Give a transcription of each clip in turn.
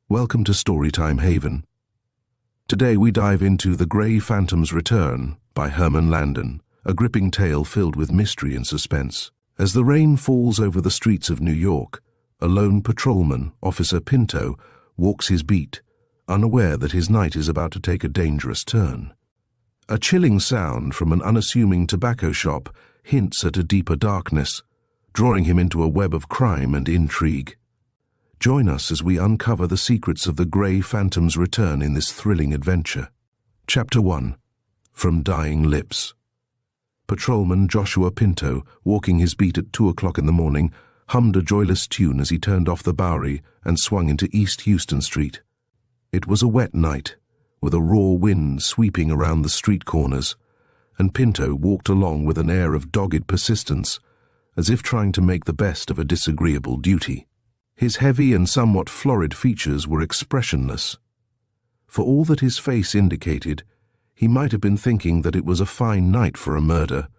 Welcome to Storytime Haven. Today we dive into The Grey Phantom's Return by Herman Landon, a gripping tale filled with mystery and suspense. As the rain falls over the streets of New York, a lone patrolman, Officer Pinto, walks his beat, unaware that his night is about to take a dangerous turn. A chilling sound from an unassuming tobacco shop hints at a deeper darkness, drawing him into a web of crime and intrigue. Join us as we uncover the secrets of the Grey Phantom's return in this thrilling adventure. Chapter 1. From Dying Lips. Patrolman Joshua Pinto, walking his beat at 2 o'clock in the morning, hummed a joyless tune as he turned off the Bowery and swung into East Houston Street. It was a wet night, with a raw wind sweeping around the street corners, and Pinto walked along with an air of dogged persistence, as if trying to make the best of a disagreeable duty. His heavy and somewhat florid features were expressionless. For all that his face indicated, he might have been thinking that it was a fine night for a murder,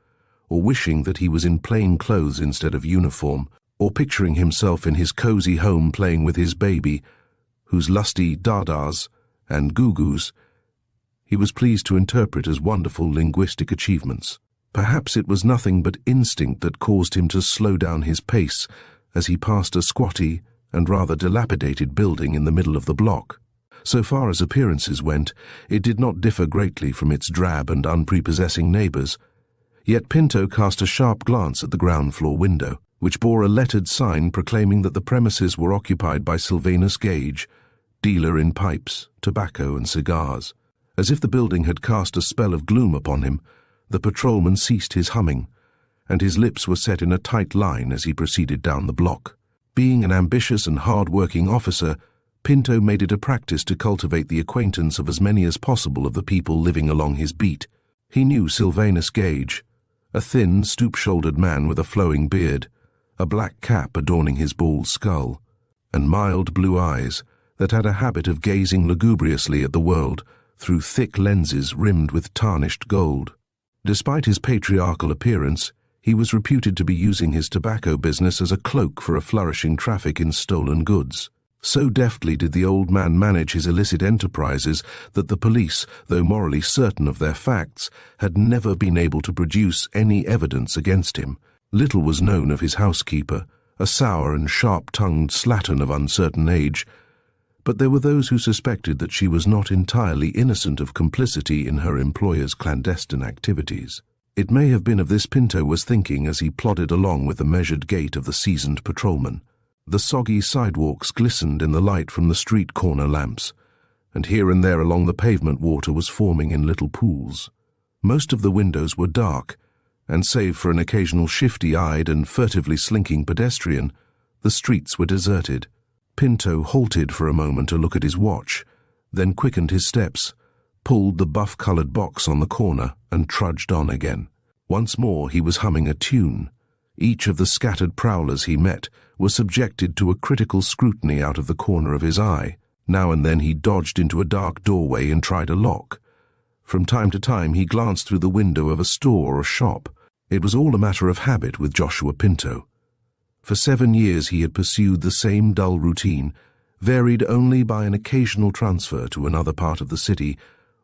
or wishing that he was in plain clothes instead of uniform, or picturing himself in his cozy home playing with his baby, whose lusty dadas and goo-goos he was pleased to interpret as wonderful linguistic achievements. Perhaps it was nothing but instinct that caused him to slow down his pace as he passed a squatty and rather dilapidated building in the middle of the block. So far as appearances went, it did not differ greatly from its drab and unprepossessing neighbors, yet Pinto cast a sharp glance at the ground-floor window, which bore a lettered sign proclaiming that the premises were occupied by Sylvanus Gage, dealer in pipes, tobacco and cigars. As if the building had cast a spell of gloom upon him, the patrolman ceased his humming, and his lips were set in a tight line as he proceeded down the block. Being an ambitious and hard-working officer, Pinto made it a practice to cultivate the acquaintance of as many as possible of the people living along his beat. He knew Sylvanus Gage, a thin, stoop-shouldered man with a flowing beard, a black cap adorning his bald skull, and mild blue eyes that had a habit of gazing lugubriously at the world through thick lenses rimmed with tarnished gold. Despite his patriarchal appearance, he was reputed to be using his tobacco business as a cloak for a flourishing traffic in stolen goods. So deftly did the old man manage his illicit enterprises that the police, though morally certain of their facts, had never been able to produce any evidence against him. Little was known of his housekeeper, a sour and sharp-tongued slattern of uncertain age, but there were those who suspected that she was not entirely innocent of complicity in her employer's clandestine activities. It may have been of this Pinto was thinking as he plodded along with the measured gait of the seasoned patrolman. The soggy sidewalks glistened in the light from the street corner lamps, and here and there along the pavement water was forming in little pools. Most of the windows were dark, and save for an occasional shifty-eyed and furtively slinking pedestrian, the streets were deserted. Pinto halted for a moment to look at his watch, then quickened his steps, pulled the buff-colored box on the corner, and trudged on again. Once more he was humming a tune. Each of the scattered prowlers he met was subjected to a critical scrutiny out of the corner of his eye. Now and then he dodged into a dark doorway and tried a lock. From time to time he glanced through the window of a store or shop. It was all a matter of habit with Joshua Pinto. For 7 years he had pursued the same dull routine, varied only by an occasional transfer to another part of the city,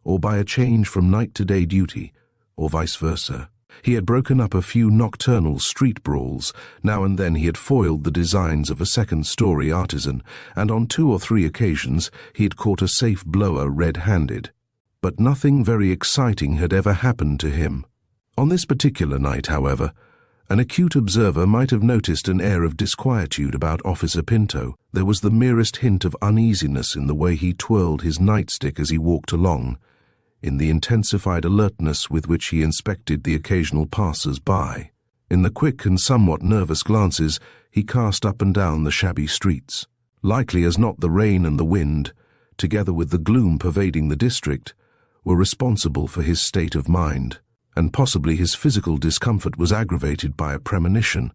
or by a change from night to day duty, or vice versa. He had broken up a few nocturnal street brawls. Now and then he had foiled the designs of a second-story artisan, and on 2 or 3 occasions he had caught a safe blower red-handed. But nothing very exciting had ever happened to him. On this particular night, however, an acute observer might have noticed an air of disquietude about Officer Pinto. There was the merest hint of uneasiness in the way he twirled his nightstick as he walked along, in the intensified alertness with which he inspected the occasional passers-by, in the quick and somewhat nervous glances he cast up and down the shabby streets. Likely as not, the rain and the wind, together with the gloom pervading the district, were responsible for his state of mind, and possibly his physical discomfort was aggravated by a premonition,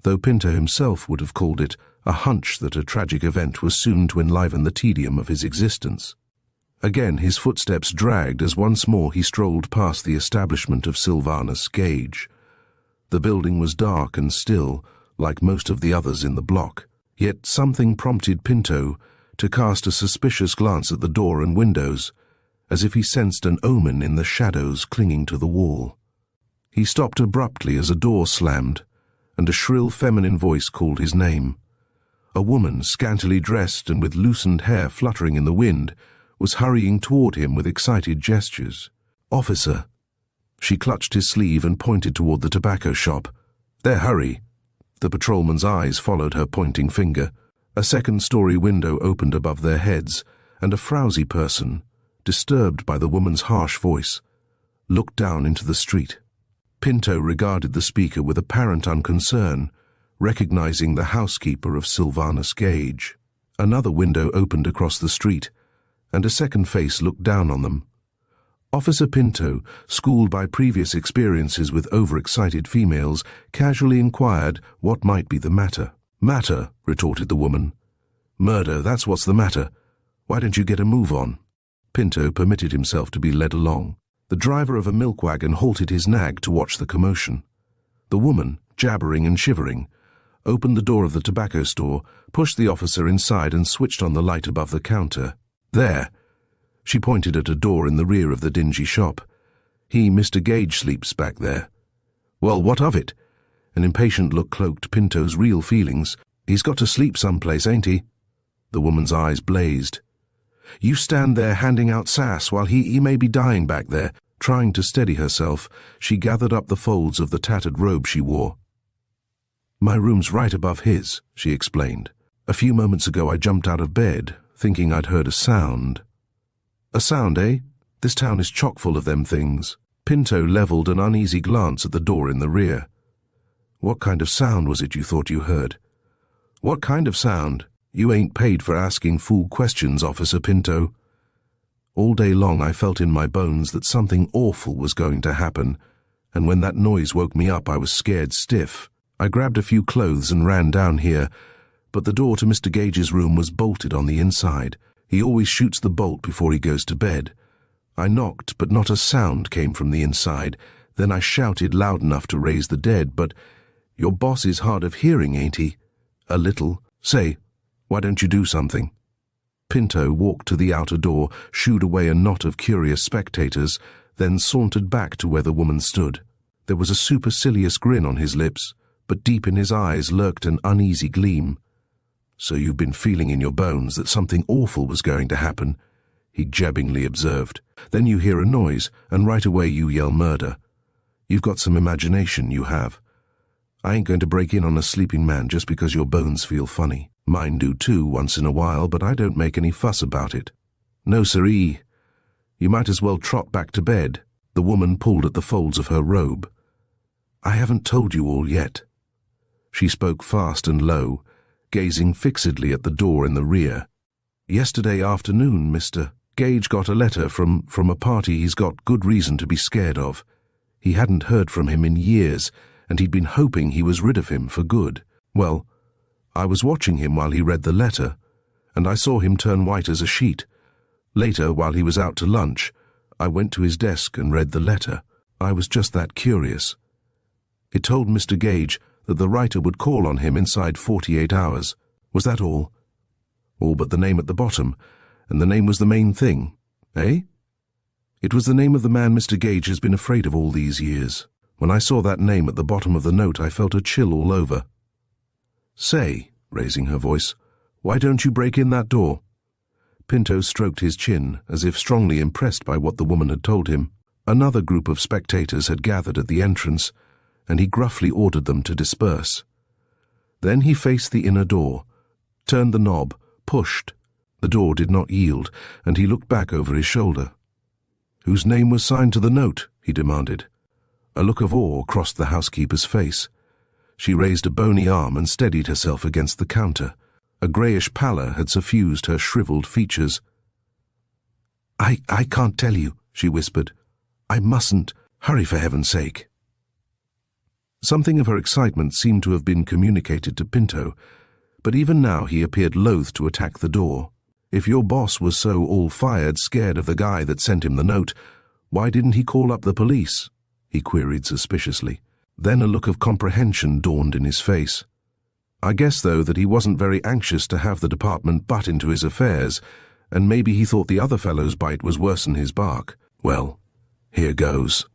though Pinto himself would have called it a hunch that a tragic event was soon to enliven the tedium of his existence. Again his footsteps dragged as once more he strolled past the establishment of Sylvanus Gage. The building was dark and still, like most of the others in the block, yet something prompted Pinto to cast a suspicious glance at the door and windows, as if he sensed an omen in the shadows clinging to the wall. He stopped abruptly as a door slammed, and a shrill feminine voice called his name. A woman, scantily dressed and with loosened hair fluttering in the wind, was hurrying toward him with excited gestures. "Officer!" She clutched his sleeve and pointed toward the tobacco shop. "There, hurry!" The patrolman's eyes followed her pointing finger. A second-story window opened above their heads, and a frowsy person, disturbed by the woman's harsh voice, looked down into the street. Pinto regarded the speaker with apparent unconcern, recognizing the housekeeper of Sylvanus Gage. Another window opened across the street, and a second face looked down on them. Officer Pinto, schooled by previous experiences with overexcited females, casually inquired what might be the matter. "Matter," retorted the woman. "Murder, that's what's the matter. Why don't you get a move on?" Pinto permitted himself to be led along. The driver of a milk wagon halted his nag to watch the commotion. The woman, jabbering and shivering, opened the door of the tobacco store, pushed the officer inside and switched on the light above the counter. "There." She pointed at a door in the rear of the dingy shop. "Mr. Gage sleeps back there." "Well, what of it?" An impatient look cloaked Pinto's real feelings. "He's got to sleep someplace, ain't he?" The woman's eyes blazed. "You stand there handing out sass while he may be dying back there." Trying to steady herself, she gathered up the folds of the tattered robe she wore. "My room's right above his," she explained. "A few moments ago I jumped out of bed, thinking I'd heard a sound." "A sound, eh? This town is chock full of them things." Pinto leveled an uneasy glance at the door in the rear. "What kind of sound was it you thought you heard?" "What kind of sound? You ain't paid for asking fool questions, Officer Pinto." "All day long I felt in my bones that something awful was going to happen, and when that noise woke me up I was scared stiff. I grabbed a few clothes and ran down here, but the door to Mr. Gage's room was bolted on the inside. He always shoots the bolt before he goes to bed. I knocked, but not a sound came from the inside. Then I shouted loud enough to raise the dead, but your boss is hard of hearing, ain't he?" "A little. Say, why don't you do something?" Pinto walked to the outer door, shooed away a knot of curious spectators, then sauntered back to where the woman stood. There was a supercilious grin on his lips, but deep in his eyes lurked an uneasy gleam. "So you've been feeling in your bones that something awful was going to happen," he jabbingly observed. "Then you hear a noise, and right away you yell murder. You've got some imagination, you have. I ain't going to break in on a sleeping man just because your bones feel funny. Mine do too, once in a while, but I don't make any fuss about it." "No, siree. You might as well trot back to bed." The woman pulled at the folds of her robe. "I haven't told you all yet." She spoke fast and low, gazing fixedly at the door in the rear. "Yesterday afternoon, Mr. Gage got a letter from a party he's got good reason to be scared of. He hadn't heard from him in years, and he'd been hoping he was rid of him for good. Well, I was watching him while he read the letter, and I saw him turn white as a sheet. Later, while he was out to lunch, I went to his desk and read the letter. I was just that curious. It told Mr. Gage that the writer would call on him inside 48 hours. Was that all? All but the name at the bottom, and the name was the main thing, eh? It was the name of the man Mr. Gage has been afraid of all these years. When I saw that name at the bottom of the note, I felt a chill all over. Say," raising her voice, "why don't you break in that door?" Pinto stroked his chin, as if strongly impressed by what the woman had told him. Another group of spectators had gathered at the entrance, and he gruffly ordered them to disperse. Then he faced the inner door, turned the knob, pushed. The door did not yield, and he looked back over his shoulder. "Whose name was signed to the note?" he demanded. A look of awe crossed the housekeeper's face. She raised a bony arm and steadied herself against the counter. A greyish pallor had suffused her shriveled features. I can't tell you," she whispered. "I mustn't. Hurry, for heaven's sake." Something of her excitement seemed to have been communicated to Pinto, but even now he appeared loath to attack the door. If your boss was so all-fired scared of the guy that sent him the note, why didn't he call up the police? He queried suspiciously. Then a look of comprehension dawned in his face. I guess, though, that he wasn't very anxious to have the department butt into his affairs, and maybe he thought the other fellow's bite was worse than his bark. Well, here goes.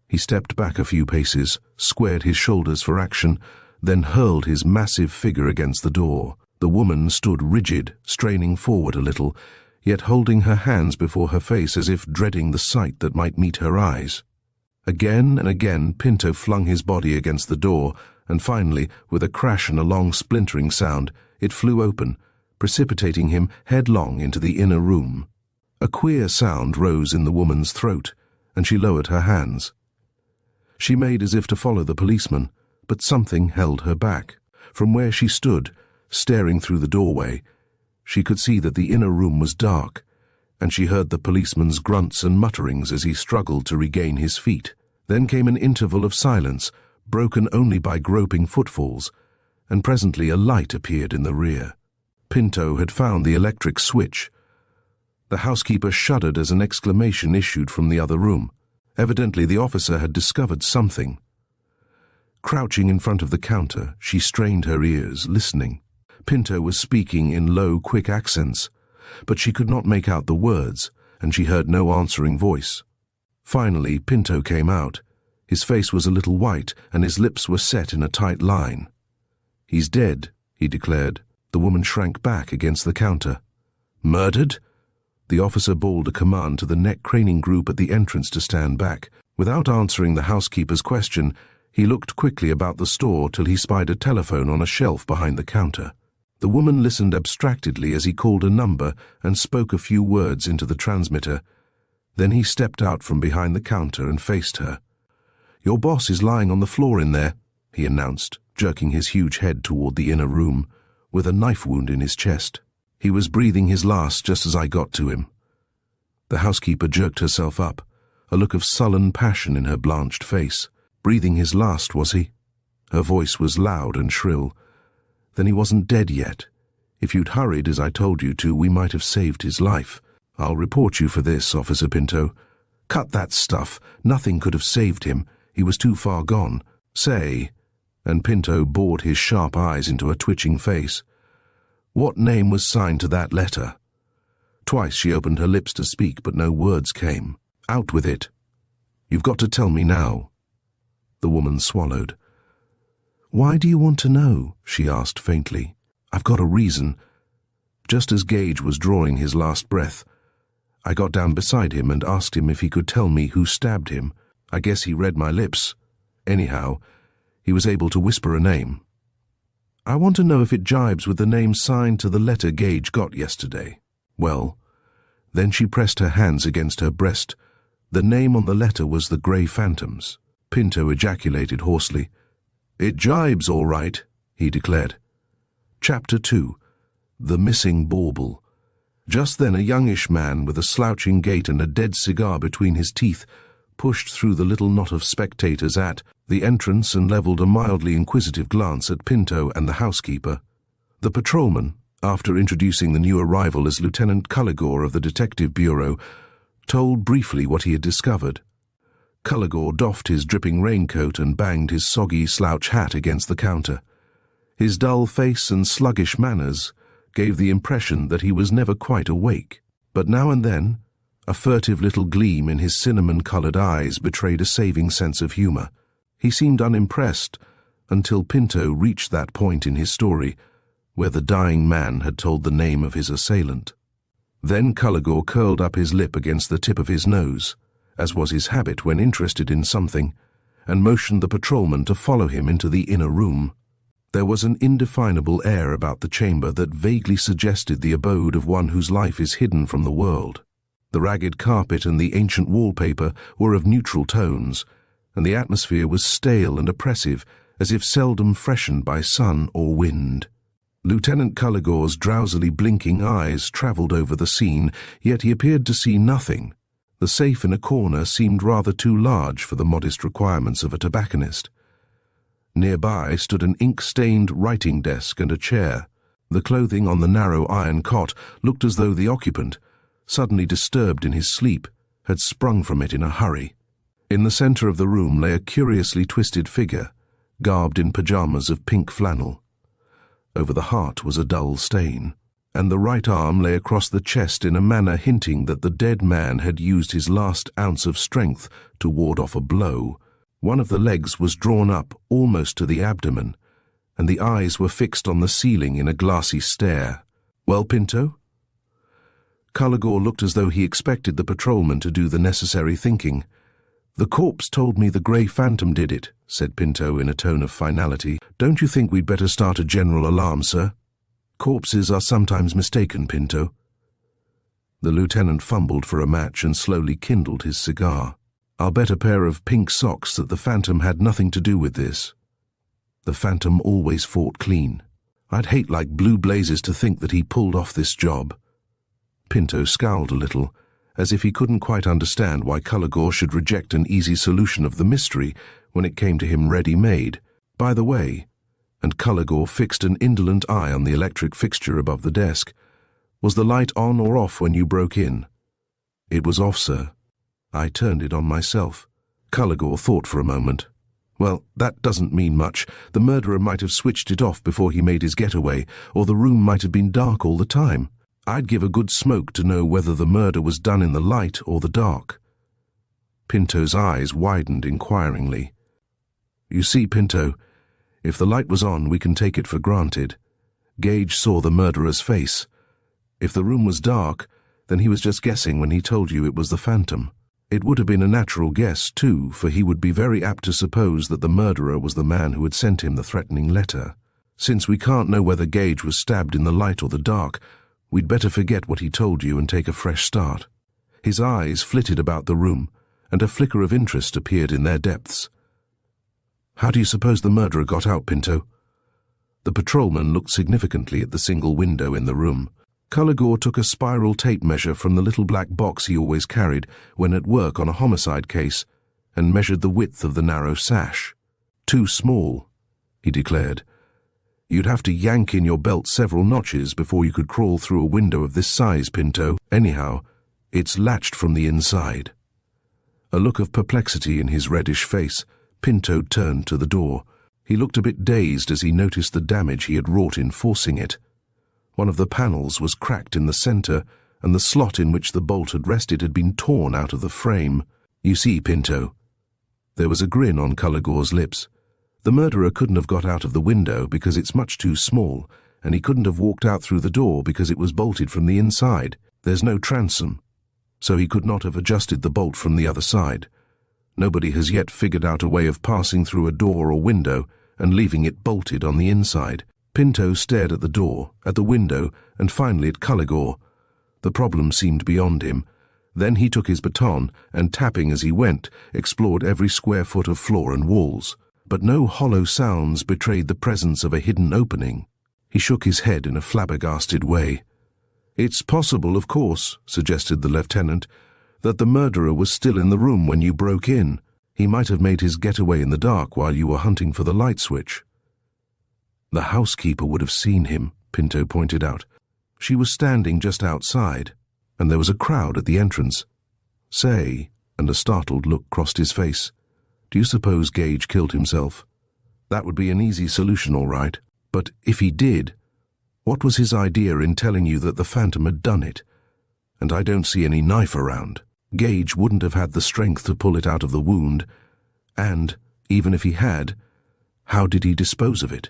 He stepped back a few paces, squared his shoulders for action, then hurled his massive figure against the door. The woman stood rigid, straining forward a little, yet holding her hands before her face as if dreading the sight that might meet her eyes. Again and again Pinto flung his body against the door, and finally, with a crash and a long splintering sound, it flew open, precipitating him headlong into the inner room. A queer sound rose in the woman's throat, and she lowered her hands. She made as if to follow the policeman, but something held her back. From where she stood, staring through the doorway, she could see that the inner room was dark, and she heard the policeman's grunts and mutterings as he struggled to regain his feet. Then came an interval of silence, broken only by groping footfalls, and presently a light appeared in the rear. Pinto had found the electric switch. The housekeeper shuddered as an exclamation issued from the other room. Evidently the officer had discovered something. Crouching in front of the counter, she strained her ears, listening. Pinto was speaking in low, quick accents, but she could not make out the words, and she heard no answering voice. Finally, Pinto came out. His face was a little white, and his lips were set in a tight line. "He's dead," he declared. The woman shrank back against the counter. "Murdered?" The officer bawled a command to the neck-craning group at the entrance to stand back. Without answering the housekeeper's question, he looked quickly about the store till he spied a telephone on a shelf behind the counter. The woman listened abstractedly as he called a number and spoke a few words into the transmitter. Then he stepped out from behind the counter and faced her. "Your boss is lying on the floor in there," he announced, jerking his huge head toward the inner room, with a knife wound in his chest. "He was breathing his last just as I got to him." The housekeeper jerked herself up, a look of sullen passion in her blanched face. "Breathing his last, was he?" Her voice was loud and shrill. "Then he wasn't dead yet. If you'd hurried as I told you to, we might have saved his life. I'll report you for this, Officer Pinto." "Cut that stuff. Nothing could have saved him. He was too far gone. Say," and Pinto bored his sharp eyes into a twitching face, "what name was signed to that letter?" Twice she opened her lips to speak, but no words came. "Out with it. You've got to tell me now." The woman swallowed. "Why do you want to know?" she asked faintly. "I've got a reason." Just as Gage was drawing his last breath, I got down beside him and asked him if he could tell me who stabbed him. I guess he read my lips. Anyhow, he was able to whisper a name. "I want to know if it jibes with the name signed to the letter Gage got yesterday." "Well," then she pressed her hands against her breast. "The name on the letter was the Grey Phantoms." Pinto ejaculated hoarsely. "It jibes all right," he declared. Chapter 2. The Missing Bauble. Just then a youngish man with a slouching gait and a dead cigar between his teeth pushed through the little knot of spectators at the entrance and leveled a mildly inquisitive glance at Pinto and the housekeeper. The patrolman, after introducing the new arrival as Lieutenant Culligore of the Detective Bureau, told briefly what he had discovered. Culligore doffed his dripping raincoat and banged his soggy slouch hat against the counter. His dull face and sluggish manners gave the impression that he was never quite awake, but now and then a furtive little gleam in his cinnamon-colored eyes betrayed a saving sense of humor. He seemed unimpressed until Pinto reached that point in his story where the dying man had told the name of his assailant. Then Culligore curled up his lip against the tip of his nose, as was his habit when interested in something, and motioned the patrolman to follow him into the inner room. There was an indefinable air about the chamber that vaguely suggested the abode of one whose life is hidden from the world. The ragged carpet and the ancient wallpaper were of neutral tones, and the atmosphere was stale and oppressive, as if seldom freshened by sun or wind. Lieutenant Culligore's drowsily blinking eyes travelled over the scene, yet he appeared to see nothing. The safe in a corner seemed rather too large for the modest requirements of a tobacconist. Nearby stood an ink-stained writing desk and a chair. The clothing on the narrow iron cot looked as though the occupant, suddenly disturbed in his sleep, had sprung from it in a hurry. In the centre of the room lay a curiously twisted figure, garbed in pyjamas of pink flannel. Over the heart was a dull stain, and the right arm lay across the chest in a manner hinting that the dead man had used his last ounce of strength to ward off a blow. One of the legs was drawn up almost to the abdomen, and the eyes were fixed on the ceiling in a glassy stare. "Well, Pinto?" Carrados looked as though he expected the patrolman to do the necessary thinking. "The corpse told me the Grey Phantom did it," said Pinto in a tone of finality. "Don't you think we'd better start a general alarm, sir? Corpses are sometimes mistaken, Pinto." The lieutenant fumbled for a match and slowly kindled his cigar. "I'll bet a pair of pink socks that the Phantom had nothing to do with this. The Phantom always fought clean. I'd hate like blue blazes to think that he pulled off this job." Pinto scowled a little, as if he couldn't quite understand why Carrados should reject an easy solution of the mystery when it came to him ready-made. "By the way," and Carrados fixed an indolent eye on the electric fixture above the desk, "was the light on or off when you broke in?" "It was off, sir. I turned it on myself." Carrados thought for a moment. "Well, that doesn't mean much. The murderer might have switched it off before he made his getaway, or the room might have been dark all the time. I'd give a good smoke to know whether the murder was done in the light or the dark." Pinto's eyes widened inquiringly. "You see, Pinto, if the light was on, we can take it for granted. Gage saw the murderer's face. If the room was dark, then he was just guessing when he told you it was the Phantom. It would have been a natural guess, too, for he would be very apt to suppose that the murderer was the man who had sent him the threatening letter. Since we can't know whether Gage was stabbed in the light or the dark, we'd better forget what he told you and take a fresh start." His eyes flitted about the room, and a flicker of interest appeared in their depths. "How do you suppose the murderer got out, Pinto?" The patrolman looked significantly at the single window in the room. Carrados took a spiral tape measure from the little black box he always carried when at work on a homicide case and measured the width of the narrow sash. "Too small," he declared. "You'd have to yank in your belt several notches before you could crawl through a window of this size, Pinto. Anyhow, it's latched from the inside." A look of perplexity in his reddish face, Pinto turned to the door. He looked a bit dazed as he noticed the damage he had wrought in forcing it. One of the panels was cracked in the center, and the slot in which the bolt had rested had been torn out of the frame. "You see, Pinto." There was a grin on Carrados' lips. "The murderer couldn't have got out of the window because it's much too small, and he couldn't have walked out through the door because it was bolted from the inside. There's no transom, so he could not have adjusted the bolt from the other side. Nobody has yet figured out a way of passing through a door or window and leaving it bolted on the inside." Pinto stared at the door, at the window, and finally at Carrados. The problem seemed beyond him. Then he took his baton and, tapping as he went, explored every square foot of floor and walls. But no hollow sounds betrayed the presence of a hidden opening. He shook his head in a flabbergasted way. "It's possible, of course," suggested the lieutenant, "that the murderer was still in the room when you broke in. He might have made his getaway in the dark while you were hunting for the light switch." "The housekeeper would have seen him," Pinto pointed out. "She was standing just outside, and there was a crowd at the entrance. Say," and a startled look crossed his face, "do you suppose Gage killed himself? That would be an easy solution, all right. But if he did, what was his idea in telling you that the Phantom had done it? And I don't see any knife around. Gage wouldn't have had the strength to pull it out of the wound, and, even if he had, how did he dispose of it?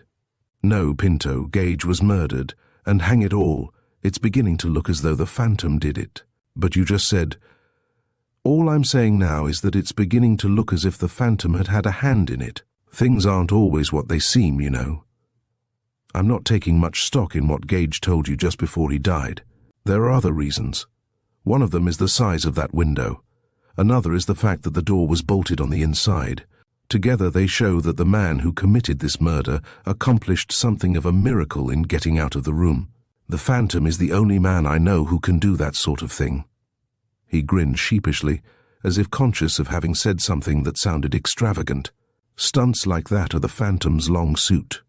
No, Pinto, Gage was murdered, and hang it all, it's beginning to look as though the Phantom did it. But you just said—" "All I'm saying now is that it's beginning to look as if the Phantom had had a hand in it. Things aren't always what they seem, you know. I'm not taking much stock in what Gage told you just before he died. There are other reasons. One of them is the size of that window. Another is the fact that the door was bolted on the inside. Together they show that the man who committed this murder accomplished something of a miracle in getting out of the room. The Phantom is the only man I know who can do that sort of thing." He grinned sheepishly, as if conscious of having said something that sounded extravagant. "Stunts like that are the Phantom's long suit,"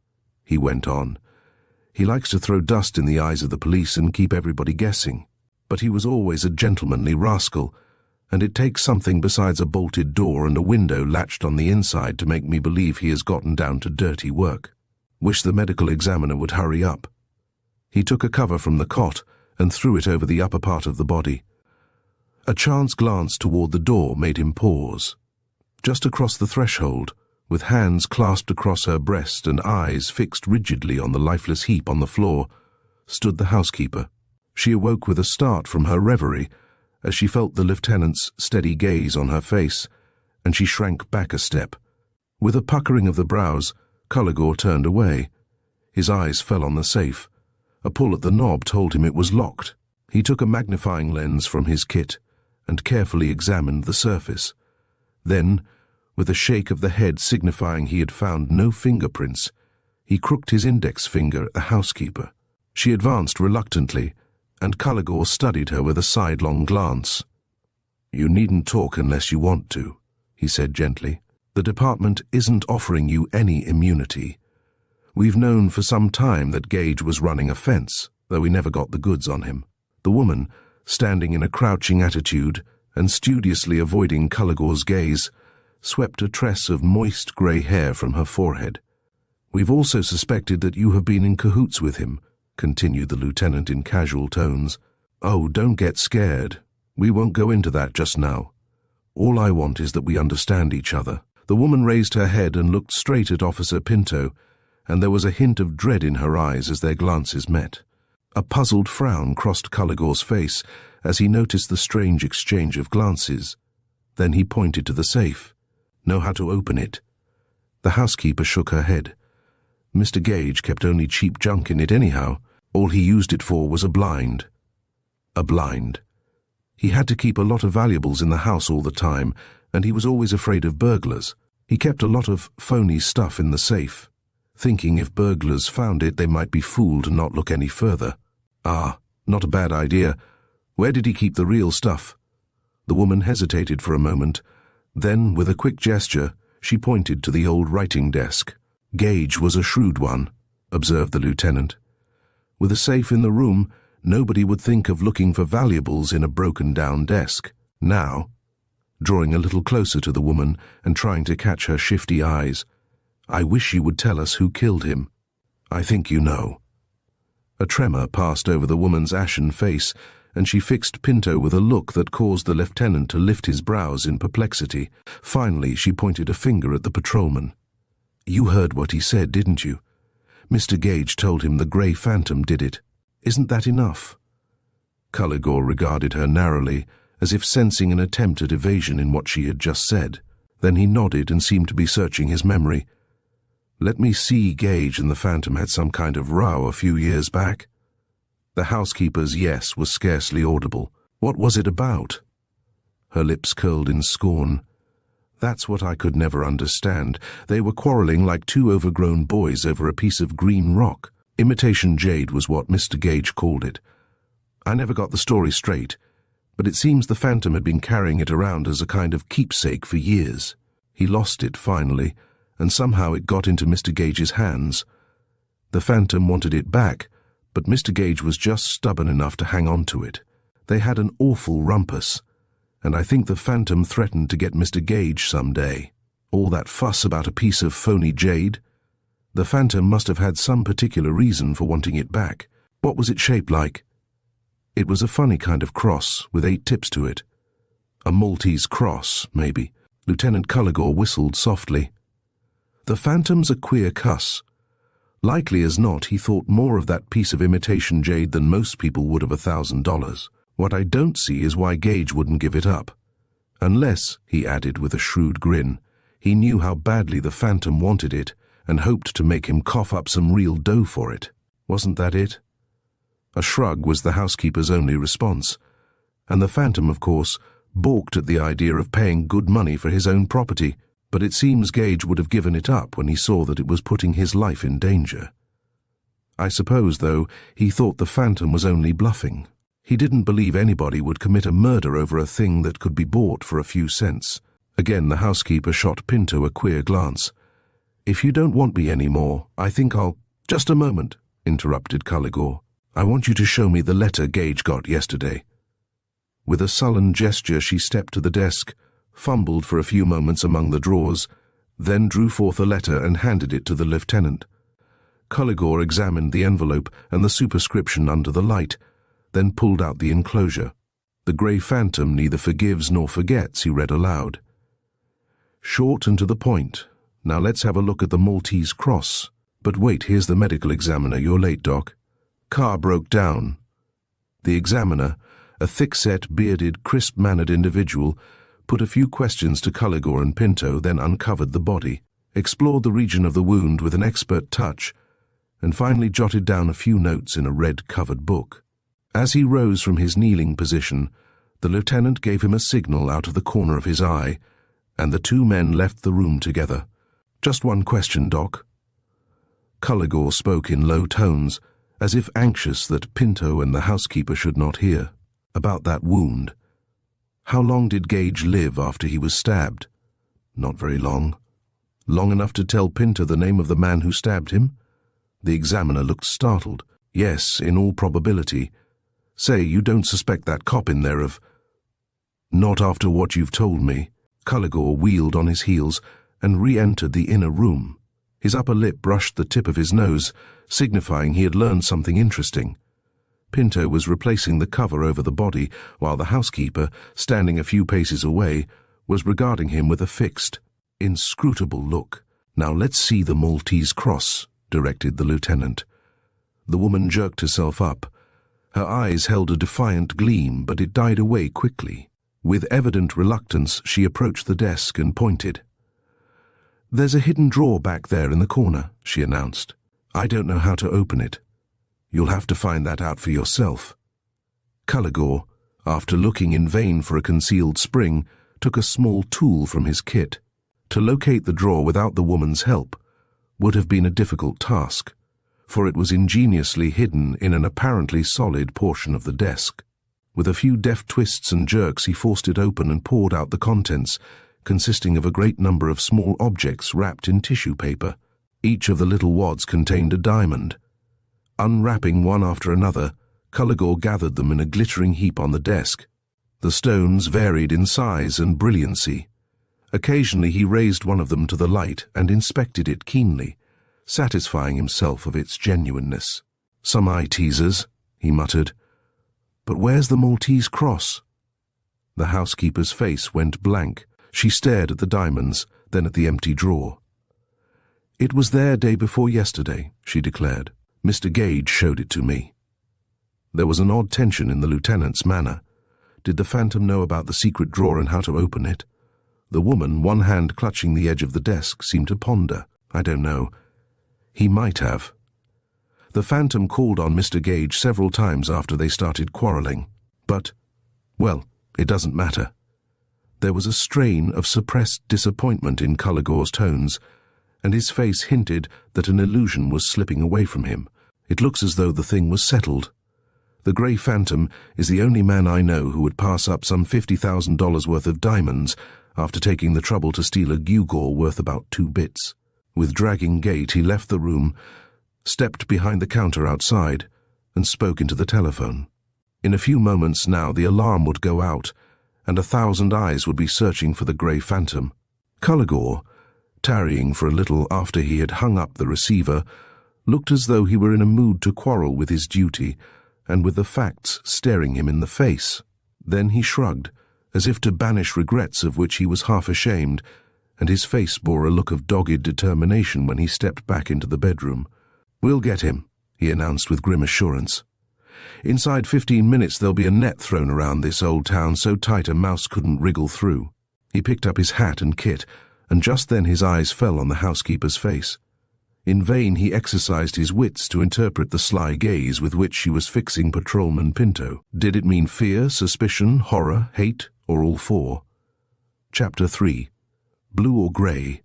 he went on. "He likes to throw dust in the eyes of the police and keep everybody guessing. But he was always a gentlemanly rascal, and it takes something besides a bolted door and a window latched on the inside to make me believe he has gotten down to dirty work." Wish the medical examiner would hurry up. He took a cover from the cot and threw it over the upper part of the body. A chance glance toward the door made him pause. Just across the threshold, with hands clasped across her breast and eyes fixed rigidly on the lifeless heap on the floor, stood the housekeeper. She awoke with a start from her reverie as she felt the lieutenant's steady gaze on her face, and she shrank back a step. With a puckering of the brows, Culligore turned away. His eyes fell on the safe. A pull at the knob told him it was locked. He took a magnifying lens from his kit and carefully examined the surface. Then, with a shake of the head signifying he had found no fingerprints, he crooked his index finger at the housekeeper. She advanced reluctantly, and Culligore studied her with a sidelong glance. "You needn't talk unless you want to," he said gently. "The department isn't offering you any immunity. We've known for some time that Gage was running a fence, though we never got the goods on him." The woman, standing in a crouching attitude and studiously avoiding Culligore's gaze, swept a tress of moist grey hair from her forehead. "We've also suspected that you have been in cahoots with him," continued the lieutenant in casual tones. "Oh, don't get scared. We won't go into that just now. All I want is that we understand each other." The woman raised her head and looked straight at Officer Pinto, and there was a hint of dread in her eyes as their glances met. A puzzled frown crossed Culligore's face as he noticed the strange exchange of glances. Then he pointed to the safe. "Know how to open it?" The housekeeper shook her head. "Mr. Gage kept only cheap junk in it anyhow. All he used it for was a blind." A blind. He had to keep a lot of valuables in the house all the time, and he was always afraid of burglars. He kept a lot of phony stuff in the safe, thinking if burglars found it they might be fooled and not look any further. "Ah, not a bad idea. Where did he keep the real stuff?" The woman hesitated for a moment. Then, with a quick gesture, she pointed to the old writing desk. "Gage was a shrewd one," observed the lieutenant. "With a safe in the room, nobody would think of looking for valuables in a broken-down desk. Now," drawing a little closer to the woman and trying to catch her shifty eyes, "I wish you would tell us who killed him. I think you know." A tremor passed over the woman's ashen face, and she fixed Pinto with a look that caused the lieutenant to lift his brows in perplexity. Finally, she pointed a finger at the patrolman. "You heard what he said, didn't you? Mr. Gage told him the Grey Phantom did it. Isn't that enough?" Culligore regarded her narrowly, as if sensing an attempt at evasion in what she had just said. Then he nodded and seemed to be searching his memory. "Let me see, Gage and the Phantom had some kind of row a few years back." The housekeeper's yes was scarcely audible. "What was it about?" Her lips curled in scorn. "That's what I could never understand. They were quarreling like two overgrown boys over a piece of green rock. Imitation jade was what Mr. Gage called it. I never got the story straight, but it seems the Phantom had been carrying it around as a kind of keepsake for years. He lost it finally, and somehow it got into Mr. Gage's hands. The Phantom wanted it back, but Mr. Gage was just stubborn enough to hang on to it. They had an awful rumpus, and I think the Phantom threatened to get Mr. Gage someday. All that fuss about a piece of phony jade? The Phantom must have had some particular reason for wanting it back. What was it shaped like?" "It was a funny kind of cross, with 8 tips to it. A Maltese cross, maybe." Lieutenant Culligore whistled softly. "The Phantom's a queer cuss. Likely as not, he thought more of that piece of imitation jade than most people would of $1,000. What I don't see is why Gage wouldn't give it up. Unless," he added with a shrewd grin, "he knew how badly the Phantom wanted it and hoped to make him cough up some real dough for it. Wasn't that it?" A shrug was the housekeeper's only response, and the Phantom, of course, balked at the idea of paying good money for his own property, but it seems Gage would have given it up when he saw that it was putting his life in danger. I suppose, though, he thought the Phantom was only bluffing. He didn't believe anybody would commit a murder over a thing that could be bought for a few cents. Again the housekeeper shot Pinto a queer glance. "If you don't want me any more, I think I'll—" "Just a moment," interrupted Culligore. "I want you to show me the letter Gage got yesterday." With a sullen gesture she stepped to the desk, fumbled for a few moments among the drawers, then drew forth a letter and handed it to the lieutenant. Culligore examined the envelope and the superscription under the light, then pulled out the enclosure. "The Grey Phantom neither forgives nor forgets," he read aloud. "Short and to the point. Now let's have a look at the Maltese cross. But wait, here's the medical examiner. You're late, Doc." Carr broke down. The examiner, a thick-set, bearded, crisp-mannered individual, put a few questions to Culligore and Pinto, then uncovered the body, explored the region of the wound with an expert touch, and finally jotted down a few notes in a red-covered book. As he rose from his kneeling position, the lieutenant gave him a signal out of the corner of his eye, and the two men left the room together. "Just one question, Doc." Culligore spoke in low tones, as if anxious that Pinto and the housekeeper should not hear. "About that wound. How long did Gage live after he was stabbed?" "Not very long." "Long enough to tell Pinto the name of the man who stabbed him?" The examiner looked startled. "Yes, in all probability. Say, you don't suspect that cop in there of—" "Not after what you've told me." Culligore wheeled on his heels and re-entered the inner room. His upper lip brushed the tip of his nose, signifying he had learned something interesting. Pinto was replacing the cover over the body, while the housekeeper, standing a few paces away, was regarding him with a fixed, inscrutable look. "Now let's see the Maltese cross," directed the lieutenant. The woman jerked herself up. Her eyes held a defiant gleam, but it died away quickly. With evident reluctance, she approached the desk and pointed. "There's a hidden drawer back there in the corner," she announced. "I don't know how to open it. You'll have to find that out for yourself." Culligore, after looking in vain for a concealed spring, took a small tool from his kit. To locate the drawer without the woman's help would have been a difficult task, for it was ingeniously hidden in an apparently solid portion of the desk. With a few deft twists and jerks, he forced it open and poured out the contents, consisting of a great number of small objects wrapped in tissue paper. Each of the little wads contained a diamond. Unwrapping one after another, Culligore gathered them in a glittering heap on the desk. The stones varied in size and brilliancy. Occasionally he raised one of them to the light and inspected it keenly, satisfying himself of its genuineness. "Some eye-teasers," he muttered. "But where's the Maltese cross?" The housekeeper's face went blank. She stared at the diamonds, then at the empty drawer. "It was there day before yesterday," she declared. "Mr. Gage showed it to me." There was an odd tension in the lieutenant's manner. Did the Phantom know about the secret drawer and how to open it? The woman, one hand clutching the edge of the desk, seemed to ponder. "I don't know. He might have." The Phantom called on Mr. Gage several times after they started quarreling. But, well, it doesn't matter. There was a strain of suppressed disappointment in Culligore's tones, and his face hinted that an illusion was slipping away from him. "It looks as though the thing was settled. The Grey Phantom is the only man I know who would pass up some $50,000 worth of diamonds after taking the trouble to steal a gewgaw worth about 2 bits. With dragging gait, he left the room, stepped behind the counter outside, and spoke into the telephone. In a few moments now the alarm would go out, and 1,000 eyes would be searching for the Grey Phantom. Culligore, tarrying for a little after he had hung up the receiver, looked as though he were in a mood to quarrel with his duty, and with the facts staring him in the face. Then he shrugged, as if to banish regrets of which he was half ashamed, and his face bore a look of dogged determination when he stepped back into the bedroom. "We'll get him," he announced with grim assurance. "Inside 15 minutes there'll be a net thrown around this old town so tight a mouse couldn't wriggle through." He picked up his hat and kit, and just then his eyes fell on the housekeeper's face. In vain he exercised his wits to interpret the sly gaze with which she was fixing Patrolman Pinto. Did it mean fear, suspicion, horror, hate, or all four? Chapter 3. Blue or grey?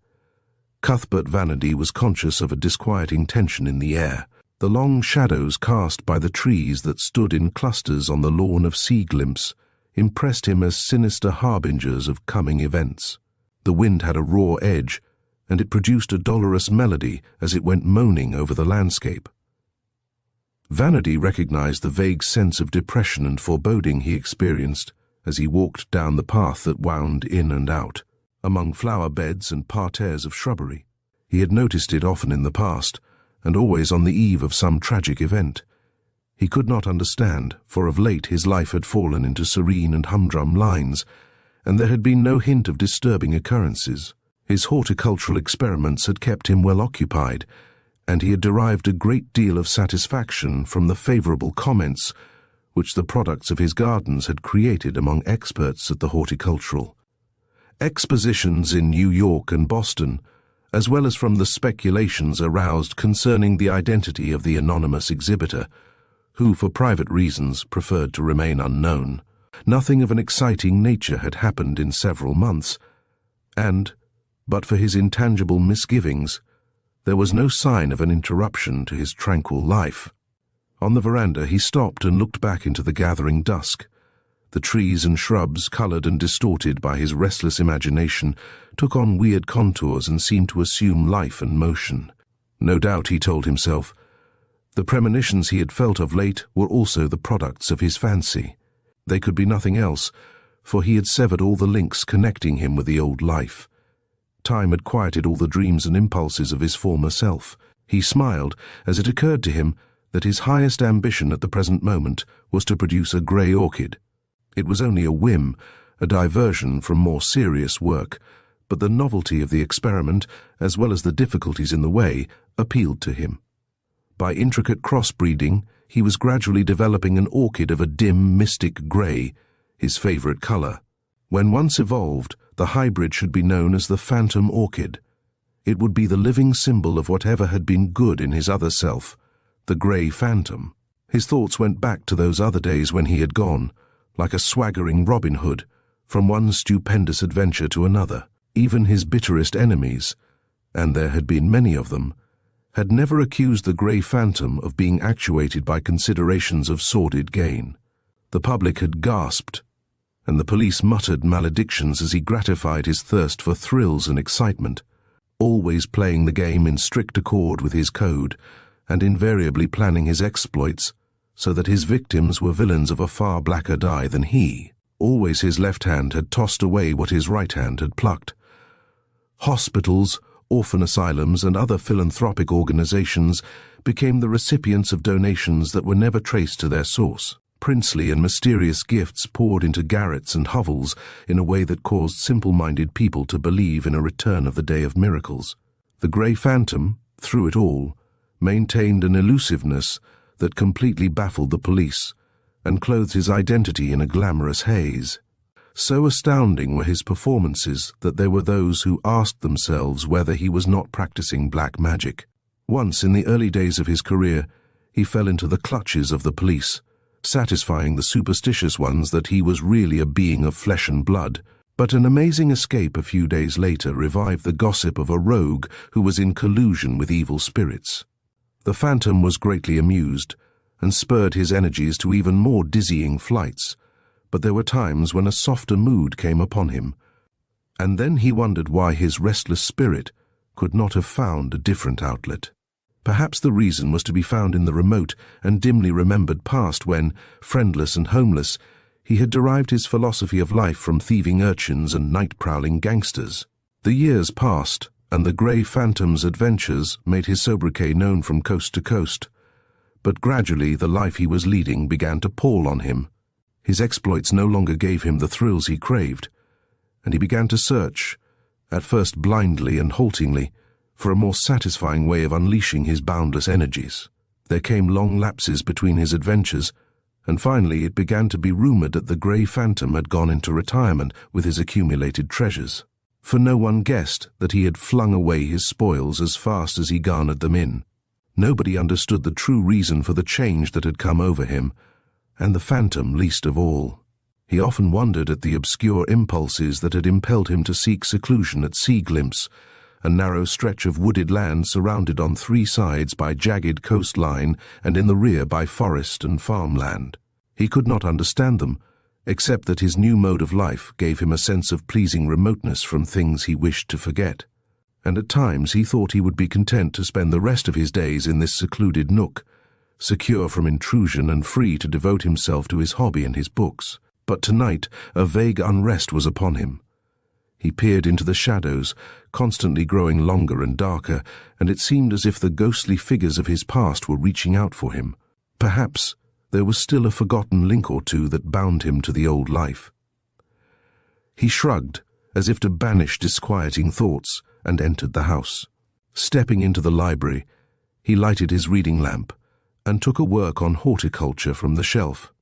Cuthbert Vanity was conscious of a disquieting tension in the air. The long shadows cast by the trees that stood in clusters on the lawn of Sea Glimpse impressed him as sinister harbingers of coming events. The wind had a raw edge, and it produced a dolorous melody as it went moaning over the landscape. Vanity recognized the vague sense of depression and foreboding he experienced as he walked down the path that wound in and out, among flower beds and parterres of shrubbery. He had noticed it often in the past, and always on the eve of some tragic event. He could not understand, for of late his life had fallen into serene and humdrum lines, and there had been no hint of disturbing occurrences. His horticultural experiments had kept him well occupied, and he had derived a great deal of satisfaction from the favorable comments which the products of his gardens had created among experts at the horticultural expositions in New York and Boston, as well as from the speculations aroused concerning the identity of the anonymous exhibitor, who for private reasons preferred to remain unknown. Nothing of an exciting nature had happened in several months, and, but for his intangible misgivings, there was no sign of an interruption to his tranquil life. On the veranda he stopped and looked back into the gathering dusk. The trees and shrubs, colored and distorted by his restless imagination, took on weird contours and seemed to assume life and motion. No doubt, he told himself, the premonitions he had felt of late were also the products of his fancy. They could be nothing else, for he had severed all the links connecting him with the old life. Time had quieted all the dreams and impulses of his former self. He smiled as it occurred to him that his highest ambition at the present moment was to produce a grey orchid. It was only a whim, a diversion from more serious work, but the novelty of the experiment, as well as the difficulties in the way, appealed to him. By intricate crossbreeding, he was gradually developing an orchid of a dim, mystic grey, his favourite colour. When once evolved, the hybrid should be known as the phantom orchid. It would be the living symbol of whatever had been good in his other self, the grey phantom. His thoughts went back to those other days when he had gone, like a swaggering Robin Hood, from one stupendous adventure to another. Even his bitterest enemies, and there had been many of them, had never accused the grey phantom of being actuated by considerations of sordid gain. The public had gasped, and the police muttered maledictions as he gratified his thirst for thrills and excitement, always playing the game in strict accord with his code, and invariably planning his exploits so that his victims were villains of a far blacker dye than he. Always his left hand had tossed away what his right hand had plucked. Hospitals, orphan asylums, and other philanthropic organizations became the recipients of donations that were never traced to their source. Princely and mysterious gifts poured into garrets and hovels in a way that caused simple-minded people to believe in a return of the day of miracles. The grey phantom, through it all, maintained an elusiveness that completely baffled the police and clothed his identity in a glamorous haze. So astounding were his performances that there were those who asked themselves whether he was not practicing black magic. Once, in the early days of his career, he fell into the clutches of the police, satisfying the superstitious ones that he was really a being of flesh and blood. But an amazing escape a few days later revived the gossip of a rogue who was in collusion with evil spirits. The phantom was greatly amused, and spurred his energies to even more dizzying flights, but there were times when a softer mood came upon him, and then he wondered why his restless spirit could not have found a different outlet. Perhaps the reason was to be found in the remote and dimly remembered past when, friendless and homeless, he had derived his philosophy of life from thieving urchins and night-prowling gangsters. The years passed, and the grey phantom's adventures made his sobriquet known from coast to coast, but gradually the life he was leading began to pall on him. His exploits no longer gave him the thrills he craved, and he began to search, at first blindly and haltingly, for a more satisfying way of unleashing his boundless energies. There came long lapses between his adventures, and finally it began to be rumored that the grey phantom had gone into retirement with his accumulated treasures. For no one guessed that he had flung away his spoils as fast as he garnered them in. Nobody understood the true reason for the change that had come over him, and the phantom least of all. He often wondered at the obscure impulses that had impelled him to seek seclusion at Sea Glimpse, a narrow stretch of wooded land surrounded on three sides by jagged coastline and in the rear by forest and farmland. He could not understand them, except that his new mode of life gave him a sense of pleasing remoteness from things he wished to forget, and at times he thought he would be content to spend the rest of his days in this secluded nook, secure from intrusion and free to devote himself to his hobby and his books. But tonight a vague unrest was upon him. He peered into the shadows, constantly growing longer and darker, and it seemed as if the ghostly figures of his past were reaching out for him. Perhaps there was still a forgotten link or two that bound him to the old life. He shrugged, as if to banish disquieting thoughts, and entered the house. Stepping into the library, he lighted his reading lamp and took a work on horticulture from the shelf.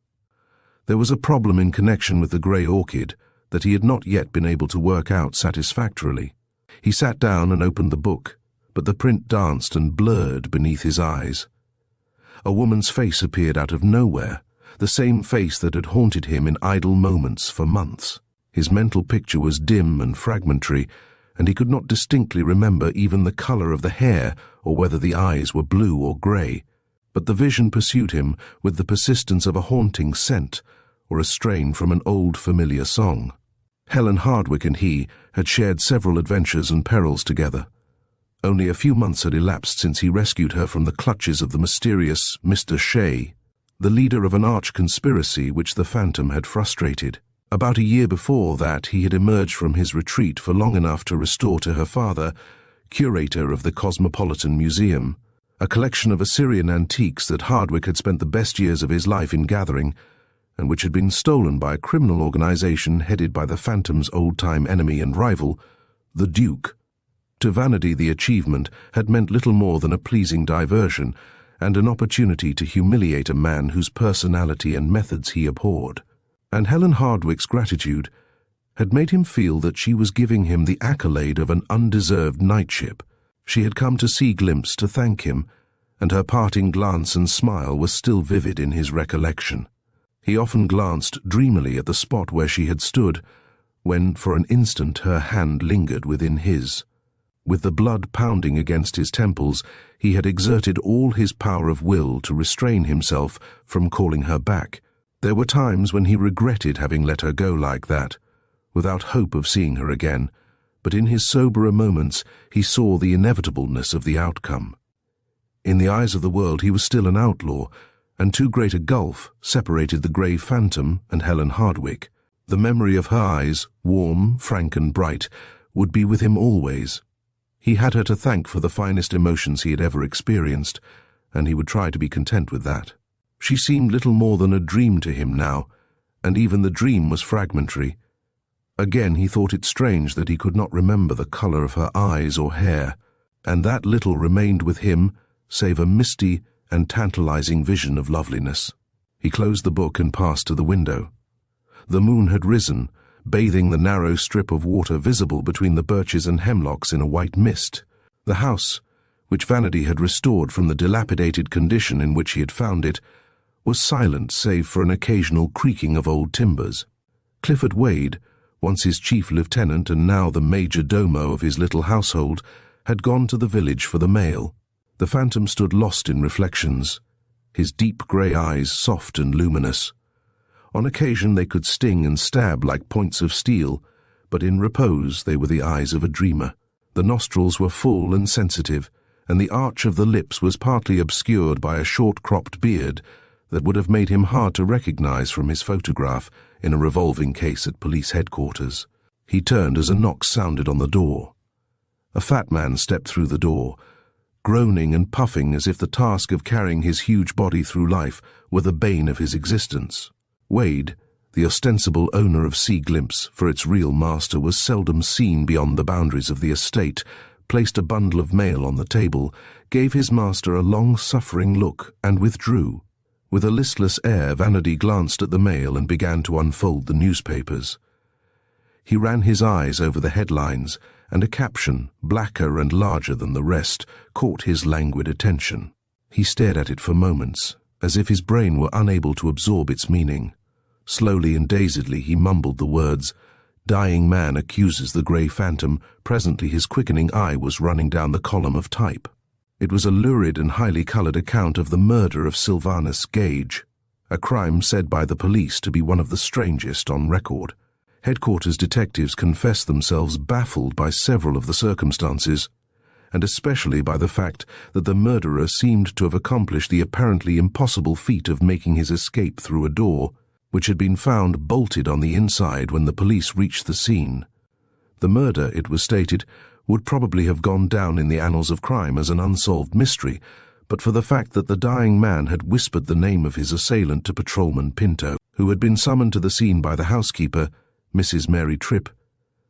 There was a problem in connection with the grey orchid that he had not yet been able to work out satisfactorily. He sat down and opened the book, but the print danced and blurred beneath his eyes. A woman's face appeared out of nowhere, the same face that had haunted him in idle moments for months. His mental picture was dim and fragmentary, and he could not distinctly remember even the colour of the hair or whether the eyes were blue or grey. But the vision pursued him with the persistence of a haunting scent or a strain from an old familiar song. Helen Hardwicke and he had shared several adventures and perils together. Only a few months had elapsed since he rescued her from the clutches of the mysterious Mr. Shea, the leader of an arch conspiracy which the Phantom had frustrated. About a year before that, he had emerged from his retreat for long enough to restore to her father, curator of the Cosmopolitan Museum, a collection of Assyrian antiques that Hardwicke had spent the best years of his life in gathering, and which had been stolen by a criminal organization headed by the Phantom's old-time enemy and rival, the Duke. To Vanity, the achievement had meant little more than a pleasing diversion and an opportunity to humiliate a man whose personality and methods he abhorred. And Helen Hardwicke's gratitude had made him feel that she was giving him the accolade of an undeserved knightship. She had come to Sea Glimpse to thank him, and her parting glance and smile was still vivid in his recollection. He often glanced dreamily at the spot where she had stood, when for an instant her hand lingered within his. With the blood pounding against his temples, he had exerted all his power of will to restrain himself from calling her back. There were times when he regretted having let her go like that, without hope of seeing her again, but in his soberer moments he saw the inevitableness of the outcome. In the eyes of the world he was still an outlaw, and too great a gulf separated the grey Phantom and Helen Hardwicke. The memory of her eyes, warm, frank and bright, would be with him always. He had her to thank for the finest emotions he had ever experienced, and he would try to be content with that. She seemed little more than a dream to him now, and even the dream was fragmentary. Again he thought it strange that he could not remember the colour of her eyes or hair, and that little remained with him save a misty and tantalizing vision of loveliness. He closed the book and passed to the window. The moon had risen, bathing the narrow strip of water visible between the birches and hemlocks in a white mist. The house, which Vanity had restored from the dilapidated condition in which he had found it, was silent save for an occasional creaking of old timbers. Clifford Wade, once his chief lieutenant and now the major domo of his little household, had gone to the village for the mail. The Phantom stood lost in reflections, his deep grey eyes soft and luminous. On occasion they could sting and stab like points of steel, but in repose they were the eyes of a dreamer. The nostrils were full and sensitive, and the arch of the lips was partly obscured by a short-cropped beard that would have made him hard to recognize from his photograph in a revolving case at police headquarters. He turned as a knock sounded on the door. A fat man stepped through the door, groaning and puffing as if the task of carrying his huge body through life were the bane of his existence. Wade, the ostensible owner of Sea Glimpse, for its real master was seldom seen beyond the boundaries of the estate, placed a bundle of mail on the table, gave his master a long-suffering look, and withdrew. With a listless air, Vanity glanced at the mail and began to unfold the newspapers. He ran his eyes over the headlines, and a caption, blacker and larger than the rest, caught his languid attention. He stared at it for moments, as if his brain were unable to absorb its meaning. Slowly and dazedly he mumbled the words, "Dying man accuses the grey Phantom." Presently his quickening eye was running down the column of type. It was a lurid and highly coloured account of the murder of Sylvanus Gage, a crime said by the police to be one of the strangest on record. Headquarters detectives confessed themselves baffled by several of the circumstances, and especially by the fact that the murderer seemed to have accomplished the apparently impossible feat of making his escape through a door, which had been found bolted on the inside when the police reached the scene. The murder, it was stated, would probably have gone down in the annals of crime as an unsolved mystery, but for the fact that the dying man had whispered the name of his assailant to Patrolman Pinto, who had been summoned to the scene by the housekeeper, Mrs. Mary Tripp,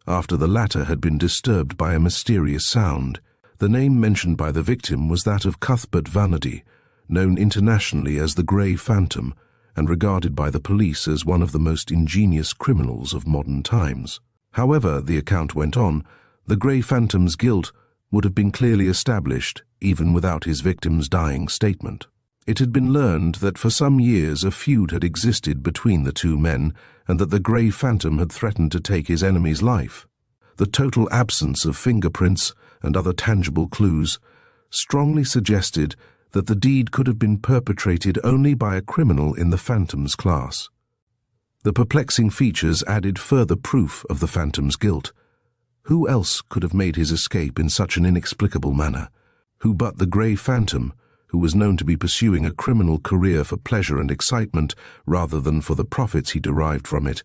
after the latter had been disturbed by a mysterious sound. The name mentioned by the victim was that of Cuthbert Vanity, known internationally as the Grey Phantom, and regarded by the police as one of the most ingenious criminals of modern times. However, the account went on, the Grey Phantom's guilt would have been clearly established even without his victim's dying statement. It had been learned that for some years a feud had existed between the two men and that the Grey Phantom had threatened to take his enemy's life. The total absence of fingerprints and other tangible clues strongly suggested that the deed could have been perpetrated only by a criminal in the Phantom's class. The perplexing features added further proof of the Phantom's guilt. Who else could have made his escape in such an inexplicable manner? Who but the Grey Phantom, who was known to be pursuing a criminal career for pleasure and excitement rather than for the profits he derived from it,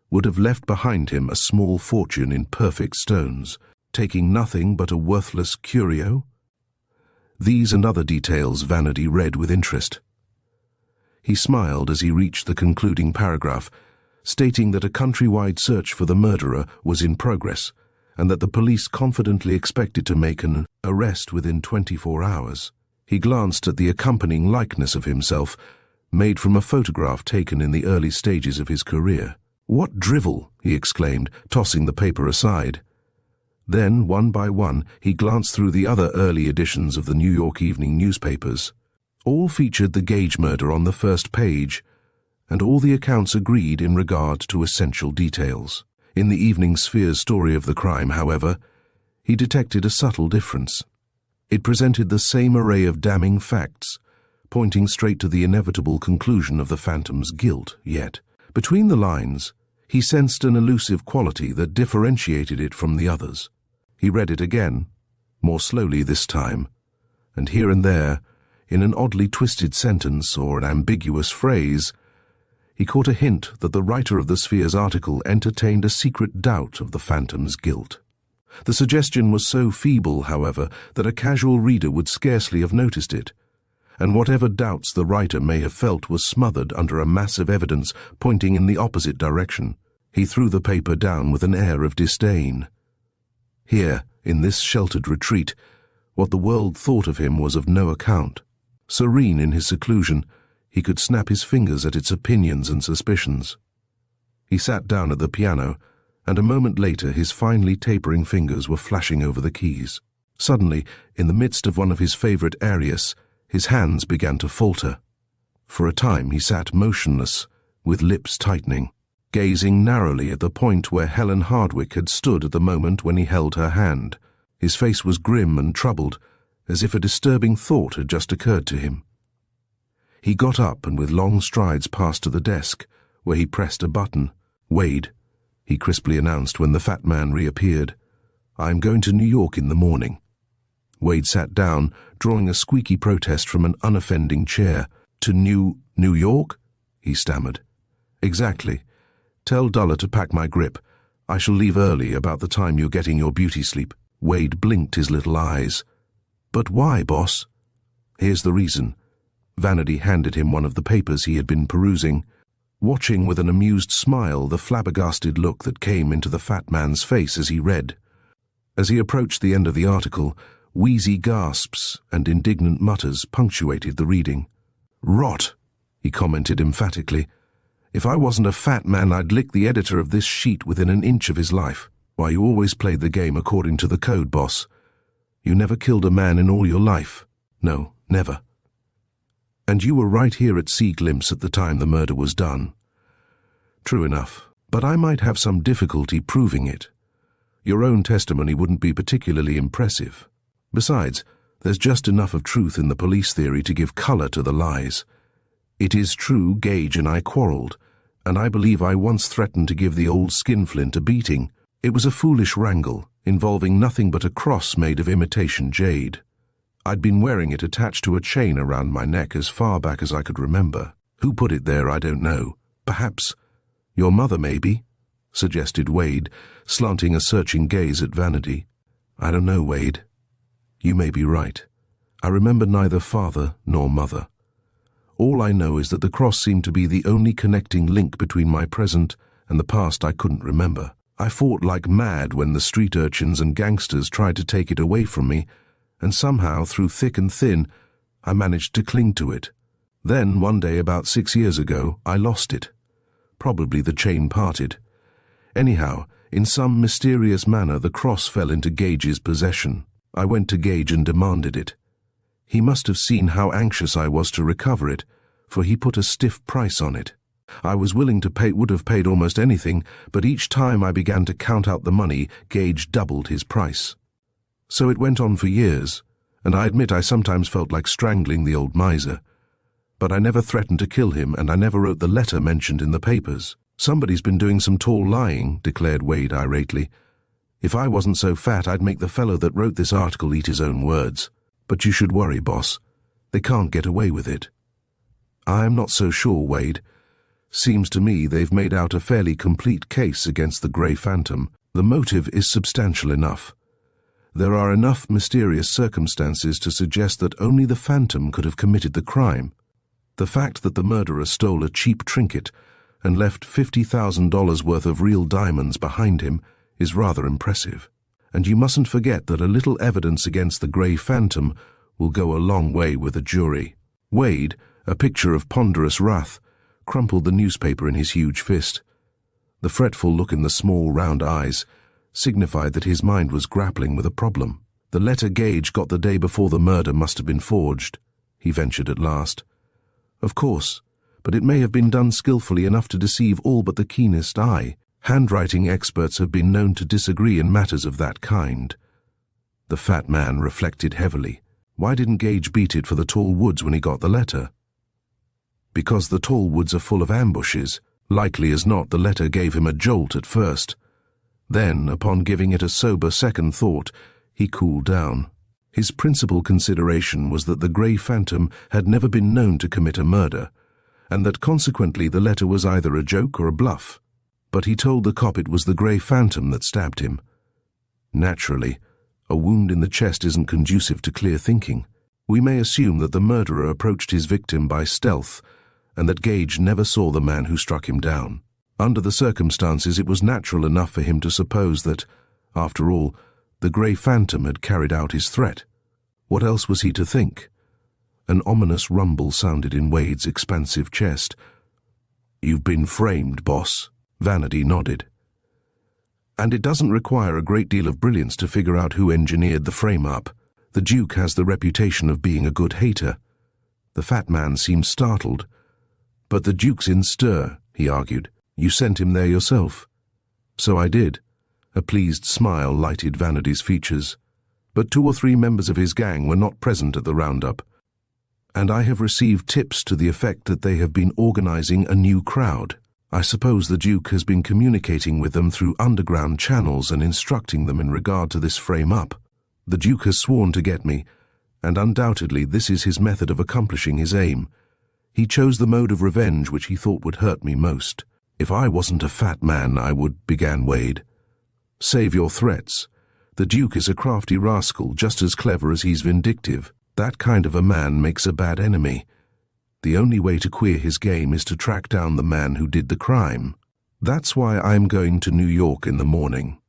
would have left behind him a small fortune in perfect stones, taking nothing but a worthless curio? These and other details Vanity read with interest. He smiled as he reached the concluding paragraph, stating that a countrywide search for the murderer was in progress, and that the police confidently expected to make an arrest within 24 hours. He glanced at the accompanying likeness of himself, made from a photograph taken in the early stages of his career. "What drivel!" he exclaimed, tossing the paper aside. Then, one by one, he glanced through the other early editions of the New York evening newspapers. All featured the Gage murder on the first page, and all the accounts agreed in regard to essential details. In the Evening Sphere's story of the crime, however, he detected a subtle difference. It presented the same array of damning facts, pointing straight to the inevitable conclusion of the Phantom's guilt, yet, between the lines, he sensed an elusive quality that differentiated it from the others. He read it again, more slowly this time, and here and there, in an oddly twisted sentence or an ambiguous phrase, he caught a hint that the writer of the Sphere's article entertained a secret doubt of the Phantom's guilt. The suggestion was so feeble, however, that a casual reader would scarcely have noticed it, and whatever doubts the writer may have felt was smothered under a mass of evidence pointing in the opposite direction. He threw the paper down with an air of disdain. Here, in this sheltered retreat, what the world thought of him was of no account. Serene in his seclusion, he could snap his fingers at its opinions and suspicions. He sat down at the piano, and a moment later his finely tapering fingers were flashing over the keys. Suddenly, in the midst of one of his favorite arias, his hands began to falter. For a time he sat motionless, with lips tightening, gazing narrowly at the point where Helen Hardwicke had stood at the moment when he held her hand. His face was grim and troubled, as if a disturbing thought had just occurred to him. He got up and with long strides passed to the desk, where he pressed a button. "Wade," he crisply announced when the fat man reappeared. "I'm going to New York in the morning." Wade sat down, drawing a squeaky protest from an unoffending chair. "To New York?" he stammered. "Exactly. Tell Duller to pack my grip. I shall leave early, about the time you're getting your beauty sleep." Wade blinked his little eyes. "But why, boss?" "Here's the reason." Vanity handed him one of the papers he had been perusing, watching with an amused smile the flabbergasted look that came into the fat man's face as he read. As he approached the end of the article, wheezy gasps and indignant mutters punctuated the reading. "Rot," he commented emphatically. "If I wasn't a fat man, I'd lick the editor of this sheet within an inch of his life. Why, you always played the game according to the code, boss. You never killed a man in all your life. No, never. And you were right here at Sea Glimpse at the time the murder was done." "True enough, but I might have some difficulty proving it. Your own testimony wouldn't be particularly impressive. Besides, there's just enough of truth in the police theory to give color to the lies. It is true Gage and I quarreled, and I believe I once threatened to give the old skinflint a beating. It was a foolish wrangle, involving nothing but a cross made of imitation jade. I'd been wearing it attached to a chain around my neck as far back as I could remember. Who put it there, I don't know. Perhaps your mother, maybe. suggested Wade, slanting a searching gaze at Vanity. I don't know, Wade. You may be right. I remember neither father nor mother. All I know is that the cross seemed to be the only connecting link between my present and the past I couldn't remember. I fought like mad when the street urchins and gangsters tried to take it away from me, and somehow, through thick and thin, I managed to cling to it. Then, one day about 6 years ago, I lost it. Probably the chain parted. Anyhow, in some mysterious manner, the cross fell into Gage's possession. I went to Gage and demanded it. He must have seen how anxious I was to recover it, for he put a stiff price on it. I was willing to pay, would have paid almost anything, but each time I began to count out the money, Gage doubled his price. So it went on for years, and I admit I sometimes felt like strangling the old miser. But I never threatened to kill him, and I never wrote the letter mentioned in the papers. Somebody's been doing some tall lying, declared Wade irately. If I wasn't so fat, I'd make the fellow that wrote this article eat his own words. But you should worry, boss. They can't get away with it. I'm not so sure, Wade. Seems to me they've made out a fairly complete case against the Grey Phantom. The motive is substantial enough. There are enough mysterious circumstances to suggest that only the Phantom could have committed the crime. The fact that the murderer stole a cheap trinket and left $50,000 worth of real diamonds behind him is rather impressive. And you mustn't forget that a little evidence against the Grey Phantom will go a long way with a jury. Wade, a picture of ponderous wrath, crumpled the newspaper in his huge fist. The fretful look in the small, round eyes signified that his mind was grappling with a problem. The letter Gage got the day before the murder must have been forged, he ventured at last. Of course, but it may have been done skillfully enough to deceive all but the keenest eye. Handwriting experts have been known to disagree in matters of that kind. The fat man reflected heavily. Why didn't Gage beat it for the tall woods when he got the letter? Because the tall woods are full of ambushes. Likely as not, the letter gave him a jolt at first. Then, upon giving it a sober second thought, he cooled down. His principal consideration was that the Grey Phantom had never been known to commit a murder, and that consequently the letter was either a joke or a bluff. But he told the cop it was the Grey Phantom that stabbed him. Naturally, a wound in the chest isn't conducive to clear thinking. We may assume that the murderer approached his victim by stealth, and that Gage never saw the man who struck him down. Under the circumstances, it was natural enough for him to suppose that, after all, the Grey Phantom had carried out his threat. What else was he to think? An ominous rumble sounded in Wade's expansive chest. "You've been framed, boss." Vanity nodded. "And it doesn't require a great deal of brilliance to figure out who engineered the frame-up. The Duke has the reputation of being a good hater." The fat man seemed startled. "But the Duke's in stir," he argued. "You sent him there yourself." "So I did." A pleased smile lighted Vanity's features. "But 2 or 3 members of his gang were not present at the roundup. And I have received tips to the effect that they have been organizing a new crowd. I suppose the Duke has been communicating with them through underground channels and instructing them in regard to this frame-up. The Duke has sworn to get me, and undoubtedly this is his method of accomplishing his aim. He chose the mode of revenge which he thought would hurt me most. If I wasn't a fat man, I would," began Wade. "Save your threats. The Duke is a crafty rascal, just as clever as he's vindictive. That kind of a man makes a bad enemy. The only way to queer his game is to track down the man who did the crime. That's why I'm going to New York in the morning.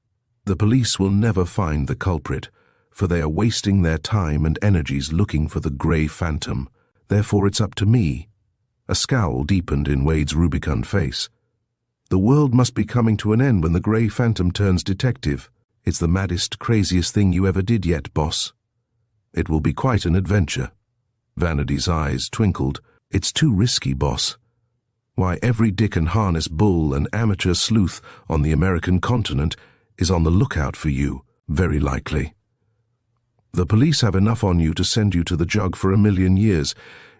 The police will never find the culprit, for they are wasting their time and energies looking for the Grey Phantom. Therefore it's up to me." A scowl deepened in Wade's rubicund face. "The world must be coming to an end when the Grey Phantom turns detective. It's the maddest, craziest thing you ever did yet, boss." "It will be quite an adventure." Vanity's eyes twinkled. "It's too risky, boss. Why, every dick and harness bull and amateur sleuth on the American continent is on the lookout for you, very likely. The police have enough on you to send you to the jug for 1,000,000 years,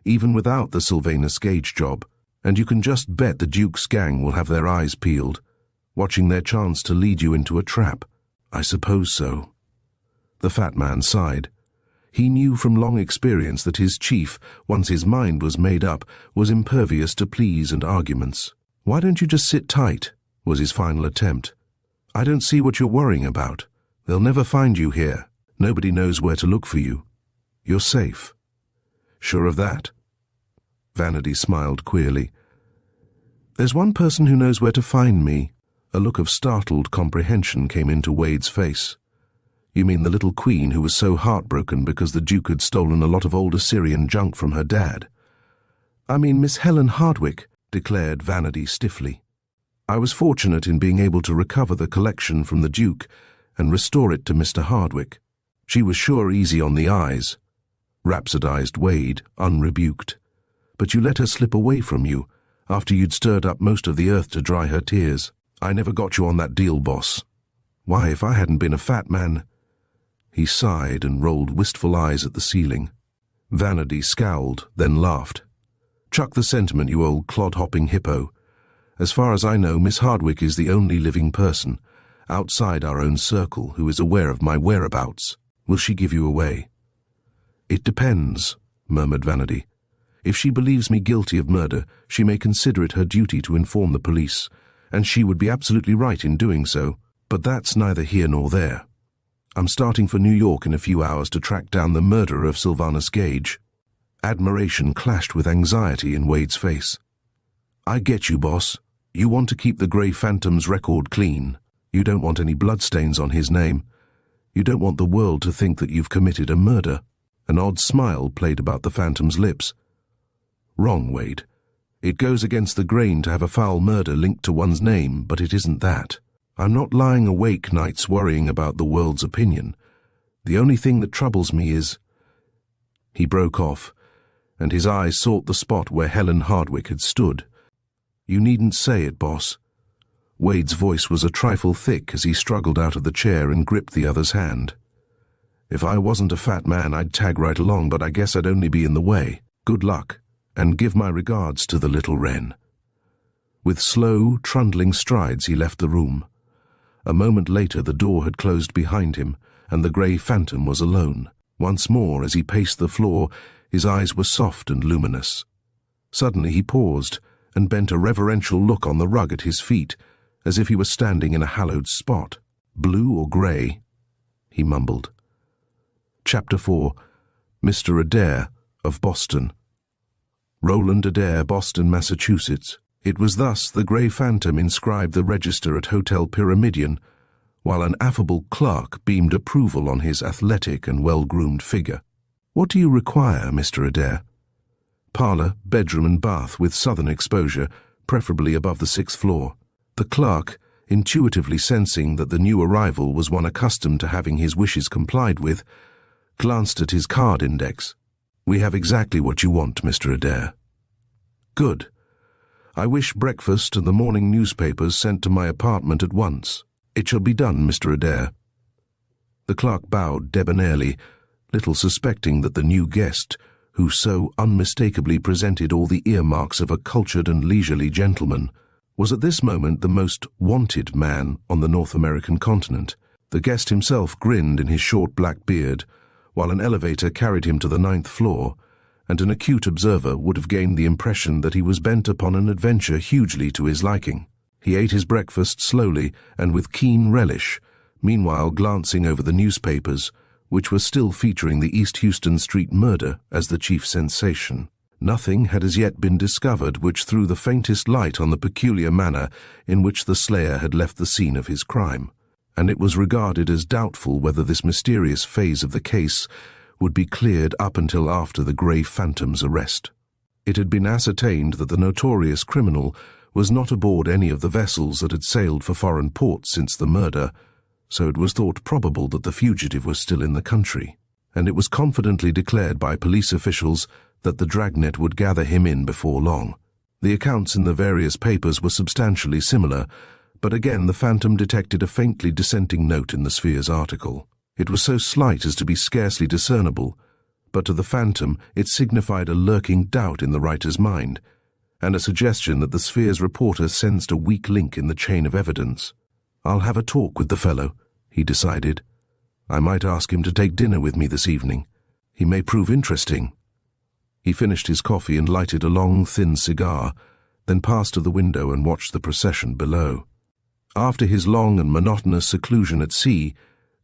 even without the Sylvanus Gage job, and you can just bet the Duke's gang will have their eyes peeled, watching their chance to lead you into a trap." "I suppose so." The fat man sighed. He knew from long experience that his chief, once his mind was made up, was impervious to pleas and arguments. "Why don't you just sit tight?" was his final attempt. "I don't see what you're worrying about. They'll never find you here. Nobody knows where to look for you. You're safe." "Sure of that?" Vanity smiled queerly. "There's one person who knows where to find me." A look of startled comprehension came into Wade's face. "You mean the little queen who was so heartbroken because the Duke had stolen a lot of old Assyrian junk from her dad?" "I mean Miss Helen Hardwicke," declared Vanity stiffly. "I was fortunate in being able to recover the collection from the Duke and restore it to Mr. Hardwicke. She was sure easy on the eyes," rhapsodized Wade, unrebuked. "But you let her slip away from you after you'd stirred up most of the earth to dry her tears. I never got you on that deal, boss. Why, if I hadn't been a fat man—" He sighed and rolled wistful eyes at the ceiling. Vanity scowled, then laughed. "Chuck the sentiment, you old clod-hopping hippo. As far as I know, Miss Hardwicke is the only living person, outside our own circle, who is aware of my whereabouts. Will she give you away?" "It depends," murmured Vanity. "If she believes me guilty of murder, she may consider it her duty to inform the police, and she would be absolutely right in doing so, but that's neither here nor there. I'm starting for New York in a few hours to track down the murderer of Sylvanus Gage." Admiration clashed with anxiety in Wade's face. "I get you, boss. You want to keep the Grey Phantom's record clean. You don't want any bloodstains on his name. You don't want the world to think that you've committed a murder." An odd smile played about the Phantom's lips. "Wrong, Wade. It goes against the grain to have a foul murder linked to one's name, but it isn't that. I'm not lying awake nights worrying about the world's opinion. The only thing that troubles me is—" He broke off, and his eyes sought the spot where Helen Hardwicke had stood. "You needn't say it, boss." Wade's voice was a trifle thick as he struggled out of the chair and gripped the other's hand. "If I wasn't a fat man, I'd tag right along, but I guess I'd only be in the way. Good luck, and give my regards to the little wren." With slow, trundling strides he left the room. A moment later the door had closed behind him, and the Grey Phantom was alone. Once more, as he paced the floor, his eyes were soft and luminous. Suddenly he paused and bent a reverential look on the rug at his feet, as if he were standing in a hallowed spot. "Blue or grey?" he mumbled. Chapter 4. Mr. Adair of Boston. Roland Adair, Boston, Massachusetts. It was thus the Grey Phantom inscribed the register at Hotel Pyramidion, while an affable clerk beamed approval on his athletic and well-groomed figure. "What do you require, Mr. Adair?" "Parlour, bedroom and bath with southern exposure, preferably above the 6th floor." The clerk, intuitively sensing that the new arrival was one accustomed to having his wishes complied with, glanced at his card index. "We have exactly what you want, Mr. Adair." "Good. I wish breakfast and the morning newspapers sent to my apartment at once." "It shall be done, Mr. Adair." The clerk bowed debonairly, little suspecting that the new guest, who so unmistakably presented all the earmarks of a cultured and leisurely gentleman, was at this moment the most wanted man on the North American continent. The guest himself grinned in his short black beard, while an elevator carried him to the 9th floor, and an acute observer would have gained the impression that he was bent upon an adventure hugely to his liking. He ate his breakfast slowly and with keen relish, meanwhile glancing over the newspapers, which were still featuring the East Houston Street murder as the chief sensation. Nothing had as yet been discovered which threw the faintest light on the peculiar manner in which the slayer had left the scene of his crime, and it was regarded as doubtful whether this mysterious phase of the case would be cleared up until after the Grey Phantom's arrest. It had been ascertained that the notorious criminal was not aboard any of the vessels that had sailed for foreign ports since the murder, so it was thought probable that the fugitive was still in the country, and it was confidently declared by police officials that the dragnet would gather him in before long. The accounts in the various papers were substantially similar, but again the Phantom detected a faintly dissenting note in the Sphere's article. It was so slight as to be scarcely discernible, but to the Phantom it signified a lurking doubt in the writer's mind, and a suggestion that the Sphere's reporter sensed a weak link in the chain of evidence. "I'll have a talk with the fellow," he decided. "I might ask him to take dinner with me this evening. He may prove interesting." He finished his coffee and lighted a long, thin cigar, then passed to the window and watched the procession below. After his long and monotonous seclusion at sea,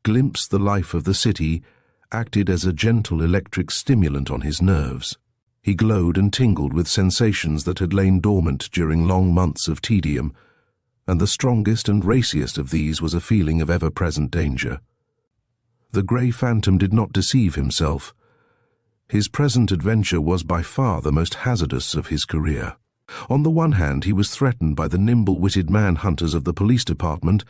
glimpsed the life of the city acted as a gentle electric stimulant on his nerves. He glowed and tingled with sensations that had lain dormant during long months of tedium, and the strongest and raciest of these was a feeling of ever-present danger. The grey phantom did not deceive himself. His present adventure was by far the most hazardous of his career. On the one hand, he was threatened by the nimble-witted man-hunters of the police department,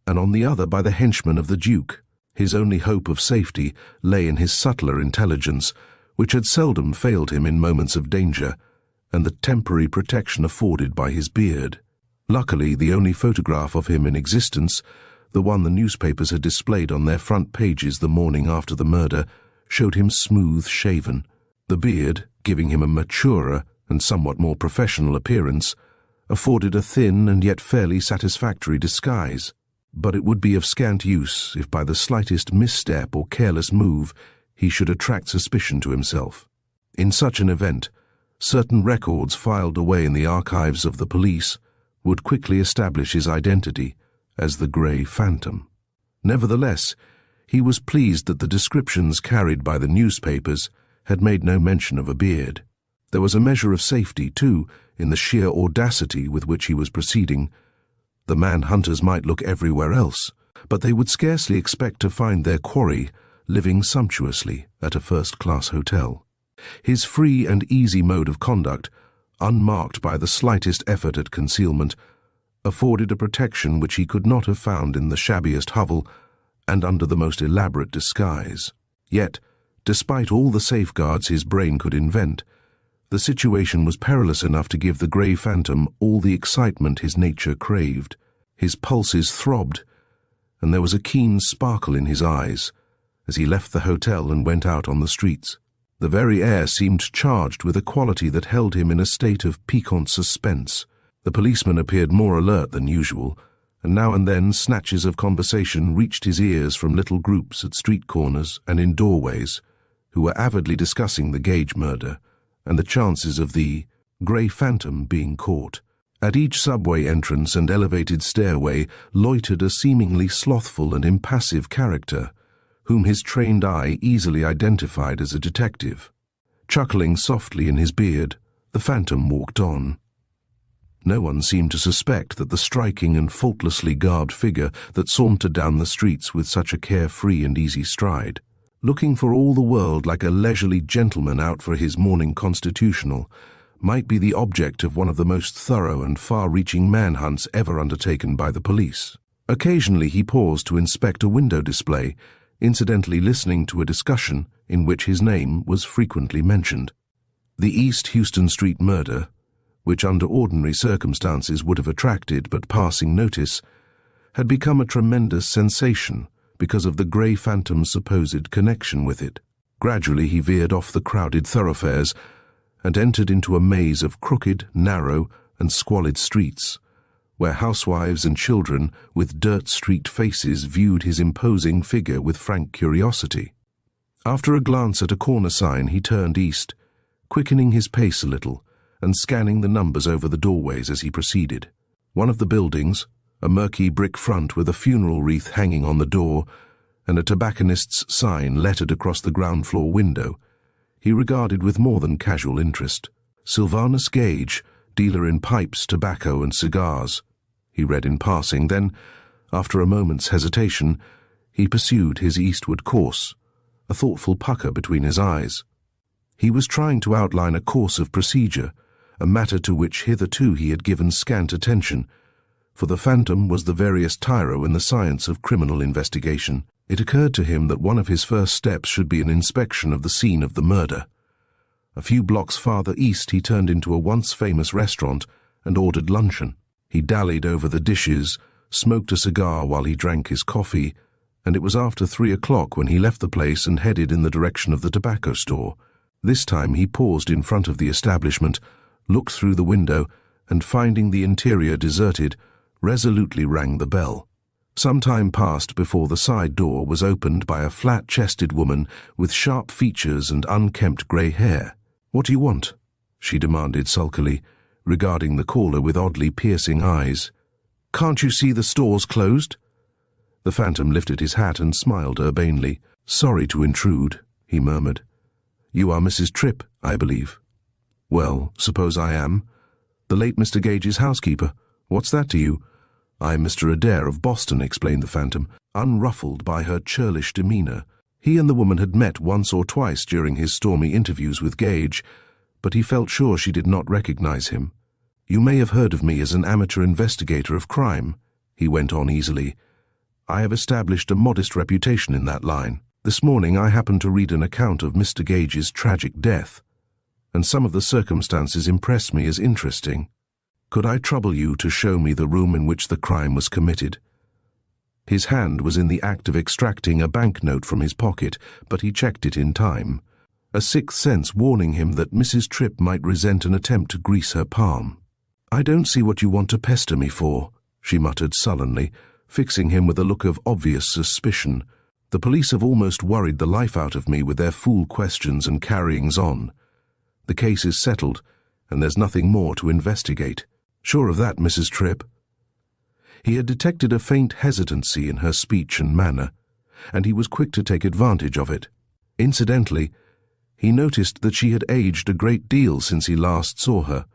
and on the other by the henchmen of the Duke. His only hope of safety lay in his subtler intelligence, which had seldom failed him in moments of danger, and the temporary protection afforded by his beard. Luckily, the only photograph of him in existence, the one the newspapers had displayed on their front pages the morning after the murder, showed him smooth-shaven. The beard, giving him a maturer and somewhat more professional appearance, afforded a thin and yet fairly satisfactory disguise, but it would be of scant use if by the slightest misstep or careless move he should attract suspicion to himself. In such an event, certain records filed away in the archives of the police would quickly establish his identity as the Grey Phantom. Nevertheless, he was pleased that the descriptions carried by the newspapers had made no mention of a beard. There was a measure of safety, too, in the sheer audacity with which he was proceeding. The man-hunters might look everywhere else, but they would scarcely expect to find their quarry living sumptuously at a first-class hotel. His free and easy mode of conduct, unmarked by the slightest effort at concealment, afforded a protection which he could not have found in the shabbiest hovel and under the most elaborate disguise. Yet, despite all the safeguards his brain could invent, the situation was perilous enough to give the Grey Phantom all the excitement his nature craved. His pulses throbbed, and there was a keen sparkle in his eyes as he left the hotel and went out on the streets. The very air seemed charged with a quality that held him in a state of piquant suspense. The policeman appeared more alert than usual, and now and then snatches of conversation reached his ears from little groups at street corners and in doorways, who were avidly discussing the Gage murder and the chances of the Grey Phantom being caught. At each subway entrance and elevated stairway loitered a seemingly slothful and impassive character, whom his trained eye easily identified as a detective. Chuckling softly in his beard, the Phantom walked on. No one seemed to suspect that the striking and faultlessly garbed figure that sauntered down the streets with such a carefree and easy stride, looking for all the world like a leisurely gentleman out for his morning constitutional, might be the object of one of the most thorough and far-reaching manhunts ever undertaken by the police. Occasionally he paused to inspect a window display, incidentally listening to a discussion in which his name was frequently mentioned. The East Houston Street murder, which under ordinary circumstances would have attracted but passing notice, had become a tremendous sensation because of the Grey Phantom's supposed connection with it. Gradually he veered off the crowded thoroughfares and entered into a maze of crooked, narrow, and squalid streets, where housewives and children with dirt-streaked faces viewed his imposing figure with frank curiosity. After a glance at a corner sign, he turned east, quickening his pace a little and scanning the numbers over the doorways as he proceeded. One of the buildings, a murky brick front with a funeral wreath hanging on the door and a tobacconist's sign lettered across the ground-floor window, he regarded with more than casual interest. Sylvanus Gage, dealer in pipes, tobacco, and cigars, he read in passing. Then, after a moment's hesitation, he pursued his eastward course, a thoughtful pucker between his eyes. He was trying to outline a course of procedure, a matter to which hitherto he had given scant attention, for the Phantom was the veriest tyro in the science of criminal investigation. It occurred to him that one of his first steps should be an inspection of the scene of the murder. A few blocks farther east he turned into a once-famous restaurant and ordered luncheon. He dallied over the dishes, smoked a cigar while he drank his coffee, and it was after 3 o'clock when he left the place and headed in the direction of the tobacco store. This time he paused in front of the establishment, looked through the window, and finding the interior deserted, resolutely rang the bell. Some time passed before the side door was opened by a flat-chested woman with sharp features and unkempt grey hair. "What do you want?" she demanded sulkily, regarding the caller with oddly piercing eyes. Can't you see the store's closed?" The Phantom lifted his hat and smiled urbanely. "Sorry to intrude," he murmured. "You are Mrs. Tripp, I believe." "Well, suppose I am. The late Mr. Gage's housekeeper. What's that to you?" "I'm Mr. Adair of Boston," explained the Phantom, unruffled by her churlish demeanour. He and the woman had met once or twice during his stormy interviews with Gage, but he felt sure she did not recognize him. "You may have heard of me as an amateur investigator of crime," he went on easily. "I have established a modest reputation in that line. This morning I happened to read an account of Mr. Gage's tragic death, and some of the circumstances impressed me as interesting. Could I trouble you to show me the room in which the crime was committed?" His hand was in the act of extracting a banknote from his pocket, but he checked it in time, a sixth sense warning him that Mrs. Tripp might resent an attempt to grease her palm. "I don't see what you want to pester me for," she muttered sullenly, fixing him with a look of obvious suspicion. "The police have almost worried the life out of me with their fool questions and carryings on. The case is settled, and there's nothing more to investigate." "Sure of that, Mrs. Tripp?" He had detected a faint hesitancy in her speech and manner, and he was quick to take advantage of it. Incidentally, he noticed that she had aged a great deal since he last saw her,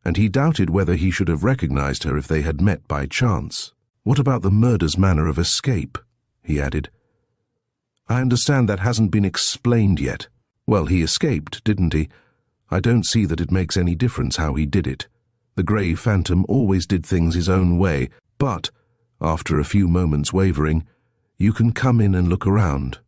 and he doubted whether he should have recognized her if they had met by chance. "What about the murder's manner of escape?" he added. "I understand that hasn't been explained yet." "Well, he escaped, didn't he? I don't see that it makes any difference how he did it. The Grey Phantom always did things his own way, but, after a few moments wavering, you can come in and look around."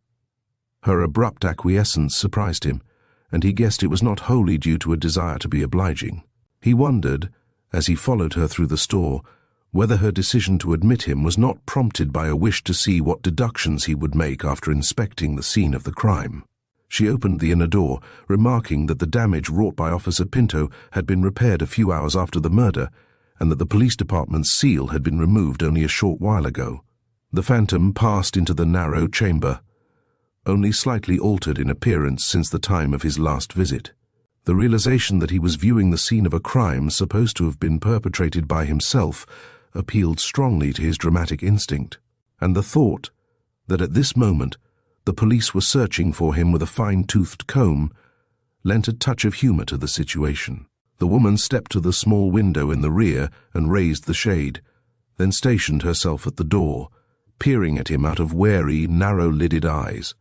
Her abrupt acquiescence surprised him, and he guessed it was not wholly due to a desire to be obliging. He wondered, as he followed her through the store, whether her decision to admit him was not prompted by a wish to see what deductions he would make after inspecting the scene of the crime. She opened the inner door, remarking that the damage wrought by Officer Pinto had been repaired a few hours after the murder, and that the police department's seal had been removed only a short while ago. The Phantom passed into the narrow chamber, only slightly altered in appearance since the time of his last visit. The realization that he was viewing the scene of a crime supposed to have been perpetrated by himself appealed strongly to his dramatic instinct, and the thought that at this moment the police were searching for him with a fine-toothed comb lent a touch of humor to the situation. The woman stepped to the small window in the rear and raised the shade, then stationed herself at the door, peering at him out of wary, narrow-lidded eyes,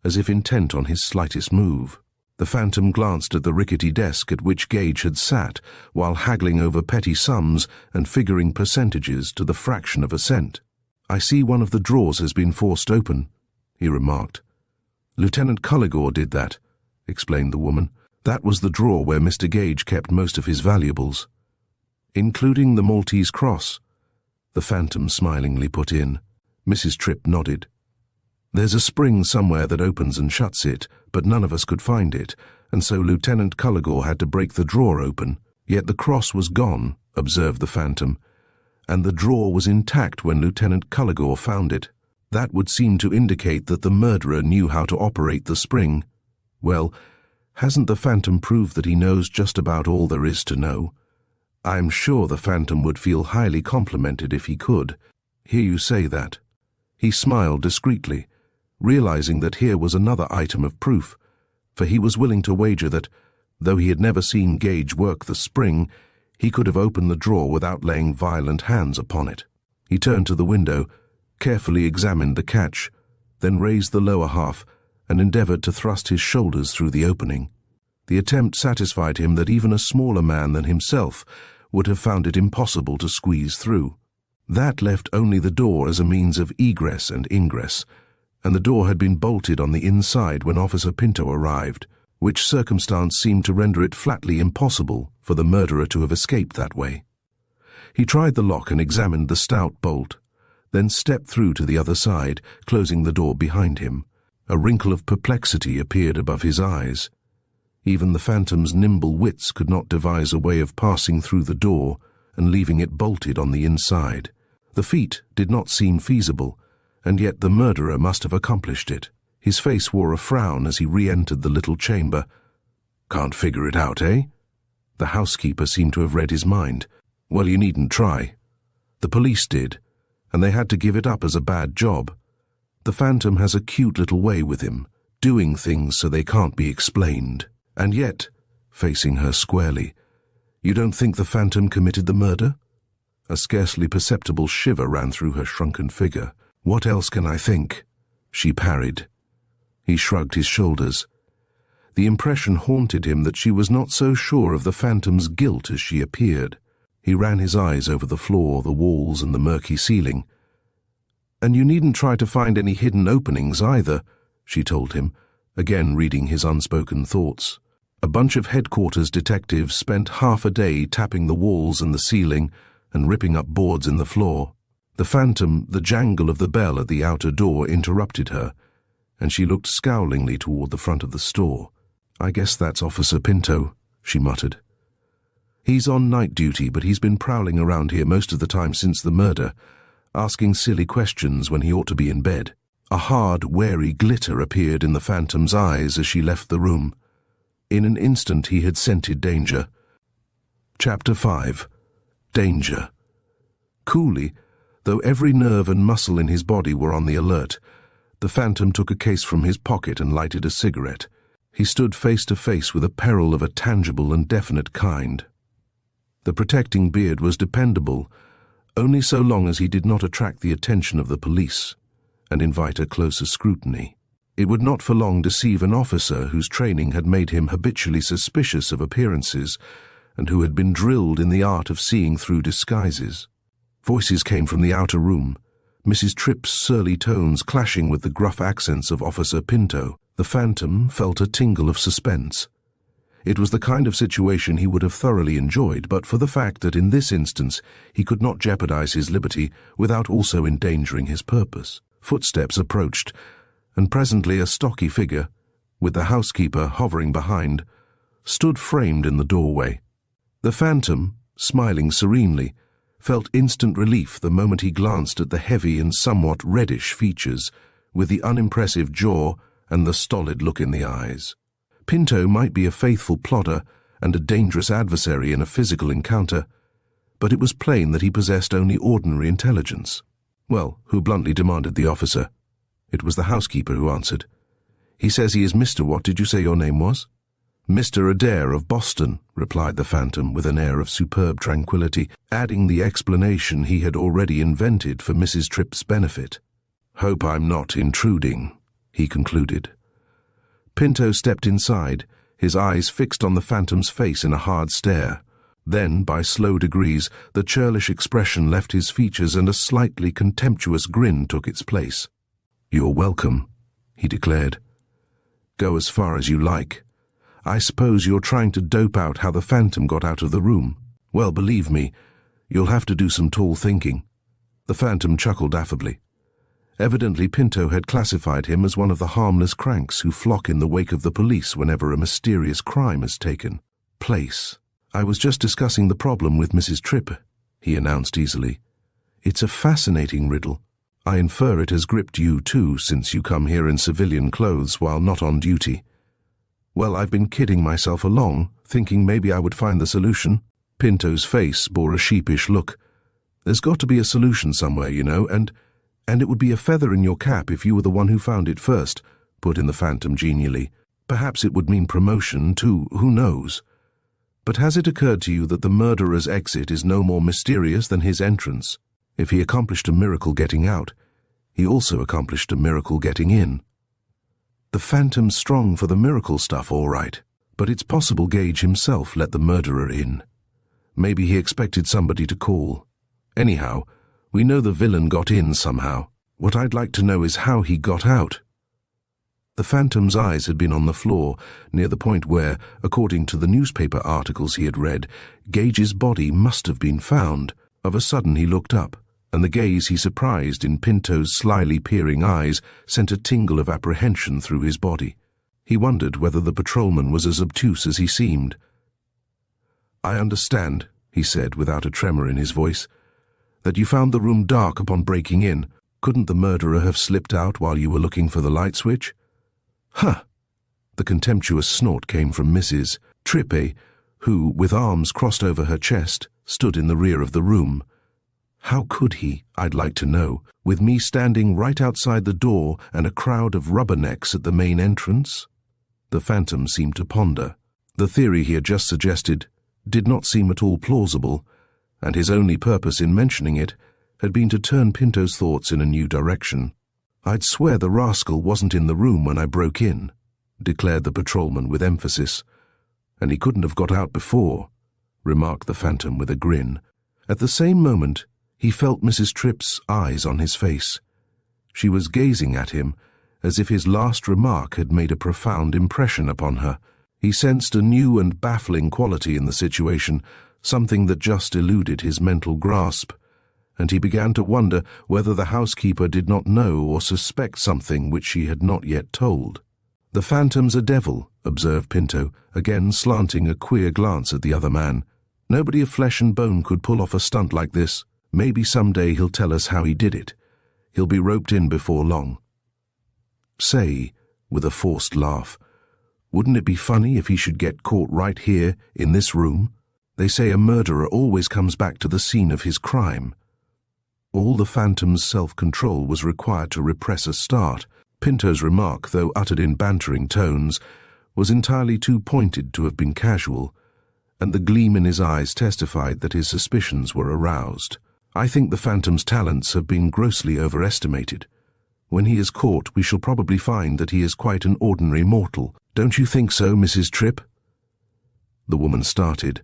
as if intent on his slightest move. The Phantom glanced at the rickety desk at which Gage had sat, while haggling over petty sums and figuring percentages to the fraction of a cent. "I see one of the drawers has been forced open," he remarked. "Lieutenant Culligore did that," explained the woman. "That was the drawer where Mr. Gage kept most of his valuables." "Including the Maltese cross," the Phantom smilingly put in. Mrs. Tripp nodded. "There's a spring somewhere that opens and shuts it, but none of us could find it, and so Lieutenant Culligore had to break the drawer open. Yet the cross was gone," observed the Phantom, "and the drawer was intact when Lieutenant Culligore found it. That would seem to indicate that the murderer knew how to operate the spring. Well, hasn't the Phantom proved that he knows just about all there is to know? I'm sure the Phantom would feel highly complimented if he could." "Hear you say that." He smiled discreetly, realizing that here was another item of proof, for he was willing to wager that, though he had never seen Gage work the spring, he could have opened the drawer without laying violent hands upon it. He turned to the window, carefully examined the catch, then raised the lower half and endeavored to thrust his shoulders through the opening. The attempt satisfied him that even a smaller man than himself would have found it impossible to squeeze through. That left only the door as a means of egress and ingress, and the door had been bolted on the inside when Officer Pinto arrived, which circumstance seemed to render it flatly impossible for the murderer to have escaped that way. He tried the lock and examined the stout bolt, then stepped through to the other side, closing the door behind him. A wrinkle of perplexity appeared above his eyes. Even the Phantom's nimble wits could not devise a way of passing through the door and leaving it bolted on the inside. The feat did not seem feasible, and yet the murderer must have accomplished it. His face wore a frown as he re-entered the little chamber. "Can't figure it out, eh?" The housekeeper seemed to have read his mind. "Well, you needn't try." The police did, and they had to give it up as a bad job. The Phantom has a cute little way with him, doing things so they can't be explained. And yet, facing her squarely, you don't think the Phantom committed the murder? A scarcely perceptible shiver ran through her shrunken figure. What else can I think? She parried. He shrugged his shoulders. The impression haunted him that she was not so sure of the Phantom's guilt as she appeared. He ran his eyes over the floor, the walls, and the murky ceiling. And you needn't try to find any hidden openings either, she told him, again reading his unspoken thoughts. A bunch of headquarters detectives spent half a day tapping the walls and the ceiling and ripping up boards in the floor. The Phantom, the jangle of the bell at the outer door interrupted her, and she looked scowlingly toward the front of the store. I guess that's Officer Pinto, she muttered. He's on night duty, but he's been prowling around here most of the time since the murder, asking silly questions when he ought to be in bed. A hard, wary glitter appeared in the Phantom's eyes as she left the room. In an instant he had scented danger. Chapter 5. Danger. Coolly, though every nerve and muscle in his body were on the alert, the Phantom took a case from his pocket and lighted a cigarette. He stood face to face with a peril of a tangible and definite kind. The protecting beard was dependable, only so long as he did not attract the attention of the police and invite a closer scrutiny. It would not for long deceive an officer whose training had made him habitually suspicious of appearances and who had been drilled in the art of seeing through disguises. Voices came from the outer room, Mrs. Tripp's surly tones clashing with the gruff accents of Officer Pinto. The Phantom felt a tingle of suspense. It was the kind of situation he would have thoroughly enjoyed, but for the fact that in this instance he could not jeopardize his liberty without also endangering his purpose. Footsteps approached, and presently a stocky figure, with the housekeeper hovering behind, stood framed in the doorway. The Phantom, smiling serenely, felt instant relief the moment he glanced at the heavy and somewhat reddish features, with the unimpressive jaw and the stolid look in the eyes. Pinto might be a faithful plodder and a dangerous adversary in a physical encounter, but it was plain that he possessed only ordinary intelligence. Well, who bluntly demanded the officer? It was the housekeeper who answered. He says he is Mr. What did you say your name was? Mr. Adair of Boston, replied the Phantom with an air of superb tranquility, adding the explanation he had already invented for Mrs. Tripp's benefit. Hope I'm not intruding, he concluded. Pinto stepped inside, his eyes fixed on the Phantom's face in a hard stare. Then, by slow degrees, the churlish expression left his features and a slightly contemptuous grin took its place. You're welcome, he declared. Go as far as you like. I suppose you're trying to dope out how the Phantom got out of the room. Well, believe me, you'll have to do some tall thinking. The Phantom chuckled affably. Evidently Pinto had classified him as one of the harmless cranks who flock in the wake of the police whenever a mysterious crime is taken place. I was just discussing the problem with Mrs. Tripp, he announced easily. It's a fascinating riddle. I infer it has gripped you too, since you come here in civilian clothes while not on duty. Well, I've been kidding myself along, thinking maybe I would find the solution. Pinto's face bore a sheepish look. There's got to be a solution somewhere, you know, and it would be a feather in your cap if you were the one who found it first, put in the Phantom genially. Perhaps it would mean promotion, too, who knows? But has it occurred to you that the murderer's exit is no more mysterious than his entrance? If he accomplished a miracle getting out, he also accomplished a miracle getting in. The Phantom's strong for the miracle stuff, all right, but it's possible Gage himself let the murderer in. Maybe he expected somebody to call. Anyhow, we know the villain got in somehow. What I'd like to know is how he got out. The Phantom's eyes had been on the floor, near the point where, according to the newspaper articles he had read, Gage's body must have been found. Of a sudden he looked up, and the gaze he surprised in Pinto's slyly peering eyes sent a tingle of apprehension through his body. He wondered whether the patrolman was as obtuse as he seemed. I understand, he said without a tremor in his voice, that you found the room dark upon breaking in. Couldn't the murderer have slipped out while you were looking for the light switch? Huh! The contemptuous snort came from Mrs. Tripp, who, with arms crossed over her chest, stood in the rear of the room. How could he, I'd like to know, with me standing right outside the door and a crowd of rubbernecks at the main entrance? The phantom seemed to ponder. The theory he had just suggested did not seem at all plausible, and his only purpose in mentioning it had been to turn Pinto's thoughts in a new direction. "I'd swear the rascal wasn't in the room when I broke in," declared the patrolman with emphasis. "And he couldn't have got out before," remarked the phantom with a grin. At the same moment, he felt Mrs. Tripp's eyes on his face. She was gazing at him as if his last remark had made a profound impression upon her. He sensed a new and baffling quality in the situation, something that just eluded his mental grasp, and he began to wonder whether the housekeeper did not know or suspect something which she had not yet told. "The phantom's a devil," observed Pinto, again slanting a queer glance at the other man. "Nobody of flesh and bone could pull off a stunt like this. Maybe someday he'll tell us how he did it. He'll be roped in before long." "Say," with a forced laugh, "wouldn't it be funny if he should get caught right here, in this room? They say a murderer always comes back to the scene of his crime." All the phantom's self-control was required to repress a start. Pinto's remark, though uttered in bantering tones, was entirely too pointed to have been casual, and the gleam in his eyes testified that his suspicions were aroused. "I think the phantom's talents have been grossly overestimated. When he is caught, we shall probably find that he is quite an ordinary mortal. Don't you think so, Mrs. Tripp?" The woman started,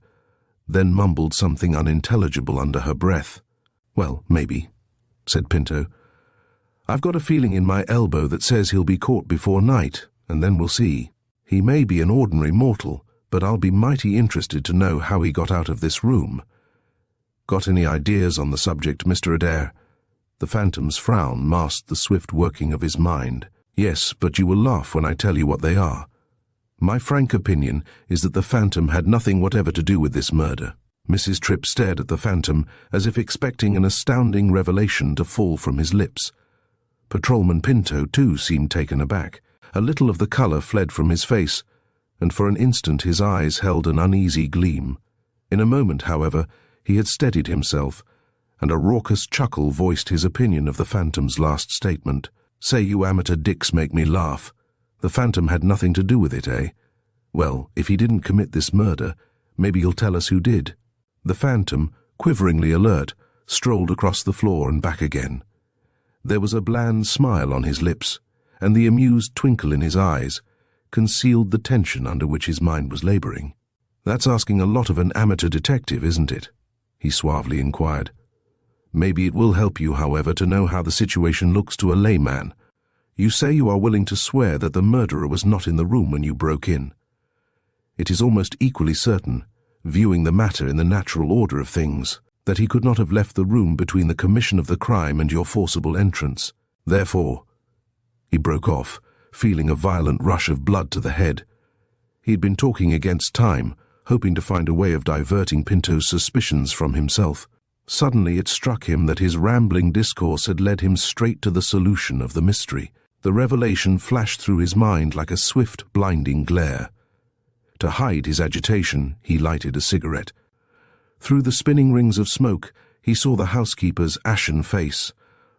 then mumbled something unintelligible under her breath. "Well, maybe," said Pinto. "I've got a feeling in my elbow that says he'll be caught before night, and then we'll see. He may be an ordinary mortal, but I'll be mighty interested to know how he got out of this room. Got any ideas on the subject, Mr. Adair?" The phantom's frown masked the swift working of his mind. "Yes, but you will laugh when I tell you what they are. My frank opinion is that the phantom had nothing whatever to do with this murder." Mrs. Tripp stared at the phantom as if expecting an astounding revelation to fall from his lips. Patrolman Pinto, too, seemed taken aback. A little of the color fled from his face, and for an instant his eyes held an uneasy gleam. In a moment, however, he had steadied himself, and a raucous chuckle voiced his opinion of the phantom's last statement. "Say you amateur dicks make me laugh. The phantom had nothing to do with it, eh? Well, if he didn't commit this murder, maybe you'll tell us who did." The phantom, quiveringly alert, strolled across the floor and back again. There was a bland smile on his lips, and the amused twinkle in his eyes concealed the tension under which his mind was laboring. "That's asking a lot of an amateur detective, isn't it?" he suavely inquired. "Maybe it will help you, however, to know how the situation looks to a layman. You say you are willing to swear that the murderer was not in the room when you broke in. It is almost equally certain, viewing the matter in the natural order of things, that he could not have left the room between the commission of the crime and your forcible entrance. Therefore—" He broke off, feeling a violent rush of blood to the head. He had been talking against time, hoping to find a way of diverting Pinto's suspicions from himself. Suddenly it struck him that his rambling discourse had led him straight to the solution of the mystery. The revelation flashed through his mind like a swift, blinding glare. To hide his agitation, he lighted a cigarette. Through the spinning rings of smoke, he saw the housekeeper's ashen face,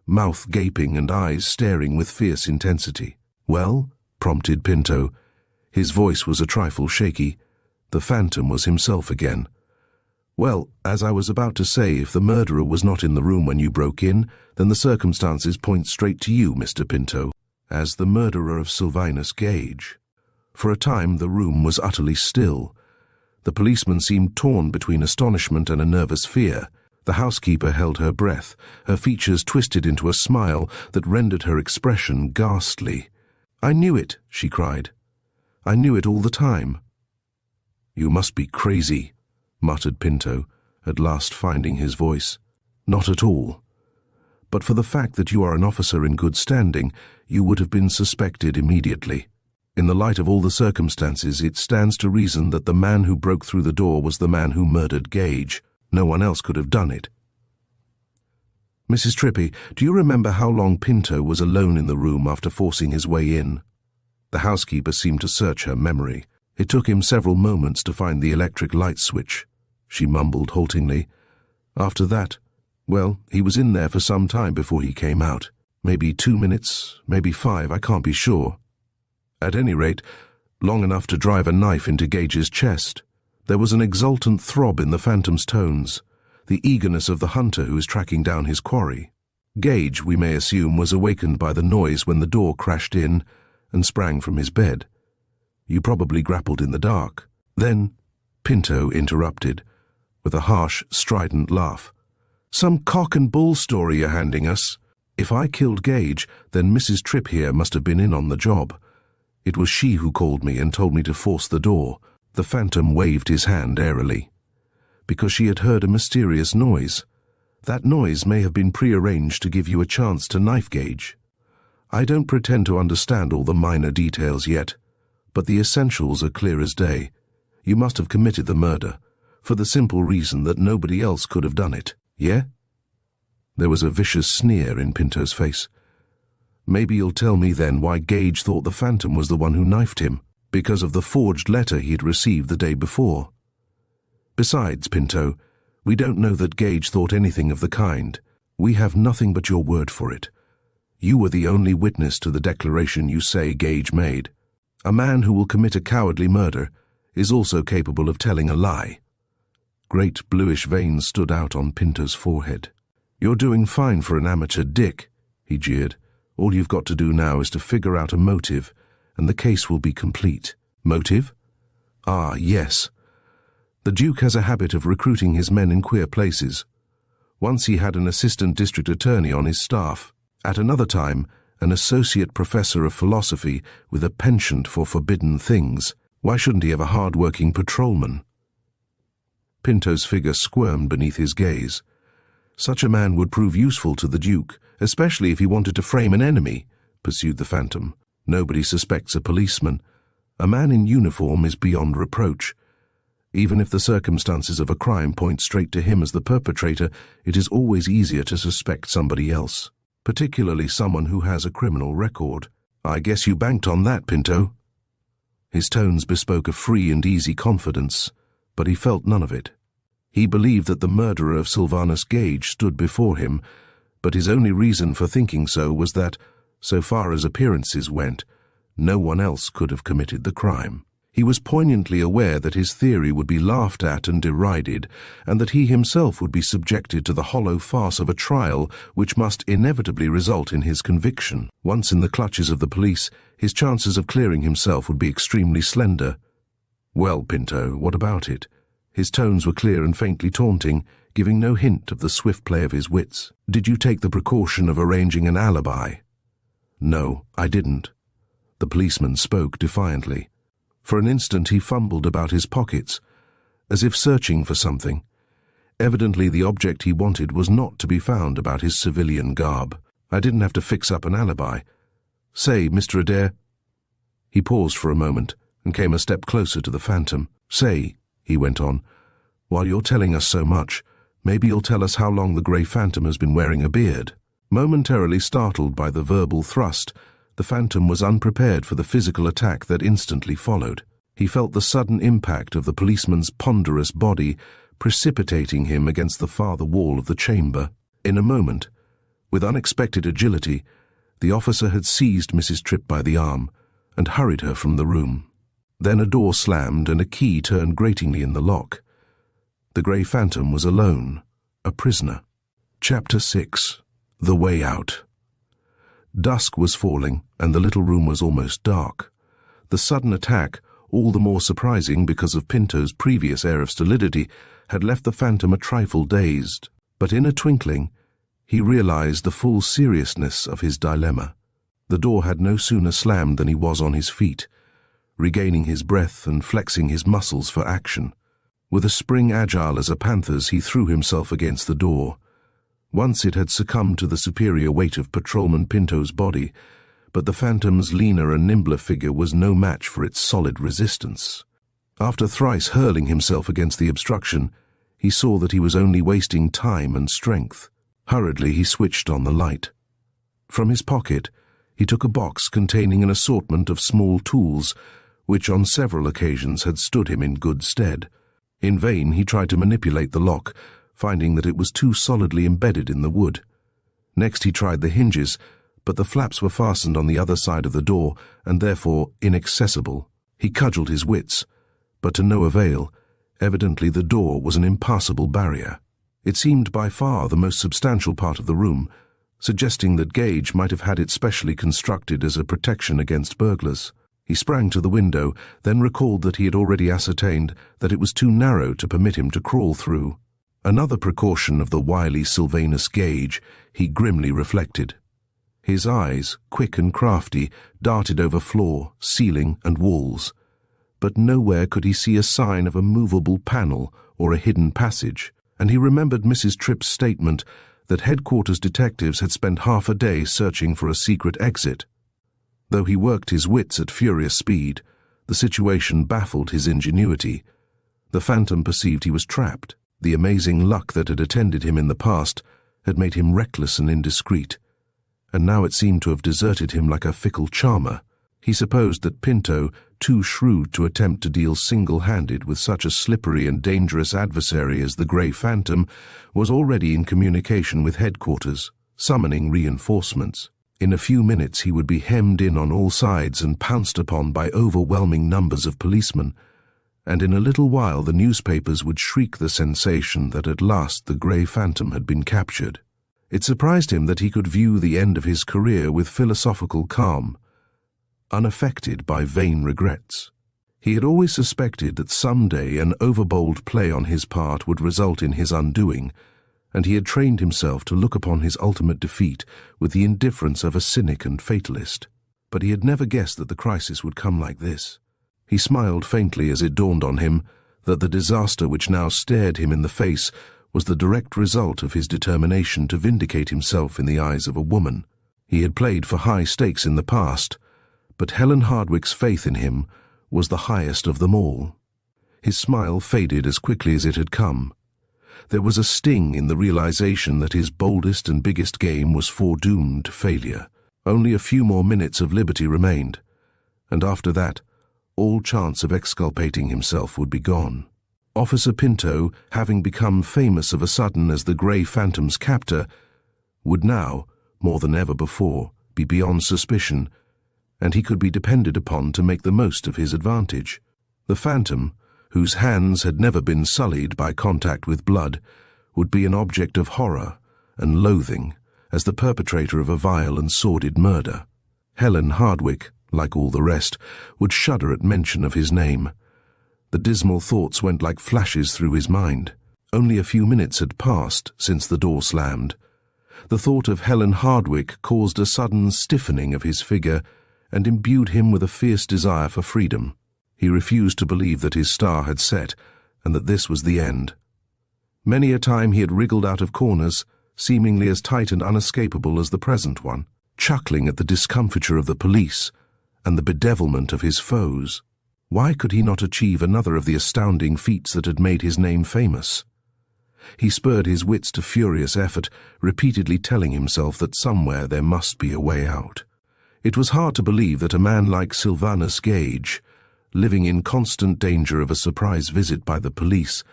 mouth gaping and eyes staring with fierce intensity. "Well?" prompted Pinto. His voice was a trifle shaky. The phantom was himself again. "Well, as I was about to say, if the murderer was not in the room when you broke in, then the circumstances point straight to you, Mr. Pinto, as the murderer of Sylvanus Gage." For a time the room was utterly still. The policeman seemed torn between astonishment and a nervous fear. The housekeeper held her breath, her features twisted into a smile that rendered her expression ghastly. "I knew it," she cried. "I knew it all the time." "You must be crazy," muttered Pinto, at last finding his voice. "Not at all. But for the fact that you are an officer in good standing, you would have been suspected immediately. In the light of all the circumstances, it stands to reason that the man who broke through the door was the man who murdered Gage. No one else could have done it." "Mrs. Trippy, do you remember how long Pinto was alone in the room after forcing his way in?" The housekeeper seemed to search her memory. "It took him several moments to find the electric light switch," she mumbled haltingly. "After that, Well, he was in there for some time before he came out. Maybe 2 minutes, maybe 5, I can't be sure. At any rate, long enough to drive a knife into Gage's chest. There was an exultant throb in the phantom's tones, the eagerness of the hunter who is tracking down his quarry. Gage, we may assume, was awakened by the noise when the door crashed in and sprang from his bed. You probably grappled in the dark. Then Pinto interrupted, with a harsh, strident laugh. "Some cock and bull story you're handing us. If I killed Gage, then Mrs. Tripp here must have been in on the job. It was she who called me and told me to force the door." The phantom waved his hand airily. "Because she had heard a mysterious noise. That noise may have been prearranged to give you a chance to knife Gage. I don't pretend to understand all the minor details yet, but the essentials are clear as day. You must have committed the murder, for the simple reason that nobody else could have done it, yeah?" There was a vicious sneer in Pinto's face. "Maybe you'll tell me then why Gage thought the phantom was the one who knifed him, because of the forged letter he had received the day before. Besides, Pinto, we don't know that Gage thought anything of the kind. We have nothing but your word for it. You were the only witness to the declaration you say Gage made. A man who will commit a cowardly murder is also capable of telling a lie." Great bluish veins stood out on Pinto's forehead. "You're doing fine for an amateur dick," he jeered. "All you've got to do now is to figure out a motive, and the case will be complete." "Motive?" "Ah, yes. The Duke has a habit of recruiting his men in queer places. Once he had an assistant district attorney on his staff. At another time, an associate professor of philosophy with a penchant for forbidden things. Why shouldn't he have a hard-working patrolman?" Pinto's figure squirmed beneath his gaze. "Such a man would prove useful to the Duke, especially if he wanted to frame an enemy," pursued the phantom. "Nobody suspects a policeman. A man in uniform is beyond reproach. Even if the circumstances of a crime point straight to him as the perpetrator, it is always easier to suspect somebody else, particularly someone who has a criminal record. I guess you banked on that, Pinto." His tones bespoke a free and easy confidence, but he felt none of it. He believed that the murderer of Sylvanus Gage stood before him, but his only reason for thinking so was that, so far as appearances went, no one else could have committed the crime. He was poignantly aware that his theory would be laughed at and derided, and that he himself would be subjected to the hollow farce of a trial which must inevitably result in his conviction. Once in the clutches of the police, his chances of clearing himself would be extremely slender. "Well, Pinto, what about it?" His tones were clear and faintly taunting, giving no hint of the swift play of his wits. "Did you take the precaution of arranging an alibi?" "No, I didn't." The policeman spoke defiantly. For an instant he fumbled about his pockets, as if searching for something. Evidently the object he wanted was not to be found about his civilian garb. "I didn't have to fix up an alibi. Say, Mr. Adair—" He paused for a moment and came a step closer to the phantom. "Say," he went on, "while you're telling us so much, maybe you'll tell us how long the grey phantom has been wearing a beard." Momentarily startled by the verbal thrust, the phantom was unprepared for the physical attack that instantly followed. He felt the sudden impact of the policeman's ponderous body precipitating him against the farther wall of the chamber. In a moment, with unexpected agility, the officer had seized Mrs. Tripp by the arm and hurried her from the room. Then a door slammed and a key turned gratingly in the lock. The grey phantom was alone, a prisoner. Chapter 6. The Way Out. Dusk was falling, and the little room was almost dark. The sudden attack, all the more surprising because of Pinto's previous air of stolidity, had left the phantom a trifle dazed. But in a twinkling, he realized the full seriousness of his dilemma. The door had no sooner slammed than he was on his feet, regaining his breath and flexing his muscles for action. With a spring agile as a panther's, he threw himself against the door. Once it had succumbed to the superior weight of Patrolman Pinto's body, but the phantom's leaner and nimbler figure was no match for its solid resistance. After thrice hurling himself against the obstruction, he saw that he was only wasting time and strength. Hurriedly he switched on the light. From his pocket, he took a box containing an assortment of small tools, which on several occasions had stood him in good stead. In vain he tried to manipulate the lock, finding that it was too solidly embedded in the wood. Next he tried the hinges, but the flaps were fastened on the other side of the door and therefore inaccessible. He cudgelled his wits, but to no avail. Evidently the door was an impassable barrier. It seemed by far the most substantial part of the room, suggesting that Gage might have had it specially constructed as a protection against burglars. He sprang to the window, then recalled that he had already ascertained that it was too narrow to permit him to crawl through. Another precaution of the wily Sylvanus Gage, he grimly reflected. His eyes, quick and crafty, darted over floor, ceiling, and walls, but nowhere could he see a sign of a movable panel or a hidden passage, and he remembered Mrs. Tripp's statement that headquarters detectives had spent half a day searching for a secret exit. Though he worked his wits at furious speed, the situation baffled his ingenuity. The Phantom perceived he was trapped. The amazing luck that had attended him in the past had made him reckless and indiscreet, and now it seemed to have deserted him like a fickle charmer. He supposed that Pinto, too shrewd to attempt to deal single-handed with such a slippery and dangerous adversary as the Grey Phantom, was already in communication with headquarters, summoning reinforcements. In a few minutes he would be hemmed in on all sides and pounced upon by overwhelming numbers of policemen, and in a little while the newspapers would shriek the sensation that at last the Grey Phantom had been captured. It surprised him that he could view the end of his career with philosophical calm, unaffected by vain regrets. He had always suspected that someday an overbold play on his part would result in his undoing, and he had trained himself to look upon his ultimate defeat with the indifference of a cynic and fatalist. But he had never guessed that the crisis would come like this. He smiled faintly as it dawned on him that the disaster which now stared him in the face was the direct result of his determination to vindicate himself in the eyes of a woman. He had played for high stakes in the past, but Helen Hardwicke's faith in him was the highest of them all. His smile faded as quickly as it had come. There was a sting in the realization that his boldest and biggest game was foredoomed to failure. Only a few more minutes of liberty remained, and after that, all chance of exculpating himself would be gone. Officer Pinto, having become famous of a sudden as the Grey Phantom's captor, would now, more than ever before, be beyond suspicion, and he could be depended upon to make the most of his advantage. The Phantom, whose hands had never been sullied by contact with blood, would be an object of horror and loathing as the perpetrator of a vile and sordid murder. Helen Hardwicke, like all the rest, would shudder at mention of his name. The dismal thoughts went like flashes through his mind. Only a few minutes had passed since the door slammed. The thought of Helen Hardwicke caused a sudden stiffening of his figure and imbued him with a fierce desire for freedom. He refused to believe that his star had set, and that this was the end. Many a time he had wriggled out of corners, seemingly as tight and unescapable as the present one, chuckling at the discomfiture of the police and the bedevilment of his foes. Why could he not achieve another of the astounding feats that had made his name famous? He spurred his wits to furious effort, repeatedly telling himself that somewhere there must be a way out. It was hard to believe that a man like Sylvanus Gage, living in constant danger of a surprise visit by the police,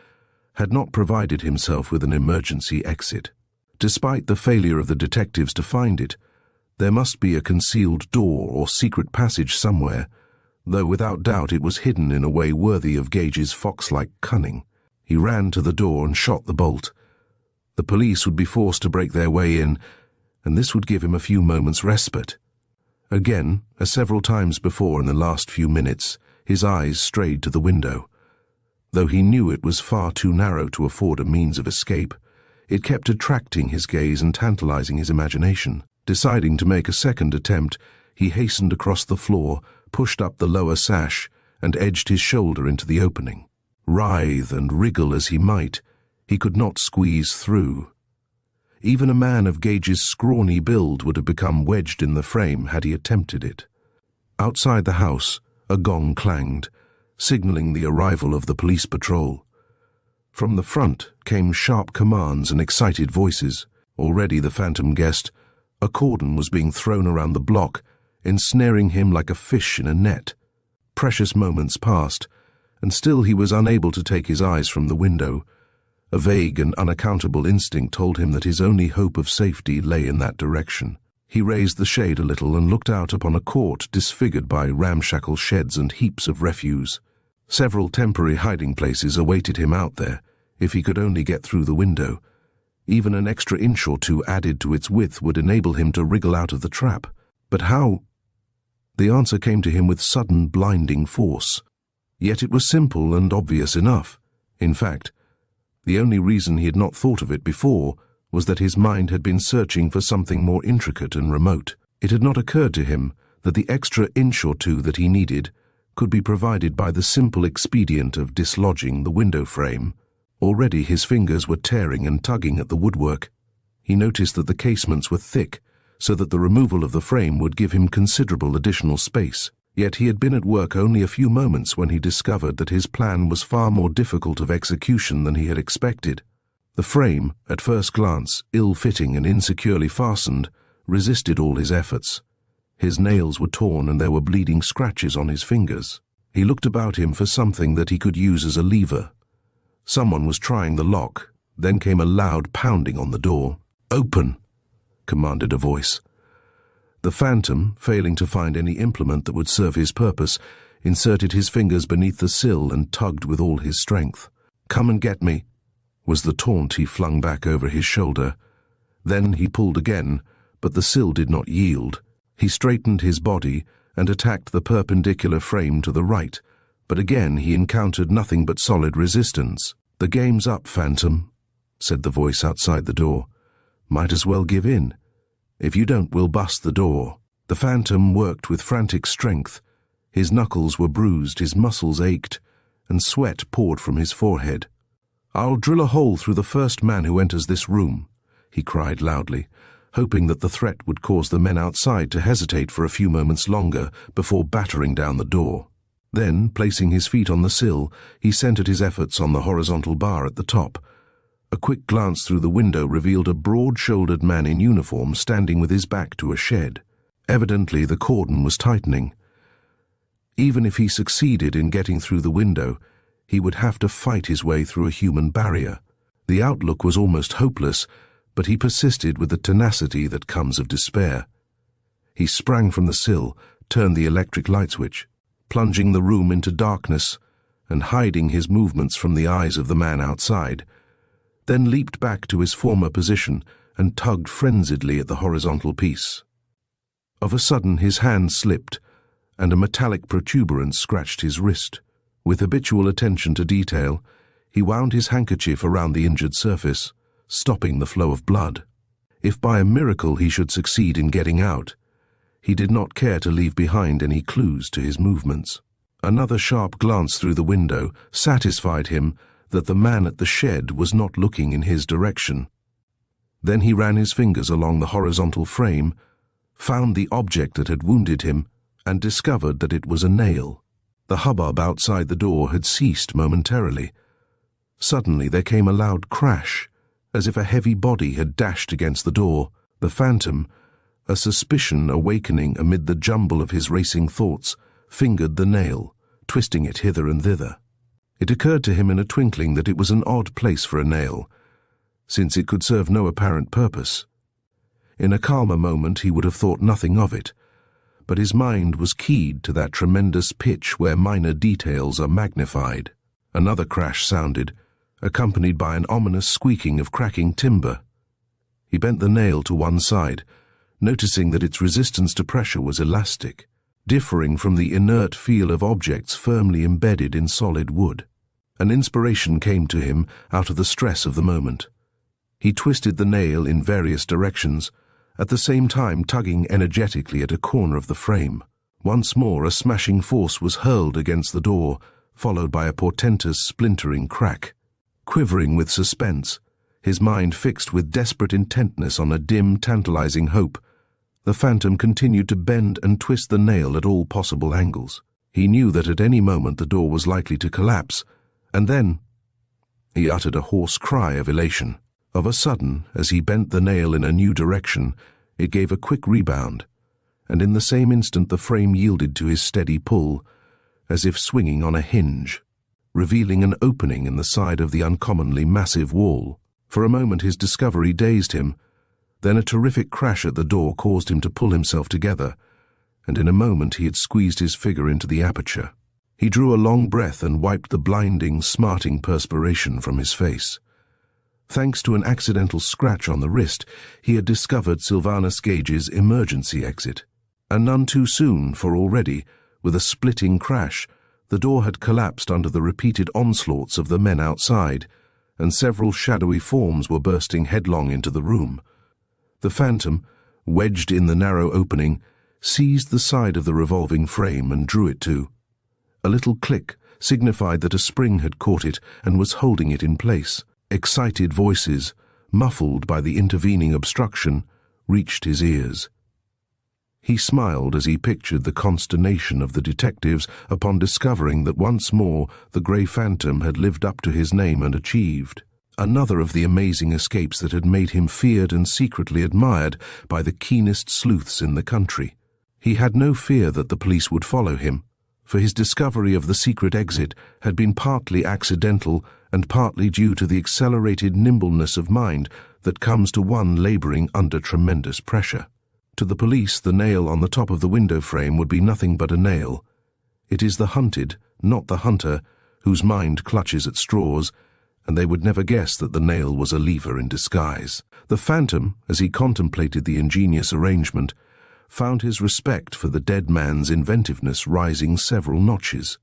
had not provided himself with an emergency exit. Despite the failure of the detectives to find it, there must be a concealed door or secret passage somewhere, though without doubt it was hidden in a way worthy of Gage's fox-like cunning. He ran to the door and shot the bolt. The police would be forced to break their way in, and this would give him a few moments' respite. Again, as several times before in the last few minutes, his eyes strayed to the window. Though he knew it was far too narrow to afford a means of escape, it kept attracting his gaze and tantalizing his imagination. Deciding to make a second attempt, he hastened across the floor, pushed up the lower sash, and edged his shoulder into the opening. Writhe and wriggle as he might, he could not squeeze through. Even a man of Gage's scrawny build would have become wedged in the frame had he attempted it. Outside the house, a gong clanged, signaling the arrival of the police patrol. From the front came sharp commands and excited voices. Already, the Phantom guessed, a cordon was being thrown around the block, ensnaring him like a fish in a net. Precious moments passed, and still he was unable to take his eyes from the window. A vague and unaccountable instinct told him that his only hope of safety lay in that direction. He raised the shade a little and looked out upon a court disfigured by ramshackle sheds and heaps of refuse. Several temporary hiding places awaited him out there, if he could only get through the window. Even an extra inch or two added to its width would enable him to wriggle out of the trap. But how? The answer came to him with sudden, blinding force. Yet it was simple and obvious enough. In fact, the only reason he had not thought of it before was that his mind had been searching for something more intricate and remote. It had not occurred to him that the extra inch or two that he needed could be provided by the simple expedient of dislodging the window frame. Already his fingers were tearing and tugging at the woodwork. He noticed that the casements were thick, so that the removal of the frame would give him considerable additional space. Yet he had been at work only a few moments when he discovered that his plan was far more difficult of execution than he had expected. The frame, at first glance ill-fitting and insecurely fastened, resisted all his efforts. His nails were torn and there were bleeding scratches on his fingers. He looked about him for something that he could use as a lever. Someone was trying the lock. Then came a loud pounding on the door. "Open!" commanded a voice. The phantom, failing to find any implement that would serve his purpose, inserted his fingers beneath the sill and tugged with all his strength. "Come and get me," was the taunt he flung back over his shoulder. Then he pulled again, but the sill did not yield. He straightened his body and attacked the perpendicular frame to the right, but again he encountered nothing but solid resistance. "The game's up, Phantom," said the voice outside the door. "Might as well give in. If you don't, we'll bust the door." The Phantom worked with frantic strength. His knuckles were bruised, his muscles ached, and sweat poured from his forehead. "I'll drill a hole through the first man who enters this room," he cried loudly, hoping that the threat would cause the men outside to hesitate for a few moments longer before battering down the door. Then, placing his feet on the sill, he centered his efforts on the horizontal bar at the top. A quick glance through the window revealed a broad-shouldered man in uniform standing with his back to a shed. Evidently, the cordon was tightening. Even if he succeeded in getting through the window, he would have to fight his way through a human barrier. The outlook was almost hopeless, but he persisted with the tenacity that comes of despair. He sprang from the sill, turned the electric light switch, plunging the room into darkness and hiding his movements from the eyes of the man outside, then leaped back to his former position and tugged frenziedly at the horizontal piece. Of a sudden his hand slipped, and a metallic protuberance scratched his wrist. With habitual attention to detail, he wound his handkerchief around the injured surface, stopping the flow of blood. If by a miracle he should succeed in getting out, he did not care to leave behind any clues to his movements. Another sharp glance through the window satisfied him that the man at the shed was not looking in his direction. Then he ran his fingers along the horizontal frame, found the object that had wounded him, and discovered that it was a nail. The hubbub outside the door had ceased momentarily. Suddenly there came a loud crash, as if a heavy body had dashed against the door. The Phantom, a suspicion awakening amid the jumble of his racing thoughts, fingered the nail, twisting it hither and thither. It occurred to him in a twinkling that it was an odd place for a nail, since it could serve no apparent purpose. In a calmer moment he would have thought nothing of it, but his mind was keyed to that tremendous pitch where minor details are magnified. Another crash sounded, accompanied by an ominous squeaking of cracking timber. He bent the nail to one side, noticing that its resistance to pressure was elastic, differing from the inert feel of objects firmly embedded in solid wood. An inspiration came to him out of the stress of the moment. He twisted the nail in various directions, at the same time tugging energetically at a corner of the frame. Once more a smashing force was hurled against the door, followed by a portentous splintering crack. Quivering with suspense, his mind fixed with desperate intentness on a dim, tantalizing hope, the Phantom continued to bend and twist the nail at all possible angles. He knew that at any moment the door was likely to collapse, and then he uttered a hoarse cry of elation. Of a sudden, as he bent the nail in a new direction, it gave a quick rebound, and in the same instant the frame yielded to his steady pull, as if swinging on a hinge. revealing an opening in the side of the uncommonly massive wall. For a moment his discovery dazed him, then a terrific crash at the door caused him to pull himself together, and in a moment he had squeezed his figure into the aperture. He drew a long breath and wiped the blinding, smarting perspiration from his face. Thanks to an accidental scratch on the wrist, he had discovered Sylvanus Gage's emergency exit. And none too soon, for already, with a splitting crash, the door had collapsed under the repeated onslaughts of the men outside, and several shadowy forms were bursting headlong into the room. The phantom, wedged in the narrow opening, seized the side of the revolving frame and drew it to. A little click signified that a spring had caught it and was holding it in place. Excited voices, muffled by the intervening obstruction, reached his ears. He smiled as he pictured the consternation of the detectives upon discovering that once more the grey phantom had lived up to his name and achieved. Another of the amazing escapes that had made him feared and secretly admired by the keenest sleuths in the country. He had no fear that the police would follow him, for his discovery of the secret exit had been partly accidental and partly due to the accelerated nimbleness of mind that comes to one labouring under tremendous pressure. To the police, the nail on the top of the window frame would be nothing but a nail. It is the hunted, not the hunter, whose mind clutches at straws, and they would never guess that the nail was a lever in disguise. The phantom, as he contemplated the ingenious arrangement, found his respect for the dead man's inventiveness rising several notches.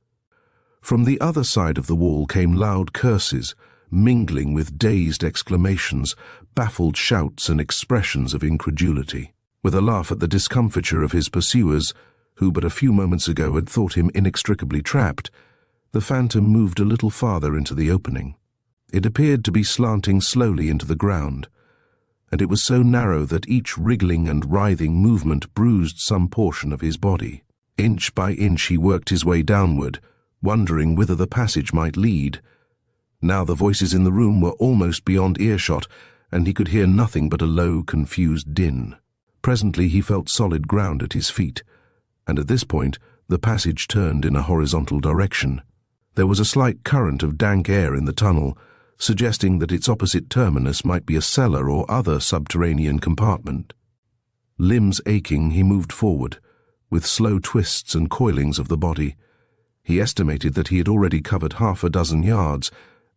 From the other side of the wall came loud curses, mingling with dazed exclamations, baffled shouts and expressions of incredulity. With a laugh at the discomfiture of his pursuers, who but a few moments ago had thought him inextricably trapped, the phantom moved a little farther into the opening. It appeared to be slanting slowly into the ground, and it was so narrow that each wriggling and writhing movement bruised some portion of his body. Inch by inch he worked his way downward, wondering whither the passage might lead. Now the voices in the room were almost beyond earshot, and he could hear nothing but a low, confused din. Presently he felt solid ground at his feet, and at this point the passage turned in a horizontal direction. There was a slight current of dank air in the tunnel, suggesting that its opposite terminus might be a cellar or other subterranean compartment. Limbs aching, he moved forward, with slow twists and coilings of the body. He estimated that he had already covered half a dozen yards,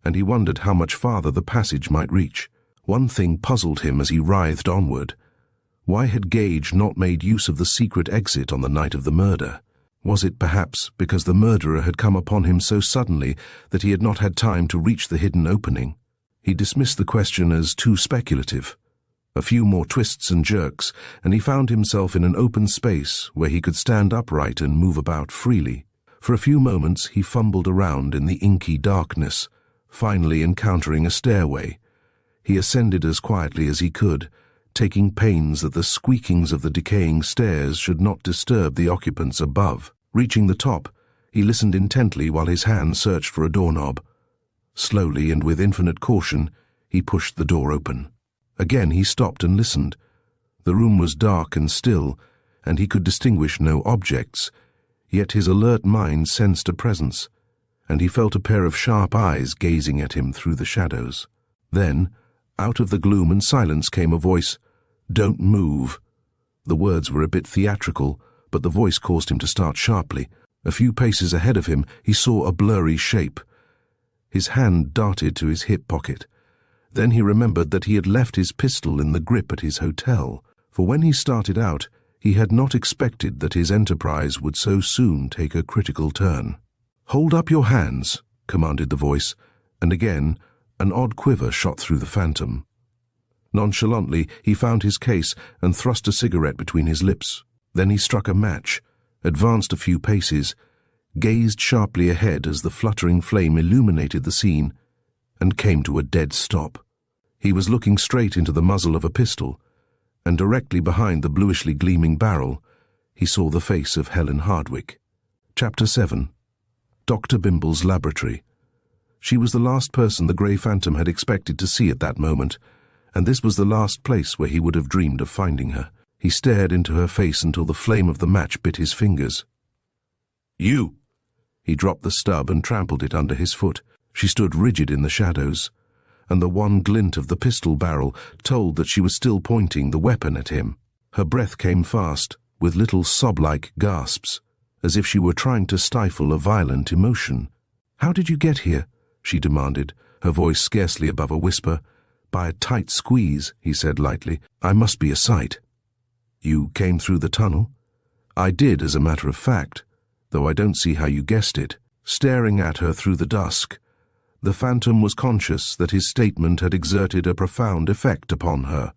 and he wondered how much farther the passage might reach. One thing puzzled him as he writhed onward. Why had Gage not made use of the secret exit on the night of the murder? Was it perhaps because the murderer had come upon him so suddenly that he had not had time to reach the hidden opening? He dismissed the question as too speculative. A few more twists and jerks, and he found himself in an open space where he could stand upright and move about freely. For a few moments he fumbled around in the inky darkness, finally encountering a stairway. He ascended as quietly as he could, taking pains that the squeakings of the decaying stairs should not disturb the occupants above. Reaching the top, he listened intently while his hand searched for a doorknob. Slowly and with infinite caution, he pushed the door open. Again he stopped and listened. The room was dark and still, and he could distinguish no objects, yet his alert mind sensed a presence, and he felt a pair of sharp eyes gazing at him through the shadows. Then, out of the gloom and silence came a voice, "Don't move." The words were a bit theatrical, but the voice caused him to start sharply. A few paces ahead of him, he saw a blurry shape. His hand darted to his hip pocket. Then he remembered that he had left his pistol in the grip at his hotel, for when he started out, he had not expected that his enterprise would so soon take a critical turn. "Hold up your hands," commanded the voice, and again, an odd quiver shot through the phantom. Nonchalantly, he found his case and thrust a cigarette between his lips. Then he struck a match, advanced a few paces, gazed sharply ahead as the fluttering flame illuminated the scene, and came to a dead stop. He was looking straight into the muzzle of a pistol, and directly behind the bluishly gleaming barrel, he saw the face of Helen Hardwick. Chapter 7. Dr. Bimble's Laboratory. She was the last person the grey phantom had expected to see at that moment, and this was the last place where he would have dreamed of finding her. He stared into her face until the flame of the match bit his fingers. "You!" He dropped the stub and trampled it under his foot. She stood rigid in the shadows, and the one glint of the pistol barrel told that she was still pointing the weapon at him. Her breath came fast, with little sob-like gasps, as if she were trying to stifle a violent emotion. "How did you get here?" she demanded, her voice scarcely above a whisper. "By a tight squeeze," he said lightly. "I must be a sight." "You came through the tunnel?" "I did, as a matter of fact, though I don't see how you guessed it." Staring at her through the dusk, the phantom was conscious that his statement had exerted a profound effect upon her.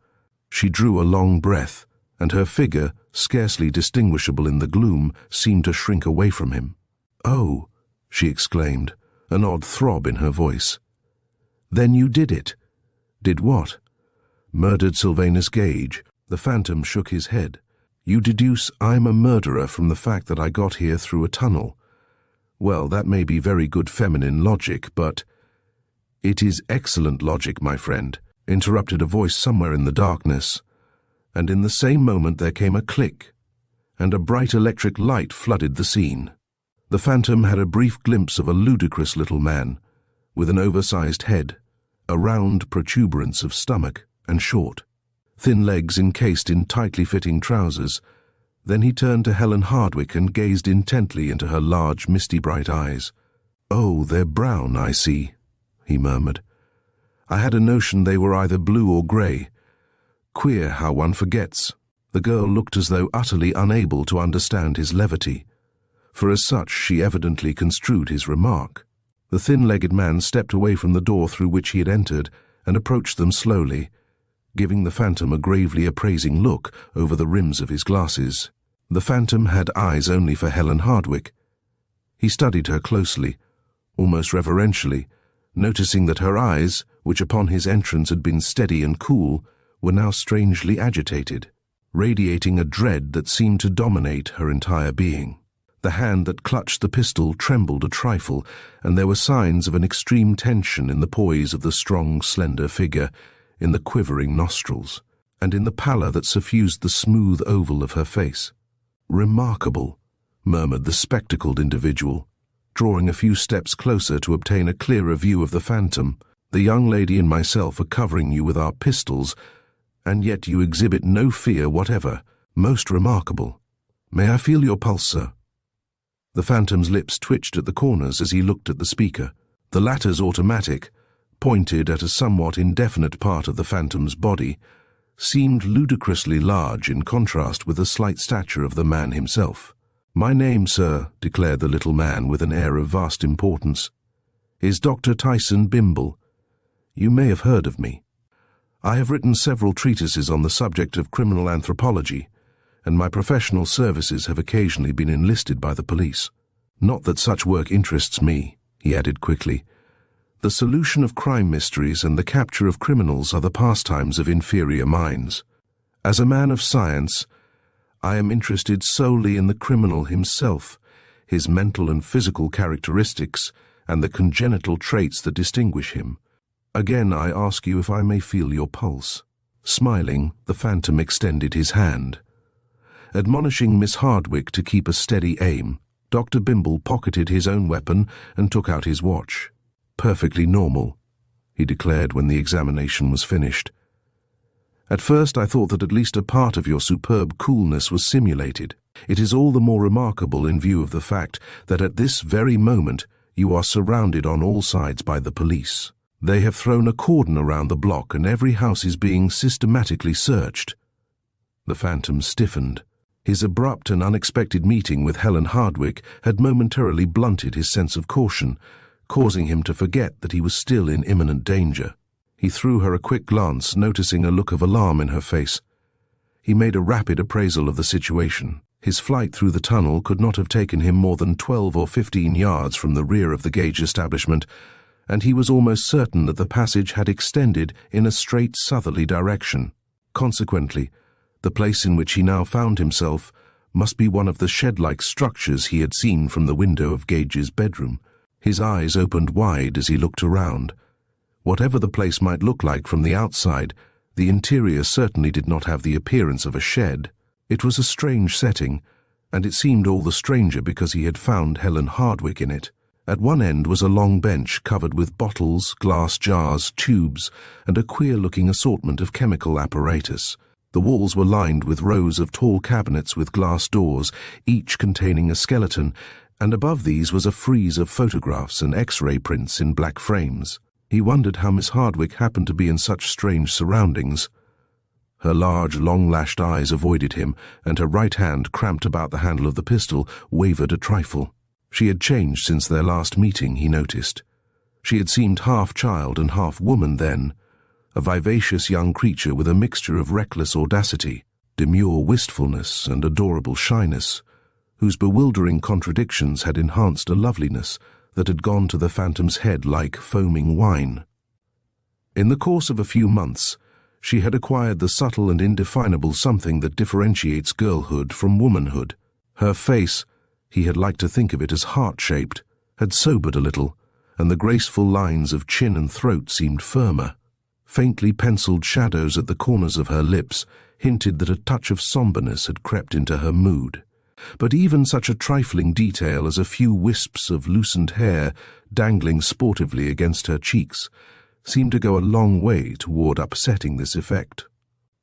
She drew a long breath, and her figure, scarcely distinguishable in the gloom, seemed to shrink away from him. "Oh," she exclaimed, an odd throb in her voice. "Then you did it." "Did what?" "Murdered Sylvanus Gage." The phantom shook his head. "You deduce I'm a murderer from the fact that I got here through a tunnel. Well, that may be very good feminine logic, but—" "It is excellent logic, my friend," interrupted a voice somewhere in the darkness, and in the same moment there came a click, and a bright electric light flooded the scene. The phantom had a brief glimpse of a ludicrous little man, with an oversized head, a round protuberance of stomach, and short, thin legs encased in tightly fitting trousers. Then he turned to Helen Hardwicke and gazed intently into her large, misty-bright eyes. "Oh, they're brown, I see," he murmured. "I had a notion they were either blue or grey. Queer how one forgets." The girl looked as though utterly unable to understand his levity, for as such she evidently construed his remark. The thin-legged man stepped away from the door through which he had entered and approached them slowly, giving the phantom a gravely appraising look over the rims of his glasses. The phantom had eyes only for Helen Hardwicke. He studied her closely, almost reverentially, noticing that her eyes, which upon his entrance had been steady and cool, were now strangely agitated, radiating a dread that seemed to dominate her entire being. The hand that clutched the pistol trembled a trifle, and there were signs of an extreme tension in the poise of the strong, slender figure, in the quivering nostrils, and in the pallor that suffused the smooth oval of her face. "Remarkable," murmured the spectacled individual, drawing a few steps closer to obtain a clearer view of the phantom. "The young lady and myself are covering you with our pistols, and yet you exhibit no fear whatever. Most remarkable. May I feel your pulse, sir?" The phantom's lips twitched at the corners as he looked at the speaker. The latter's automatic, pointed at a somewhat indefinite part of the phantom's body, seemed ludicrously large in contrast with the slight stature of the man himself. "My name, sir," declared the little man with an air of vast importance, "is Dr. Tyson Bimble. You may have heard of me. I have written several treatises on the subject of criminal anthropology, and my professional services have occasionally been enlisted by the police. Not that such work interests me," he added quickly. "The solution of crime mysteries and the capture of criminals are the pastimes of inferior minds. As a man of science, I am interested solely in the criminal himself, his mental and physical characteristics, and the congenital traits that distinguish him. Again, I ask you if I may feel your pulse." Smiling, the phantom extended his hand. Admonishing Miss Hardwicke to keep a steady aim, Dr. Bimble pocketed his own weapon and took out his watch. "Perfectly normal," he declared when the examination was finished. "At first I thought that at least a part of your superb coolness was simulated. It is all the more remarkable in view of the fact that at this very moment you are surrounded on all sides by the police. They have thrown a cordon around the block and every house is being systematically searched." The phantom stiffened. His abrupt and unexpected meeting with Helen Hardwicke had momentarily blunted his sense of caution, causing him to forget that he was still in imminent danger. He threw her a quick glance, noticing a look of alarm in her face. He made a rapid appraisal of the situation. His flight through the tunnel could not have taken him more than 12 or 15 yards from the rear of the Gage establishment, and he was almost certain that the passage had extended in a straight southerly direction. Consequently, the place in which he now found himself must be one of the shed-like structures he had seen from the window of Gage's bedroom. His eyes opened wide as he looked around. Whatever the place might look like from the outside, the interior certainly did not have the appearance of a shed. It was a strange setting, and it seemed all the stranger because he had found Helen Hardwicke in it. At one end was a long bench covered with bottles, glass jars, tubes, and a queer-looking assortment of chemical apparatus. The walls were lined with rows of tall cabinets with glass doors, each containing a skeleton, and above these was a frieze of photographs and X-ray prints in black frames. He wondered how Miss Hardwicke happened to be in such strange surroundings. Her large, long-lashed eyes avoided him, and her right hand, cramped about the handle of the pistol, wavered a trifle. She had changed since their last meeting, he noticed. She had seemed half child and half woman then, a vivacious young creature with a mixture of reckless audacity, demure wistfulness, and adorable shyness, whose bewildering contradictions had enhanced a loveliness that had gone to the phantom's head like foaming wine. In the course of a few months, she had acquired the subtle and indefinable something that differentiates girlhood from womanhood. Her face, he had liked to think of it as heart-shaped, had sobered a little, and the graceful lines of chin and throat seemed firmer. Faintly penciled shadows at the corners of her lips hinted that a touch of somberness had crept into her mood. But even such a trifling detail as a few wisps of loosened hair dangling sportively against her cheeks seemed to go a long way toward upsetting this effect.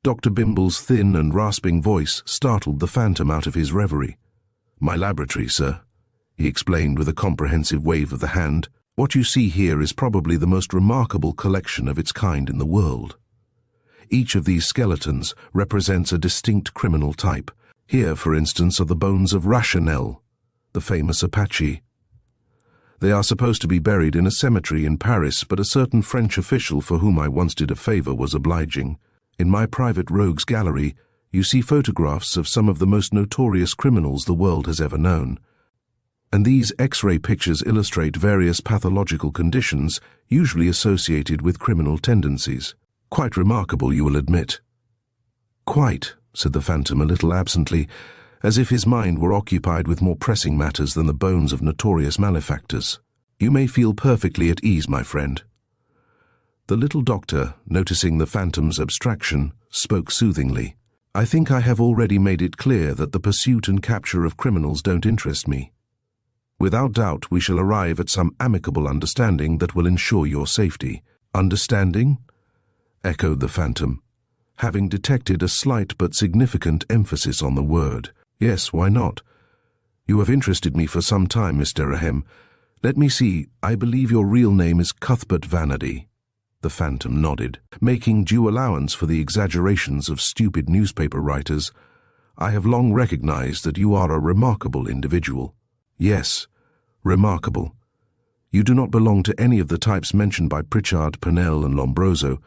Dr. Bimble's thin and rasping voice startled the phantom out of his reverie. "My laboratory, sir," he explained with a comprehensive wave of the hand. "What you see here is probably the most remarkable collection of its kind in the world. Each of these skeletons represents a distinct criminal type. Here, for instance, are the bones of Rachanel, the famous Apache. They are supposed to be buried in a cemetery in Paris, but a certain French official for whom I once did a favor was obliging. In my private rogues gallery, you see photographs of some of the most notorious criminals the world has ever known. And these X-ray pictures illustrate various pathological conditions usually associated with criminal tendencies. Quite remarkable, you will admit." "Quite," said the phantom a little absently, as if his mind were occupied with more pressing matters than the bones of notorious malefactors. "You may feel perfectly at ease, my friend." The little doctor, noticing the phantom's abstraction, spoke soothingly. "I think I have already made it clear that the pursuit and capture of criminals don't interest me. Without doubt we shall arrive at some amicable understanding that will ensure your safety." "Understanding?" echoed the phantom, having detected a slight but significant emphasis on the word. "Yes, why not? You have interested me for some time, Mr. Ahem. Let me see, I believe your real name is Cuthbert Vanity." The phantom nodded. "Making due allowance for the exaggerations of stupid newspaper writers, I have long recognized that you are a remarkable individual." "Yes, remarkable. You do not belong to any of the types mentioned by Pritchard, Purnell, and Lombroso,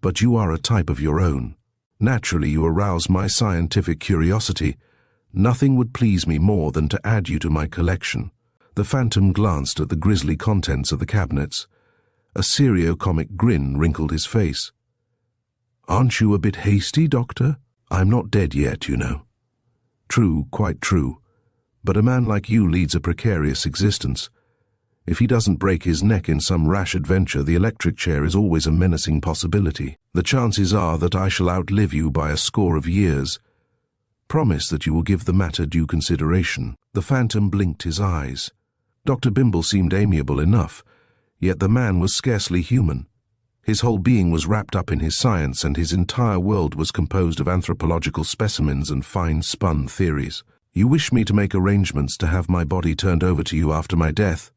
but you are a type of your own. Naturally, you arouse my scientific curiosity. Nothing would please me more than to add you to my collection." The phantom glanced at the grisly contents of the cabinets. A serio-comic grin wrinkled his face. "Aren't you a bit hasty, Doctor? I'm not dead yet, you know." "True, quite true. But a man like you leads a precarious existence. If he doesn't break his neck in some rash adventure, the electric chair is always a menacing possibility. The chances are that I shall outlive you by a score of years. Promise that you will give the matter due consideration." The phantom blinked his eyes. Dr. Bimble seemed amiable enough, yet the man was scarcely human. His whole being was wrapped up in his science, and his entire world was composed of anthropological specimens and fine-spun theories. "You wish me to make arrangements to have my body turned over to you after my death?"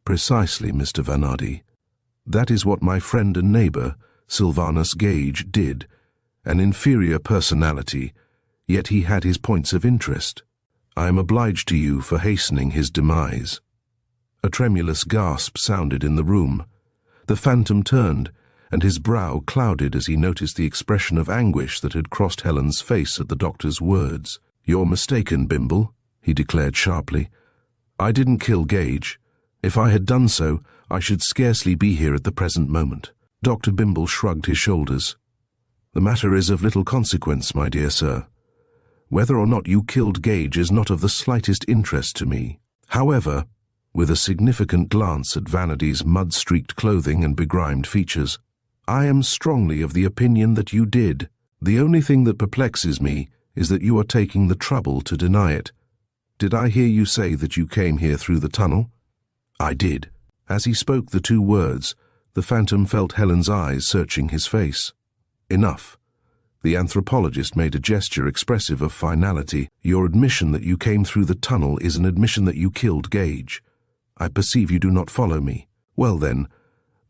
"Precisely, Mr. Vanardi. That is what my friend and neighbor, Sylvanus Gage, did. An inferior personality, yet he had his points of interest. I am obliged to you for hastening his demise." A tremulous gasp sounded in the room. The phantom turned, and his brow clouded as he noticed the expression of anguish that had crossed Helen's face at the doctor's words. "You're mistaken, Bimble," he declared sharply. "I didn't kill Gage. If I had done so, I should scarcely be here at the present moment." Dr. Bimble shrugged his shoulders. "The matter is of little consequence, my dear sir. Whether or not you killed Gage is not of the slightest interest to me. However," with a significant glance at Vanity's mud-streaked clothing and begrimed features, "I am strongly of the opinion that you did. The only thing that perplexes me is that you are taking the trouble to deny it. Did I hear you say that you came here through the tunnel?" "I did." As he spoke the two words, the phantom felt Helen's eyes searching his face. "Enough." The anthropologist made a gesture expressive of finality. "Your admission that you came through the tunnel is an admission that you killed Gage. I perceive you do not follow me. Well then,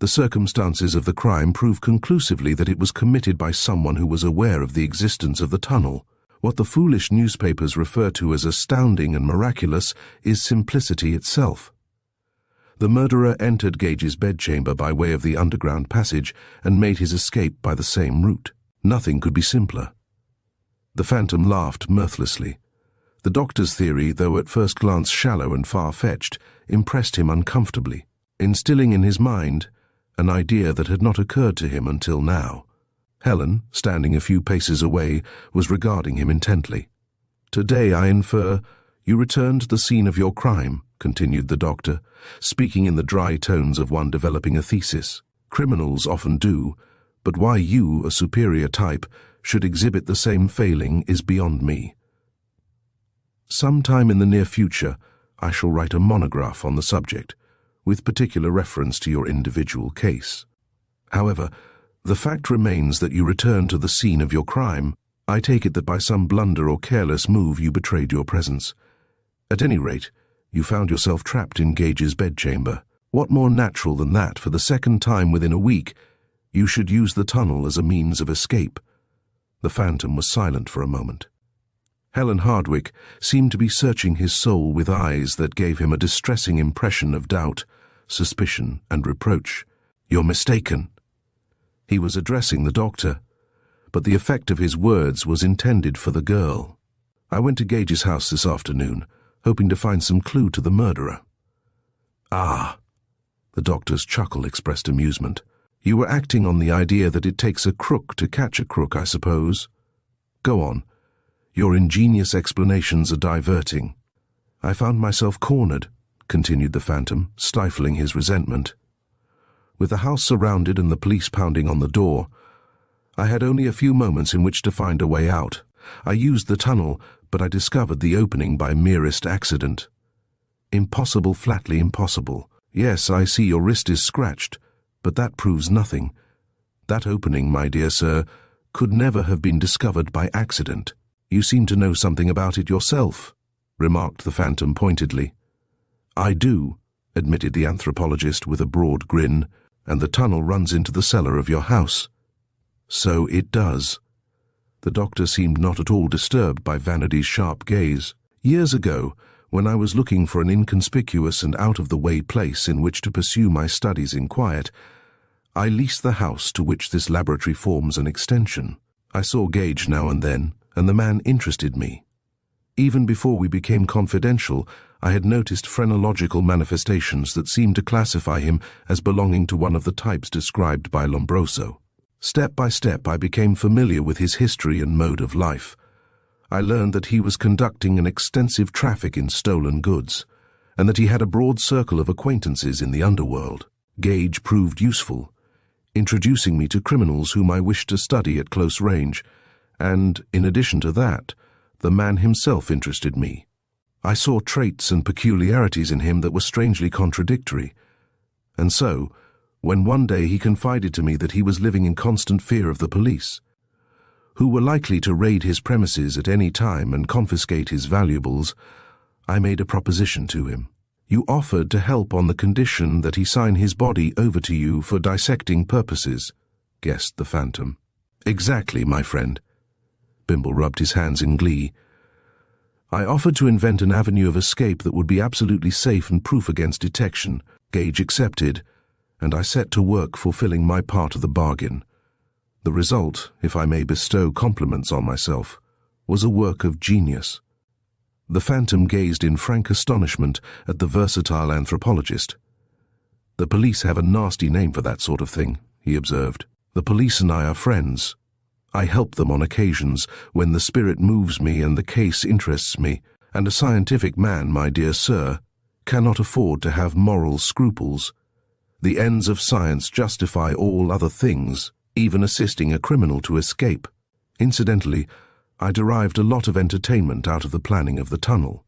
the circumstances of the crime prove conclusively that it was committed by someone who was aware of the existence of the tunnel. What the foolish newspapers refer to as astounding and miraculous is simplicity itself. The murderer entered Gage's bedchamber by way of the underground passage and made his escape by the same route. Nothing could be simpler." The phantom laughed mirthlessly. The doctor's theory, though at first glance shallow and far-fetched, impressed him uncomfortably, instilling in his mind an idea that had not occurred to him until now. Helen, standing a few paces away, was regarding him intently. "Today, I infer, you returned to the scene of your crime," continued the doctor, speaking in the dry tones of one developing a thesis. "Criminals often do, but why you, a superior type, should exhibit the same failing is beyond me. Sometime in the near future, I shall write a monograph on the subject, with particular reference to your individual case. However, the fact remains that you returned to the scene of your crime. I take it that by some blunder or careless move you betrayed your presence. At any rate, you found yourself trapped in Gage's bedchamber. What more natural than that, for the second time within a week, you should use the tunnel as a means of escape?" The phantom was silent for a moment. Helen Hardwicke seemed to be searching his soul with eyes that gave him a distressing impression of doubt, suspicion, and reproach. "You're mistaken." He was addressing the doctor, but the effect of his words was intended for the girl. "I went to Gage's house this afternoon, hoping to find some clue to the murderer." "Ah!" The doctor's chuckle expressed amusement. "You were acting on the idea that it takes a crook to catch a crook, I suppose. Go on. Your ingenious explanations are diverting." "I found myself cornered," continued the phantom, stifling his resentment. "With the house surrounded and the police pounding on the door, I had only a few moments in which to find a way out. I used the tunnel, but I discovered the opening by merest accident. Impossible, flatly impossible. Yes, I see your wrist is scratched, but that proves nothing. That opening, my dear sir, could never have been discovered by accident." "You seem to know something about it yourself," remarked the phantom pointedly. "I do," admitted the anthropologist with a broad grin, "and the tunnel runs into the cellar of your house." "So it does." The doctor seemed not at all disturbed by Vanity's sharp gaze. "Years ago, when I was looking for an inconspicuous and out-of-the-way place in which to pursue my studies in quiet, I leased the house to which this laboratory forms an extension. I saw Gage now and then, and the man interested me. Even before we became confidential, I had noticed phrenological manifestations that seemed to classify him as belonging to one of the types described by Lombroso. Step by step, I became familiar with his history and mode of life. I learned that he was conducting an extensive traffic in stolen goods, and that he had a broad circle of acquaintances in the underworld. Gage proved useful, introducing me to criminals whom I wished to study at close range, and, in addition to that, the man himself interested me. I saw traits and peculiarities in him that were strangely contradictory, and so, when one day he confided to me that he was living in constant fear of the police, who were likely to raid his premises at any time and confiscate his valuables, I made a proposition to him. You offered to help on the condition that he sign his body over to you for dissecting purposes," guessed the phantom. "Exactly, my friend." Bimble rubbed his hands in glee. "I offered to invent an avenue of escape that would be absolutely safe and proof against detection. Gage accepted, and I set to work fulfilling my part of the bargain. The result, if I may bestow compliments on myself, was a work of genius." The phantom gazed in frank astonishment at the versatile anthropologist. "The police have a nasty name for that sort of thing," he observed. "The police and I are friends. I help them on occasions when the spirit moves me and the case interests me, and a scientific man, my dear sir, cannot afford to have moral scruples. The ends of science justify all other things, even assisting a criminal to escape. Incidentally, I derived a lot of entertainment out of the planning of the tunnel.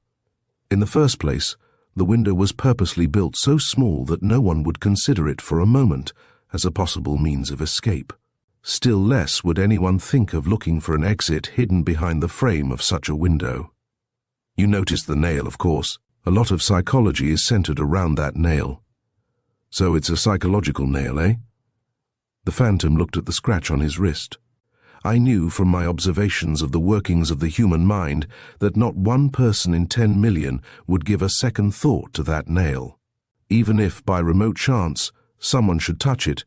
In the first place, the window was purposely built so small that no one would consider it for a moment as a possible means of escape. Still less would anyone think of looking for an exit hidden behind the frame of such a window. You noticed the nail, of course. A lot of psychology is centered around that nail. So it's a psychological nail, eh? The Phantom looked at the scratch on his wrist. I knew from my observations of the workings of the human mind that not one person in 10 million would give a second thought to that nail. Even if, by remote chance, someone should touch it,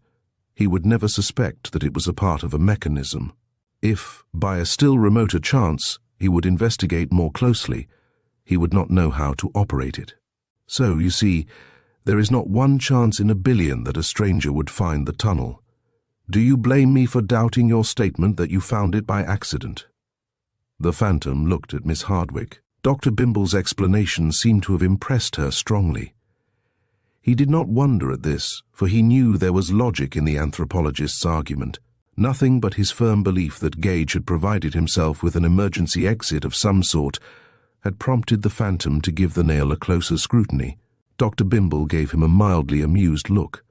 he would never suspect that it was a part of a mechanism. If, by a still remoter chance, he would investigate more closely, he would not know how to operate it. So, you see, there is not one chance in a billion that a stranger would find the tunnel. Do you blame me for doubting your statement that you found it by accident? The Phantom looked at Miss Hardwicke. Dr. Bimble's explanation seemed to have impressed her strongly. He did not wonder at this, for he knew there was logic in the anthropologist's argument. Nothing but his firm belief that Gage had provided himself with an emergency exit of some sort had prompted the Phantom to give the nail a closer scrutiny. Dr. Bimble gave him a mildly amused look.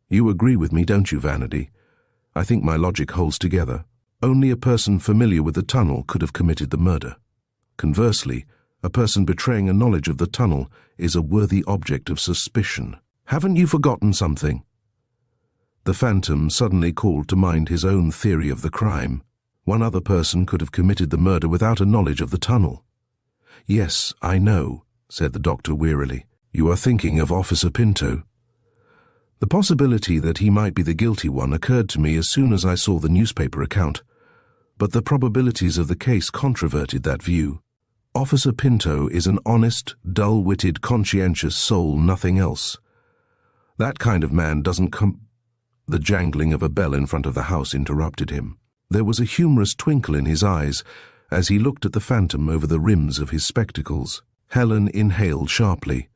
You agree with me, don't you, Vanity? I think my logic holds together. Only a person familiar with the tunnel could have committed the murder. Conversely, a person betraying a knowledge of the tunnel is a worthy object of suspicion. Haven't you forgotten something? The Phantom suddenly called to mind his own theory of the crime. One other person could have committed the murder without a knowledge of the tunnel. Yes, I know, said the doctor wearily. You are thinking of Officer Pinto. The possibility that he might be the guilty one occurred to me as soon as I saw the newspaper account, but the probabilities of the case controverted that view. Officer Pinto is an honest, dull-witted, conscientious soul, nothing else. That kind of man doesn't come— The jangling of a bell in front of the house interrupted him. There was a humorous twinkle in his eyes as he looked at the Phantom over the rims of his spectacles. Helen inhaled sharply.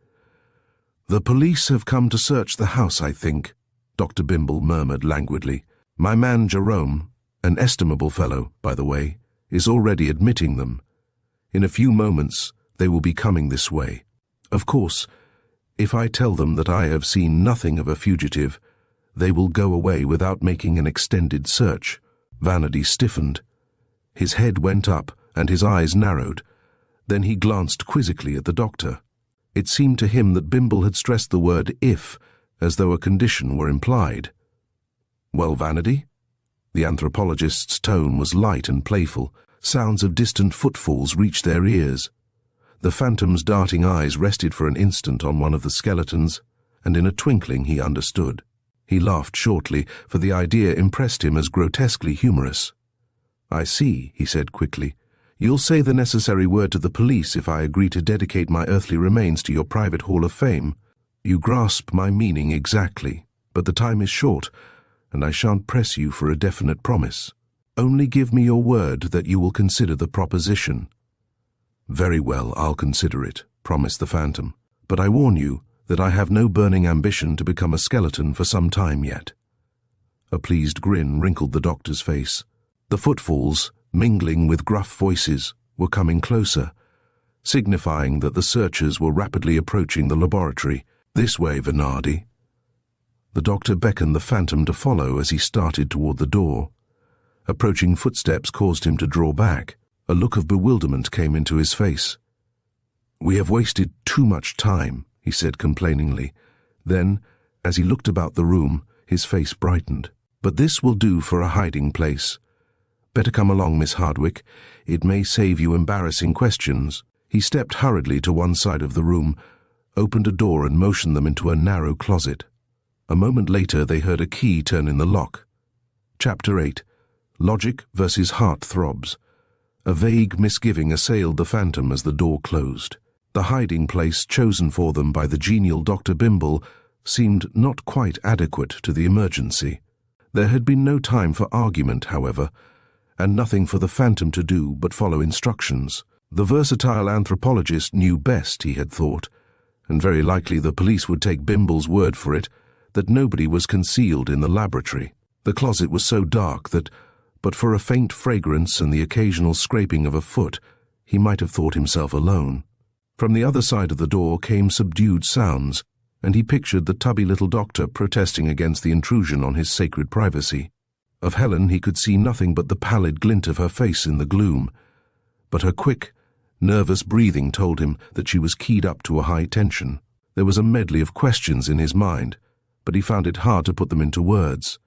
The police have come to search the house, I think, Dr. Bimble murmured languidly. My man Jerome, an estimable fellow, by the way, is already admitting them. In a few moments, they will be coming this way. Of course, if I tell them that I have seen nothing of a fugitive, they will go away without making an extended search. Vanity stiffened. His head went up and his eyes narrowed. Then he glanced quizzically at the doctor. It seemed to him that Bimble had stressed the word if, as though a condition were implied. Well, Vanity? The anthropologist's tone was light and playful. Sounds of distant footfalls reached their ears. The Phantom's darting eyes rested for an instant on one of the skeletons, and in a twinkling he understood. He laughed shortly, for the idea impressed him as grotesquely humorous. I see, he said quickly. You'll say the necessary word to the police if I agree to dedicate my earthly remains to your private hall of fame. You grasp my meaning exactly, but the time is short, and I shan't press you for a definite promise. Only give me your word that you will consider the proposition. Very well, I'll consider it, promised the Phantom, but I warn you that I have no burning ambition to become a skeleton for some time yet. A pleased grin wrinkled the doctor's face. The footfalls, mingling with gruff voices, were coming closer, signifying that the searchers were rapidly approaching the laboratory. This way, Venardi. The doctor beckoned the Phantom to follow as he started toward the door. Approaching footsteps caused him to draw back. A look of bewilderment came into his face. We have wasted too much time, he said complainingly. Then, as he looked about the room, his face brightened. But this will do for a hiding place. Better come along, Miss Hardwicke. It may save you embarrassing questions. He stepped hurriedly to one side of the room, opened a door and motioned them into a narrow closet. A moment later they heard a key turn in the lock. Chapter 8. Logic versus heart throbs. A vague misgiving assailed the Phantom as the door closed. The hiding place chosen for them by the genial Dr. Bimble seemed not quite adequate to the emergency. There had been no time for argument, however, and nothing for the Phantom to do but follow instructions. The versatile anthropologist knew best, he had thought, and very likely the police would take Bimble's word for it, that nobody was concealed in the laboratory. The closet was so dark that, but for a faint fragrance and the occasional scraping of a foot, he might have thought himself alone. From the other side of the door came subdued sounds, and he pictured the tubby little doctor protesting against the intrusion on his sacred privacy. Of Helen he could see nothing but the pallid glint of her face in the gloom, but her quick, nervous breathing told him that she was keyed up to a high tension. There was a medley of questions in his mind, but he found it hard to put them into words.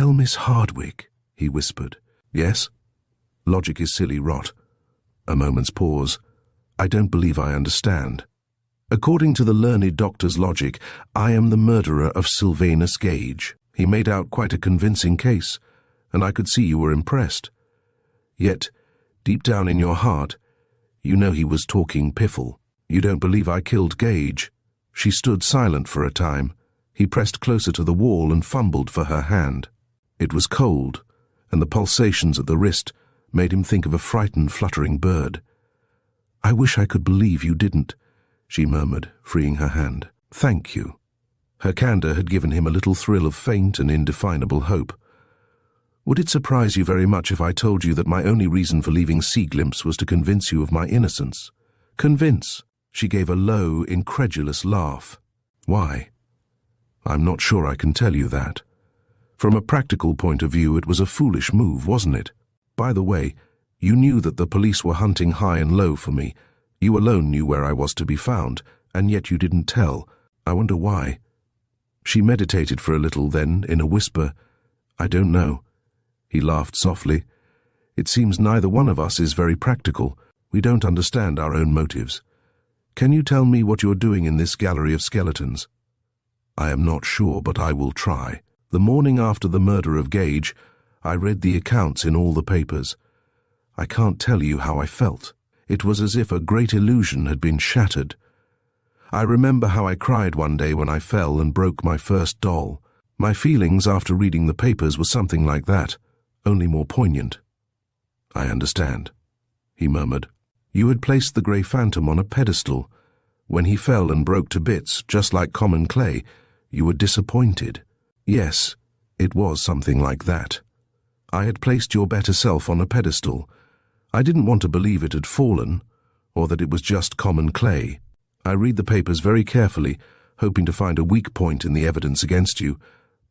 "Miss Hardwicke," he whispered. "Yes?" "Logic is silly rot." A moment's pause. "I don't believe I understand." "According to the learned doctor's logic, I am the murderer of Sylvanus Gage." He made out quite a convincing case, and I could see you were impressed. Yet, deep down in your heart, you know he was talking piffle. "You don't believe I killed Gage?" She stood silent for a time. He pressed closer to the wall and fumbled for her hand. It was cold, and the pulsations at the wrist made him think of a frightened, fluttering bird. "I wish I could believe you didn't," she murmured, freeing her hand. "Thank you." Her candor had given him a little thrill of faint and indefinable hope. "Would it surprise you very much if I told you that my only reason for leaving Sea Glimpse was to convince you of my innocence?" "Convince?" She gave a low, incredulous laugh. "Why?" "I'm not sure I can tell you that. From a practical point of view, it was a foolish move, wasn't it? By the way, you knew that the police were hunting high and low for me. You alone knew where I was to be found, and yet you didn't tell. I wonder why." She meditated for a little, then, in a whisper, "I don't know." He laughed softly. "It seems neither one of us is very practical. We don't understand our own motives. Can you tell me what you're doing in this gallery of skeletons?" "I am not sure, but I will try. The morning after the murder of Gage, I read the accounts in all the papers. I can't tell you how I felt. It was as if a great illusion had been shattered. I remember how I cried one day when I fell and broke my first doll. My feelings after reading the papers were something like that, only more poignant." "I understand," he murmured. "You had placed the grey phantom on a pedestal. When he fell and broke to bits, just like common clay, you were disappointed." "Yes, it was something like that. I had placed your better self on a pedestal. I didn't want to believe it had fallen, or that it was just common clay. I read the papers very carefully, hoping to find a weak point in the evidence against you,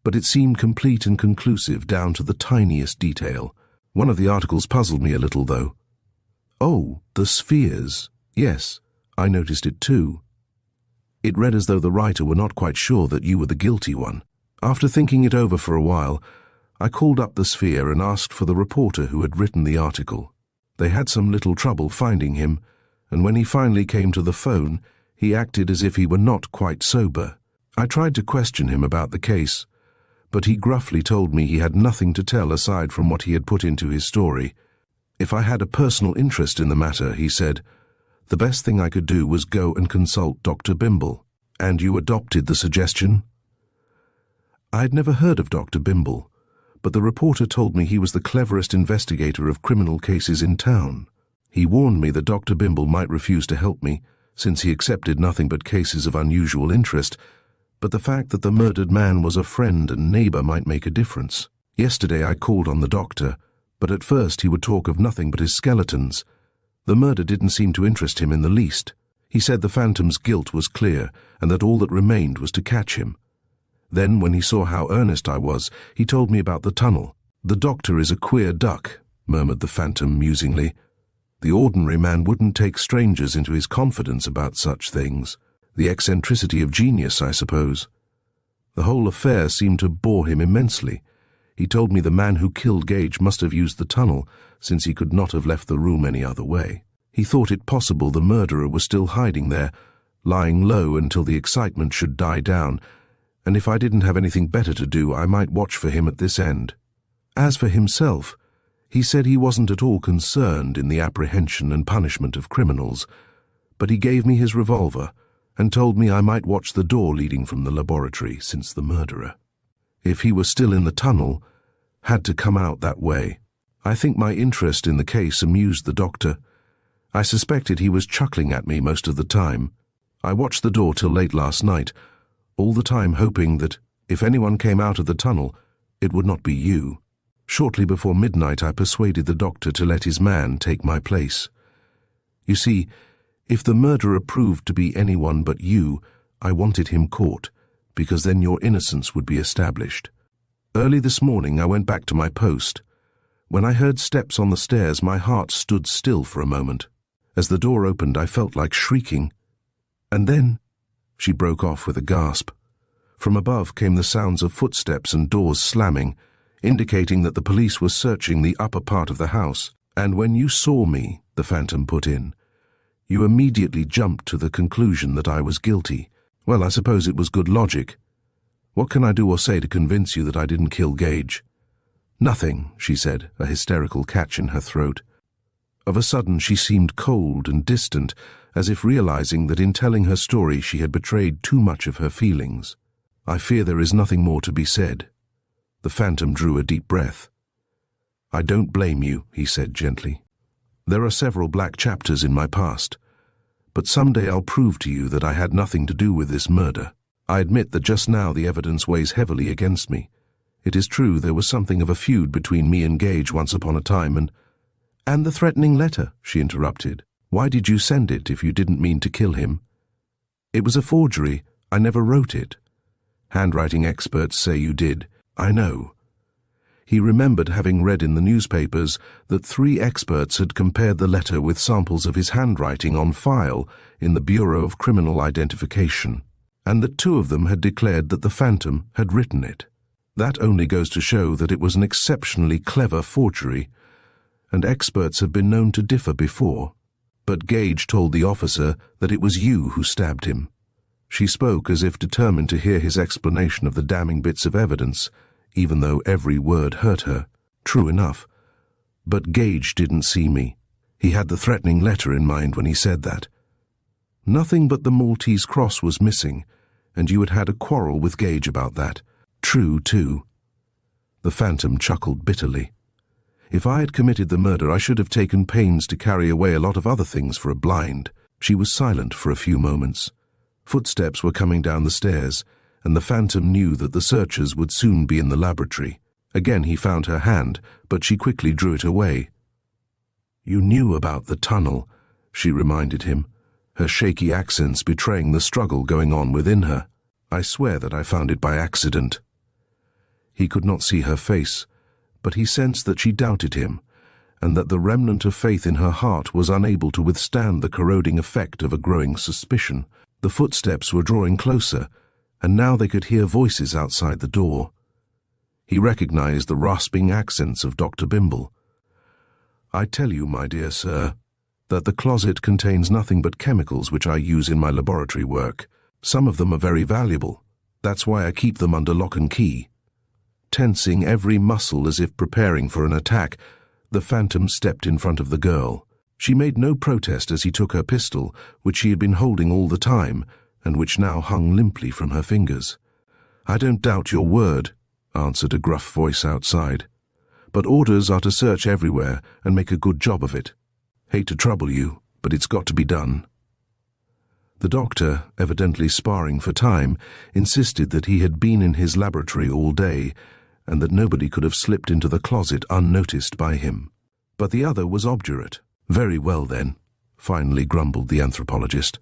but it seemed complete and conclusive down to the tiniest detail. One of the articles puzzled me a little, though." "Oh, the spheres. Yes, I noticed it too." It read as though the writer were not quite sure that you were the guilty one. After thinking it over for a while, I called up the Sphere and asked for the reporter who had written the article. They had some little trouble finding him, and when he finally came to the phone, he acted as if he were not quite sober. I tried to question him about the case, but he gruffly told me he had nothing to tell aside from what he had put into his story. If I had a personal interest in the matter, he said, the best thing I could do was go and consult Dr. Bimble. "And you adopted the suggestion?" I had never heard of Dr. Bimble, but the reporter told me he was the cleverest investigator of criminal cases in town. He warned me that Dr. Bimble might refuse to help me, since he accepted nothing but cases of unusual interest, but the fact that the murdered man was a friend and neighbor might make a difference. Yesterday I called on the doctor, but at first he would talk of nothing but his skeletons. The murder didn't seem to interest him in the least. He said the phantom's guilt was clear, and that all that remained was to catch him. Then, when he saw how earnest I was, he told me about the tunnel. "The doctor is a queer duck," murmured the phantom musingly. "The ordinary man wouldn't take strangers into his confidence about such things. The eccentricity of genius, I suppose." The whole affair seemed to bore him immensely. He told me the man who killed Gage must have used the tunnel, since he could not have left the room any other way. He thought it possible the murderer was still hiding there, lying low until the excitement should die down, and if I didn't have anything better to do, I might watch for him at this end. As for himself, he said he wasn't at all concerned in the apprehension and punishment of criminals, but he gave me his revolver and told me I might watch the door leading from the laboratory, since the murderer, if he were still in the tunnel, had to come out that way. I think my interest in the case amused the doctor. I suspected he was chuckling at me most of the time. I watched the door till late last night, all the time hoping that, if anyone came out of the tunnel, it would not be you. Shortly before midnight, I persuaded the doctor to let his man take my place. You see, if the murderer proved to be anyone but you, I wanted him caught, because then your innocence would be established. Early this morning, I went back to my post. When I heard steps on the stairs, my heart stood still for a moment. As the door opened, I felt like shrieking. And then, she broke off with a gasp. From above came the sounds of footsteps and doors slamming, indicating that the police were searching the upper part of the house. And when you saw me, the Phantom put in, you immediately jumped to the conclusion that I was guilty. Well, I suppose it was good logic. What can I do or say to convince you that I didn't kill Gage? Nothing, she said, a hysterical catch in her throat. Of a sudden she seemed cold and distant, as if realizing that in telling her story she had betrayed too much of her feelings. I fear there is nothing more to be said. The Phantom drew a deep breath. I don't blame you, he said gently. There are several black chapters in my past, but someday I'll prove to you that I had nothing to do with this murder. I admit that just now the evidence weighs heavily against me. It is true there was something of a feud between me and Gage once upon a time, and the threatening letter, she interrupted. Why did you send it if you didn't mean to kill him? It was a forgery. I never wrote it. Handwriting experts say you did. I know. He remembered having read in the newspapers that 3 experts had compared the letter with samples of his handwriting on file in the Bureau of Criminal Identification, and that 2 of them had declared that the Phantom had written it. That only goes to show that it was an exceptionally clever forgery, and experts have been known to differ before. But Gage told the officer that it was you who stabbed him. She spoke as if determined to hear his explanation of the damning bits of evidence, even though every word hurt her. True enough. But Gage didn't see me. He had the threatening letter in mind when he said that. Nothing but the Maltese cross was missing, and you had had a quarrel with Gage about that. True, too. The Phantom chuckled bitterly. If I had committed the murder, I should have taken pains to carry away a lot of other things for a blind. She was silent for a few moments. Footsteps were coming down the stairs, and the Phantom knew that the searchers would soon be in the laboratory. Again he found her hand, but she quickly drew it away. You knew about the tunnel, she reminded him, her shaky accents betraying the struggle going on within her. I swear that I found it by accident. He could not see her face, but he sensed that she doubted him, and that the remnant of faith in her heart was unable to withstand the corroding effect of a growing suspicion. The footsteps were drawing closer, and now they could hear voices outside the door. He recognized the rasping accents of Dr. Bimble. I tell you, my dear sir, that the closet contains nothing but chemicals which I use in my laboratory work. Some of them are very valuable. That's why I keep them under lock and key. Tensing every muscle as if preparing for an attack, the Phantom stepped in front of the girl. She made no protest as he took her pistol, which she had been holding all the time, and which now hung limply from her fingers. I don't doubt your word, answered a gruff voice outside. But orders are to search everywhere and make a good job of it. Hate to trouble you, but it's got to be done. The doctor, evidently sparring for time, insisted that he had been in his laboratory all day, and that nobody could have slipped into the closet unnoticed by him. But the other was obdurate. Very well, then, finally grumbled the anthropologist.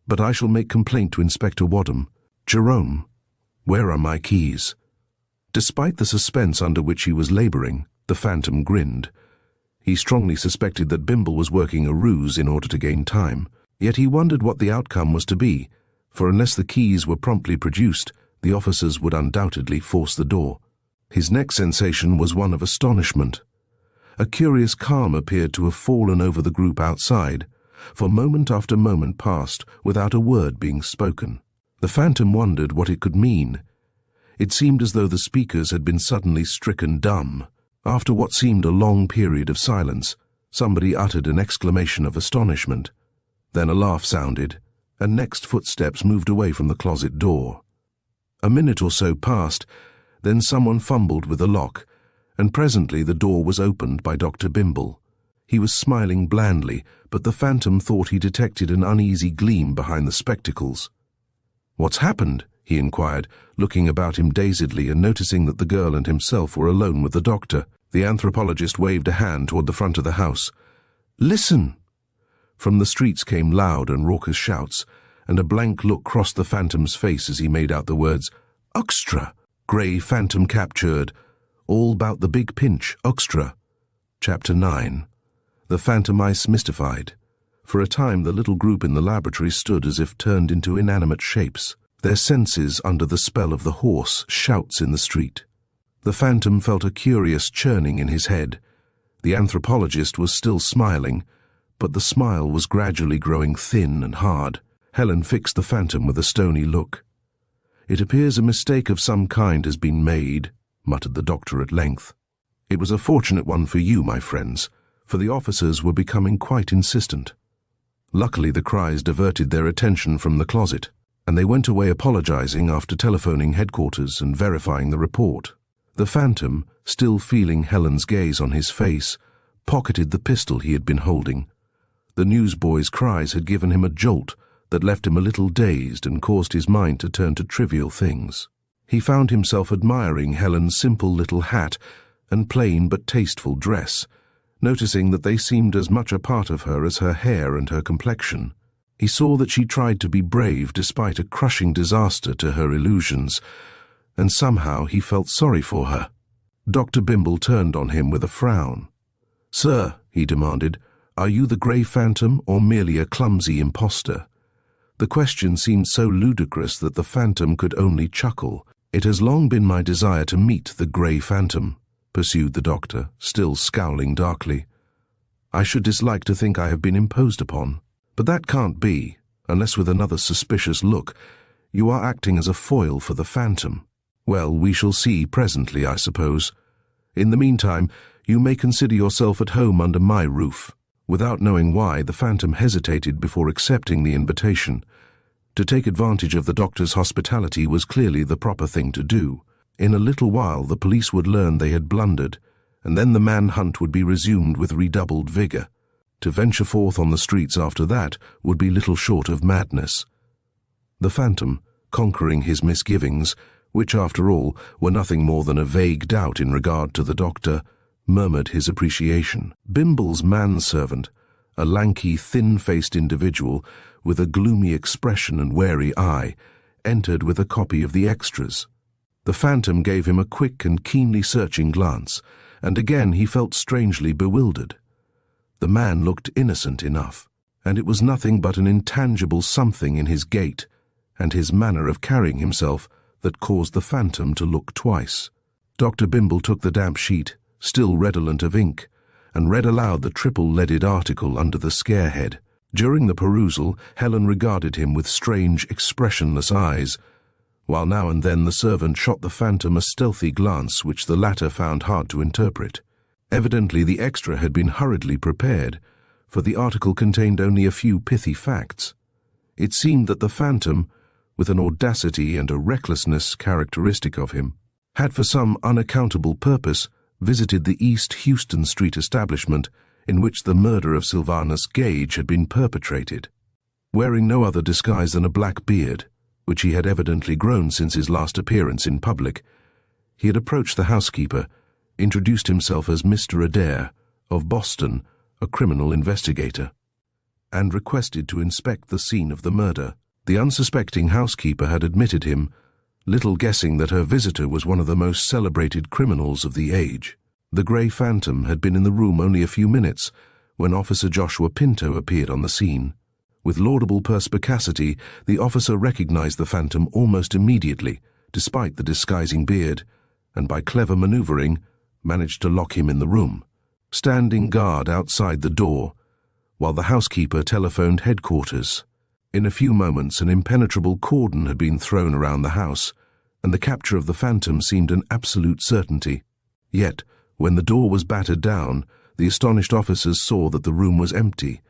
But I shall make complaint to Inspector Wadham. Jerome, where are my keys? Despite the suspense under which he was laboring, the Phantom grinned. He strongly suspected that Bimble was working a ruse in order to gain time. Yet he wondered what the outcome was to be, for unless the keys were promptly produced, the officers would undoubtedly force the door. His next sensation was one of astonishment. A curious calm appeared to have fallen over the group outside, for moment after moment passed without a word being spoken. The Phantom wondered what it could mean. It seemed as though the speakers had been suddenly stricken dumb. After what seemed a long period of silence, somebody uttered an exclamation of astonishment. Then a laugh sounded, and next footsteps moved away from the closet door. A minute or so passed, then someone fumbled with the lock, and presently the door was opened by Dr. Bimble. He was smiling blandly, but the Phantom thought he detected an uneasy gleam behind the spectacles. "What's happened?" he inquired, looking about him dazedly and noticing that the girl and himself were alone with the doctor. The anthropologist waved a hand toward the front of the house. "Listen!" From the streets came loud and raucous shouts, and a blank look crossed the phantom's face as he made out the words, "Uxtra! Grey Phantom captured! All about the big pinch, Uxtra!" Chapter 9. The Phantom Ice Mystified. For a time the little group in the laboratory stood as if turned into inanimate shapes, their senses under the spell of the hoarse shouts in the street. The Phantom felt a curious churning in his head. The anthropologist was still smiling, but the smile was gradually growing thin and hard. Helen fixed the Phantom with a stony look. "It appears a mistake of some kind has been made," muttered the doctor at length. "It was a fortunate one for you, my friends, for the officers were becoming quite insistent." Luckily the cries diverted their attention from the closet, and they went away apologizing after telephoning headquarters and verifying the report. The Phantom, still feeling Helen's gaze on his face, pocketed the pistol he had been holding. The newsboy's cries had given him a jolt that left him a little dazed and caused his mind to turn to trivial things. He found himself admiring Helen's simple little hat and plain but tasteful dress, noticing that they seemed as much a part of her as her hair and her complexion. He saw that she tried to be brave despite a crushing disaster to her illusions, and somehow he felt sorry for her. Dr. Bimble turned on him with a frown. "Sir," he demanded, "are you the Grey Phantom or merely a clumsy impostor?" The question seemed so ludicrous that the Phantom could only chuckle. "It has long been my desire to meet the Grey Phantom," pursued the doctor, still scowling darkly. "I should dislike to think I have been imposed upon. But that can't be, unless with another suspicious look, you are acting as a foil for the Phantom. Well, we shall see presently, I suppose. In the meantime, you may consider yourself at home under my roof." Without knowing why, the Phantom hesitated before accepting the invitation. To take advantage of the doctor's hospitality was clearly the proper thing to do. In a little while the police would learn they had blundered, and then the manhunt would be resumed with redoubled vigor. To venture forth on the streets after that would be little short of madness. The Phantom, conquering his misgivings, which after all were nothing more than a vague doubt in regard to the doctor, murmured his appreciation. Bimble's manservant, a lanky, thin-faced individual with a gloomy expression and wary eye, entered with a copy of the extras. The Phantom gave him a quick and keenly searching glance, and again he felt strangely bewildered. The man looked innocent enough, and it was nothing but an intangible something in his gait and his manner of carrying himself that caused the Phantom to look twice. Dr. Bimble took the damp sheet, still redolent of ink, and read aloud the triple-leaded article under the scarehead. During the perusal, Helen regarded him with strange, expressionless eyes, while now and then the servant shot the Phantom a stealthy glance which the latter found hard to interpret. Evidently the extra had been hurriedly prepared, for the article contained only a few pithy facts. It seemed that the Phantom, with an audacity and a recklessness characteristic of him, had for some unaccountable purpose visited the East Houston Street establishment in which the murder of Sylvanus Gage had been perpetrated. Wearing no other disguise than a black beard, which he had evidently grown since his last appearance in public, he had approached the housekeeper, introduced himself as Mr. Adair, of Boston, a criminal investigator, and requested to inspect the scene of the murder. The unsuspecting housekeeper had admitted him, little guessing that her visitor was one of the most celebrated criminals of the age. The Grey Phantom had been in the room only a few minutes when Officer Joshua Pinto appeared on the scene. With laudable perspicacity, the officer recognized the Phantom almost immediately, despite the disguising beard, and by clever maneuvering, managed to lock him in the room, standing guard outside the door, while the housekeeper telephoned headquarters. In a few moments an impenetrable cordon had been thrown around the house, and the capture of the Phantom seemed an absolute certainty. Yet, when the door was battered down, the astonished officers saw that the room was empty,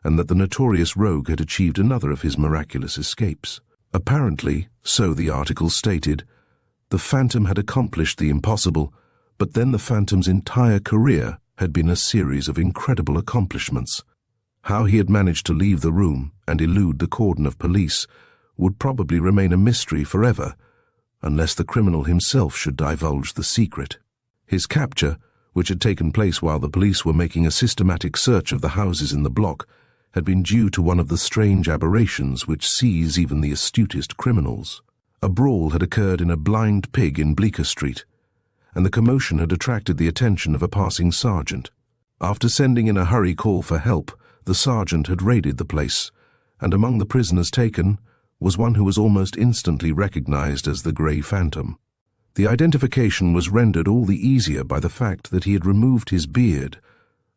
and that the notorious rogue had achieved another of his miraculous escapes. Apparently, so the article stated, the Phantom had accomplished the impossible, but then the Phantom's entire career had been a series of incredible accomplishments. How he had managed to leave the room and elude the cordon of police would probably remain a mystery forever, unless the criminal himself should divulge the secret. His capture, which had taken place while the police were making a systematic search of the houses in the block, had been due to one of the strange aberrations which seize even the astutest criminals. A brawl had occurred in a blind pig in Bleecker Street, and the commotion had attracted the attention of a passing sergeant. After sending in a hurry call for help, the sergeant had raided the place, and among the prisoners taken was one who was almost instantly recognized as the Grey Phantom. The identification was rendered all the easier by the fact that he had removed his beard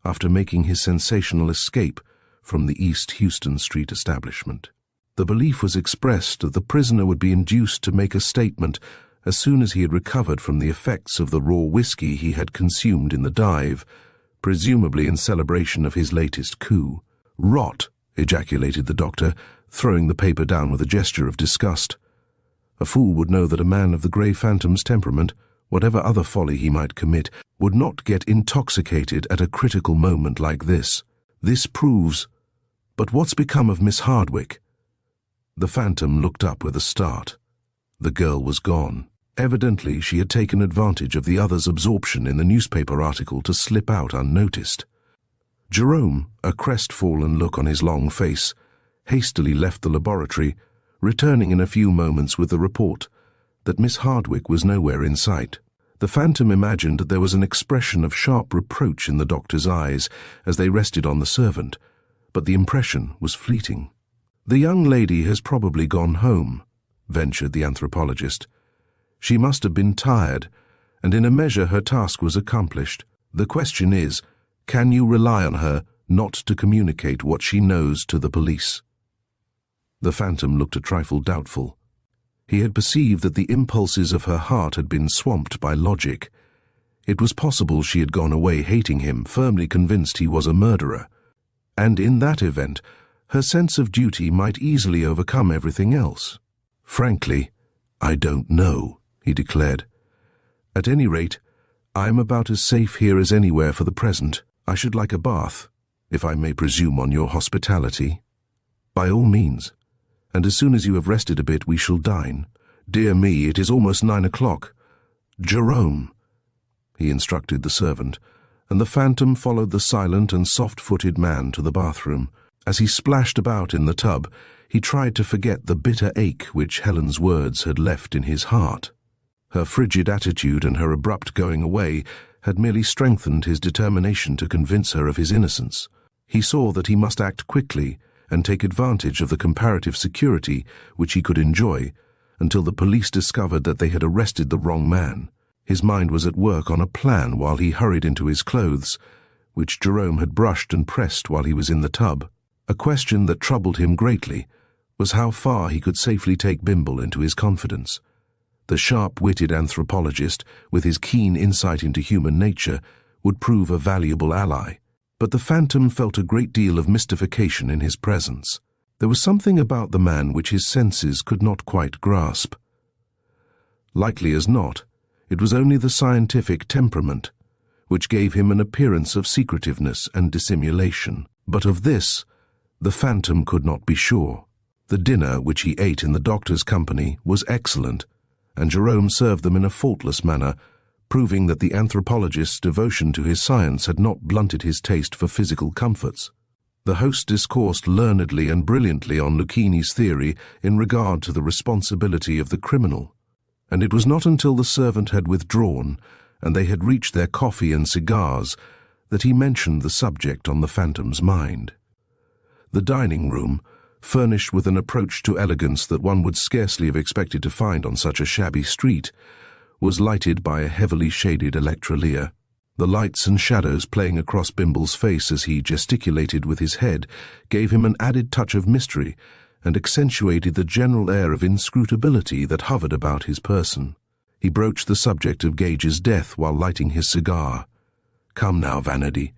after making his sensational escape from the East Houston Street establishment. The belief was expressed that the prisoner would be induced to make a statement as soon as he had recovered from the effects of the raw whiskey he had consumed in the dive, presumably in celebration of his latest coup. "Rot!" ejaculated the doctor, throwing the paper down with a gesture of disgust. A fool would know that a man of the Grey Phantom's temperament, whatever other folly he might commit, would not get intoxicated at a critical moment like this. This proves— But what's become of Miss Hardwick? The Phantom looked up with a start. The girl was gone. Evidently, she had taken advantage of the other's absorption in the newspaper article to slip out unnoticed. Jerome, a crestfallen look on his long face, hastily left the laboratory, returning in a few moments with the report that Miss Hardwick was nowhere in sight. The Phantom imagined that there was an expression of sharp reproach in the doctor's eyes as they rested on the servant, but the impression was fleeting. "The young lady has probably gone home," ventured the anthropologist. "She must have been tired, and in a measure her task was accomplished. The question is, can you rely on her not to communicate what she knows to the police?" The Phantom looked a trifle doubtful. He had perceived that the impulses of her heart had been swamped by logic. It was possible she had gone away hating him, firmly convinced he was a murderer, and in that event, her sense of duty might easily overcome everything else. "Frankly, I don't know," he declared. "At any rate, I am about as safe here as anywhere for the present. I should like a bath, if I may presume on your hospitality." "By all means. And as soon as you have rested a bit, we shall dine. Dear me, it is almost 9 o'clock. Jerome," he instructed the servant, and the Phantom followed the silent and soft-footed man to the bathroom. As he splashed about in the tub, he tried to forget the bitter ache which Helen's words had left in his heart. Her frigid attitude and her abrupt going away had merely strengthened his determination to convince her of his innocence. He saw that he must act quickly and take advantage of the comparative security which he could enjoy until the police discovered that they had arrested the wrong man. His mind was at work on a plan while he hurried into his clothes, which Jerome had brushed and pressed while he was in the tub. A question that troubled him greatly was how far he could safely take Bimble into his confidence. The sharp-witted anthropologist, with his keen insight into human nature, would prove a valuable ally. But the Phantom felt a great deal of mystification in his presence. There was something about the man which his senses could not quite grasp. Likely as not, it was only the scientific temperament, which gave him an appearance of secretiveness and dissimulation. But of this, the Phantom could not be sure. The dinner which he ate in the doctor's company was excellent, and Jerome served them in a faultless manner, proving that the anthropologist's devotion to his science had not blunted his taste for physical comforts. The host discoursed learnedly and brilliantly on Lucchini's theory in regard to the responsibility of the criminal, and it was not until the servant had withdrawn and they had reached their coffee and cigars that he mentioned the subject on the Phantom's mind. The dining room, furnished with an approach to elegance that one would scarcely have expected to find on such a shabby street, was lighted by a heavily shaded electrolier. The lights and shadows playing across Bimble's face as he gesticulated with his head gave him an added touch of mystery and accentuated the general air of inscrutability that hovered about his person. He broached the subject of Gage's death while lighting his cigar. "Come now, Vanity,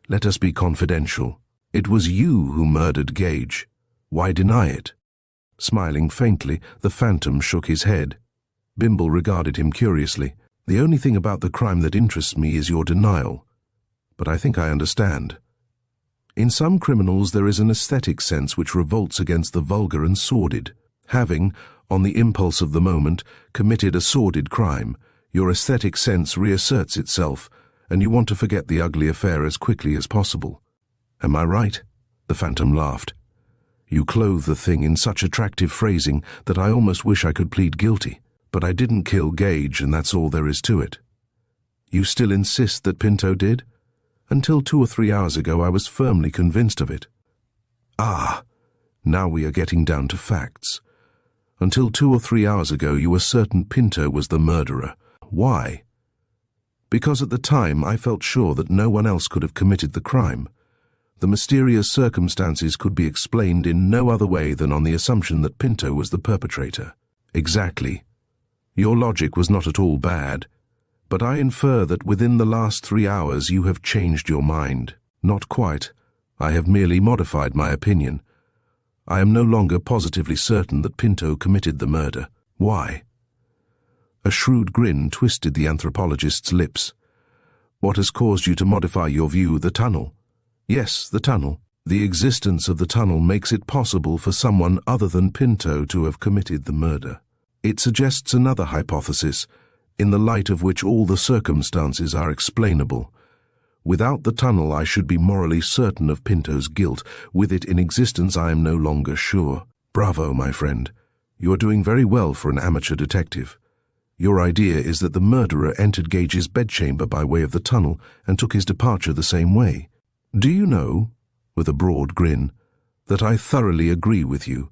let us be confidential. It was you who murdered Gage. Why deny it?" Smiling faintly, the Phantom shook his head. Bimble regarded him curiously. "The only thing about the crime that interests me is your denial. But I think I understand. In some criminals there is an aesthetic sense which revolts against the vulgar and sordid. Having, on the impulse of the moment, committed a sordid crime, your aesthetic sense reasserts itself, and you want to forget the ugly affair as quickly as possible. Am I right? The Phantom laughed. You clothe the thing in such attractive phrasing that I almost wish I could plead guilty. But I didn't kill Gage, and that's all there is to it. You still insist that Pinto did? Until 2 or 3 hours ago I was firmly convinced of it. Ah, now we are getting down to facts. Until 2 or 3 hours ago you were certain Pinto was the murderer. Why? Because at the time I felt sure that no one else could have committed the crime. The mysterious circumstances could be explained in no other way than on the assumption that Pinto was the perpetrator. Exactly. Your logic was not at all bad, but I infer that within the last 3 hours you have changed your mind. Not quite. I have merely modified my opinion. I am no longer positively certain that Pinto committed the murder. Why? A shrewd grin twisted the anthropologist's lips. What has caused you to modify your view? The tunnel? Yes, the tunnel. The existence of the tunnel makes it possible for someone other than Pinto to have committed the murder. It suggests another hypothesis, in the light of which all the circumstances are explainable. Without the tunnel I should be morally certain of Pinto's guilt. With it in existence I am no longer sure. Bravo, my friend. You are doing very well for an amateur detective. Your idea is that the murderer entered Gage's bedchamber by way of the tunnel and took his departure the same way. Do you know, with a broad grin, that I thoroughly agree with you.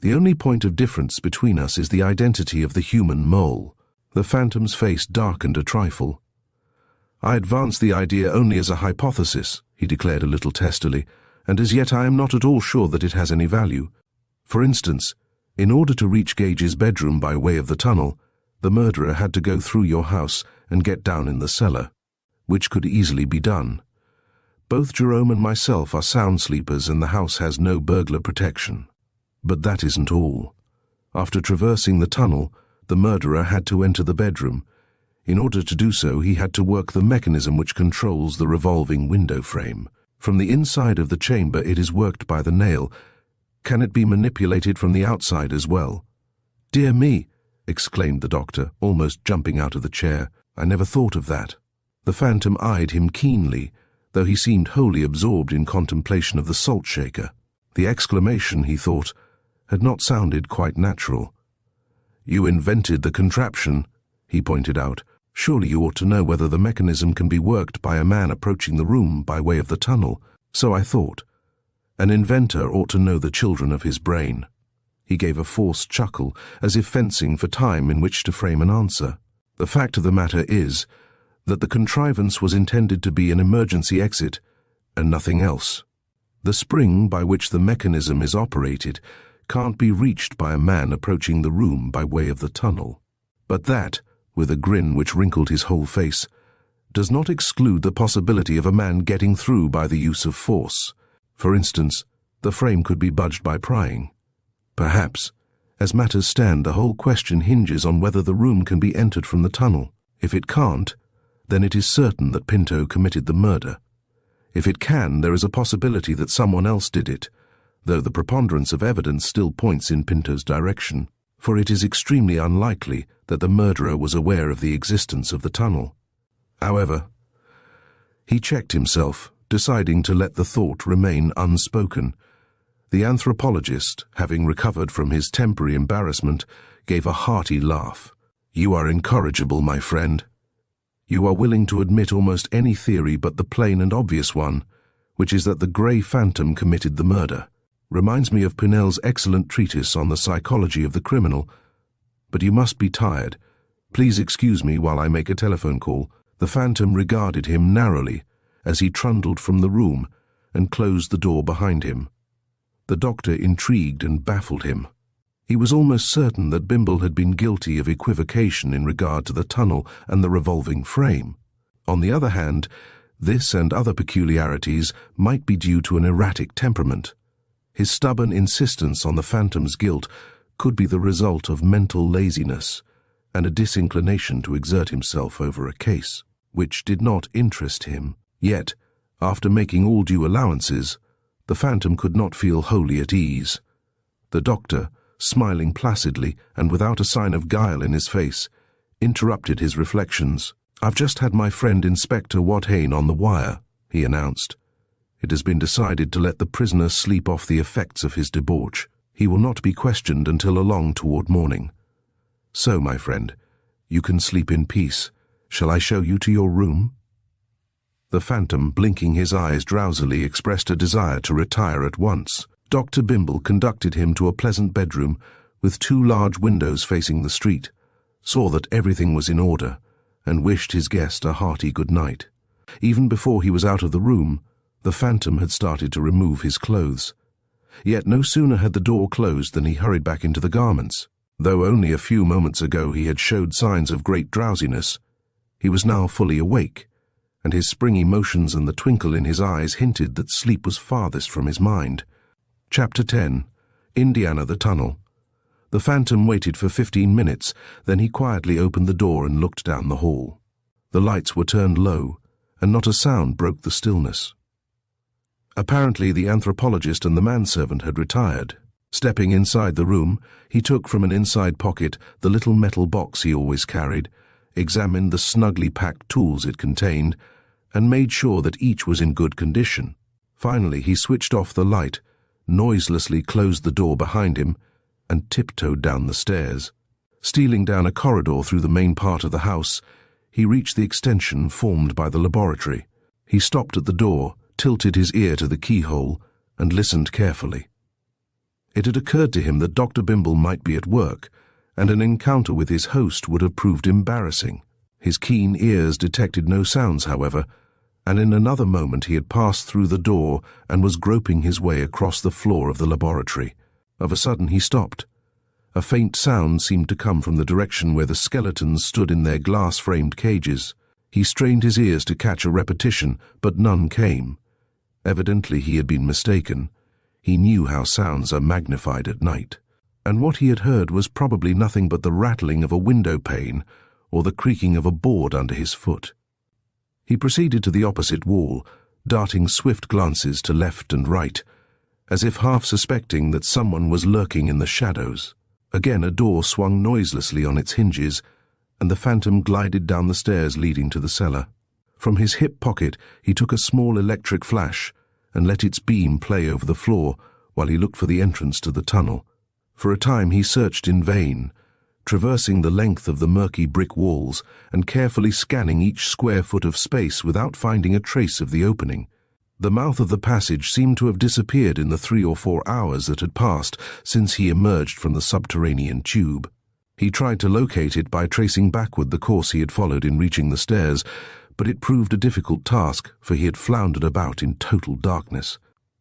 The only point of difference between us is the identity of the human mole. The Phantom's face darkened a trifle. I advance the idea only as a hypothesis, he declared a little testily, and as yet I am not at all sure that it has any value. For instance, in order to reach Gage's bedroom by way of the tunnel, the murderer had to go through your house and get down in the cellar, which could easily be done. Both Jerome and myself are sound sleepers and the house has no burglar protection. But that isn't all. After traversing the tunnel, the murderer had to enter the bedroom. In order to do so, he had to work the mechanism which controls the revolving window frame. From the inside of the chamber it is worked by the nail. Can it be manipulated from the outside as well? Dear me, exclaimed the doctor, almost jumping out of the chair. I never thought of that. The Phantom eyed him keenly, though he seemed wholly absorbed in contemplation of the salt shaker. The exclamation, he thought, had not sounded quite natural. You invented the contraption, he pointed out. Surely you ought to know whether the mechanism can be worked by a man approaching the room by way of the tunnel. So I thought. An inventor ought to know the children of his brain. He gave a forced chuckle, as if fencing for time in which to frame an answer. The fact of the matter is that the contrivance was intended to be an emergency exit, and nothing else. The spring by which the mechanism is operated can't be reached by a man approaching the room by way of the tunnel. But that, with a grin which wrinkled his whole face, does not exclude the possibility of a man getting through by the use of force. For instance, the frame could be budged by prying. Perhaps. As matters stand, the whole question hinges on whether the room can be entered from the tunnel. If it can't, then it is certain that Pinto committed the murder. If it can, there is a possibility that someone else did it, though the preponderance of evidence still points in Pinto's direction, for it is extremely unlikely that the murderer was aware of the existence of the tunnel. However, he checked himself, deciding to let the thought remain unspoken. The anthropologist, having recovered from his temporary embarrassment, gave a hearty laugh. You are incorrigible, my friend. You are willing to admit almost any theory but the plain and obvious one, which is that the Grey Phantom committed the murder. Reminds me of Pinel's excellent treatise on the psychology of the criminal. But you must be tired. Please excuse me while I make a telephone call. The Phantom regarded him narrowly as he trundled from the room and closed the door behind him. The doctor intrigued and baffled him. He was almost certain that Bimble had been guilty of equivocation in regard to the tunnel and the revolving frame. On the other hand, this and other peculiarities might be due to an erratic temperament. His stubborn insistence on the Phantom's guilt could be the result of mental laziness and a disinclination to exert himself over a case, which did not interest him. Yet, after making all due allowances, the Phantom could not feel wholly at ease. The doctor, smiling placidly and without a sign of guile in his face, interrupted his reflections. "I've just had my friend Inspector Wadhane on the wire," he announced. "It has been decided to let the prisoner sleep off the effects of his debauch. He will not be questioned until along toward morning. So, my friend, you can sleep in peace. Shall I show you to your room?" The Phantom, blinking his eyes drowsily, expressed a desire to retire at once. Dr. Bimble conducted him to a pleasant bedroom with 2 large windows facing the street, saw that everything was in order, and wished his guest a hearty good night. Even before he was out of the room, the Phantom had started to remove his clothes. Yet no sooner had the door closed than he hurried back into the garments. Though only a few moments ago he had showed signs of great drowsiness, he was now fully awake, and his springy motions and the twinkle in his eyes hinted that sleep was farthest from his mind. Chapter 10. Indiana the Tunnel. The Phantom waited for 15 minutes, then he quietly opened the door and looked down the hall. The lights were turned low, and not a sound broke the stillness. Apparently the anthropologist and the manservant had retired. Stepping inside the room, he took from an inside pocket the little metal box he always carried, examined the snugly packed tools it contained, and made sure that each was in good condition. Finally he switched off the light, noiselessly closed the door behind him, and tiptoed down the stairs. Stealing down a corridor through the main part of the house, he reached the extension formed by the laboratory. He stopped at the door, tilted his ear to the keyhole, and listened carefully. It had occurred to him that Dr. Bimble might be at work, and an encounter with his host would have proved embarrassing. His keen ears detected no sounds, however, and in another moment he had passed through the door and was groping his way across the floor of the laboratory. Of a sudden he stopped. A faint sound seemed to come from the direction where the skeletons stood in their glass-framed cages. He strained his ears to catch a repetition, but none came. Evidently he had been mistaken. He knew how sounds are magnified at night, and what he had heard was probably nothing but the rattling of a window pane or the creaking of a board under his foot. He proceeded to the opposite wall, darting swift glances to left and right, as if half suspecting that someone was lurking in the shadows. Again a door swung noiselessly on its hinges, and the Phantom glided down the stairs leading to the cellar. From his hip pocket he took a small electric flash and let its beam play over the floor while he looked for the entrance to the tunnel. For a time he searched in vain, traversing the length of the murky brick walls and carefully scanning each square foot of space without finding a trace of the opening. The mouth of the passage seemed to have disappeared in the 3 or 4 hours that had passed since he emerged from the subterranean tube. He tried to locate it by tracing backward the course he had followed in reaching the stairs, but it proved a difficult task, for he had floundered about in total darkness,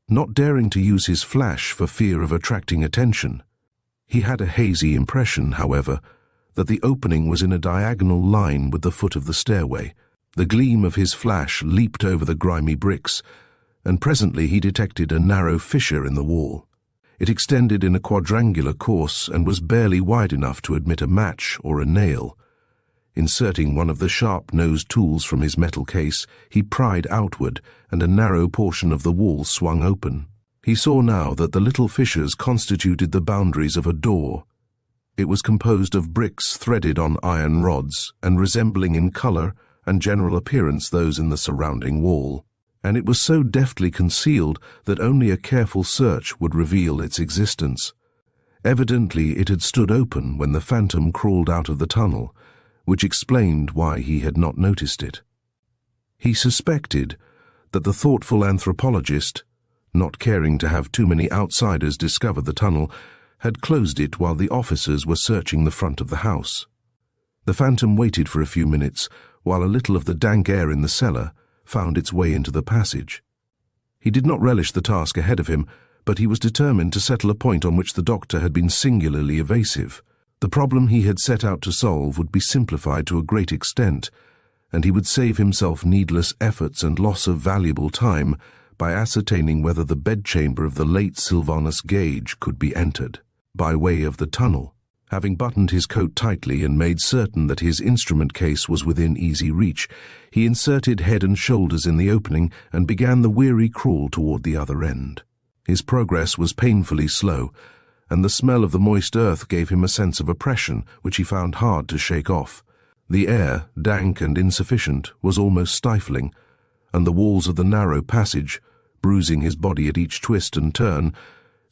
not daring to use his flash for fear of attracting attention. He had a hazy impression, however, that the opening was in a diagonal line with the foot of the stairway. The gleam of his flash leaped over the grimy bricks, and presently he detected a narrow fissure in the wall. It extended in a quadrangular course and was barely wide enough to admit a match or a nail. Inserting one of the sharp-nosed tools from his metal case, he pried outward, and a narrow portion of the wall swung open. He saw now that the little fissures constituted the boundaries of a door. It was composed of bricks threaded on iron rods, and resembling in color and general appearance those in the surrounding wall, and it was so deftly concealed that only a careful search would reveal its existence. Evidently it had stood open when the Phantom crawled out of the tunnel, which explained why he had not noticed it. He suspected that the thoughtful anthropologist, not caring to have too many outsiders discover the tunnel, had closed it while the officers were searching the front of the house. The Phantom waited for a few minutes while a little of the dank air in the cellar found its way into the passage. He did not relish the task ahead of him, but he was determined to settle a point on which the doctor had been singularly evasive. The problem he had set out to solve would be simplified to a great extent, and he would save himself needless efforts and loss of valuable time by ascertaining whether the bedchamber of the late Sylvanus Gage could be entered by way of the tunnel. Having buttoned his coat tightly and made certain that his instrument case was within easy reach, he inserted head and shoulders in the opening and began the weary crawl toward the other end. His progress was painfully slow, and the smell of the moist earth gave him a sense of oppression which he found hard to shake off. The air, dank and insufficient, was almost stifling, and the walls of the narrow passage, bruising his body at each twist and turn,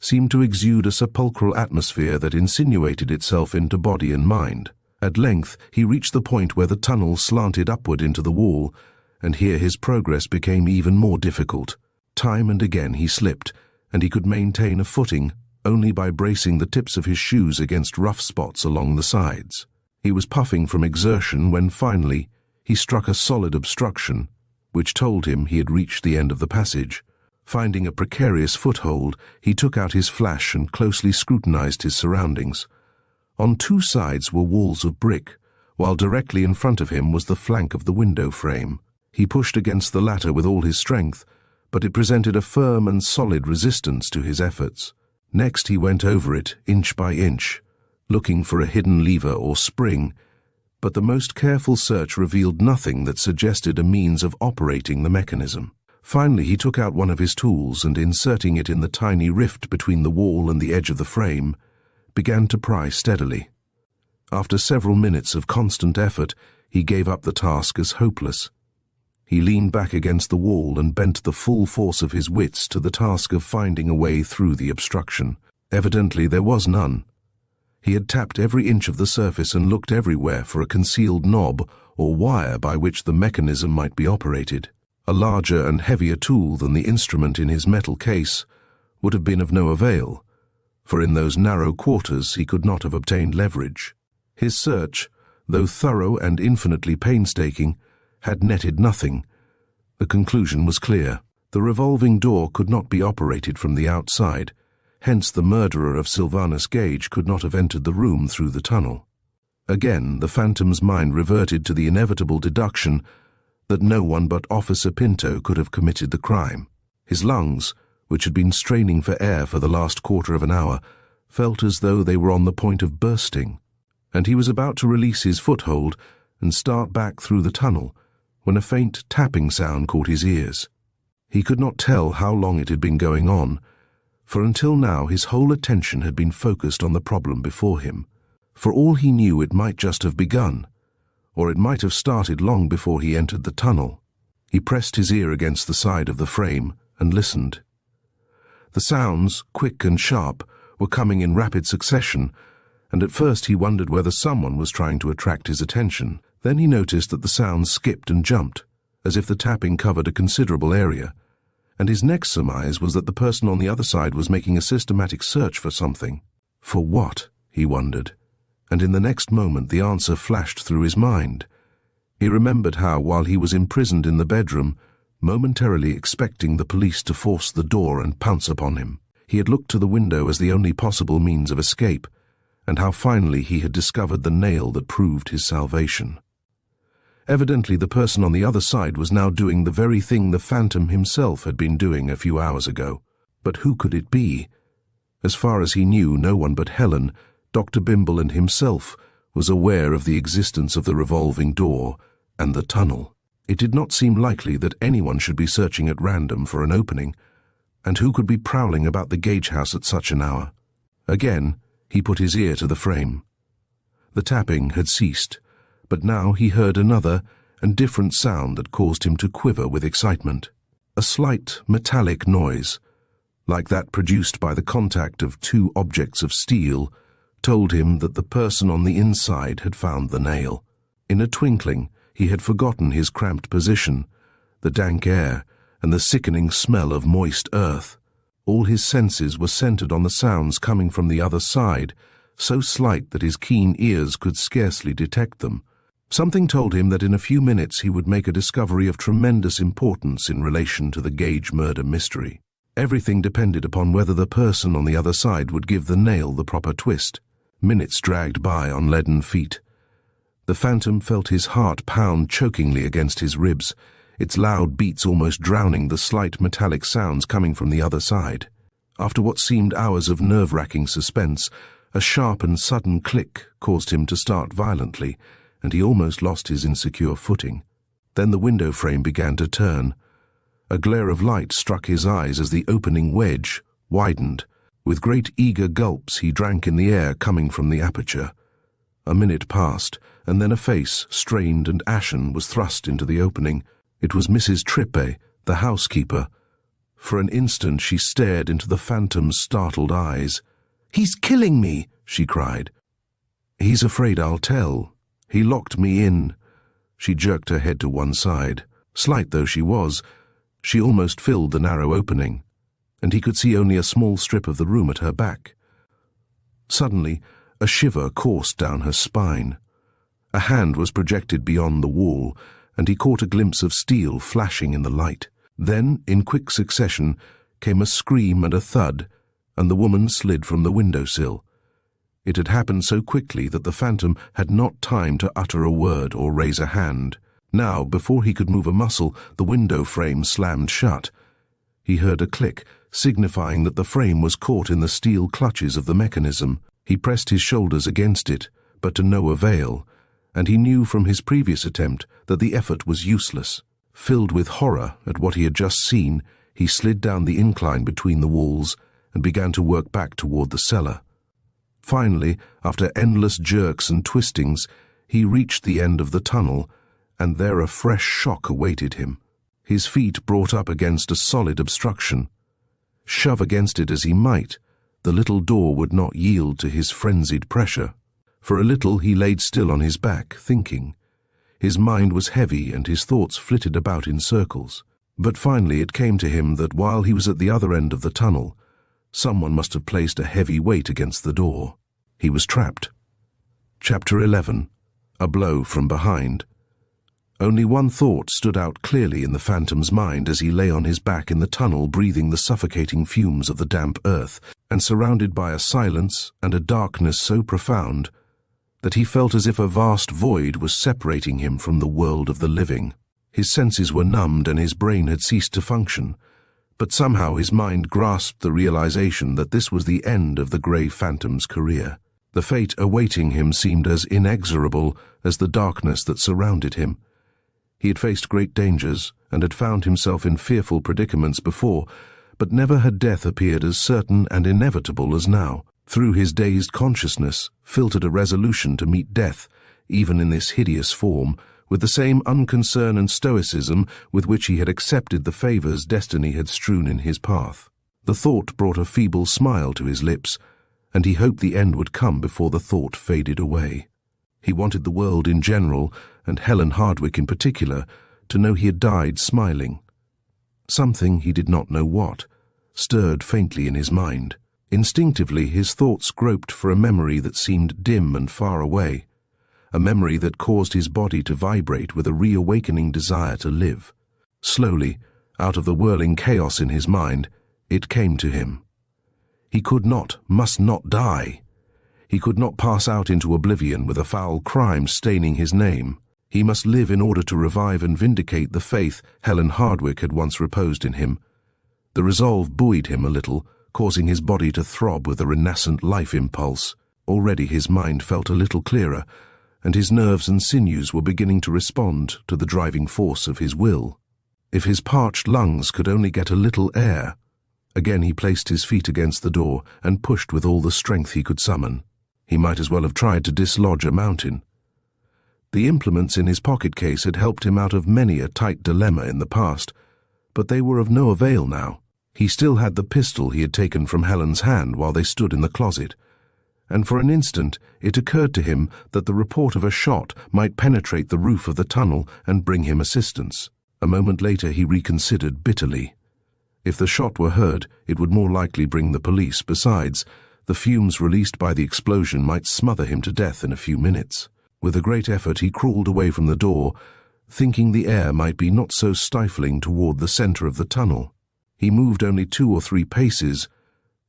seemed to exude a sepulchral atmosphere that insinuated itself into body and mind. At length he reached the point where the tunnel slanted upward into the wall, and here his progress became even more difficult. Time and again he slipped, and he could maintain a footing only by bracing the tips of his shoes against rough spots along the sides. He was puffing from exertion when finally he struck a solid obstruction, which told him he had reached the end of the passage. Finding a precarious foothold, he took out his flash and closely scrutinized his surroundings. On two sides were walls of brick, while directly in front of him was the flank of the window frame. He pushed against the latter with all his strength, but it presented a firm and solid resistance to his efforts. Next he went over it, inch by inch, looking for a hidden lever or spring, but the most careful search revealed nothing that suggested a means of operating the mechanism. Finally he took out one of his tools and, inserting it in the tiny rift between the wall and the edge of the frame, began to pry steadily. After several minutes of constant effort, he gave up the task as hopeless. He leaned back against the wall and bent the full force of his wits to the task of finding a way through the obstruction. Evidently there was none. He had tapped every inch of the surface and looked everywhere for a concealed knob or wire by which the mechanism might be operated. A larger and heavier tool than the instrument in his metal case would have been of no avail, for in those narrow quarters he could not have obtained leverage. His search, though thorough and infinitely painstaking, had netted nothing. The conclusion was clear. The revolving door could not be operated from the outside, hence the murderer of Sylvanus Gage could not have entered the room through the tunnel. Again, the phantom's mind reverted to the inevitable deduction that no one but Officer Pinto could have committed the crime. His lungs, which had been straining for air for the last quarter of an hour, felt as though they were on the point of bursting, and he was about to release his foothold and start back through the tunnel when a faint tapping sound caught his ears. He could not tell how long it had been going on, for until now his whole attention had been focused on the problem before him. For all he knew, it might just have begun, or it might have started long before he entered the tunnel. He pressed his ear against the side of the frame and listened. The sounds, quick and sharp, were coming in rapid succession, and at first he wondered whether someone was trying to attract his attention. Then he noticed that the sounds skipped and jumped, as if the tapping covered a considerable area, and his next surmise was that the person on the other side was making a systematic search for something. For what, he wondered, and in the next moment the answer flashed through his mind. He remembered how, while he was imprisoned in the bedroom, momentarily expecting the police to force the door and pounce upon him, he had looked to the window as the only possible means of escape, and how finally he had discovered the nail that proved his salvation. Evidently the person on the other side was now doing the very thing the Phantom himself had been doing a few hours ago. But who could it be? As far as he knew, no one but Helen, Dr. Bimble and himself was aware of the existence of the revolving door and the tunnel. It did not seem likely that anyone should be searching at random for an opening, and who could be prowling about the Gage house at such an hour? Again, he put his ear to the frame. The tapping had ceased, but now he heard another and different sound that caused him to quiver with excitement. A slight metallic noise, like that produced by the contact of two objects of steel, told him that the person on the inside had found the nail. In a twinkling, he had forgotten his cramped position, the dank air, and the sickening smell of moist earth. All his senses were centered on the sounds coming from the other side, so slight that his keen ears could scarcely detect them. Something told him that in a few minutes he would make a discovery of tremendous importance in relation to the Gage murder mystery. Everything depended upon whether the person on the other side would give the nail the proper twist. Minutes dragged by on leaden feet. The Phantom felt his heart pound chokingly against his ribs, its loud beats almost drowning the slight metallic sounds coming from the other side. After what seemed hours of nerve-wracking suspense, a sharp and sudden click caused him to start violently, and he almost lost his insecure footing. Then the window frame began to turn. A glare of light struck his eyes as the opening wedge widened, With great eager gulps he drank in the air coming from the aperture. A minute passed, and then a face, strained and ashen, was thrust into the opening. It was Mrs. Trippe, the housekeeper. For an instant she stared into the phantom's startled eyes. "He's killing me!" she cried. "He's afraid I'll tell. He locked me in." She jerked her head to one side. Slight though she was, she almost filled the narrow opening, and he could see only a small strip of the room at her back. Suddenly, a shiver coursed down her spine. A hand was projected beyond the wall, and he caught a glimpse of steel flashing in the light. Then, in quick succession, came a scream and a thud, and the woman slid from the windowsill. It had happened so quickly that the phantom had not time to utter a word or raise a hand. Now, before he could move a muscle, the window frame slammed shut. He heard a click, signifying that the frame was caught in the steel clutches of the mechanism. He pressed his shoulders against it, but to no avail, and he knew from his previous attempt that the effort was useless. Filled with horror at what he had just seen, he slid down the incline between the walls and began to work back toward the cellar. Finally, after endless jerks and twistings, he reached the end of the tunnel, and there a fresh shock awaited him. His feet brought up against a solid obstruction. Shove against it as he might, the little door would not yield to his frenzied pressure. For a little he laid still on his back, thinking. His mind was heavy and his thoughts flitted about in circles. But finally it came to him that while he was at the other end of the tunnel, someone must have placed a heavy weight against the door. He was trapped. Chapter 11. A Blow from Behind. Only one thought stood out clearly in the phantom's mind as he lay on his back in the tunnel, breathing the suffocating fumes of the damp earth, and surrounded by a silence and a darkness so profound that he felt as if a vast void was separating him from the world of the living. His senses were numbed and his brain had ceased to function, but somehow his mind grasped the realization that this was the end of the grey phantom's career. The fate awaiting him seemed as inexorable as the darkness that surrounded him. He had faced great dangers and had found himself in fearful predicaments before, but never had death appeared as certain and inevitable as now. Through his dazed consciousness filtered a resolution to meet death, even in this hideous form, with the same unconcern and stoicism with which he had accepted the favors destiny had strewn in his path. The thought brought a feeble smile to his lips, and he hoped the end would come before the thought faded away. He wanted the world in general, and Helen Hardwicke in particular, to know he had died smiling. Something, he did not know what, stirred faintly in his mind. Instinctively his thoughts groped for a memory that seemed dim and far away, a memory that caused his body to vibrate with a reawakening desire to live. Slowly, out of the whirling chaos in his mind, it came to him. He could not, must not die. He could not pass out into oblivion with a foul crime staining his name. He must live in order to revive and vindicate the faith Helen Hardwicke had once reposed in him. The resolve buoyed him a little, causing his body to throb with a renascent life impulse. Already his mind felt a little clearer, and his nerves and sinews were beginning to respond to the driving force of his will. If his parched lungs could only get a little air. Again he placed his feet against the door and pushed with all the strength he could summon. He might as well have tried to dislodge a mountain. The implements in his pocket case had helped him out of many a tight dilemma in the past, but they were of no avail now. He still had the pistol he had taken from Helen's hand while they stood in the closet, and for an instant it occurred to him that the report of a shot might penetrate the roof of the tunnel and bring him assistance. A moment later he reconsidered bitterly. If the shot were heard, it would more likely bring the police. Besides, the fumes released by the explosion might smother him to death in a few minutes. With a great effort he crawled away from the door, thinking the air might be not so stifling toward the center of the tunnel. He moved only 2 or 3 paces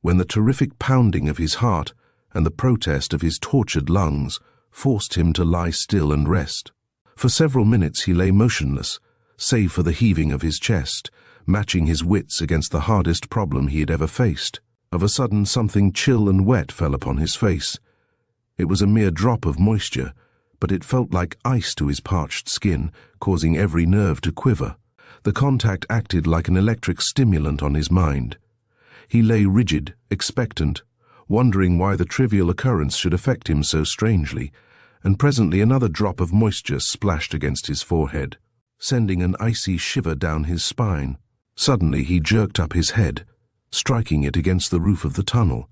when the terrific pounding of his heart and the protest of his tortured lungs forced him to lie still and rest. For several minutes he lay motionless, save for the heaving of his chest, matching his wits against the hardest problem he had ever faced. Of a sudden something chill and wet fell upon his face. It was a mere drop of moisture, but it felt like ice to his parched skin, causing every nerve to quiver. The contact acted like an electric stimulant on his mind. He lay rigid, expectant, wondering why the trivial occurrence should affect him so strangely, and presently another drop of moisture splashed against his forehead, sending an icy shiver down his spine. Suddenly he jerked up his head, striking it against the roof of the tunnel.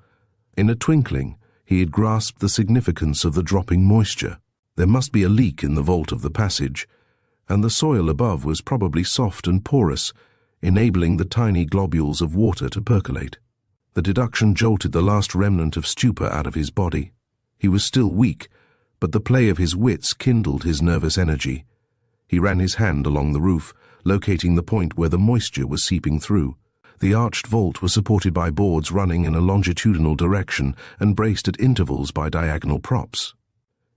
In a twinkling, he had grasped the significance of the dropping moisture. There must be a leak in the vault of the passage, and the soil above was probably soft and porous, enabling the tiny globules of water to percolate. The deduction jolted the last remnant of stupor out of his body. He was still weak, but the play of his wits kindled his nervous energy. He ran his hand along the roof, locating the point where the moisture was seeping through. The arched vault was supported by boards running in a longitudinal direction and braced at intervals by diagonal props.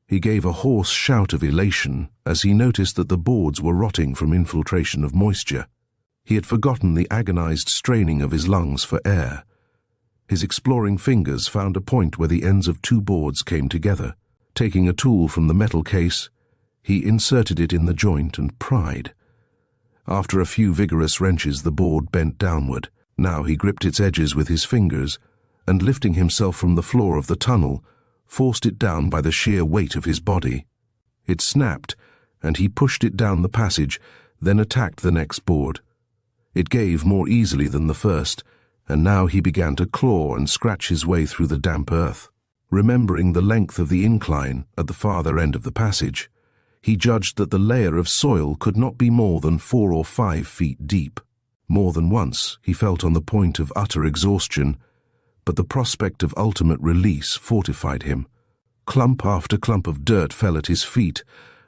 He gave a hoarse shout of elation as he noticed that the boards were rotting from infiltration of moisture. He had forgotten the agonized straining of his lungs for air. His exploring fingers found a point where the ends of two boards came together. Taking a tool from the metal case, he inserted it in the joint and pried. After a few vigorous wrenches, the board bent downward. Now he gripped its edges with his fingers, and lifting himself from the floor of the tunnel, forced it down by the sheer weight of his body. It snapped, and he pushed it down the passage, then attacked the next board. It gave more easily than the first, and now he began to claw and scratch his way through the damp earth. Remembering the length of the incline at the farther end of the passage, he judged that the layer of soil could not be more than 4 or 5 feet deep. More than once he felt on the point of utter exhaustion, but the prospect of ultimate release fortified him. Clump after clump of dirt fell at his feet,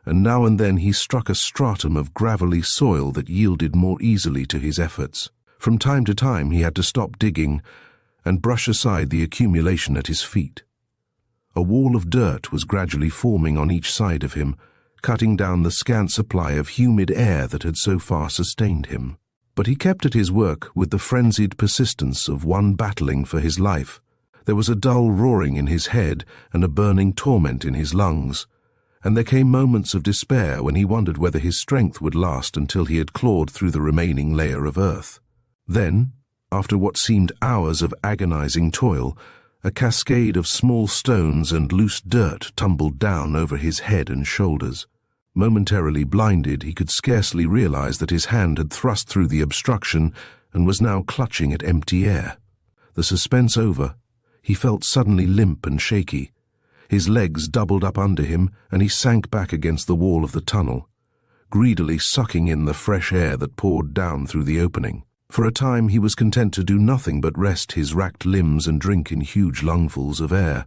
and now and then he struck a stratum of gravelly soil that yielded more easily to his efforts. From time to time he had to stop digging and brush aside the accumulation at his feet. A wall of dirt was gradually forming on each side of him, cutting down the scant supply of humid air that had so far sustained him. But he kept at his work with the frenzied persistence of one battling for his life. There was a dull roaring in his head and a burning torment in his lungs, and there came moments of despair when he wondered whether his strength would last until he had clawed through the remaining layer of earth. Then, after what seemed hours of agonizing toil, a cascade of small stones and loose dirt tumbled down over his head and shoulders. Momentarily blinded, he could scarcely realize that his hand had thrust through the obstruction and was now clutching at empty air. The suspense over, he felt suddenly limp and shaky. His legs doubled up under him, and he sank back against the wall of the tunnel, greedily sucking in the fresh air that poured down through the opening. For a time he was content to do nothing but rest his racked limbs and drink in huge lungfuls of air.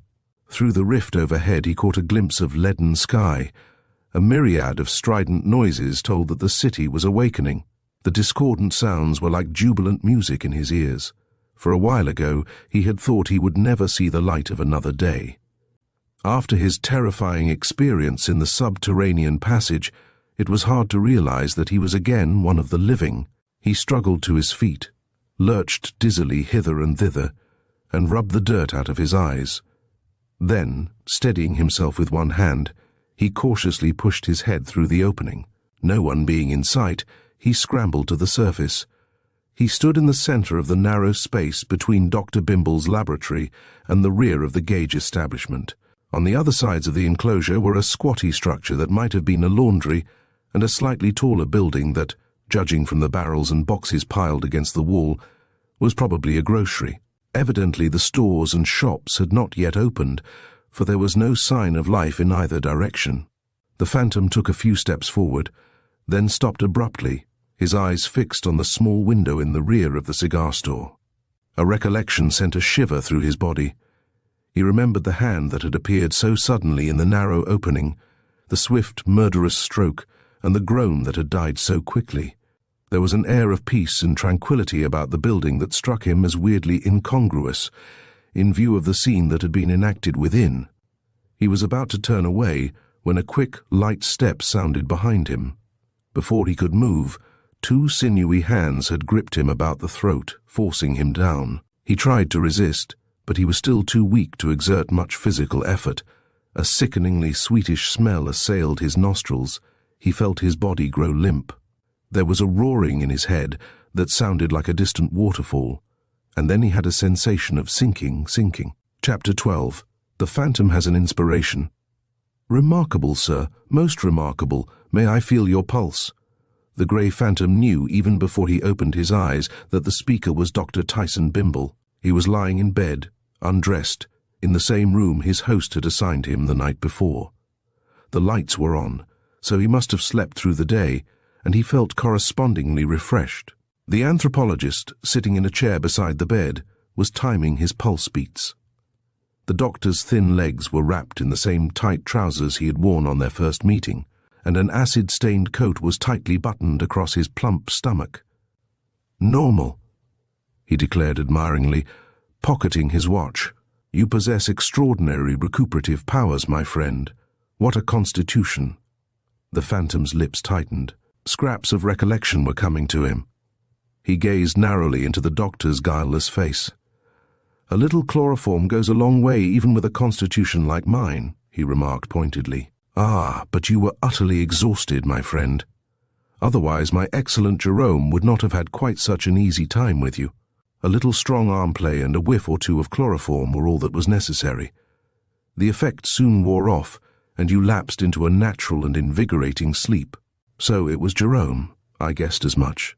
Through the rift overhead he caught a glimpse of leaden sky. A myriad of strident noises told that the city was awakening. The discordant sounds were like jubilant music in his ears. For a while ago he had thought he would never see the light of another day. After his terrifying experience in the subterranean passage, it was hard to realize that he was again one of the living. He struggled to his feet, lurched dizzily hither and thither, and rubbed the dirt out of his eyes. Then, steadying himself with one hand, he cautiously pushed his head through the opening. No one being in sight, he scrambled to the surface. He stood in the center of the narrow space between Dr. Bimble's laboratory and the rear of the gauge establishment. On the other sides of the enclosure were a squatty structure that might have been a laundry and a slightly taller building that, judging from the barrels and boxes piled against the wall, was probably a grocery. Evidently the stores and shops had not yet opened, for there was no sign of life in either direction. The phantom took a few steps forward, then stopped abruptly, his eyes fixed on the small window in the rear of the cigar store. A recollection sent a shiver through his body. He remembered the hand that had appeared so suddenly in the narrow opening, the swift, murderous stroke, and the groan that had died so quickly. There was an air of peace and tranquility about the building that struck him as weirdly incongruous, in view of the scene that had been enacted within. He was about to turn away when a quick, light step sounded behind him. Before he could move, 2 sinewy hands had gripped him about the throat, forcing him down. He tried to resist, but he was still too weak to exert much physical effort. A sickeningly sweetish smell assailed his nostrils. He felt his body grow limp. There was a roaring in his head that sounded like a distant waterfall, and then he had a sensation of sinking. Chapter 12. The Phantom has an inspiration. Remarkable, sir, most remarkable. May I feel your pulse? The grey phantom knew, even before he opened his eyes, that the speaker was Dr. Tyson Bimble. He was lying in bed, undressed, in the same room his host had assigned him the night before. The lights were on, so he must have slept through the day, and he felt correspondingly refreshed. The anthropologist, sitting in a chair beside the bed, was timing his pulse beats. The doctor's thin legs were wrapped in the same tight trousers he had worn on their first meeting, and an acid-stained coat was tightly buttoned across his plump stomach. "Normal," he declared admiringly, pocketing his watch. "You possess extraordinary recuperative powers, my friend. What a constitution." The Phantom's lips tightened. Scraps of recollection were coming to him. He gazed narrowly into the doctor's guileless face. "A little chloroform goes a long way even with a constitution like mine," he remarked pointedly. "Ah, but you were utterly exhausted, my friend. Otherwise my excellent Jerome would not have had quite such an easy time with you. A little strong arm play and a whiff or two of chloroform were all that was necessary. The effect soon wore off, and you lapsed into a natural and invigorating sleep. So it was Jerome. I guessed as much."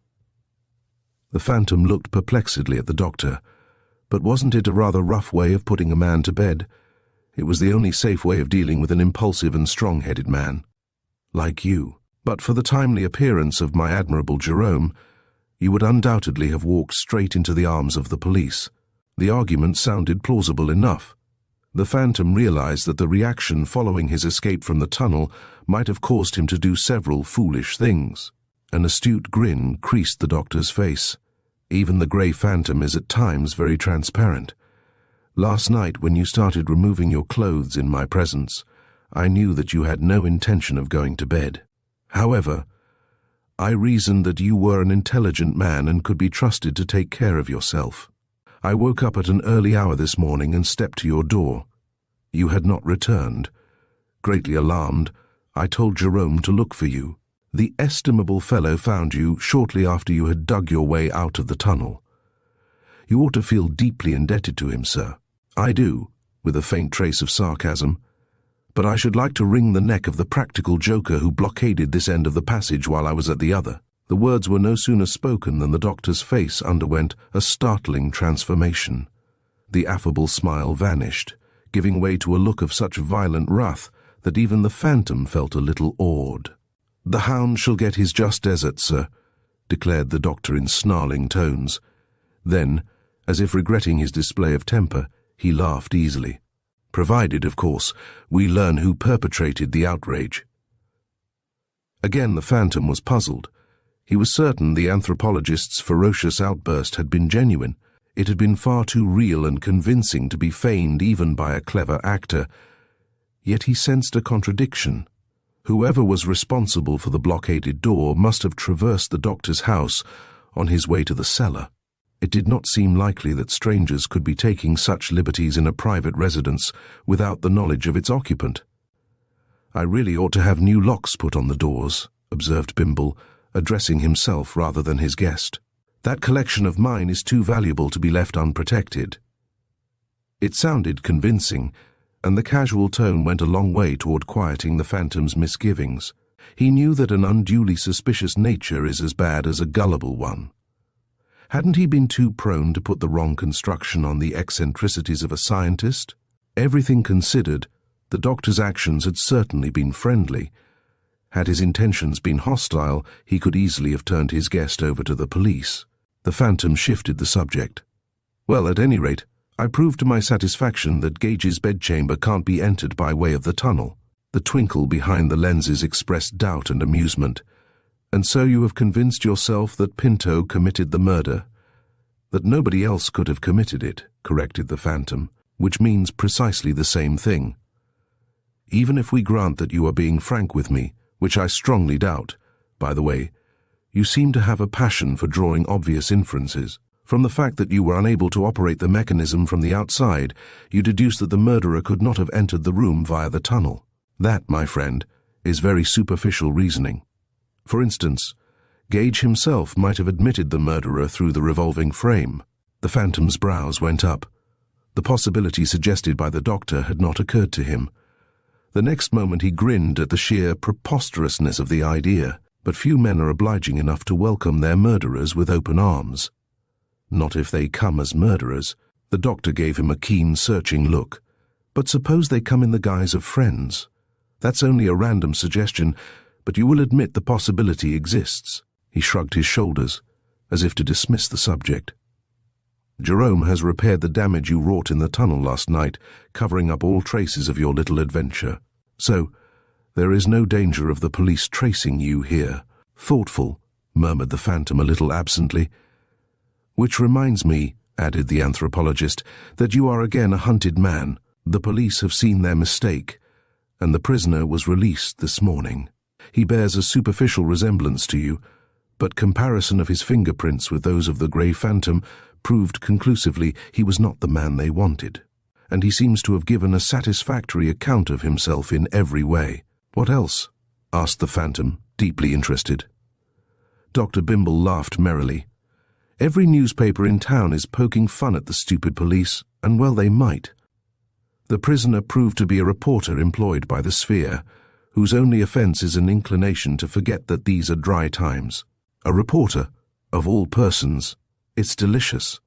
The Phantom looked perplexedly at the doctor. But wasn't it a rather rough way of putting a man to bed? It was the only safe way of dealing with an impulsive and strong-headed man. "Like you. But for the timely appearance of my admirable Jerome, you would undoubtedly have walked straight into the arms of the police." The argument sounded plausible enough. The Phantom realized that the reaction following his escape from the tunnel might have caused him to do several foolish things. An astute grin creased the doctor's face. Even the grey Phantom is at times very transparent. "Last night, when you started removing your clothes in my presence, I knew that you had no intention of going to bed. However, I reasoned that you were an intelligent man and could be trusted to take care of yourself. I woke up at an early hour this morning and stepped to your door. You had not returned. Greatly alarmed, I told Jerome to look for you. The estimable fellow found you shortly after you had dug your way out of the tunnel. You ought to feel deeply indebted to him, sir." "I do," with a faint trace of sarcasm. "But I should like to wring the neck of the practical joker who blockaded this end of the passage while I was at the other." The words were no sooner spoken than the doctor's face underwent a startling transformation. The affable smile vanished, giving way to a look of such violent wrath that even the Phantom felt a little awed. "The hound shall get his just desert, sir," declared the doctor in snarling tones. Then, as if regretting his display of temper, he laughed easily. "Provided, of course, we learn who perpetrated the outrage." Again the Phantom was puzzled. He was certain the anthropologist's ferocious outburst had been genuine. It had been far too real and convincing to be feigned even by a clever actor. Yet he sensed a contradiction. Whoever was responsible for the blockaded door must have traversed the doctor's house on his way to the cellar. It did not seem likely that strangers could be taking such liberties in a private residence without the knowledge of its occupant. "I really ought to have new locks put on the doors," observed Bimble, addressing himself rather than his guest. "That collection of mine is too valuable to be left unprotected." It sounded convincing, and the casual tone went a long way toward quieting the Phantom's misgivings. He knew that an unduly suspicious nature is as bad as a gullible one. Hadn't he been too prone to put the wrong construction on the eccentricities of a scientist? Everything considered, the doctor's actions had certainly been friendly. Had his intentions been hostile, he could easily have turned his guest over to the police. The Phantom shifted the subject. "Well, at any rate, I proved to my satisfaction that Gage's bedchamber can't be entered by way of the tunnel." The twinkle behind the lenses expressed doubt and amusement. "And so you have convinced yourself that Pinto committed the murder?" "That nobody else could have committed it," corrected the Phantom, "which means precisely the same thing. Even if we grant that you are being frank with me, which I strongly doubt, by the way, you seem to have a passion for drawing obvious inferences. From the fact that you were unable to operate the mechanism from the outside, you deduce that the murderer could not have entered the room via the tunnel. That, my friend, is very superficial reasoning. For instance, Gage himself might have admitted the murderer through the revolving frame. The Phantom's brows went up. The possibility suggested by the doctor had not occurred to him. The next moment he grinned at the sheer preposterousness of the idea, but few men are obliging enough to welcome their murderers with open arms. Not if they come as murderers. The doctor gave him a keen, searching look. But suppose they come in the guise of friends? That's only a random suggestion, but you will admit the possibility exists. He shrugged his shoulders, as if to dismiss the subject. Jerome has repaired the damage you wrought in the tunnel last night, covering up all traces of your little adventure. So, there is no danger of the police tracing you here. Thoughtful, murmured the Phantom a little absently. Which reminds me, added the anthropologist, that you are again a hunted man. The police have seen their mistake, and the prisoner was released this morning. He bears a superficial resemblance to you, but comparison of his fingerprints with those of the Grey Phantom proved conclusively he was not the man they wanted, and he seems to have given a satisfactory account of himself in every way. What else? Asked the Phantom, deeply interested. Dr. Bimble laughed merrily. Every newspaper in town is poking fun at the stupid police, and well they might. The prisoner proved to be a reporter employed by the Sphere, whose only offence is an inclination to forget that these are dry times. A reporter, of all persons. It's delicious.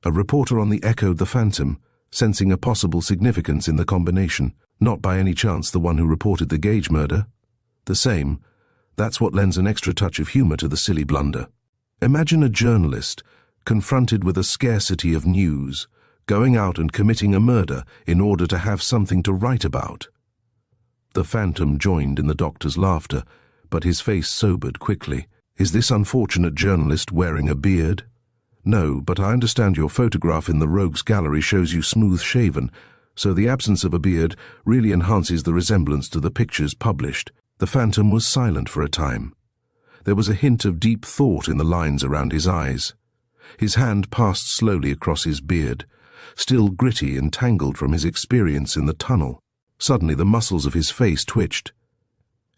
A reporter on the echoed the Phantom, sensing a possible significance in the combination. Not by any chance the one who reported the Gage murder. The same. That's what lends an extra touch of humour to the silly blunder. Imagine a journalist, confronted with a scarcity of news, going out and committing a murder in order to have something to write about. The Phantom joined in the doctor's laughter, but his face sobered quickly. Is this unfortunate journalist wearing a beard? No, but I understand your photograph in the Rogues Gallery shows you smooth-shaven, so the absence of a beard really enhances the resemblance to the pictures published. The Phantom was silent for a time. There was a hint of deep thought in the lines around his eyes. His hand passed slowly across his beard, still gritty and tangled from his experience in the tunnel. Suddenly the muscles of his face twitched.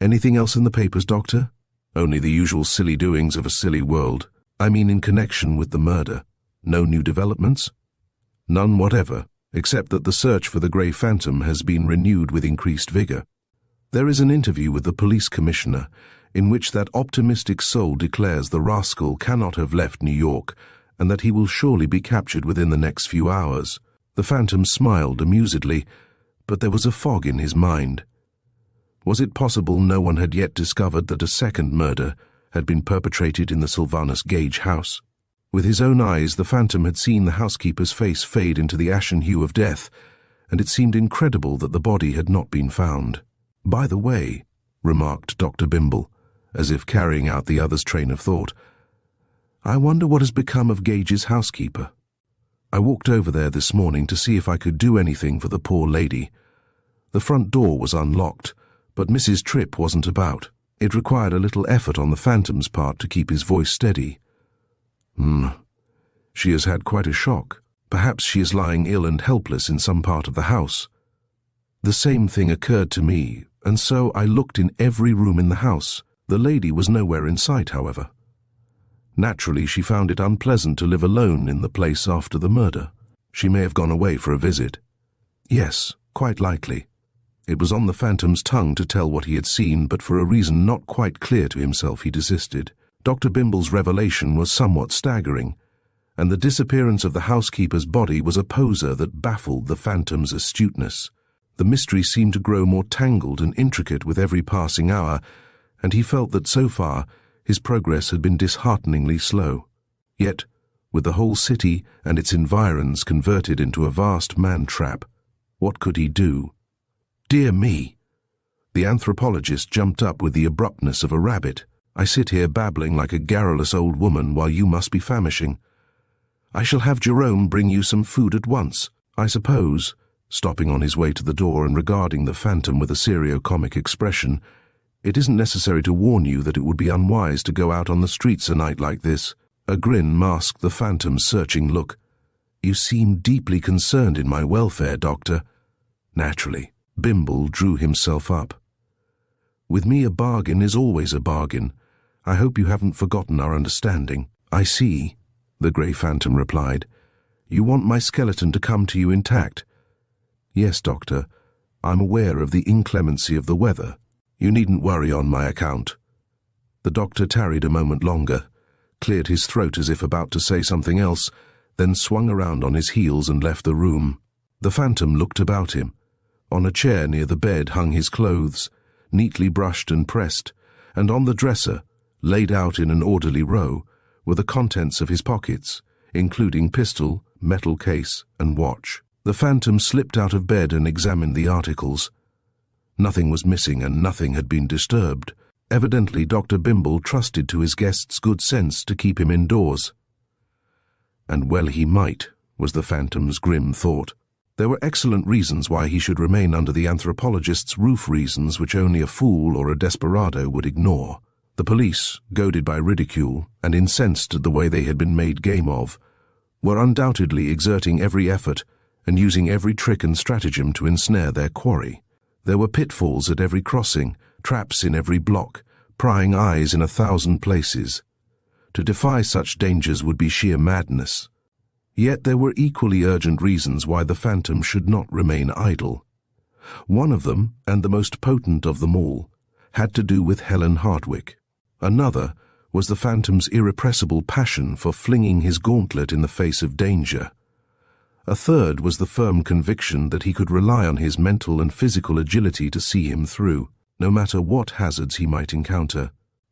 Anything else in the papers, Doctor? Only the usual silly doings of a silly world. I mean in connection with the murder. No new developments? None whatever, except that the search for the Grey Phantom has been renewed with increased vigour. There is an interview with the police commissioner, in which that optimistic soul declares the rascal cannot have left New York, and that he will surely be captured within the next few hours. The Phantom smiled amusedly, but there was a fog in his mind. Was it possible no one had yet discovered that a second murder had been perpetrated in the Sylvanus Gage house? With his own eyes, the Phantom had seen the housekeeper's face fade into the ashen hue of death, and it seemed incredible that the body had not been found. By the way, remarked Dr. Bimble, as if carrying out the other's train of thought, I wonder what has become of Gage's housekeeper. I walked over there this morning to see if I could do anything for the poor lady. The front door was unlocked, but Mrs. Tripp wasn't about. It required a little effort on the Phantom's part to keep his voice steady. She has had quite a shock. Perhaps she is lying ill and helpless in some part of the house. The same thing occurred to me, and so I looked in every room in the house. The lady was nowhere in sight, however. Naturally, she found it unpleasant to live alone in the place after the murder. She may have gone away for a visit. Yes, quite likely. It was on the Phantom's tongue to tell what he had seen, but for a reason not quite clear to himself he desisted. Dr. Bimble's revelation was somewhat staggering, and the disappearance of the housekeeper's body was a poser that baffled the Phantom's astuteness. The mystery seemed to grow more tangled and intricate with every passing hour, and he felt that so far his progress had been dishearteningly slow. Yet, with the whole city and its environs converted into a vast man-trap, what could he do? Dear me! The anthropologist jumped up with the abruptness of a rabbit. I sit here babbling like a garrulous old woman while you must be famishing. I shall have Jerome bring you some food at once, I suppose, stopping on his way to the door and regarding the Phantom with a serio-comic expression. It isn't necessary to warn you that it would be unwise to go out on the streets a night like this. A grin masked the Phantom's searching look. You seem deeply concerned in my welfare, Doctor. Naturally. Bimble drew himself up. With me a bargain is always a bargain. I hope you haven't forgotten our understanding. I see. the grey phantom replied. "You want my skeleton to come to you intact?" "Yes, Doctor. I'm aware of the inclemency of the weather. You needn't worry on my account." The doctor tarried a moment longer, cleared his throat as if about to say something else, then swung around on his heels and left the room. The phantom looked about him. On a chair near the bed hung his clothes, neatly brushed and pressed, and on the dresser, laid out in an orderly row, were the contents of his pockets, including pistol, metal case, and watch. The phantom slipped out of bed and examined the articles. Nothing was missing and nothing had been disturbed. Evidently, Dr. Bimble trusted to his guest's good sense to keep him indoors. And well he might, was the phantom's grim thought. There were excellent reasons why he should remain under the anthropologist's roof, reasons which only a fool or a desperado would ignore. The police, goaded by ridicule and incensed at the way they had been made game of, were undoubtedly exerting every effort and using every trick and stratagem to ensnare their quarry. There were pitfalls at every crossing, traps in every block, prying eyes in 1,000 places. To defy such dangers would be sheer madness. Yet there were equally urgent reasons why the phantom should not remain idle. One of them, and the most potent of them all, had to do with Helen Hardwick. Another was the phantom's irrepressible passion for flinging his gauntlet in the face of danger. A third was the firm conviction that he could rely on his mental and physical agility to see him through, no matter what hazards he might encounter.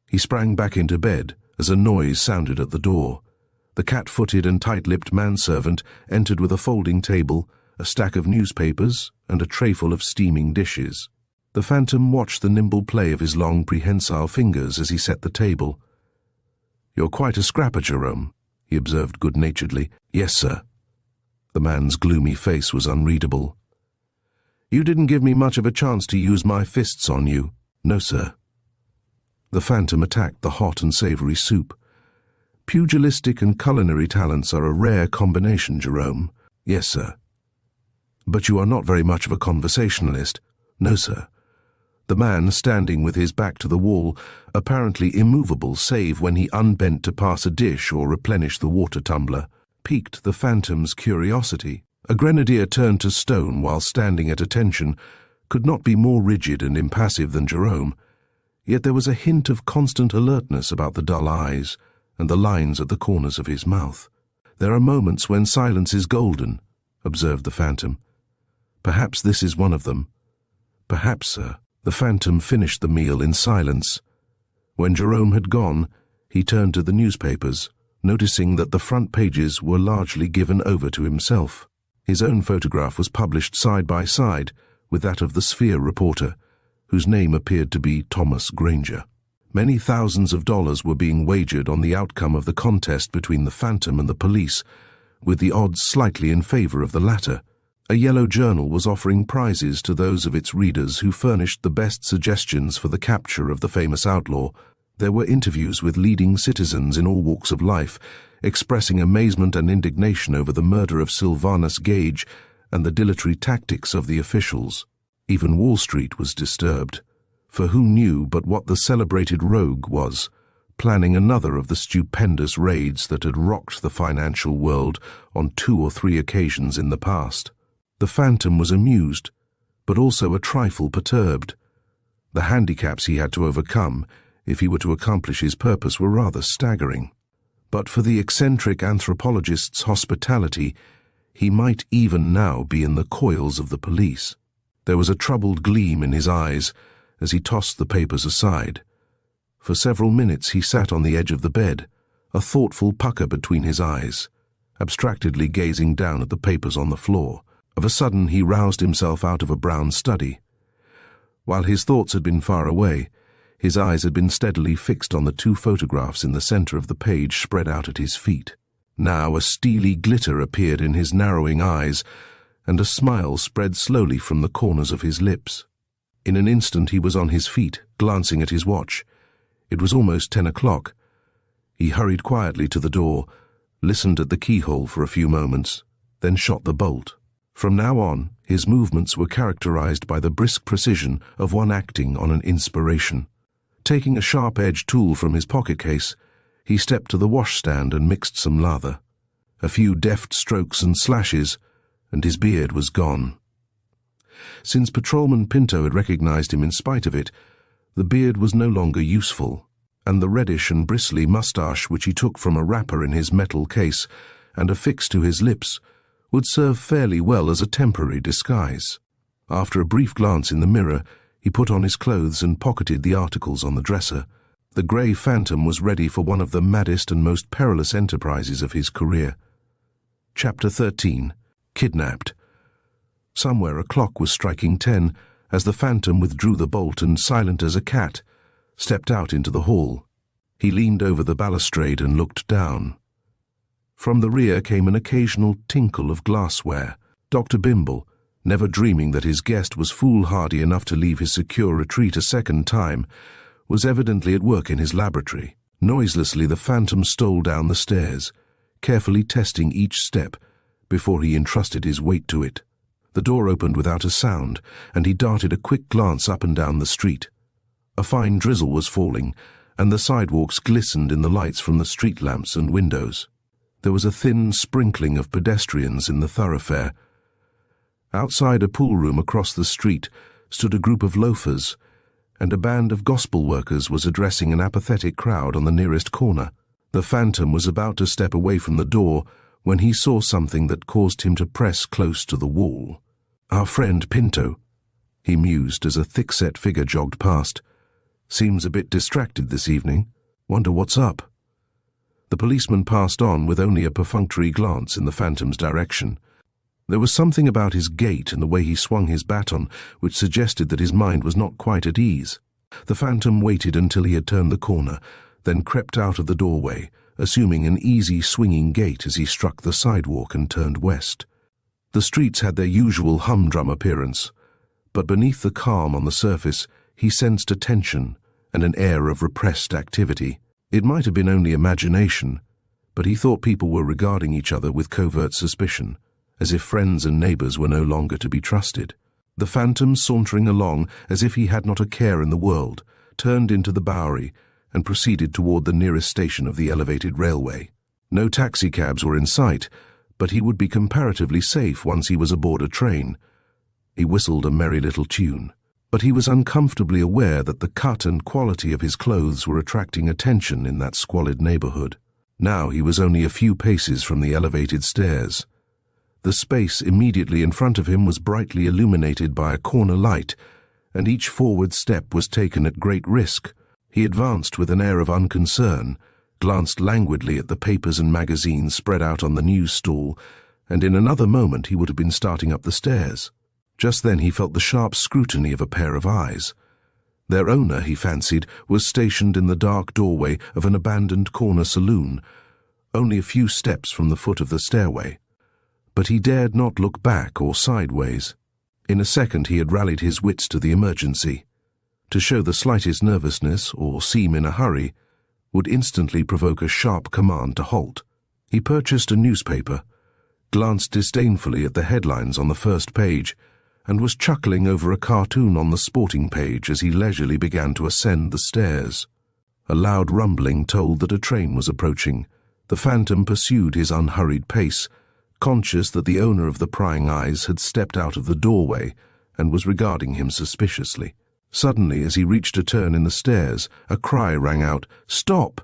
He sprang back into bed as a noise sounded at the door. The cat-footed and tight-lipped manservant entered with a folding table, a stack of newspapers, and a trayful of steaming dishes. The phantom watched the nimble play of his long, prehensile fingers as he set the table. "You're quite a scrapper, Jerome," he observed good-naturedly. "Yes, sir." The man's gloomy face was unreadable. "You didn't give me much of a chance to use my fists on you." "No, sir." The phantom attacked the hot and savory soup. "Pugilistic and culinary talents are a rare combination, Jerome." "Yes, sir." "But you are not very much of a conversationalist." "No, sir." The man, standing with his back to the wall, apparently immovable save when he unbent to pass a dish or replenish the water tumbler, piqued the phantom's curiosity. A grenadier turned to stone while standing at attention could not be more rigid and impassive than Jerome, yet there was a hint of constant alertness about the dull eyes and the lines at the corners of his mouth. "There are moments when silence is golden," observed the phantom. "Perhaps this is one of them." "Perhaps, sir." The phantom finished the meal in silence. When Jerome had gone, he turned to the newspapers, noticing that the front pages were largely given over to himself. His own photograph was published side by side with that of the Sphere reporter, whose name appeared to be Thomas Granger. Many thousands of dollars were being wagered on the outcome of the contest between the phantom and the police, with the odds slightly in favor of the latter. A yellow journal was offering prizes to those of its readers who furnished the best suggestions for the capture of the famous outlaw. There were interviews with leading citizens in all walks of life, expressing amazement and indignation over the murder of Sylvanus Gage and the dilatory tactics of the officials. Even Wall Street was disturbed, for who knew but what the celebrated rogue was, planning another of the stupendous raids that had rocked the financial world on 2 or 3 occasions in the past. The phantom was amused, but also a trifle perturbed. The handicaps he had to overcome, if he were to accomplish his purpose, were rather staggering. But for the eccentric anthropologist's hospitality, he might even now be in the coils of the police. There was a troubled gleam in his eyes as he tossed the papers aside. For several minutes he sat on the edge of the bed, a thoughtful pucker between his eyes, abstractedly gazing down at the papers on the floor. Of a sudden he roused himself out of a brown study. While his thoughts had been far away, his eyes had been steadily fixed on the 2 photographs in the center of the page spread out at his feet. Now a steely glitter appeared in his narrowing eyes, and a smile spread slowly from the corners of his lips. In an instant he was on his feet, glancing at his watch. It was almost 10 o'clock. He hurried quietly to the door, listened at the keyhole for a few moments, then shot the bolt. From now on, his movements were characterized by the brisk precision of one acting on an inspiration. Taking a sharp-edged tool from his pocket case, He stepped to the washstand and mixed some lather. A few deft strokes and slashes, and his beard was gone. Since Patrolman Pinto had recognized him in spite of it, the beard was no longer useful, and the reddish and bristly mustache which he took from a wrapper in his metal case and affixed to his lips would serve fairly well as a temporary disguise. After a brief glance in the mirror, he put on his clothes and pocketed the articles on the dresser. The grey phantom was ready for one of the maddest and most perilous enterprises of his career. Chapter 13. Kidnapped. Somewhere a clock was striking 10 as the phantom withdrew the bolt and, silent as a cat, stepped out into the hall. He leaned over the balustrade and looked down. From the rear came an occasional tinkle of glassware. Dr. Bimble, never dreaming that his guest was foolhardy enough to leave his secure retreat a second time, was evidently at work in his laboratory. Noiselessly the phantom stole down the stairs, carefully testing each step before he entrusted his weight to it. The door opened without a sound, and he darted a quick glance up and down the street. A fine drizzle was falling, and the sidewalks glistened in the lights from the street lamps and windows. There was a thin sprinkling of pedestrians in the thoroughfare. Outside a pool room across the street stood a group of loafers, and a band of gospel workers was addressing an apathetic crowd on the nearest corner. The phantom was about to step away from the door when he saw something that caused him to press close to the wall. "Our friend Pinto," he mused as a thick-set figure jogged past. "Seems a bit distracted this evening. Wonder what's up." The policeman passed on with only a perfunctory glance in the phantom's direction. There was something about his gait and the way he swung his baton which suggested that his mind was not quite at ease. The phantom waited until he had turned the corner, then crept out of the doorway, assuming an easy swinging gait as he struck the sidewalk and turned west. The streets had their usual humdrum appearance, but beneath the calm on the surface he sensed a tension and an air of repressed activity. It might have been only imagination, but he thought people were regarding each other with covert suspicion, as if friends and neighbors were no longer to be trusted. The phantom, sauntering along as if he had not a care in the world, turned into the Bowery and proceeded toward the nearest station of the elevated railway. No taxicabs were in sight, but he would be comparatively safe once he was aboard a train. He whistled a merry little tune, but he was uncomfortably aware that the cut and quality of his clothes were attracting attention in that squalid neighborhood. Now he was only a few paces from the elevated stairs. The space immediately in front of him was brightly illuminated by a corner light, and each forward step was taken at great risk. He advanced with an air of unconcern, glanced languidly at the papers and magazines spread out on the news stall, and in another moment he would have been starting up the stairs. Just then he felt the sharp scrutiny of a pair of eyes. Their owner, he fancied, was stationed in the dark doorway of an abandoned corner saloon, only a few steps from the foot of the stairway. But he dared not look back or sideways. In a second he had rallied his wits to the emergency. To show the slightest nervousness or seem in a hurry would instantly provoke a sharp command to halt. He purchased a newspaper, glanced disdainfully at the headlines on the first page, and was chuckling over a cartoon on the sporting page as he leisurely began to ascend the stairs. A loud rumbling told that a train was approaching. The phantom pursued his unhurried pace, conscious that the owner of the prying eyes had stepped out of the doorway and was regarding him suspiciously. Suddenly, as he reached a turn in the stairs, a cry rang out, "Stop!"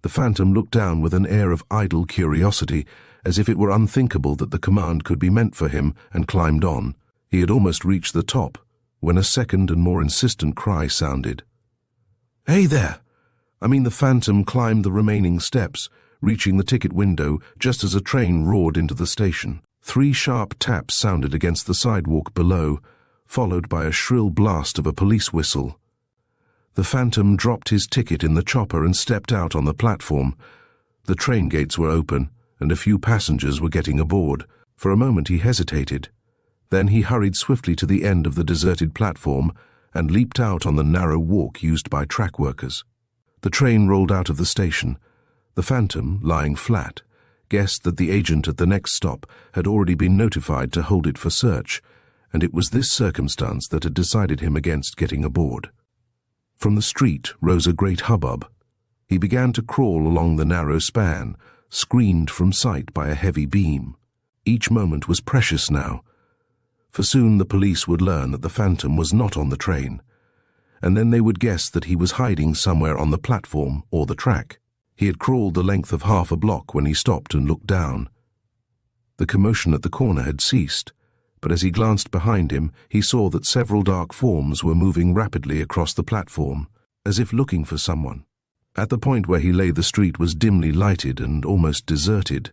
The phantom looked down with an air of idle curiosity, as if it were unthinkable that the command could be meant for him, and climbed on. He had almost reached the top when a second and more insistent cry sounded. "Hey there!" The phantom climbed the remaining steps, reaching the ticket window just as a train roared into the station. 3 sharp taps sounded against the sidewalk below, followed by a shrill blast of a police whistle. The phantom dropped his ticket in the chopper and stepped out on the platform. The train gates were open, and a few passengers were getting aboard. For a moment he hesitated. Then he hurried swiftly to the end of the deserted platform and leaped out on the narrow walk used by track workers. The train rolled out of the station. The phantom, lying flat, guessed that the agent at the next stop had already been notified to hold it for search, and it was this circumstance that had decided him against getting aboard. From the street rose a great hubbub. He began to crawl along the narrow span, screened from sight by a heavy beam. Each moment was precious now, for soon the police would learn that the Phantom was not on the train, and then they would guess that he was hiding somewhere on the platform or the track. He had crawled the length of half a block when he stopped and looked down. The commotion at the corner had ceased, but as he glanced behind him, he saw that several dark forms were moving rapidly across the platform, as if looking for someone. At the point where he lay, the street was dimly lighted and almost deserted.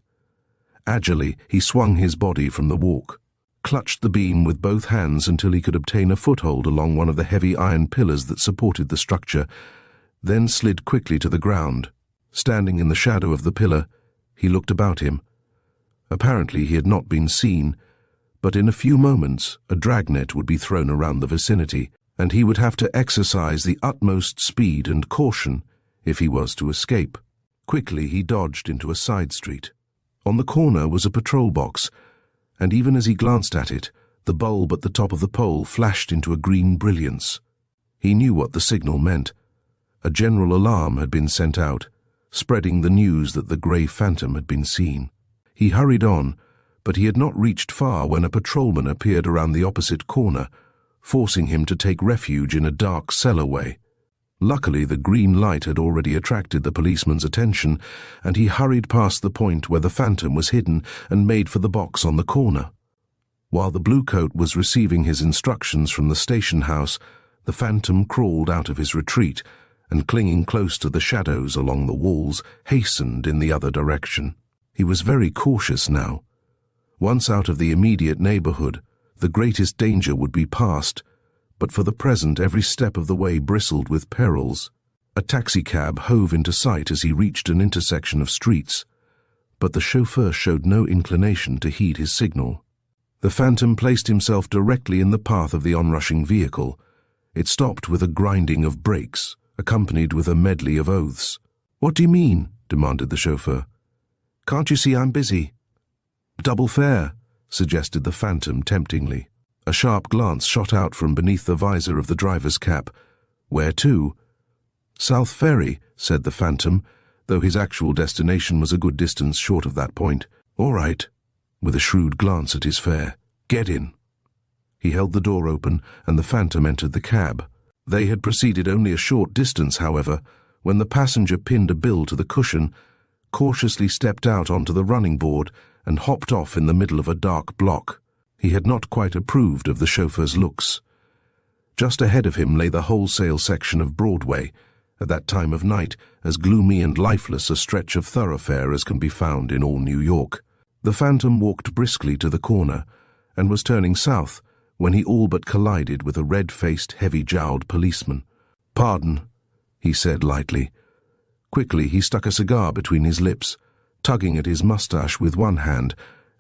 Agilely, he swung his body from the walk, clutched the beam with both hands until he could obtain a foothold along one of the heavy iron pillars that supported the structure, then slid quickly to the ground. Standing in the shadow of the pillar, he looked about him. Apparently he had not been seen, but in a few moments a dragnet would be thrown around the vicinity, and he would have to exercise the utmost speed and caution if he was to escape. Quickly he dodged into a side street. On the corner was a patrol box, and even as he glanced at it, the bulb at the top of the pole flashed into a green brilliance. He knew what the signal meant. A general alarm had been sent out, spreading the news that the grey Phantom had been seen. He hurried on, but he had not reached far when a patrolman appeared around the opposite corner, forcing him to take refuge in a dark cellarway. Luckily, the green light had already attracted the policeman's attention, and he hurried past the point where the Phantom was hidden and made for the box on the corner. While the bluecoat was receiving his instructions from the station house, the Phantom crawled out of his retreat and, clinging close to the shadows along the walls, hastened in the other direction. He was very cautious now. Once out of the immediate neighborhood, the greatest danger would be past, but for the present every step of the way bristled with perils. A taxicab hove into sight as he reached an intersection of streets, but the chauffeur showed no inclination to heed his signal. The Phantom placed himself directly in the path of the onrushing vehicle. It stopped with a grinding of brakes, accompanied with a medley of oaths. "What do you mean?" demanded the chauffeur. "Can't you see I'm busy?" "Double fare," suggested the Phantom temptingly. A sharp glance shot out from beneath the visor of the driver's cap. "Where to?" "South Ferry," said the Phantom, though his actual destination was a good distance short of that point. "All right," with a shrewd glance at his fare. "Get in." He held the door open, and the Phantom entered the cab. They had proceeded only a short distance, however, when the passenger pinned a bill to the cushion, cautiously stepped out onto the running board, and hopped off in the middle of a dark block. He had not quite approved of the chauffeur's looks. Just ahead of him lay the wholesale section of Broadway, at that time of night as gloomy and lifeless a stretch of thoroughfare as can be found in all New York. The Phantom walked briskly to the corner, and was turning south when he all but collided with a red-faced, heavy-jowled policeman. "Pardon," he said lightly. Quickly he stuck a cigar between his lips, tugging at his mustache with one hand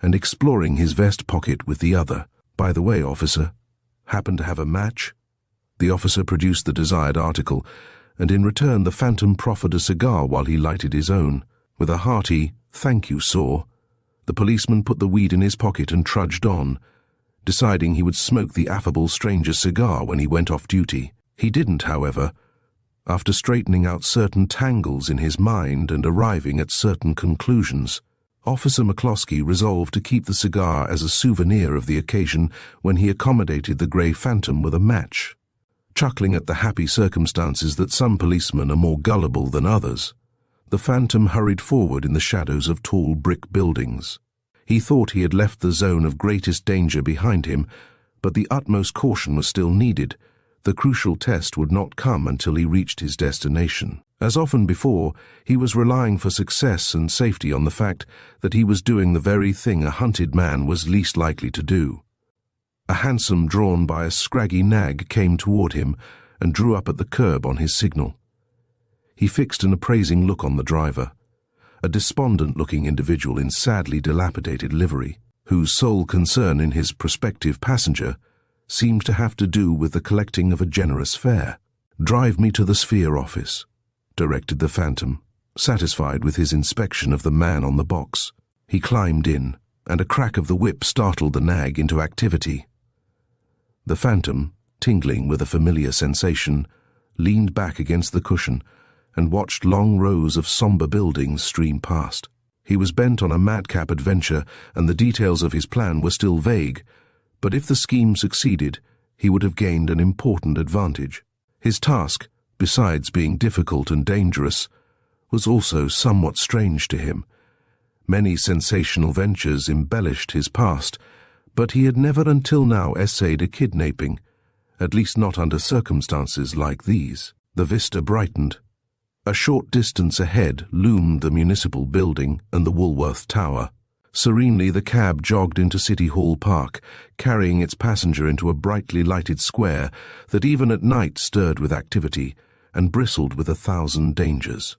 and exploring his vest pocket with the other. "By the way, officer, happen to have a match?" The officer produced the desired article, and in return the Phantom proffered a cigar while he lighted his own. With a hearty, "Thank you, sir," the policeman put the weed in his pocket and trudged on, deciding he would smoke the affable stranger's cigar when he went off duty. He didn't, however. After straightening out certain tangles in his mind and arriving at certain conclusions, Officer McCloskey resolved to keep the cigar as a souvenir of the occasion when he accommodated the grey Phantom with a match. Chuckling at the happy circumstances that some policemen are more gullible than others, the Phantom hurried forward in the shadows of tall brick buildings. He thought he had left the zone of greatest danger behind him, but the utmost caution was still needed. The crucial test would not come until he reached his destination. As often before, he was relying for success and safety on the fact that he was doing the very thing a hunted man was least likely to do. A hansom drawn by a scraggy nag came toward him and drew up at the curb on his signal. He fixed an appraising look on the driver, a despondent-looking individual in sadly dilapidated livery, whose sole concern in his prospective passenger seemed to have to do with the collecting of a generous fare. "Drive me to the Sphere office," directed the Phantom, satisfied with his inspection of the man on the box. He climbed in, and a crack of the whip startled the nag into activity. The Phantom, tingling with a familiar sensation, leaned back against the cushion and watched long rows of somber buildings stream past. He was bent on a madcap adventure, and the details of his plan were still vague, but if the scheme succeeded, he would have gained an important advantage. His task, besides being difficult and dangerous, was also somewhat strange to him. Many sensational ventures embellished his past, but he had never until now essayed a kidnapping, at least not under circumstances like these. The vista brightened. A short distance ahead loomed the municipal building and the Woolworth Tower. Serenely the cab jogged into City Hall Park, carrying its passenger into a brightly lighted square that even at night stirred with activity and bristled with 1,000 dangers.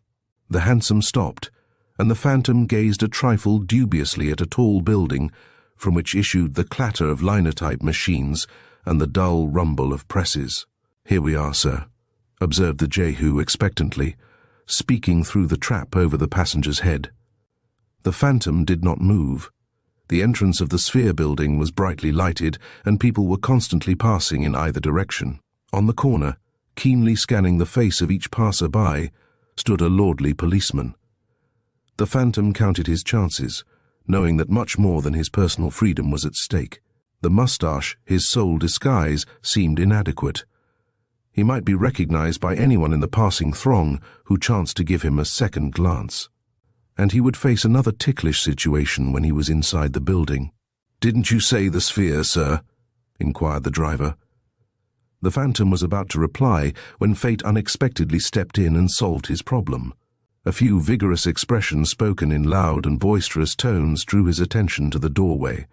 The hansom stopped, and the Phantom gazed a trifle dubiously at a tall building from which issued the clatter of linotype machines and the dull rumble of presses. "Here we are, sir," observed the Jehu expectantly, speaking through the trap over the passenger's head. The Phantom did not move. The entrance of the Sphere building was brightly lighted, and people were constantly passing in either direction. On the corner, keenly scanning the face of each passer-by, stood a lordly policeman. The Phantom counted his chances, knowing that much more than his personal freedom was at stake. The moustache, his sole disguise, seemed inadequate. He might be recognized by anyone in the passing throng who chanced to give him a second glance. And he would face another ticklish situation when he was inside the building. "Didn't you say the Sphere, sir?" inquired the driver. The Phantom was about to reply when fate unexpectedly stepped in and solved his problem. A few vigorous expressions spoken in loud and boisterous tones drew his attention to the doorway.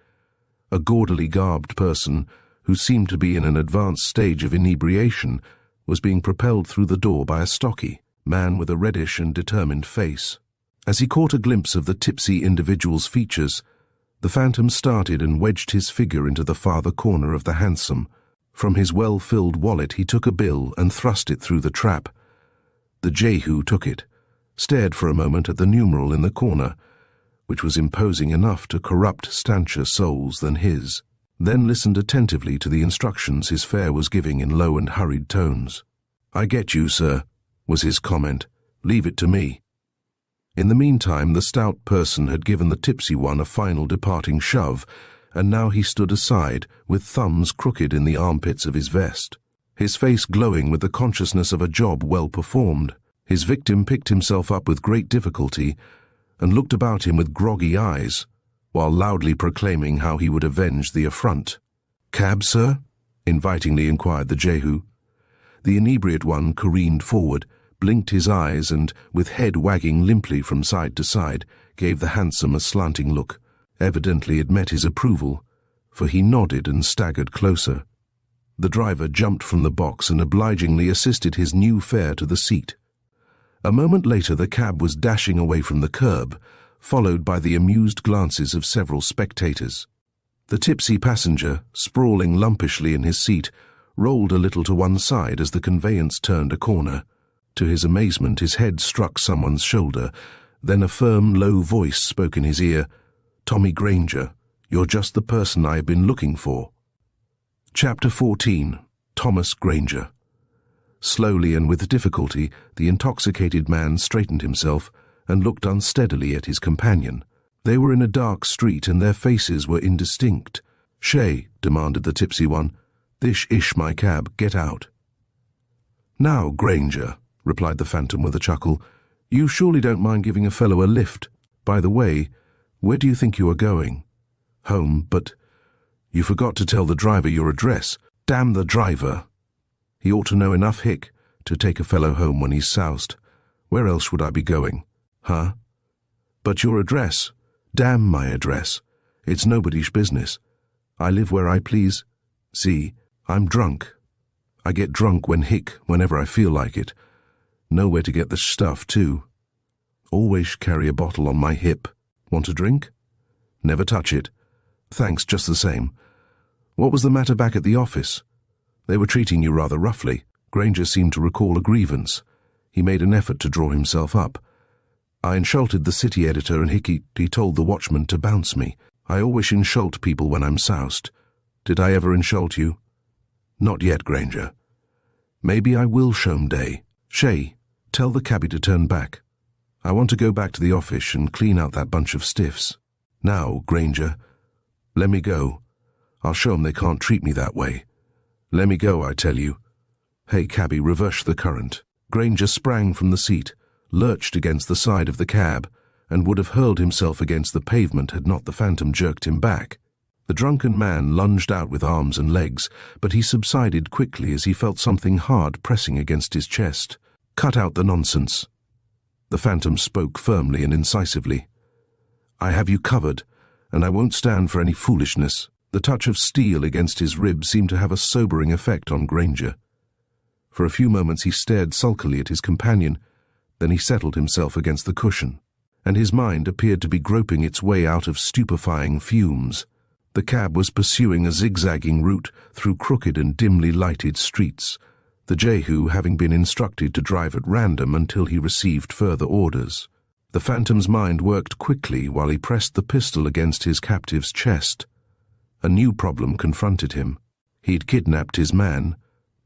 A gaudily garbed person, who seemed to be in an advanced stage of inebriation, was being propelled through the door by a stocky man with a reddish and determined face. As he caught a glimpse of the tipsy individual's features, the Phantom started and wedged his figure into the farther corner of the hansom. From his well-filled wallet he took a bill and thrust it through the trap. The Jehu took it, stared for a moment at the numeral in the corner, which was imposing enough to corrupt stancher souls than his, then listened attentively to the instructions his fare was giving in low and hurried tones. "I get you, sir," was his comment. "Leave it to me." In the meantime, the stout person had given the tipsy one a final departing shove, and now he stood aside, with thumbs crooked in the armpits of his vest, his face glowing with the consciousness of a job well performed. His victim picked himself up with great difficulty and looked about him with groggy eyes, while loudly proclaiming how he would avenge the affront. "Cab, sir?" invitingly inquired the Jehu. The inebriate one careened forward, blinked his eyes, and, with head wagging limply from side to side, gave the hansom a slanting look. Evidently it met his approval, for he nodded and staggered closer. The driver jumped from the box and obligingly assisted his new fare to the seat. A moment later the cab was dashing away from the curb, followed by the amused glances of several spectators. The tipsy passenger, sprawling lumpishly in his seat, rolled a little to one side as the conveyance turned a corner. To his amazement, his head struck someone's shoulder. Then a firm, low voice spoke in his ear. "Tommy Granger, you're just the person I have been looking for." Chapter 14. Thomas Granger. Slowly and with difficulty, the intoxicated man straightened himself and looked unsteadily at his companion. They were in a dark street and their faces were indistinct. "Shay," demanded the tipsy one, "this ish my cab, get out." "Now, Granger," replied the Phantom with a chuckle, "you surely don't mind giving a fellow a lift. By the way, where do you think you are going?" "Home, but you forgot to tell the driver your address." "Damn the driver. He ought to know enough hick to take a fellow home when he's soused. Where else would I be going?" "Huh? But your address." "Damn my address. It's nobody's business. I live where I please. See, I'm drunk. I get drunk when hick, whenever I feel like it. Know where to get the stuff, too. Always carry a bottle on my hip. Want a drink? Never touch it. Thanks, just the same. What was the matter back at the office? They were treating you rather roughly." Granger seemed to recall a grievance. He made an effort to draw himself up. "I insulted the city editor and he told the watchman to bounce me. I always insult people when I'm soused. Did I ever insult you?" "Not yet, Granger. Maybe I will some day. Shay, "Tell the cabbie to turn back. I want to go back to the office and clean out that bunch of stiffs. Now, Granger, let me go. I'll show 'em they can't treat me that way. Let me go, I tell you." "Hey, cabbie, reverse the current." Granger sprang from the seat, lurched against the side of the cab, and would have hurled himself against the pavement had not the phantom jerked him back. The drunken man lunged out with arms and legs, but he subsided quickly as he felt something hard pressing against his chest. "Cut out the nonsense." The phantom spoke firmly and incisively. "I have you covered, and I won't stand for any foolishness." The touch of steel against his ribs seemed to have a sobering effect on Granger. For a few moments he stared sulkily at his companion, then he settled himself against the cushion, and his mind appeared to be groping its way out of stupefying fumes. The cab was pursuing a zigzagging route through crooked and dimly lighted streets, the Jehu having been instructed to drive at random until he received further orders. The phantom's mind worked quickly while he pressed the pistol against his captive's chest. A new problem confronted him. He'd kidnapped his man,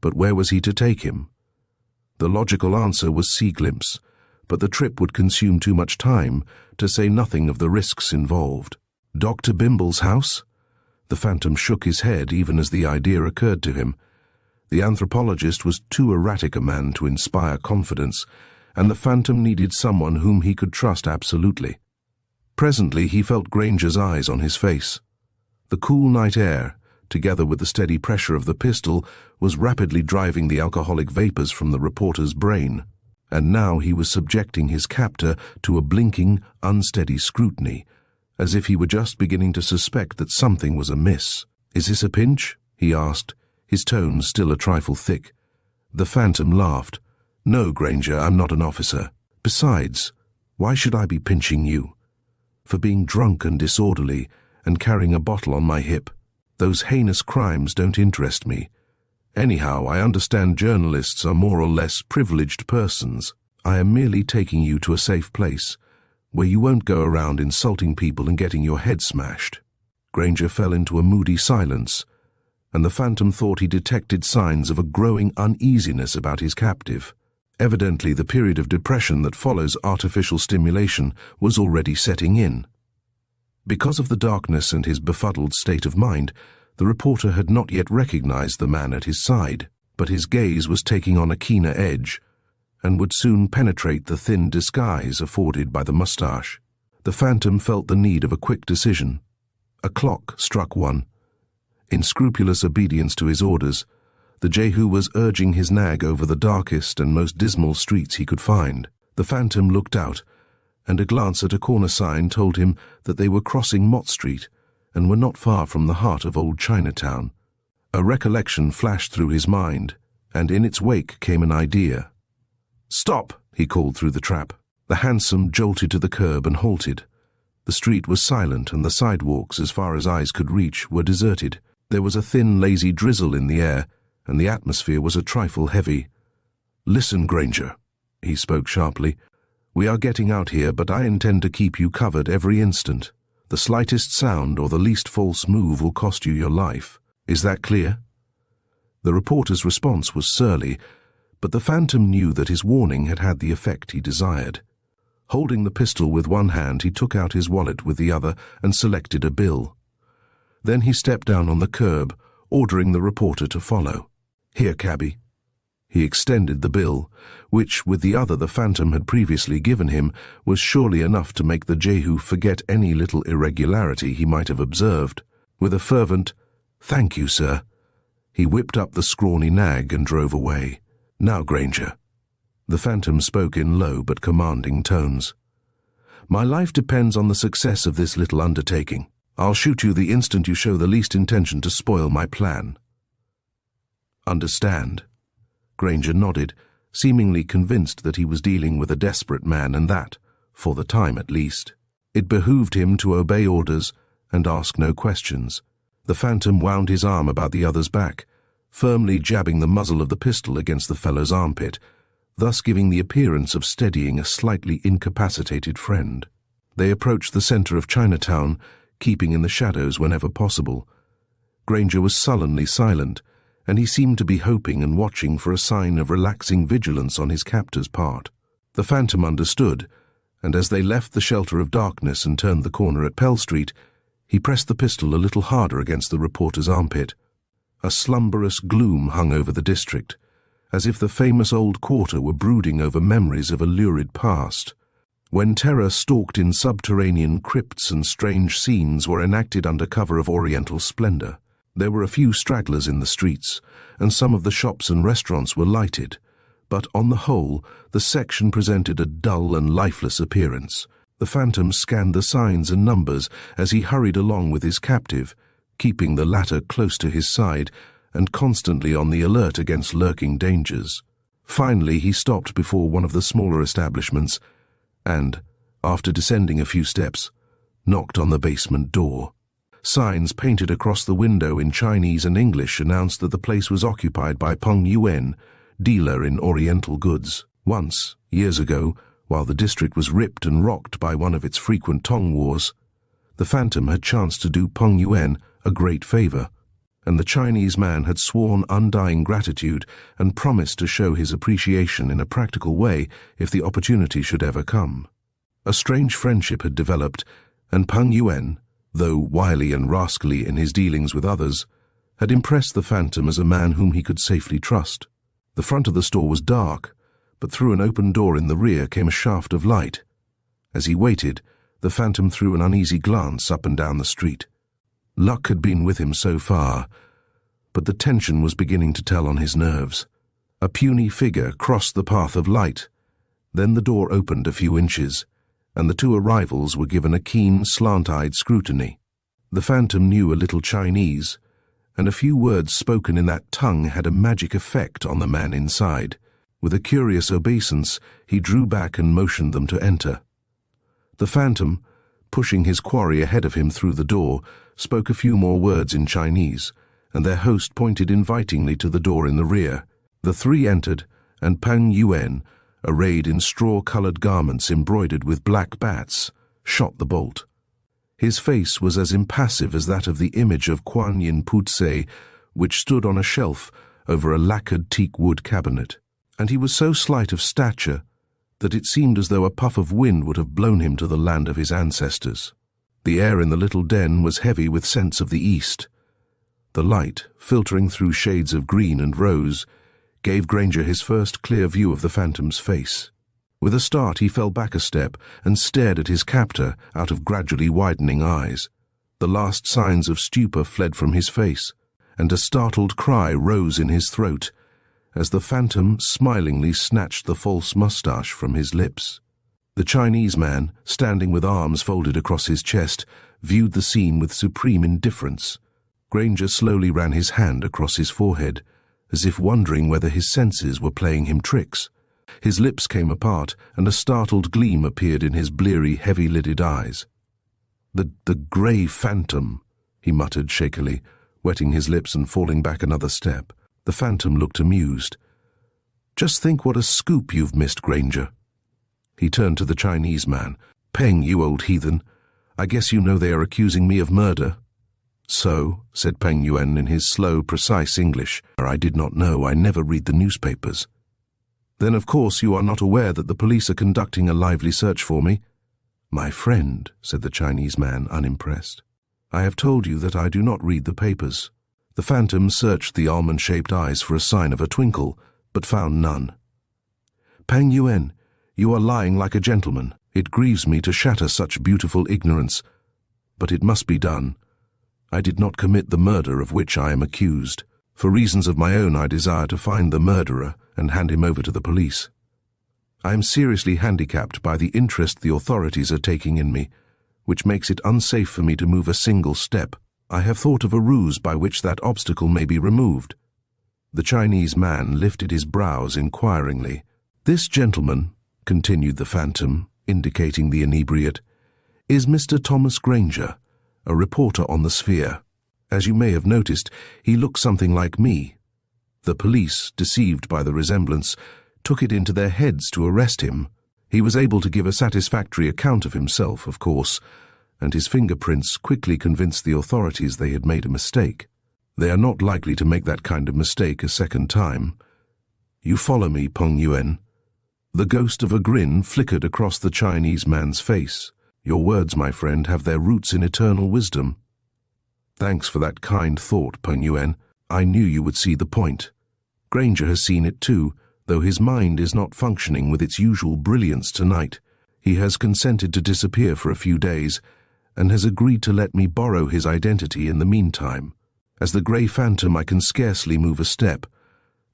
but where was he to take him? The logical answer was Seaglimpse, but the trip would consume too much time, to say nothing of the risks involved. Dr. Bimble's house? The phantom shook his head even as the idea occurred to him. The anthropologist was too erratic a man to inspire confidence, and the phantom needed someone whom he could trust absolutely. Presently he felt Granger's eyes on his face. The cool night air, together with the steady pressure of the pistol, was rapidly driving the alcoholic vapors from the reporter's brain, and now he was subjecting his captor to a blinking, unsteady scrutiny, as if he were just beginning to suspect that something was amiss. "Is this a pinch?" he asked, his tone still a trifle thick. The phantom laughed. "No, Granger, I'm not an officer. Besides, why should I be pinching you? For being drunk and disorderly and carrying a bottle on my hip. Those heinous crimes don't interest me. Anyhow, I understand journalists are more or less privileged persons. I am merely taking you to a safe place, where you won't go around insulting people and getting your head smashed." Granger fell into a moody silence, and the phantom thought he detected signs of a growing uneasiness about his captive. Evidently, the period of depression that follows artificial stimulation was already setting in. Because of the darkness and his befuddled state of mind, the reporter had not yet recognized the man at his side, but his gaze was taking on a keener edge, and would soon penetrate the thin disguise afforded by the mustache. The phantom felt the need of a quick decision. A clock struck 1. In scrupulous obedience to his orders, the Jehu was urging his nag over the darkest and most dismal streets he could find. The phantom looked out, and a glance at a corner sign told him that they were crossing Mott Street and were not far from the heart of old Chinatown. A recollection flashed through his mind, and in its wake came an idea. "Stop!" he called through the trap. The hansom jolted to the curb and halted. The street was silent, and the sidewalks, as far as eyes could reach, were deserted. There was a thin, lazy drizzle in the air, and the atmosphere was a trifle heavy. "Listen, Granger," he spoke sharply. "We are getting out here, but I intend to keep you covered every instant. The slightest sound or the least false move will cost you your life. Is that clear?" The reporter's response was surly, but the phantom knew that his warning had had the effect he desired. Holding the pistol with one hand, he took out his wallet with the other and selected a bill. Then he stepped down on the curb, ordering the reporter to follow. "Here, cabby." He extended the bill, which, with the other the phantom had previously given him, was surely enough to make the Jehu forget any little irregularity he might have observed. With a fervent, "Thank you, sir," he whipped up the scrawny nag and drove away. "Now, Granger." The phantom spoke in low but commanding tones. "My life depends on the success of this little undertaking. I'll shoot you the instant you show the least intention to spoil my plan." "Understand?" Granger nodded, seemingly convinced that he was dealing with a desperate man and that, for the time at least, it behooved him to obey orders and ask no questions. The phantom wound his arm about the other's back, firmly jabbing the muzzle of the pistol against the fellow's armpit, thus giving the appearance of steadying a slightly incapacitated friend. They approached the center of Chinatown, keeping in the shadows whenever possible. Granger was sullenly silent, and he seemed to be hoping and watching for a sign of relaxing vigilance on his captor's part. The phantom understood, and as they left the shelter of darkness and turned the corner at Pell Street, he pressed the pistol a little harder against the reporter's armpit. A slumberous gloom hung over the district, as if the famous old quarter were brooding over memories of a lurid past, when terror stalked in subterranean crypts and strange scenes were enacted under cover of oriental splendor. There were a few stragglers in the streets, and some of the shops and restaurants were lighted, but on the whole, the section presented a dull and lifeless appearance. The phantom scanned the signs and numbers as he hurried along with his captive, keeping the latter close to his side and constantly on the alert against lurking dangers. Finally, he stopped before one of the smaller establishments and, after descending a few steps, knocked on the basement door. Signs painted across the window in Chinese and English announced that the place was occupied by Peng Yuan, dealer in Oriental goods. Once, years ago, while the district was ripped and rocked by one of its frequent Tong wars, the phantom had chanced to do Peng Yuan a great favor, and the Chinese man had sworn undying gratitude and promised to show his appreciation in a practical way if the opportunity should ever come. A strange friendship had developed, and Peng Yuan, though wily and rascally in his dealings with others, had impressed the phantom as a man whom he could safely trust. The front of the store was dark, but through an open door in the rear came a shaft of light. As he waited, the phantom threw an uneasy glance up and down the street. Luck had been with him so far, but the tension was beginning to tell on his nerves. A puny figure crossed the path of light. Then the door opened a few inches, and the two arrivals were given a keen, slant-eyed scrutiny. The phantom knew a little Chinese, and a few words spoken in that tongue had a magic effect on the man inside. With a curious obeisance, he drew back and motioned them to enter. The phantom, pushing his quarry ahead of him through the door, spoke a few more words in Chinese, and their host pointed invitingly to the door in the rear. The three entered, and Peng Yuan, arrayed in straw-colored garments embroidered with black bats, shot the bolt. His face was as impassive as that of the image of Kuan Yin Putse, which stood on a shelf over a lacquered teak wood cabinet, and he was so slight of stature that it seemed as though a puff of wind would have blown him to the land of his ancestors. The air in the little den was heavy with scents of the east. The light, filtering through shades of green and rose, gave Granger his first clear view of the phantom's face. With a start, he fell back a step and stared at his captor out of gradually widening eyes. The last signs of stupor fled from his face, and a startled cry rose in his throat as the phantom smilingly snatched the false mustache from his lips. The Chinese man, standing with arms folded across his chest, viewed the scene with supreme indifference. Granger slowly ran his hand across his forehead, as if wondering whether his senses were playing him tricks. His lips came apart, and a startled gleam appeared in his bleary, heavy-lidded eyes. The grey phantom," he muttered shakily, wetting his lips and falling back another step. The phantom looked amused. "Just think what a scoop you've missed, Granger." He turned to the Chinese man. "Peng, you old heathen, I guess you know they are accusing me of murder." "So," said Peng Yuan in his slow, precise English. "I did not know. I never read the newspapers." "Then of course you are not aware that the police are conducting a lively search for me?" "My friend," said the Chinese man, unimpressed, "I have told you that I do not read the papers." The phantom searched the almond-shaped eyes for a sign of a twinkle, but found none. "Peng Yuan, you are lying like a gentleman. It grieves me to shatter such beautiful ignorance, but it must be done. I did not commit the murder of which I am accused. For reasons of my own, I desire to find the murderer and hand him over to the police. I am seriously handicapped by the interest the authorities are taking in me, which makes it unsafe for me to move a single step. I have thought of a ruse by which that obstacle may be removed." The Chinese man lifted his brows inquiringly. "This gentleman," continued the phantom, indicating the inebriate, "is Mr. Thomas Granger, a reporter on the Sphere. As you may have noticed, he looks something like me. The police, deceived by the resemblance, took it into their heads to arrest him. He was able to give a satisfactory account of himself, of course, and his fingerprints quickly convinced the authorities they had made a mistake. They are not likely to make that kind of mistake a second time. You follow me, Peng Yuan? The ghost of a grin flickered across the Chinese man's face. "Your words, my friend, have their roots in eternal wisdom." "Thanks for that kind thought, Peng Yuan. I knew you would see the point. Granger has seen it too, though his mind is not functioning with its usual brilliance tonight. He has consented to disappear for a few days, and has agreed to let me borrow his identity in the meantime. As the Grey Phantom, I can scarcely move a step.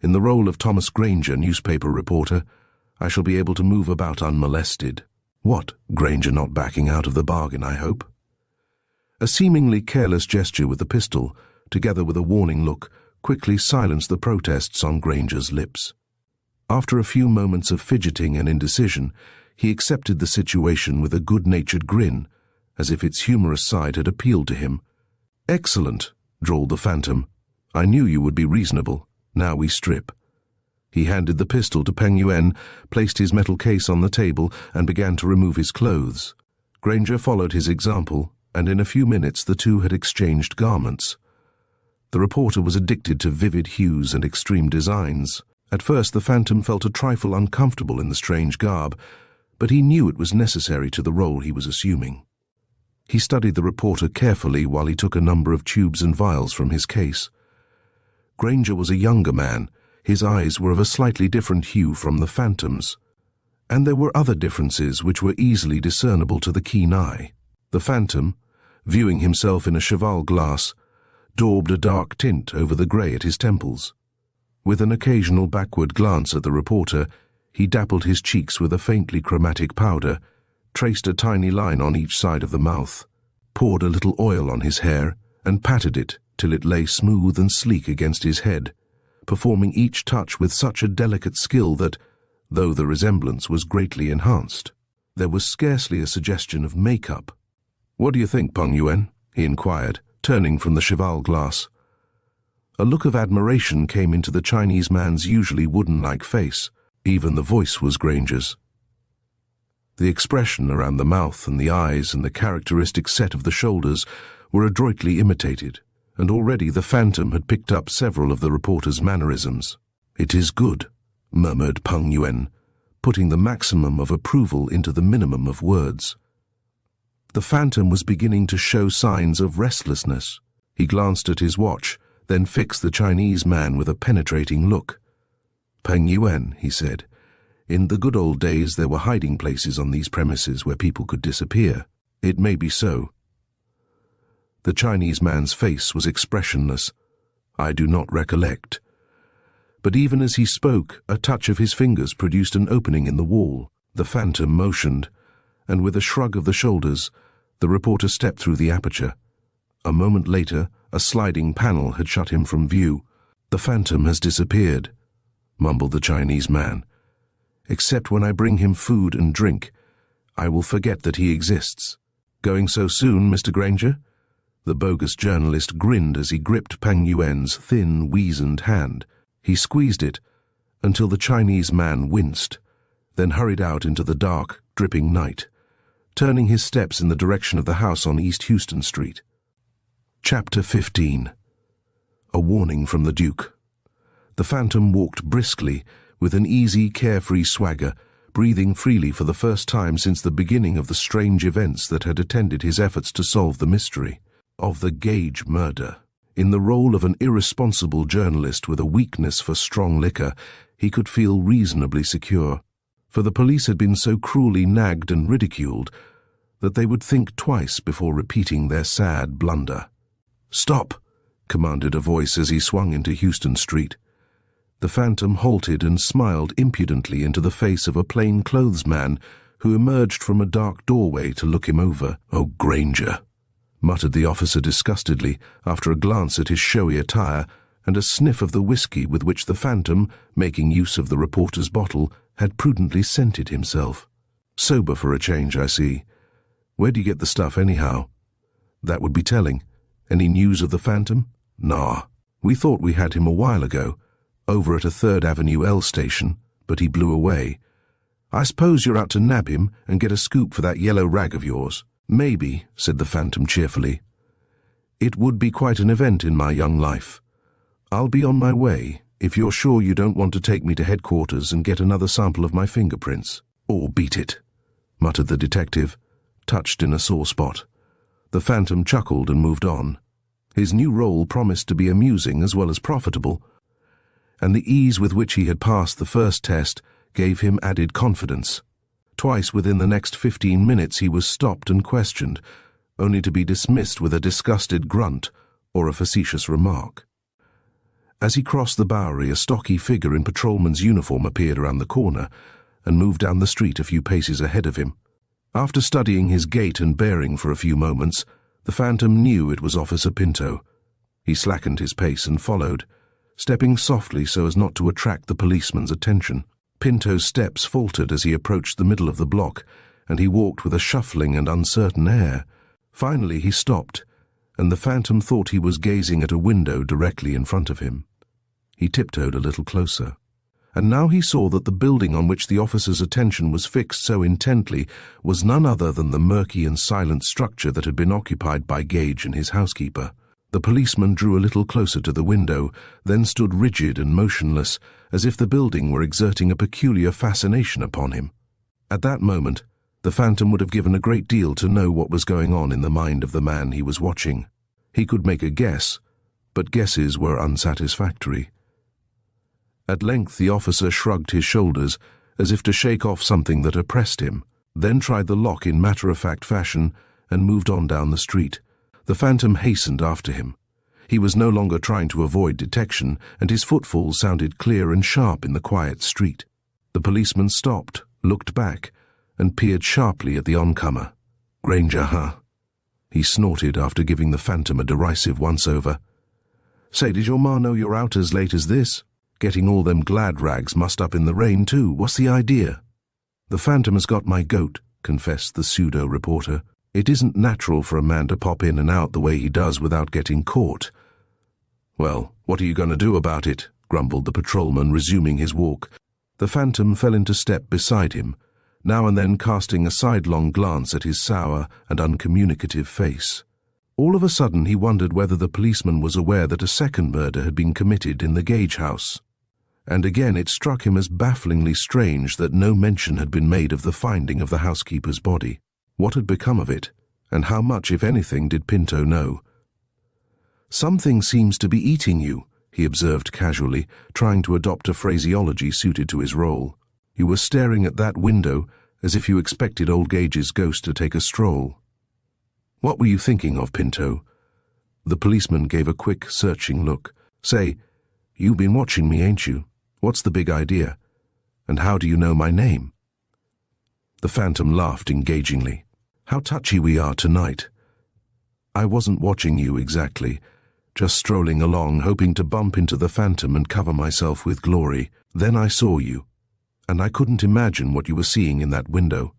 In the role of Thomas Granger, newspaper reporter, I shall be able to move about unmolested." "What, Granger not backing out of the bargain, I hope?" A seemingly careless gesture with the pistol, together with a warning look, quickly silenced the protests on Granger's lips. After a few moments of fidgeting and indecision, he accepted the situation with a good-natured grin, as if its humorous side had appealed to him. "Excellent," drawled the Phantom. "I knew you would be reasonable. Now we strip." He handed the pistol to Peng Yuan, placed his metal case on the table, and began to remove his clothes. Granger followed his example, and in a few minutes the two had exchanged garments. The reporter was addicted to vivid hues and extreme designs. At first the Phantom felt a trifle uncomfortable in the strange garb, but he knew it was necessary to the role he was assuming. He studied the reporter carefully while he took a number of tubes and vials from his case. Granger was a younger man. His eyes were of a slightly different hue from the Phantom's, and there were other differences which were easily discernible to the keen eye. The Phantom, viewing himself in a cheval glass, daubed a dark tint over the grey at his temples. With an occasional backward glance at the reporter, he dappled his cheeks with a faintly chromatic powder, traced a tiny line on each side of the mouth, poured a little oil on his hair, and patted it till it lay smooth and sleek against his head, performing each touch with such a delicate skill that, though the resemblance was greatly enhanced, there was scarcely a suggestion of make-up. "What do you think, Peng Yuan?" he inquired, turning from the cheval glass. A look of admiration came into the Chinese man's usually wooden-like face. Even the voice was Granger's. The expression around the mouth and the eyes and the characteristic set of the shoulders were adroitly imitated, and already the Phantom had picked up several of the reporter's mannerisms. "It is good," murmured Peng Yuan, putting the maximum of approval into the minimum of words. The Phantom was beginning to show signs of restlessness. He glanced at his watch, then fixed the Chinese man with a penetrating look. "Peng Yuan," he said, "in the good old days there were hiding places on these premises where people could disappear. It may be so." The Chinese man's face was expressionless. "I do not recollect." But even as he spoke, a touch of his fingers produced an opening in the wall. The Phantom motioned, and with a shrug of the shoulders, the reporter stepped through the aperture. A moment later, a sliding panel had shut him from view. "The Phantom has disappeared," mumbled the Chinese man. "Except when I bring him food and drink, I will forget that he exists. Going so soon, Mr. Granger?" The bogus journalist grinned as he gripped Peng Yuan's thin, weazened hand. He squeezed it until the Chinese man winced, then hurried out into the dark, dripping night, turning his steps in the direction of the house on East Houston Street. Chapter 15. A warning from the Duke. The Phantom walked briskly, with an easy, carefree swagger, breathing freely for the first time since the beginning of the strange events that had attended his efforts to solve the mystery of the Gage murder. In the role of an irresponsible journalist with a weakness for strong liquor, he could feel reasonably secure, for the police had been so cruelly nagged and ridiculed that they would think twice before repeating their sad blunder. "Stop!" commanded a voice as he swung into Houston Street. The Phantom halted and smiled impudently into the face of a plain-clothes man who emerged from a dark doorway to look him over. "Oh, Granger," muttered the officer disgustedly after a glance at his showy attire and a sniff of the whiskey with which the Phantom, making use of the reporter's bottle, had prudently scented himself. "Sober for a change, I see. Where do you get the stuff, anyhow?" "That would be telling. Any news of the Phantom?" "Nah. We thought we had him a while ago, over at a 3rd Avenue L station, but he blew away. I suppose you're out to nab him and get a scoop for that yellow rag of yours." "Maybe," said the Phantom cheerfully. "It would be quite an event in my young life. I'll be on my way If you're sure you don't want to take me to headquarters and get another sample of my fingerprints. Or beat it, muttered the detective, touched in a sore spot. The Phantom chuckled and moved on. His new role promised to be amusing as well as profitable, and the ease with which he had passed the first test gave him added confidence. Twice within the next 15 minutes he was stopped and questioned, only to be dismissed with a disgusted grunt or a facetious remark. As he crossed the Bowery, a stocky figure in patrolman's uniform appeared around the corner and moved down the street a few paces ahead of him. After studying his gait and bearing for a few moments, the Phantom knew it was Officer Pinto. He slackened his pace and followed, stepping softly so as not to attract the policeman's attention. Pinto's steps faltered as he approached the middle of the block, and he walked with a shuffling and uncertain air. Finally he stopped, and the Phantom thought he was gazing at a window directly in front of him. He tiptoed a little closer, and now he saw that the building on which the officer's attention was fixed so intently was none other than the murky and silent structure that had been occupied by Gage and his housekeeper. The policeman drew a little closer to the window, then stood rigid and motionless, as if the building were exerting a peculiar fascination upon him. At that moment, the Phantom would have given a great deal to know what was going on in the mind of the man he was watching. He could make a guess, but guesses were unsatisfactory. At length the officer shrugged his shoulders, as if to shake off something that oppressed him, then tried the lock in matter-of-fact fashion and moved on down the street. The Phantom hastened after him. He was no longer trying to avoid detection, and his footfalls sounded clear and sharp in the quiet street. The policeman stopped, looked back, and peered sharply at the oncomer. "Granger, huh?" he snorted after giving the Phantom a derisive once-over. "Say, did your ma know you're out as late as this? Getting all them glad rags mussed up in the rain, too. What's the idea?" "The Phantom has got my goat," confessed the pseudo-reporter. "It isn't natural for a man to pop in and out the way he does without getting caught." "Well, what are you going to do about it?" grumbled the patrolman, resuming his walk. The Phantom fell into step beside him, now and then casting a sidelong glance at his sour and uncommunicative face. All of a sudden he wondered whether the policeman was aware that a second murder had been committed in the Gage house. And again it struck him as bafflingly strange that no mention had been made of the finding of the housekeeper's body. What had become of it, and how much, if anything, did Pinto know? "Something seems to be eating you," he observed casually, trying to adopt a phraseology suited to his role. "You were staring at that window as if you expected old Gage's ghost to take a stroll." "What were you thinking of, Pinto?" The policeman gave a quick, searching look. "Say, you've been watching me, ain't you? What's the big idea? And how do you know my name?" The Phantom laughed engagingly. "How touchy we are tonight. I wasn't watching you exactly, just strolling along, hoping to bump into the Phantom and cover myself with glory. Then I saw you, and I couldn't imagine what you were seeing in that window.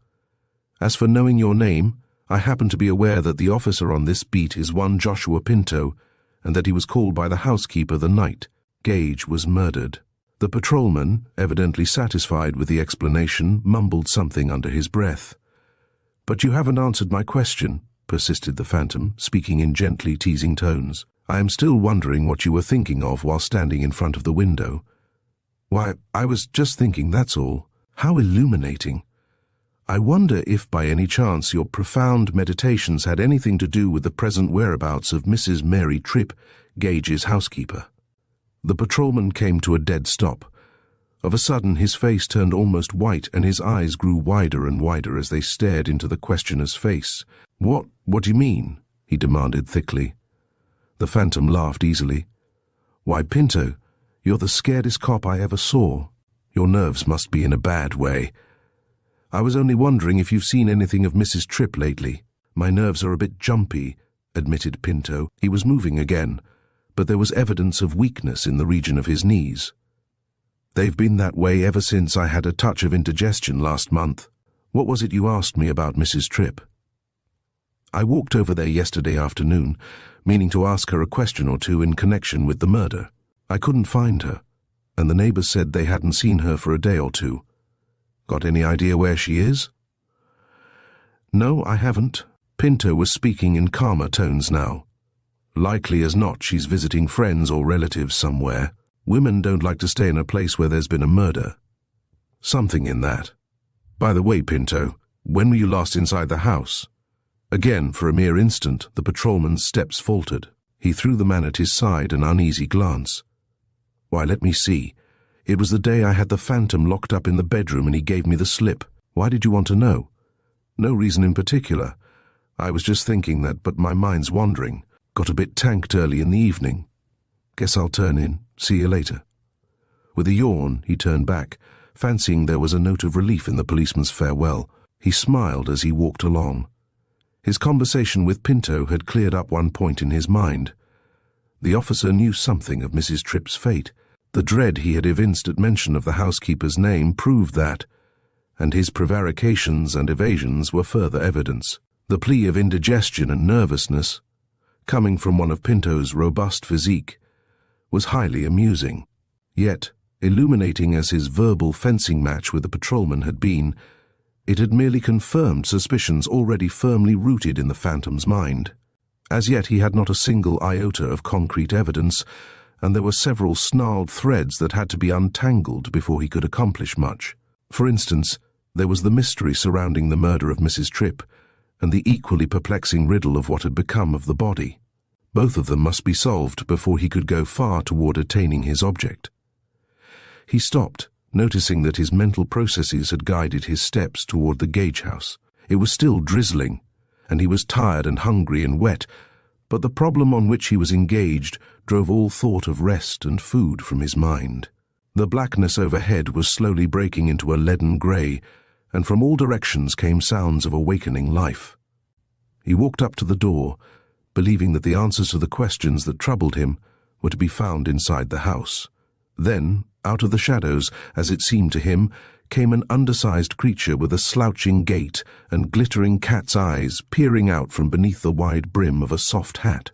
As for knowing your name, I happen to be aware that the officer on this beat is one Joshua Pinto, and that he was called by the housekeeper the night Gage was murdered." The patrolman, evidently satisfied with the explanation, mumbled something under his breath. "But you haven't answered my question," persisted the Phantom, speaking in gently teasing tones. "I am still wondering what you were thinking of while standing in front of the window." "Why, I was just thinking, that's all." "How illuminating. I wonder if by any chance your profound meditations had anything to do with the present whereabouts of Mrs. Mary Tripp, Gage's housekeeper." The patrolman came to a dead stop. Of a sudden his face turned almost white and his eyes grew wider and wider as they stared into the questioner's face. What do you mean?" he demanded thickly. The Phantom laughed easily. "Why, Pinto, you're the scaredest cop I ever saw. Your nerves must be in a bad way. I was only wondering if you've seen anything of Mrs. Tripp lately." "My nerves are a bit jumpy," admitted Pinto. He was moving again, but there was evidence of weakness in the region of his knees. "They've been that way ever since I had a touch of indigestion last month. What was it you asked me about Mrs. Tripp?" "I walked over there yesterday afternoon, meaning to ask her a question or two in connection with the murder. I couldn't find her, and the neighbors said they hadn't seen her for a day or two. Got any idea where she is?" "No, I haven't." Pinto was speaking in calmer tones now. "Likely as not she's visiting friends or relatives somewhere. Women don't like to stay in a place where there's been a murder. Something in that. By the way, Pinto, when were you last inside the house? Again, for a mere instant, the patrolman's steps faltered. He threw the man at his side an uneasy glance. Why, let me see. It was the day I had the phantom locked up in the bedroom and he gave me the slip. Why did you want to know? No reason in particular. I was just thinking that, but my mind's wandering. Got a bit tanked early in the evening. Guess I'll turn in. See you later. With a yawn, he turned back, fancying there was a note of relief in the policeman's farewell. He smiled as he walked along. His conversation with Pinto had cleared up one point in his mind. The officer knew something of Mrs. Tripp's fate. The dread he had evinced at mention of the housekeeper's name proved that, and his prevarications and evasions were further evidence. The plea of indigestion and nervousness, coming from one of Pinto's robust physique, was highly amusing. Yet, illuminating as his verbal fencing match with the patrolman had been, it had merely confirmed suspicions already firmly rooted in the phantom's mind. As yet he had not a single iota of concrete evidence, and there were several snarled threads that had to be untangled before he could accomplish much. For instance, there was the mystery surrounding the murder of Mrs. Tripp, and the equally perplexing riddle of what had become of the body. Both of them must be solved before he could go far toward attaining his object. He stopped, noticing that his mental processes had guided his steps toward the gauge house. It was still drizzling, and he was tired and hungry and wet, but the problem on which he was engaged drove all thought of rest and food from his mind. The blackness overhead was slowly breaking into a leaden grey, and from all directions came sounds of awakening life. He walked up to the door, believing that the answers to the questions that troubled him were to be found inside the house. Then, out of the shadows, as it seemed to him, came an undersized creature with a slouching gait and glittering cat's eyes peering out from beneath the wide brim of a soft hat.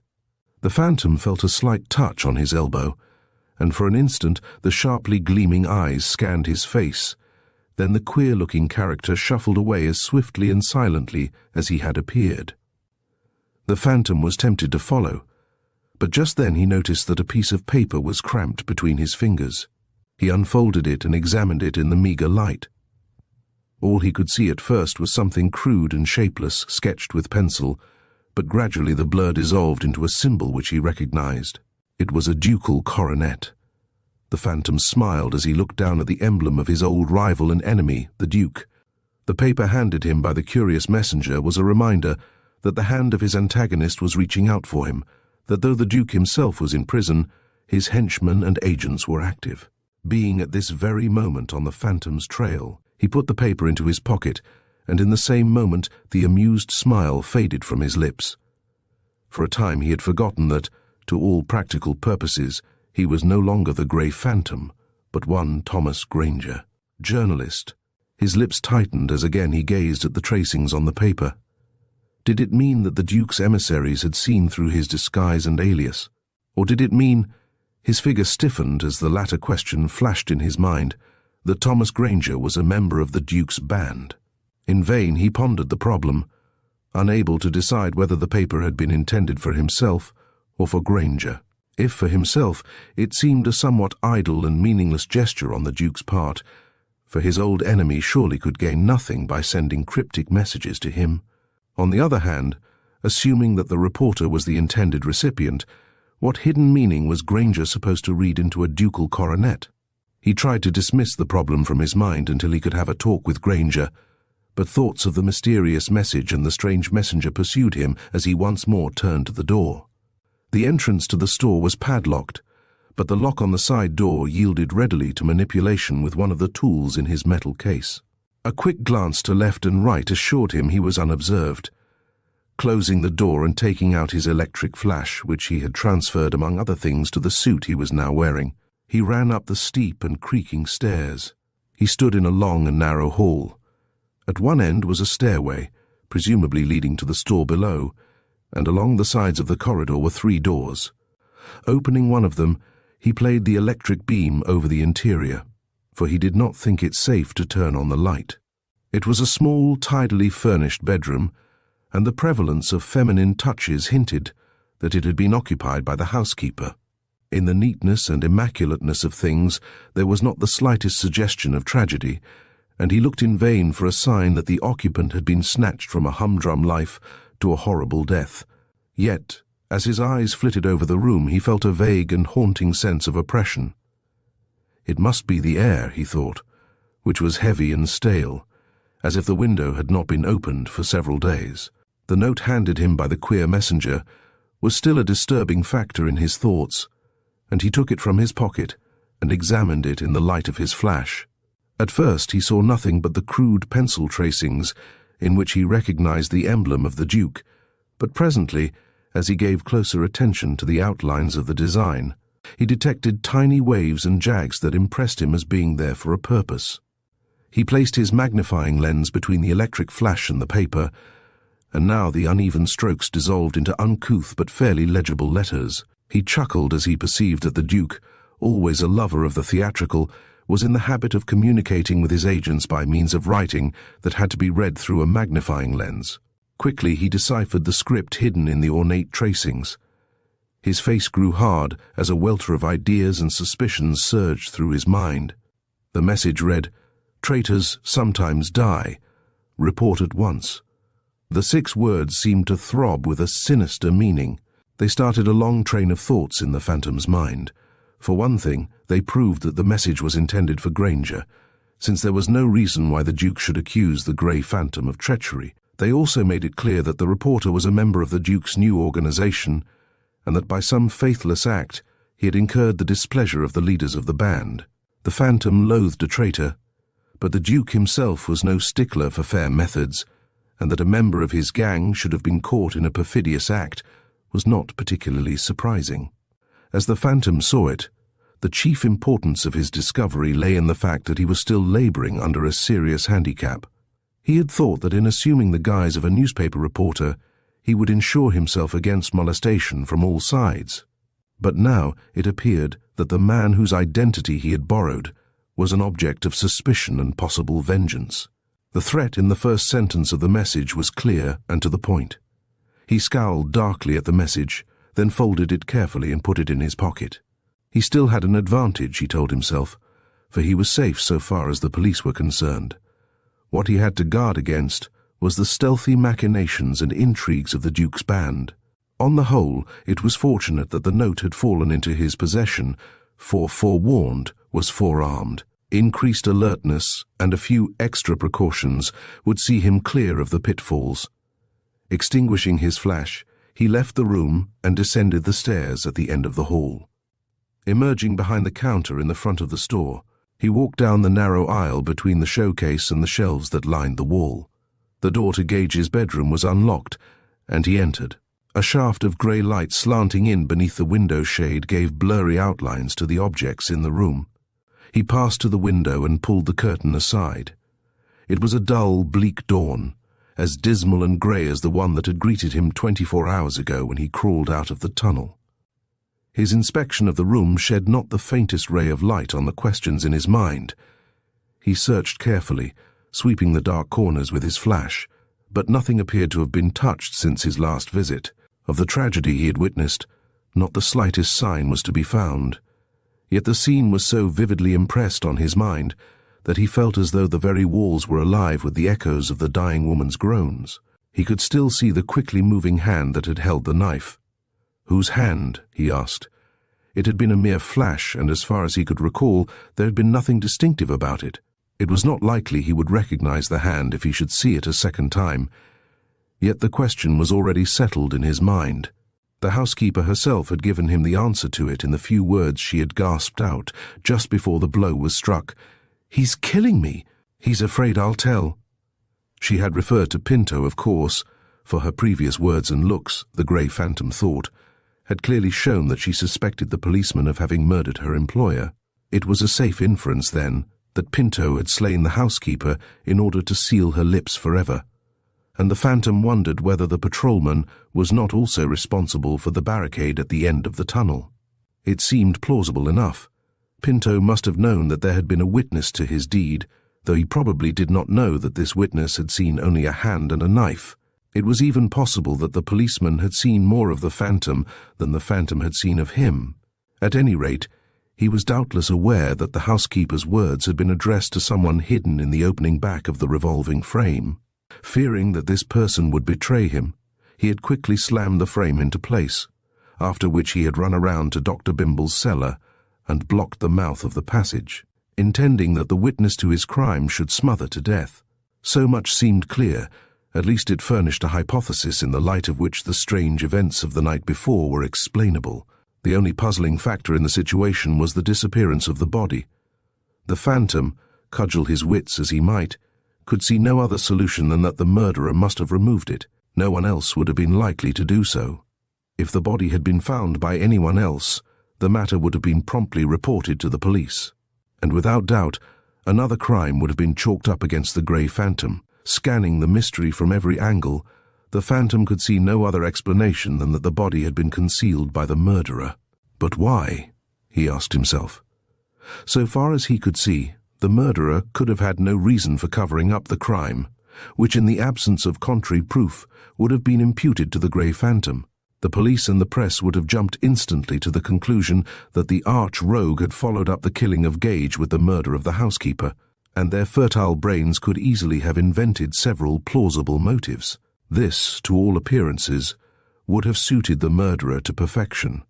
The phantom felt a slight touch on his elbow, and for an instant the sharply gleaming eyes scanned his face. Then the queer-looking character shuffled away as swiftly and silently as he had appeared. The phantom was tempted to follow, but just then he noticed that a piece of paper was cramped between his fingers. He unfolded it and examined it in the meager light. All he could see at first was something crude and shapeless, sketched with pencil, but gradually the blur dissolved into a symbol which he recognized. It was a ducal coronet. The phantom smiled as he looked down at the emblem of his old rival and enemy, the Duke. The paper handed him by the curious messenger was a reminder that the hand of his antagonist was reaching out for him, that though the Duke himself was in prison, his henchmen and agents were active. Being at this very moment on the phantom's trail, he put the paper into his pocket, and in the same moment the amused smile faded from his lips. For a time he had forgotten that, to all practical purposes, he was no longer the grey phantom, but one Thomas Granger, journalist. His lips tightened as again he gazed at the tracings on the paper. Did it mean that the Duke's emissaries had seen through his disguise and alias? Or did it mean, his figure stiffened as the latter question flashed in his mind, that Thomas Granger was a member of the Duke's band? In vain he pondered the problem, unable to decide whether the paper had been intended for himself or for Granger. If for himself, it seemed a somewhat idle and meaningless gesture on the Duke's part, for his old enemy surely could gain nothing by sending cryptic messages to him. On the other hand, assuming that the reporter was the intended recipient, what hidden meaning was Granger supposed to read into a ducal coronet? He tried to dismiss the problem from his mind until he could have a talk with Granger, but thoughts of the mysterious message and the strange messenger pursued him as he once more turned to the door. The entrance to the store was padlocked, but the lock on the side door yielded readily to manipulation with one of the tools in his metal case. A quick glance to left and right assured him he was unobserved. Closing the door and taking out his electric flash, which he had transferred among other things to the suit he was now wearing, he ran up the steep and creaking stairs. He stood in a long and narrow hall. At one end was a stairway, presumably leading to the store below, and along the sides of the corridor were 3 doors. Opening one of them, he played the electric beam over the interior, for he did not think it safe to turn on the light. It was a small, tidily furnished bedroom, and the prevalence of feminine touches hinted that it had been occupied by the housekeeper. In the neatness and immaculateness of things there was not the slightest suggestion of tragedy, and he looked in vain for a sign that the occupant had been snatched from a humdrum life to a horrible death. Yet, as his eyes flitted over the room, he felt a vague and haunting sense of oppression. It must be the air, he thought, which was heavy and stale, as if the window had not been opened for several days. The note handed him by the queer messenger was still a disturbing factor in his thoughts, and he took it from his pocket and examined it in the light of his flash. At first he saw nothing but the crude pencil tracings in which he recognized the emblem of the Duke, but presently, as he gave closer attention to the outlines of the design, he detected tiny waves and jags that impressed him as being there for a purpose. He placed his magnifying lens between the electric flash and the paper, and now the uneven strokes dissolved into uncouth but fairly legible letters. He chuckled as he perceived that the Duke, always a lover of the theatrical, was in the habit of communicating with his agents by means of writing that had to be read through a magnifying lens. Quickly he deciphered the script hidden in the ornate tracings. His face grew hard as a welter of ideas and suspicions surged through his mind. The message read, "Traitors sometimes die. Report at once." The 6 words seemed to throb with a sinister meaning. They started a long train of thoughts in the Phantom's mind. For one thing, they proved that the message was intended for Granger, since there was no reason why the Duke should accuse the Grey Phantom of treachery. They also made it clear that the reporter was a member of the Duke's new organization, and that by some faithless act he had incurred the displeasure of the leaders of the band. The Phantom loathed a traitor, but the Duke himself was no stickler for fair methods, and that a member of his gang should have been caught in a perfidious act was not particularly surprising. As the Phantom saw it, the chief importance of his discovery lay in the fact that he was still laboring under a serious handicap. He had thought that in assuming the guise of a newspaper reporter, he would ensure himself against molestation from all sides. But now it appeared that the man whose identity he had borrowed was an object of suspicion and possible vengeance. The threat in the first sentence of the message was clear and to the point. He scowled darkly at the message, then folded it carefully and put it in his pocket. He still had an advantage, he told himself, for he was safe so far as the police were concerned. What he had to guard against was the stealthy machinations and intrigues of the Duke's band. On the whole, it was fortunate that the note had fallen into his possession, for forewarned was forearmed. Increased alertness and a few extra precautions would see him clear of the pitfalls. Extinguishing his flash, he left the room and descended the stairs at the end of the hall. Emerging behind the counter in the front of the store, he walked down the narrow aisle between the showcase and the shelves that lined the wall. The door to Gage's bedroom was unlocked, and he entered. A shaft of grey light slanting in beneath the window shade gave blurry outlines to the objects in the room. He passed to the window and pulled the curtain aside. It was a dull, bleak dawn, as dismal and grey as the one that had greeted him 24 hours ago when he crawled out of the tunnel. His inspection of the room shed not the faintest ray of light on the questions in his mind. He searched carefully, sweeping the dark corners with his flash, but nothing appeared to have been touched since his last visit. Of the tragedy he had witnessed, not the slightest sign was to be found. Yet the scene was so vividly impressed on his mind that he felt as though the very walls were alive with the echoes of the dying woman's groans. He could still see the quickly moving hand that had held the knife. Whose hand? He asked. It had been a mere flash, and as far as he could recall, there had been nothing distinctive about it. It was not likely he would recognize the hand if he should see it a second time. Yet the question was already settled in his mind. The housekeeper herself had given him the answer to it in the few words she had gasped out just before the blow was struck. "He's killing me. He's afraid I'll tell." She had referred to Pinto, of course, for her previous words and looks, the Grey Phantom thought, had clearly shown that she suspected the policeman of having murdered her employer. It was a safe inference, then, that Pinto had slain the housekeeper in order to seal her lips forever. And the Phantom wondered whether the patrolman was not also responsible for the barricade at the end of the tunnel. It seemed plausible enough. Pinto must have known that there had been a witness to his deed, though he probably did not know that this witness had seen only a hand and a knife. It was even possible that the policeman had seen more of the Phantom than the Phantom had seen of him, At any rate, he was doubtless aware that the housekeeper's words had been addressed to someone hidden in the opening back of the revolving frame. Fearing that this person would betray him, he had quickly slammed the frame into place, after which he had run around to Dr. Bimble's cellar and blocked the mouth of the passage, intending that the witness to his crime should smother to death. So much seemed clear, at least it furnished a hypothesis in the light of which the strange events of the night before were explainable. The only puzzling factor in the situation was the disappearance of the body. The phantom, cudgel his wits as he might, could see no other solution than that the murderer must have removed it. No one else would have been likely to do so. If the body had been found by anyone else, the matter would have been promptly reported to the police. And without doubt, another crime would have been chalked up against the grey phantom. Scanning the mystery from every angle, the phantom could see no other explanation than that the body had been concealed by the murderer. But why? He asked himself. So far as he could see, the murderer could have had no reason for covering up the crime, which in the absence of contrary proof would have been imputed to the grey phantom. The police and the press would have jumped instantly to the conclusion that the arch-rogue had followed up the killing of Gage with the murder of the housekeeper, and their fertile brains could easily have invented several plausible motives. This, to all appearances, would have suited the murderer to perfection.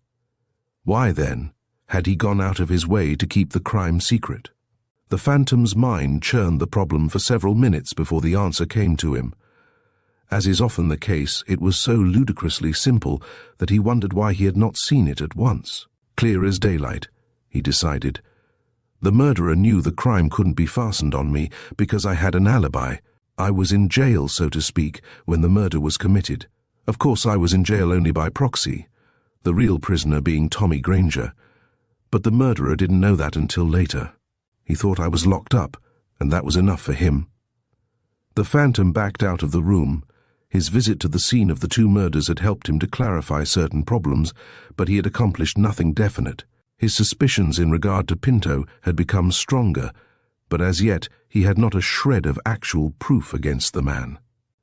Why, then, had he gone out of his way to keep the crime secret? The phantom's mind churned the problem for several minutes before the answer came to him. As is often the case, it was so ludicrously simple that he wondered why he had not seen it at once. Clear as daylight, he decided. The murderer knew the crime couldn't be fastened on me because I had an alibi. I was in jail, so to speak, when the murder was committed. Of course, I was in jail only by proxy, the real prisoner being Tommy Granger. But the murderer didn't know that until later. He thought I was locked up, and that was enough for him. The phantom backed out of the room. His visit to the scene of the two murders had helped him to clarify certain problems, but he had accomplished nothing definite. His suspicions in regard to Pinto had become stronger, but as yet he had not a shred of actual proof against the man.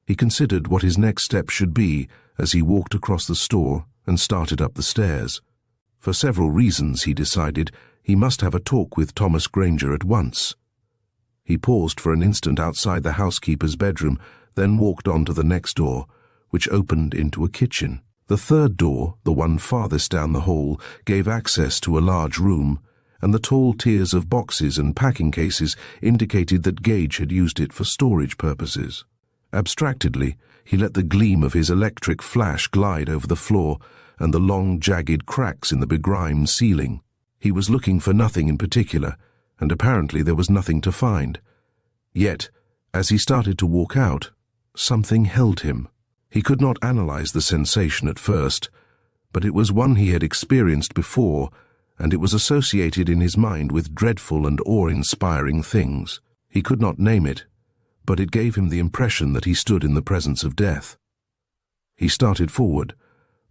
He considered what his next step should be as he walked across the store and started up the stairs. For several reasons, he decided, he must have a talk with Thomas Granger at once. He paused for an instant outside the housekeeper's bedroom, then walked on to the next door, which opened into a kitchen. The third door, the one farthest down the hall, gave access to a large room, and the tall tiers of boxes and packing cases indicated that Gage had used it for storage purposes. Abstractedly, he let the gleam of his electric flash glide over the floor and the long, jagged cracks in the begrimed ceiling. He was looking for nothing in particular, and apparently there was nothing to find. Yet, as he started to walk out, something held him. He could not analyze the sensation at first, but it was one he had experienced before, and it was associated in his mind with dreadful and awe-inspiring things. He could not name it, but it gave him the impression that he stood in the presence of death. He started forward,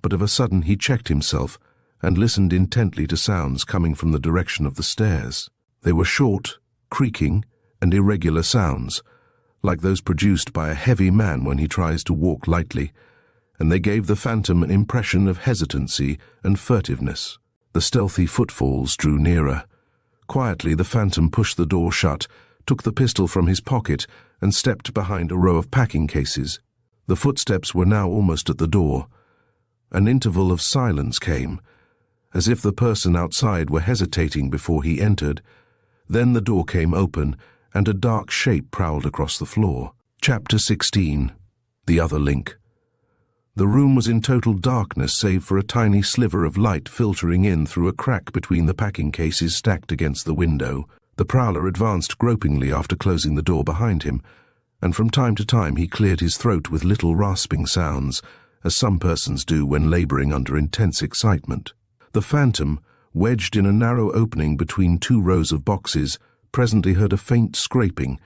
but of a sudden he checked himself and listened intently to sounds coming from the direction of the stairs. They were short, creaking, and irregular sounds, like those produced by a heavy man when he tries to walk lightly, and they gave the phantom an impression of hesitancy and furtiveness. The stealthy footfalls drew nearer. Quietly, the phantom pushed the door shut, took the pistol from his pocket, and stepped behind a row of packing cases. The footsteps were now almost at the door. An interval of silence came, as if the person outside were hesitating before he entered. Then the door came open, and a dark shape prowled across the floor. Chapter 16. The Other Link. The room was in total darkness save for a tiny sliver of light filtering in through a crack between the packing cases stacked against the window. The prowler advanced gropingly after closing the door behind him, and from time to time he cleared his throat with little rasping sounds, as some persons do when laboring under intense excitement. The phantom, wedged in a narrow opening between two rows of boxes, presently heard a faint scraping,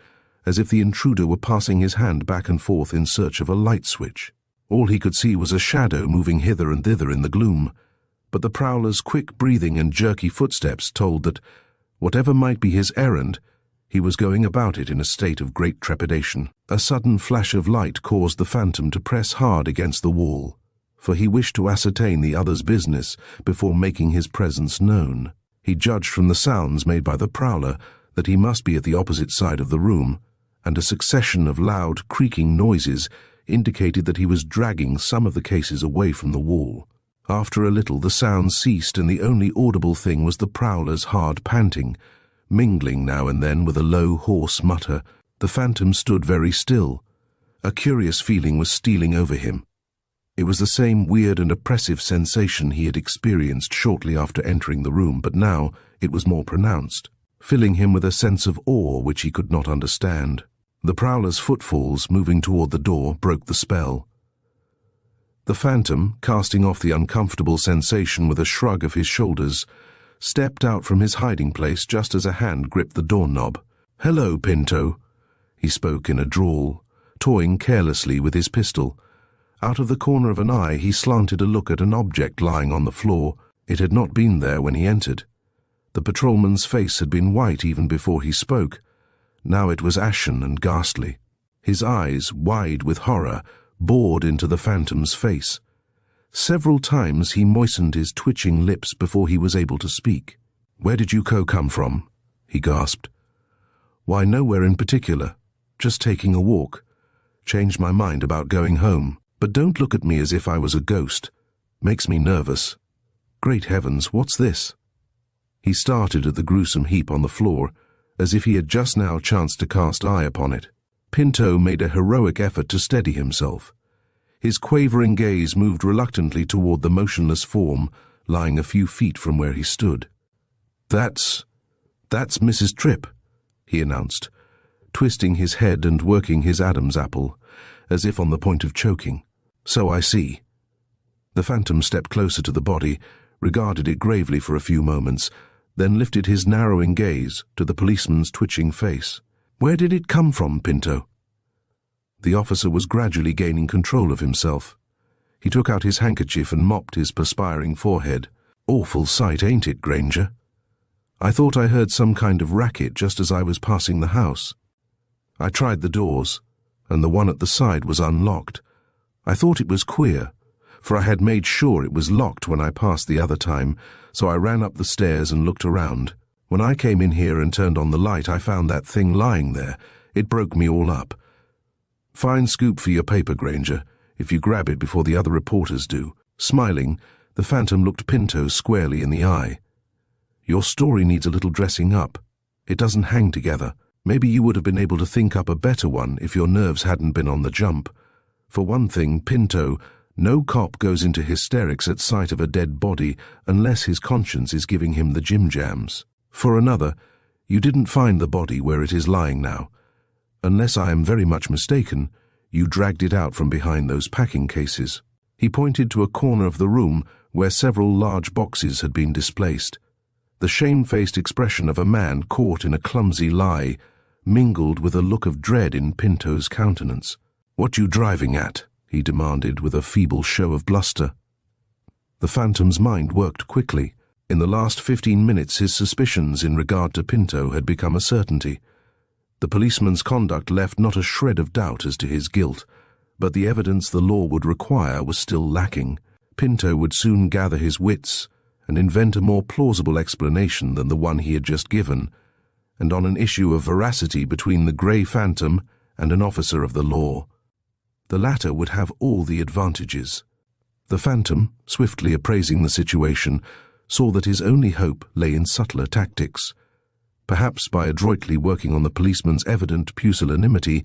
as if the intruder were passing his hand back and forth in search of a light switch. All he could see was a shadow moving hither and thither in the gloom, but the prowler's quick breathing and jerky footsteps told that, whatever might be his errand, he was going about it in a state of great trepidation. A sudden flash of light caused the phantom to press hard against the wall. for he wished to ascertain the other's business before making his presence known. He judged from the sounds made by the prowler that he must be at the opposite side of the room, and a succession of loud, creaking noises indicated that he was dragging some of the cases away from the wall. After a little the sound ceased, and the only audible thing was the prowler's hard panting, mingling now and then with a low, hoarse mutter. The phantom stood very still. A curious feeling was stealing over him. It was the same weird and oppressive sensation he had experienced shortly after entering the room, but now it was more pronounced, filling him with a sense of awe which he could not understand. The prowler's footfalls, moving toward the door, broke the spell. The phantom, casting off the uncomfortable sensation with a shrug of his shoulders, stepped out from his hiding place just as a hand gripped the doorknob. "Hello, Pinto," he spoke in a drawl, toying carelessly with his pistol. Out of the corner of an eye he slanted a look at an object lying on the floor. It had not been there when he entered. The patrolman's face had been white even before he spoke. Now it was ashen and ghastly. His eyes, wide with horror, bored into the phantom's face. Several times he moistened his twitching lips before he was able to speak. "Where did you come from?" he gasped. "Why, nowhere in particular. Just taking a walk. Changed my mind about going home. But don't look at me as if I was a ghost. Makes me nervous. Great heavens, what's this?" He started at the gruesome heap on the floor, as if he had just now chanced to cast eye upon it. Pinto made a heroic effort to steady himself. His quavering gaze moved reluctantly toward the motionless form lying a few feet from where he stood. That's Mrs. Tripp," he announced, twisting his head and working his Adam's apple, as if on the point of choking. "So I see." The phantom stepped closer to the body, regarded it gravely for a few moments, then lifted his narrowing gaze to the policeman's twitching face. "Where did it come from, Pinto?" The officer was gradually gaining control of himself. He took out his handkerchief and mopped his perspiring forehead. "Awful sight, ain't it, Granger? I thought I heard some kind of racket just as I was passing the house. I tried the doors, and the one at the side was unlocked. I thought it was queer, for I had made sure it was locked when I passed the other time, so I ran up the stairs and looked around. When I came in here and turned on the light, I found that thing lying there. It broke me all up. Fine scoop for your paper, Granger, if you grab it before the other reporters do." Smiling, the phantom looked Pinto squarely in the eye. "Your story needs a little dressing up. It doesn't hang together. Maybe you would have been able to think up a better one if your nerves hadn't been on the jump. For one thing, Pinto, no cop goes into hysterics at sight of a dead body unless his conscience is giving him the jim-jams. For another, you didn't find the body where it is lying now. Unless I am very much mistaken, you dragged it out from behind those packing cases." He pointed to a corner of the room where several large boxes had been displaced. The shamefaced expression of a man caught in a clumsy lie mingled with a look of dread in Pinto's countenance. "What you driving at?" he demanded with a feeble show of bluster. The phantom's mind worked quickly. In the last 15 minutes his suspicions in regard to Pinto had become a certainty. The policeman's conduct left not a shred of doubt as to his guilt, but the evidence the law would require was still lacking. Pinto would soon gather his wits and invent a more plausible explanation than the one he had just given, and on an issue of veracity between the grey phantom and an officer of the law. The latter would have all the advantages. The phantom, swiftly appraising the situation, saw that his only hope lay in subtler tactics. Perhaps by adroitly working on the policeman's evident pusillanimity,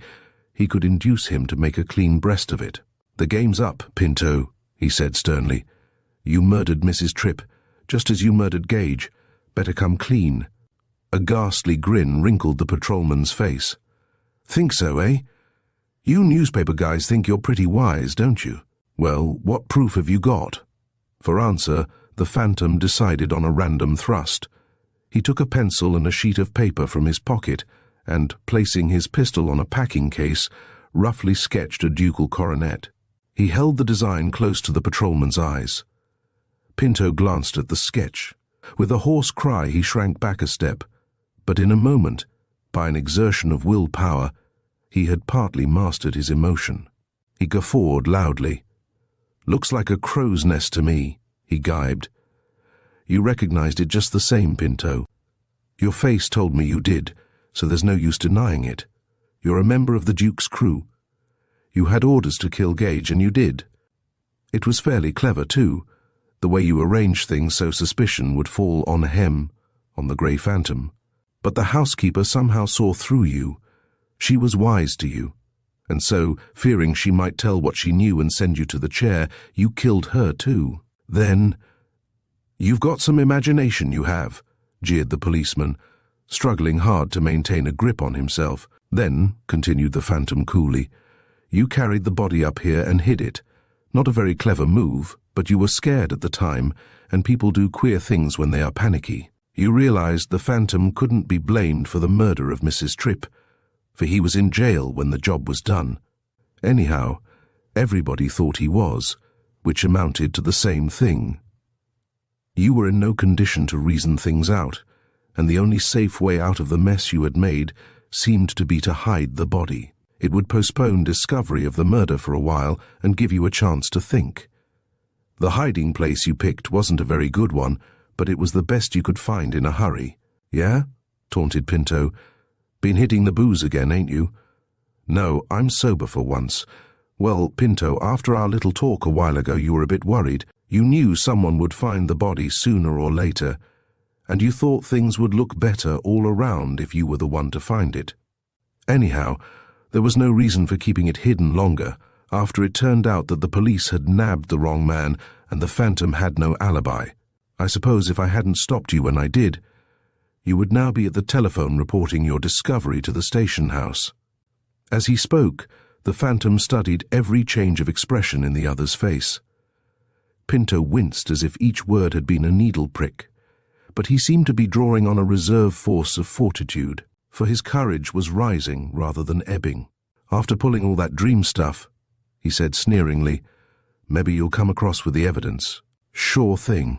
he could induce him to make a clean breast of it. "The game's up, Pinto," he said sternly. "You murdered Mrs. Tripp, just as you murdered Gage. Better come clean." A ghastly grin wrinkled the patrolman's face. "Think so, eh? You newspaper guys think you're pretty wise, don't you? Well, what proof have you got?" For answer, the phantom decided on a random thrust. He took a pencil and a sheet of paper from his pocket and, placing his pistol on a packing case, roughly sketched a ducal coronet. He held the design close to the patrolman's eyes. Pinto glanced at the sketch. With a hoarse cry he shrank back a step, but in a moment, by an exertion of willpower, he had partly mastered his emotion. He guffawed loudly. "Looks like a crow's nest to me," he gibed. "You recognized it just the same, Pinto. Your face told me you did, so there's no use denying it. You're a member of the Duke's crew. You had orders to kill Gage, and you did. It was fairly clever, too, the way you arranged things so suspicion would fall on him, on the Grey Phantom. But the housekeeper somehow saw through you. She was wise to you. And so, fearing she might tell what she knew and send you to the chair, you killed her too. Then—" "You've got some imagination, you have," jeered the policeman, struggling hard to maintain a grip on himself. "Then," continued the Phantom coolly, "you carried the body up here and hid it. Not a very clever move, but you were scared at the time, and people do queer things when they are panicky. You realized the Phantom couldn't be blamed for the murder of Mrs. Tripp, for he was in jail when the job was done. Anyhow, everybody thought he was, which amounted to the same thing. You were in no condition to reason things out, and the only safe way out of the mess you had made seemed to be to hide the body. It would postpone discovery of the murder for a while and give you a chance to think. The hiding place you picked wasn't a very good one, but it was the best you could find in a hurry." "Yeah?" taunted Pinto. "Been hitting the booze again, ain't you?" "No, I'm sober for once. Well, Pinto, after our little talk a while ago you were a bit worried. You knew someone would find the body sooner or later, and you thought things would look better all around if you were the one to find it. Anyhow, there was no reason for keeping it hidden longer, after it turned out that the police had nabbed the wrong man and the Phantom had no alibi. I suppose if I hadn't stopped you when I did, you would now be at the telephone reporting your discovery to the station house." As he spoke, the Phantom studied every change of expression in the other's face. Pinto winced as if each word had been a needle prick, but he seemed to be drawing on a reserve force of fortitude, for his courage was rising rather than ebbing. "After pulling all that dream stuff," he said sneeringly, "maybe you'll come across with the evidence." "Sure thing."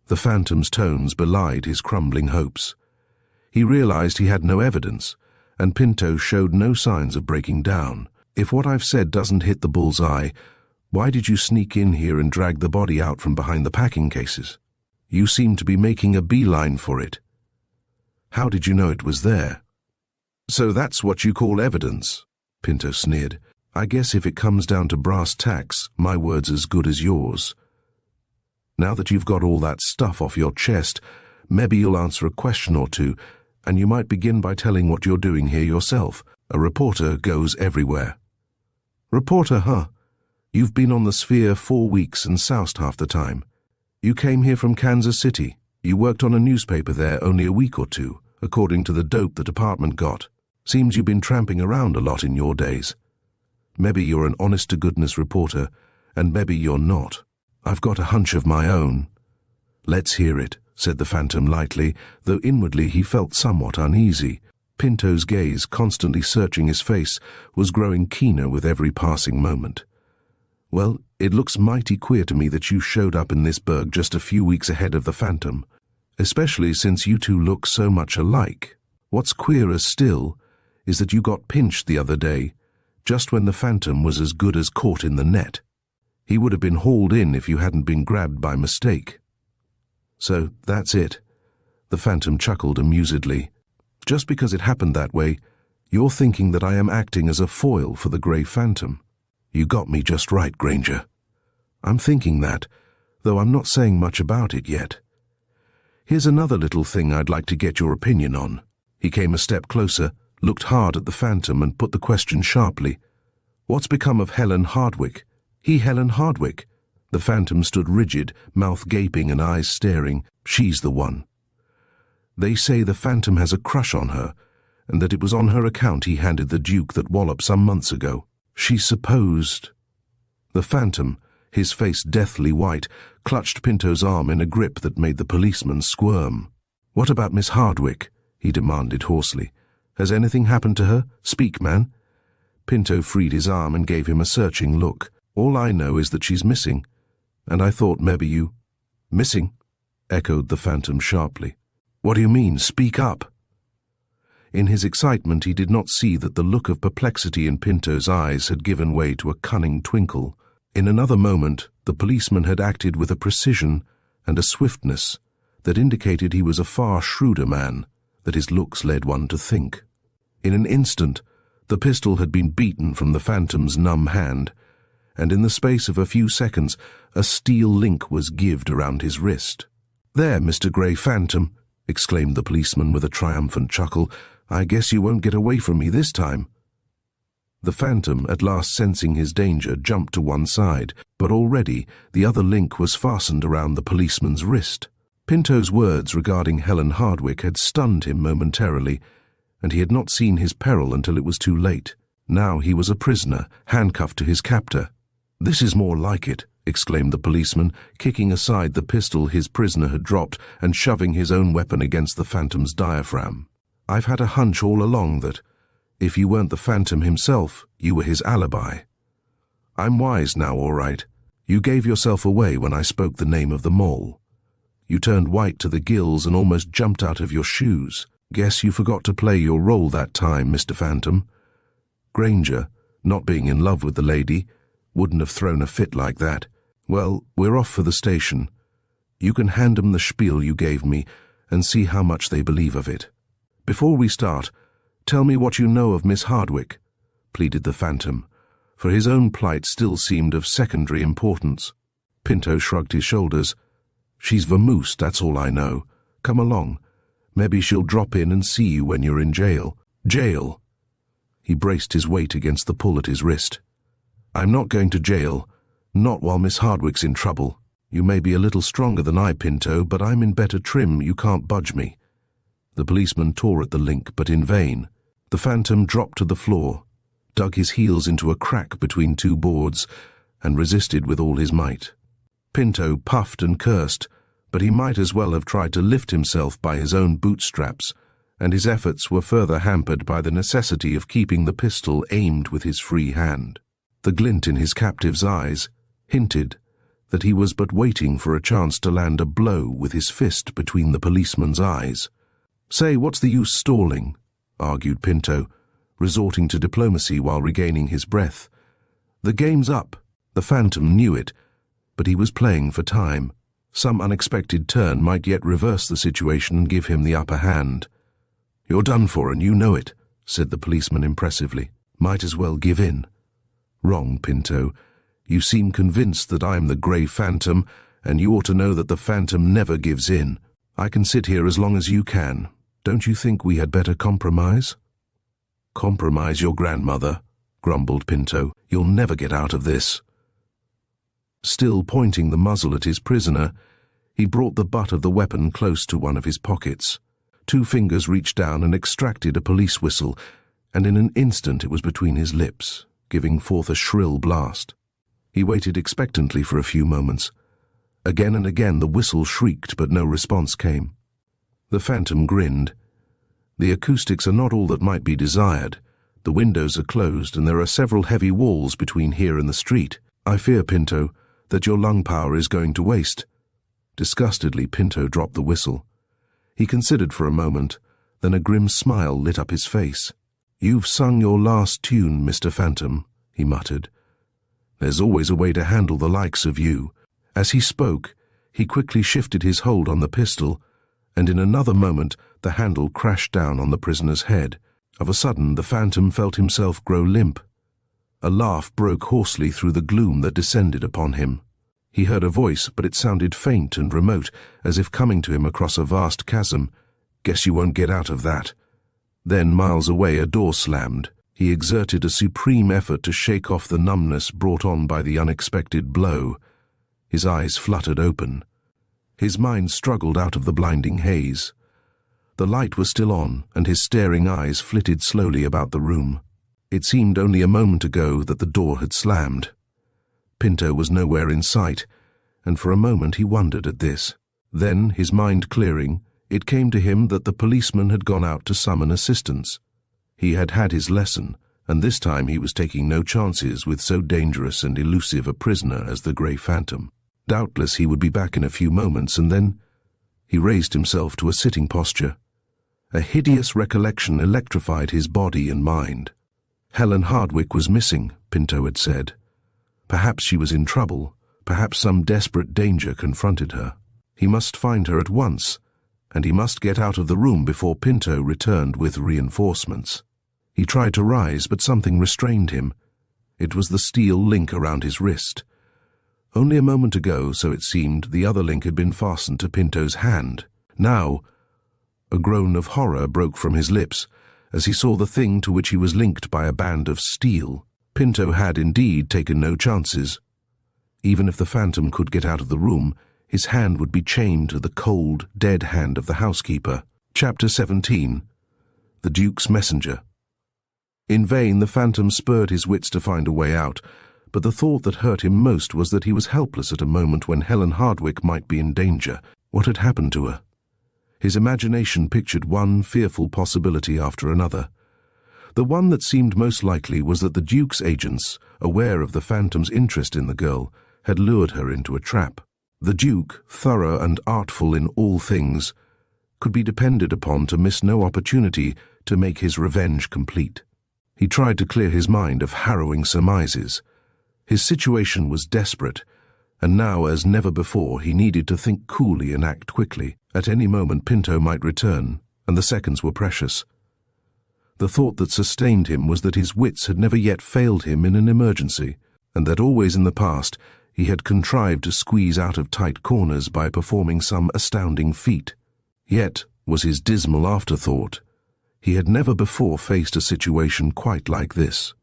The Phantom's tones belied his crumbling hopes. He realized he had no evidence, and Pinto showed no signs of breaking down. "If what I've said doesn't hit the bull's eye, why did you sneak in here and drag the body out from behind the packing cases? You seem to be making a beeline for it. How did you know it was there?" "So that's what you call evidence?" Pinto sneered. "I guess if it comes down to brass tacks, my word's as good as yours. Now that you've got all that stuff off your chest, maybe you'll answer a question or two, and you might begin by telling what you're doing here yourself. A reporter goes everywhere." "Reporter, huh? You've been on the sphere 4 weeks and soused half the time. You came here from Kansas City. You worked on a newspaper there only a week or two, according to the dope the department got. Seems you've been tramping around a lot in your days. Maybe you're an honest-to-goodness reporter, and maybe you're not. I've got a hunch of my own." "Let's hear it," said the Phantom lightly, though inwardly he felt somewhat uneasy. Pinto's gaze, constantly searching his face, was growing keener with every passing moment. "Well, it looks mighty queer to me that you showed up in this burg just a few weeks ahead of the Phantom, especially since you two look so much alike. What's queerer still is that you got pinched the other day, just when the Phantom was as good as caught in the net. He would have been hauled in if you hadn't been grabbed by mistake." "So that's it." The Phantom chuckled amusedly. "Just because it happened that way, you're thinking that I am acting as a foil for the Grey Phantom. You got me just right, Granger. I'm thinking that, though I'm not saying much about it yet. Here's another little thing I'd like to get your opinion on." He came a step closer, looked hard at the Phantom and put the question sharply. "What's become of Helen Hardwick?" Helen Hardwick?" The Phantom stood rigid, mouth gaping and eyes staring. "She's the one. They say the Phantom has a crush on her, and that it was on her account he handed the Duke that wallop some months ago. She supposed—" The Phantom, his face deathly white, clutched Pinto's arm in a grip that made the policeman squirm. "What about Miss Hardwick?" he demanded hoarsely. "Has anything happened to her? Speak, man." Pinto freed his arm and gave him a searching look. "All I know is that she's missing, and I thought maybe you—" "Missing?" echoed the Phantom sharply. "What do you mean? Speak up." In his excitement he did not see that the look of perplexity in Pinto's eyes had given way to a cunning twinkle. In another moment, the policeman had acted with a precision and a swiftness that indicated he was a far shrewder man that his looks led one to think. In an instant, the pistol had been beaten from the phantom's numb hand, and in the space of a few seconds, a steel link was gived around his wrist. "There, Mr. Grey Phantom," exclaimed the policeman with a triumphant chuckle. "I guess you won't get away from me this time." The phantom, at last sensing his danger, jumped to one side, but already the other link was fastened around the policeman's wrist. Pinto's words regarding Helen Hardwicke had stunned him momentarily, and he had not seen his peril until it was too late. Now he was a prisoner, handcuffed to his captor. "This is more like it," exclaimed the policeman, kicking aside the pistol his prisoner had dropped and shoving his own weapon against the phantom's diaphragm. "I've had a hunch all along that, if you weren't the phantom himself, you were his alibi. I'm wise now, all right. You gave yourself away when I spoke the name of the mole. You turned white to the gills and almost jumped out of your shoes. Guess you forgot to play your role that time, Mr. Phantom. Granger, not being in love with the lady, wouldn't have thrown a fit like that. Well, we're off for the station. You can hand 'em the spiel you gave me and see how much they believe of it. Before we start, tell me what you know of Miss Hardwicke," pleaded the Phantom, for his own plight still seemed of secondary importance. Pinto shrugged his shoulders. "She's vamoose, that's all I know. Come along. Maybe she'll drop in and see you when you're in jail." "Jail?" He braced his weight against the pull at his wrist. "I'm not going to jail, not while Miss Hardwicke's in trouble. You may be a little stronger than I, Pinto, but I'm in better trim. You can't budge me." The policeman tore at the link, but in vain. The Phantom dropped to the floor, dug his heels into a crack between two boards, and resisted with all his might. Pinto puffed and cursed, but he might as well have tried to lift himself by his own bootstraps, and his efforts were further hampered by the necessity of keeping the pistol aimed with his free hand. The glint in his captive's eyes hinted that he was but waiting for a chance to land a blow with his fist between the policeman's eyes. "Say, what's the use stalling?" argued Pinto, resorting to diplomacy while regaining his breath. "The game's up." The Phantom knew it, but he was playing for time. Some unexpected turn might yet reverse the situation and give him the upper hand. "You're done for, and you know it," said the policeman impressively. "Might as well give in." "Wrong, Pinto. You seem convinced that I'm the Grey Phantom, and you ought to know that the Phantom never gives in. I can sit here as long as you can. Don't you think we had better compromise?" "Compromise your grandmother," grumbled Pinto. "You'll never get out of this." Still pointing the muzzle at his prisoner, he brought the butt of the weapon close to one of his pockets. Two fingers reached down and extracted a police whistle, and in an instant it was between his lips, giving forth a shrill blast. He waited expectantly for a few moments. Again and again the whistle shrieked, but no response came. The Phantom grinned. "The acoustics are not all that might be desired. The windows are closed, and there are several heavy walls between here and the street. I fear, Pinto, that your lung power is going to waste." Disgustedly, Pinto dropped the whistle. He considered for a moment, then a grim smile lit up his face. "You've sung your last tune, Mr. Phantom," he muttered. "There's always a way to handle the likes of you." As he spoke, he quickly shifted his hold on the pistol, and in another moment the handle crashed down on the prisoner's head. Of a sudden, the Phantom felt himself grow limp. A laugh broke hoarsely through the gloom that descended upon him. He heard a voice, but it sounded faint and remote, as if coming to him across a vast chasm. "Guess you won't get out of that." Then, miles away, a door slammed. He exerted a supreme effort to shake off the numbness brought on by the unexpected blow. His eyes fluttered open. His mind struggled out of the blinding haze. The light was still on, and his staring eyes flitted slowly about the room. It seemed only a moment ago that the door had slammed. Pinto was nowhere in sight, and for a moment he wondered at this. Then, his mind clearing, it came to him that the policeman had gone out to summon assistance. He had had his lesson, and this time he was taking no chances with so dangerous and elusive a prisoner as the Grey Phantom. Doubtless he would be back in a few moments, and then he raised himself to a sitting posture. A hideous recollection electrified his body and mind. Helen Hardwicke was missing, Pinto had said. Perhaps she was in trouble. Perhaps some desperate danger confronted her. He must find her at once, and he must get out of the room before Pinto returned with reinforcements. He tried to rise, but something restrained him. It was the steel link around his wrist. Only a moment ago, so it seemed, the other link had been fastened to Pinto's hand. Now, a groan of horror broke from his lips as he saw the thing to which he was linked by a band of steel. Pinto had indeed taken no chances. Even if the phantom could get out of the room, his hand would be chained to the cold, dead hand of the housekeeper. Chapter 17. The Duke's Messenger. In vain the phantom spurred his wits to find a way out, but the thought that hurt him most was that he was helpless at a moment when Helen Hardwicke might be in danger. What had happened to her? His imagination pictured one fearful possibility after another. The one that seemed most likely was that the Duke's agents, aware of the phantom's interest in the girl, had lured her into a trap. The Duke, thorough and artful in all things, could be depended upon to miss no opportunity to make his revenge complete. He tried to clear his mind of harrowing surmises. His situation was desperate, and now as never before he needed to think coolly and act quickly. At any moment Pinto might return, and the seconds were precious. The thought that sustained him was that his wits had never yet failed him in an emergency, and that always in the past he had contrived to squeeze out of tight corners by performing some astounding feat. Yet, was his dismal afterthought, he had never before faced a situation quite like this.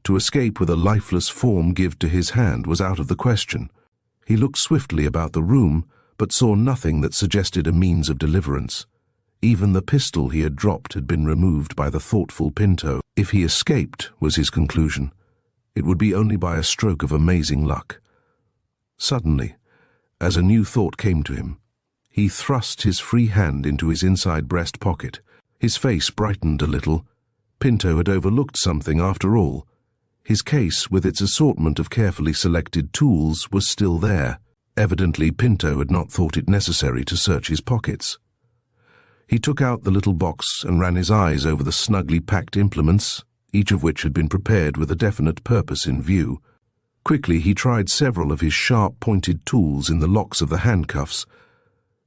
To escape with a lifeless form given to his hand was out of the question. He looked swiftly about the room, but saw nothing that suggested a means of deliverance. Even the pistol he had dropped had been removed by the thoughtful Pinto. If he escaped, was his conclusion, it would be only by a stroke of amazing luck. Suddenly, as a new thought came to him, he thrust his free hand into his inside breast pocket. His face brightened a little. Pinto had overlooked something after all. His case, with its assortment of carefully selected tools, was still there. Evidently Pinto had not thought it necessary to search his pockets. He took out the little box and ran his eyes over the snugly packed implements, each of which had been prepared with a definite purpose in view. Quickly he tried several of his sharp-pointed tools in the locks of the handcuffs,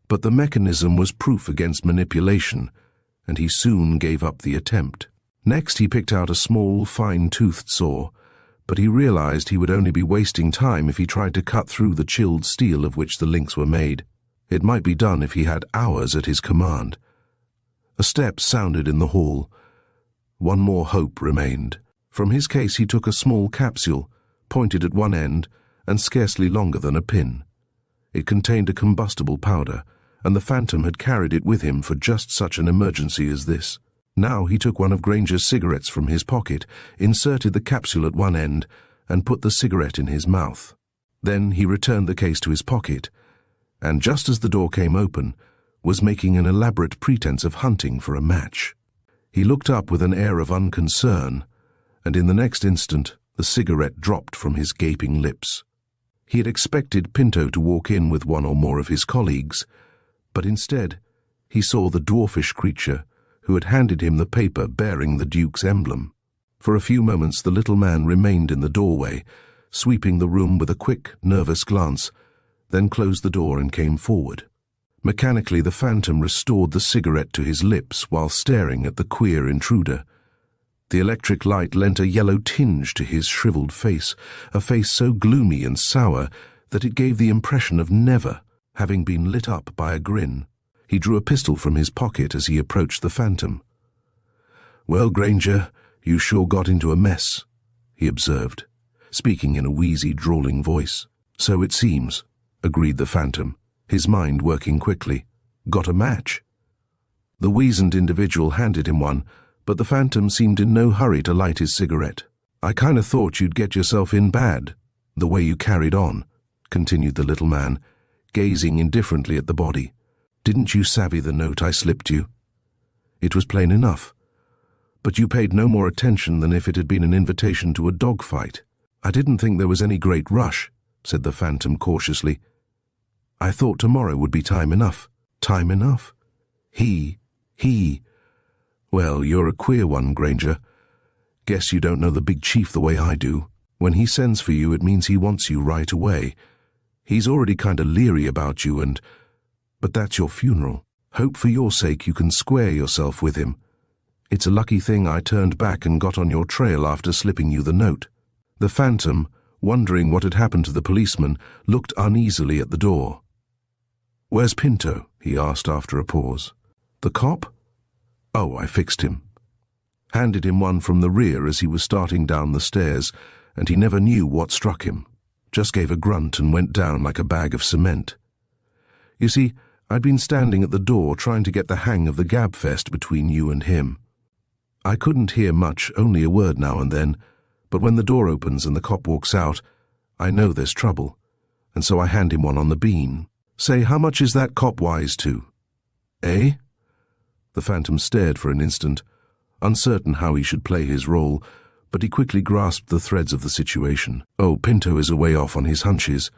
but the mechanism was proof against manipulation, and he soon gave up the attempt. Next he picked out a small, fine-toothed saw, but he realized he would only be wasting time if he tried to cut through the chilled steel of which the links were made. It might be done if he had hours at his command. A step sounded in the hall. One more hope remained. From his case he took a small capsule, pointed at one end, and scarcely longer than a pin. It contained a combustible powder, and the phantom had carried it with him for just such an emergency as this. Now he took one of Granger's cigarettes from his pocket, inserted the capsule at one end, and put the cigarette in his mouth. Then he returned the case to his pocket, and just as the door came open, was making an elaborate pretense of hunting for a match. He looked up with an air of unconcern, and in the next instant the cigarette dropped from his gaping lips. He had expected Pinto to walk in with one or more of his colleagues, but instead he saw the dwarfish creature who had handed him the paper bearing the Duke's emblem. For a few moments the little man remained in the doorway, sweeping the room with a quick, nervous glance, then closed the door and came forward. Mechanically the phantom restored the cigarette to his lips while staring at the queer intruder. The electric light lent a yellow tinge to his shriveled face, a face so gloomy and sour that it gave the impression of never having been lit up by a grin. He drew a pistol from his pocket as he approached the phantom. "Well, Granger, you sure got into a mess," he observed, speaking in a wheezy, drawling voice. "So it seems," agreed the phantom, his mind working quickly. "Got a match?" The weazened individual handed him one, but the phantom seemed in no hurry to light his cigarette. "I kind of thought you'd get yourself in bad, the way you carried on," continued the little man, gazing indifferently at the body. "Didn't you savvy the note I slipped you? It was plain enough, but you paid no more attention than if it had been an invitation to a dogfight." "I didn't think there was any great rush," said the phantom cautiously. "I thought tomorrow would be time enough." "Time enough? He. Well, you're a queer one, Granger. Guess you don't know the big chief the way I do." When he sends for you, it means he wants you right away. He's already kinda leery about you but that's your funeral. Hope for your sake you can square yourself with him. It's a lucky thing I turned back and got on your trail after slipping you the note." The Phantom, wondering what had happened to the policeman, looked uneasily at the door. "Where's Pinto?" he asked after a pause. "The cop? Oh, I fixed him." Handed him one from the rear as he was starting down the stairs, and he never knew what struck him. Just gave a grunt and went down like a bag of cement. You see, I'd been standing at the door trying to get the hang of the gabfest between you and him. I couldn't hear much, only a word now and then, but when the door opens and the cop walks out, I know there's trouble, and so I hand him one on the bean. Say, how much is that cop wise to? Eh? The Phantom stared for an instant, uncertain how he should play his role, but he quickly grasped the threads of the situation. Oh, Pinto is away off on his hunches.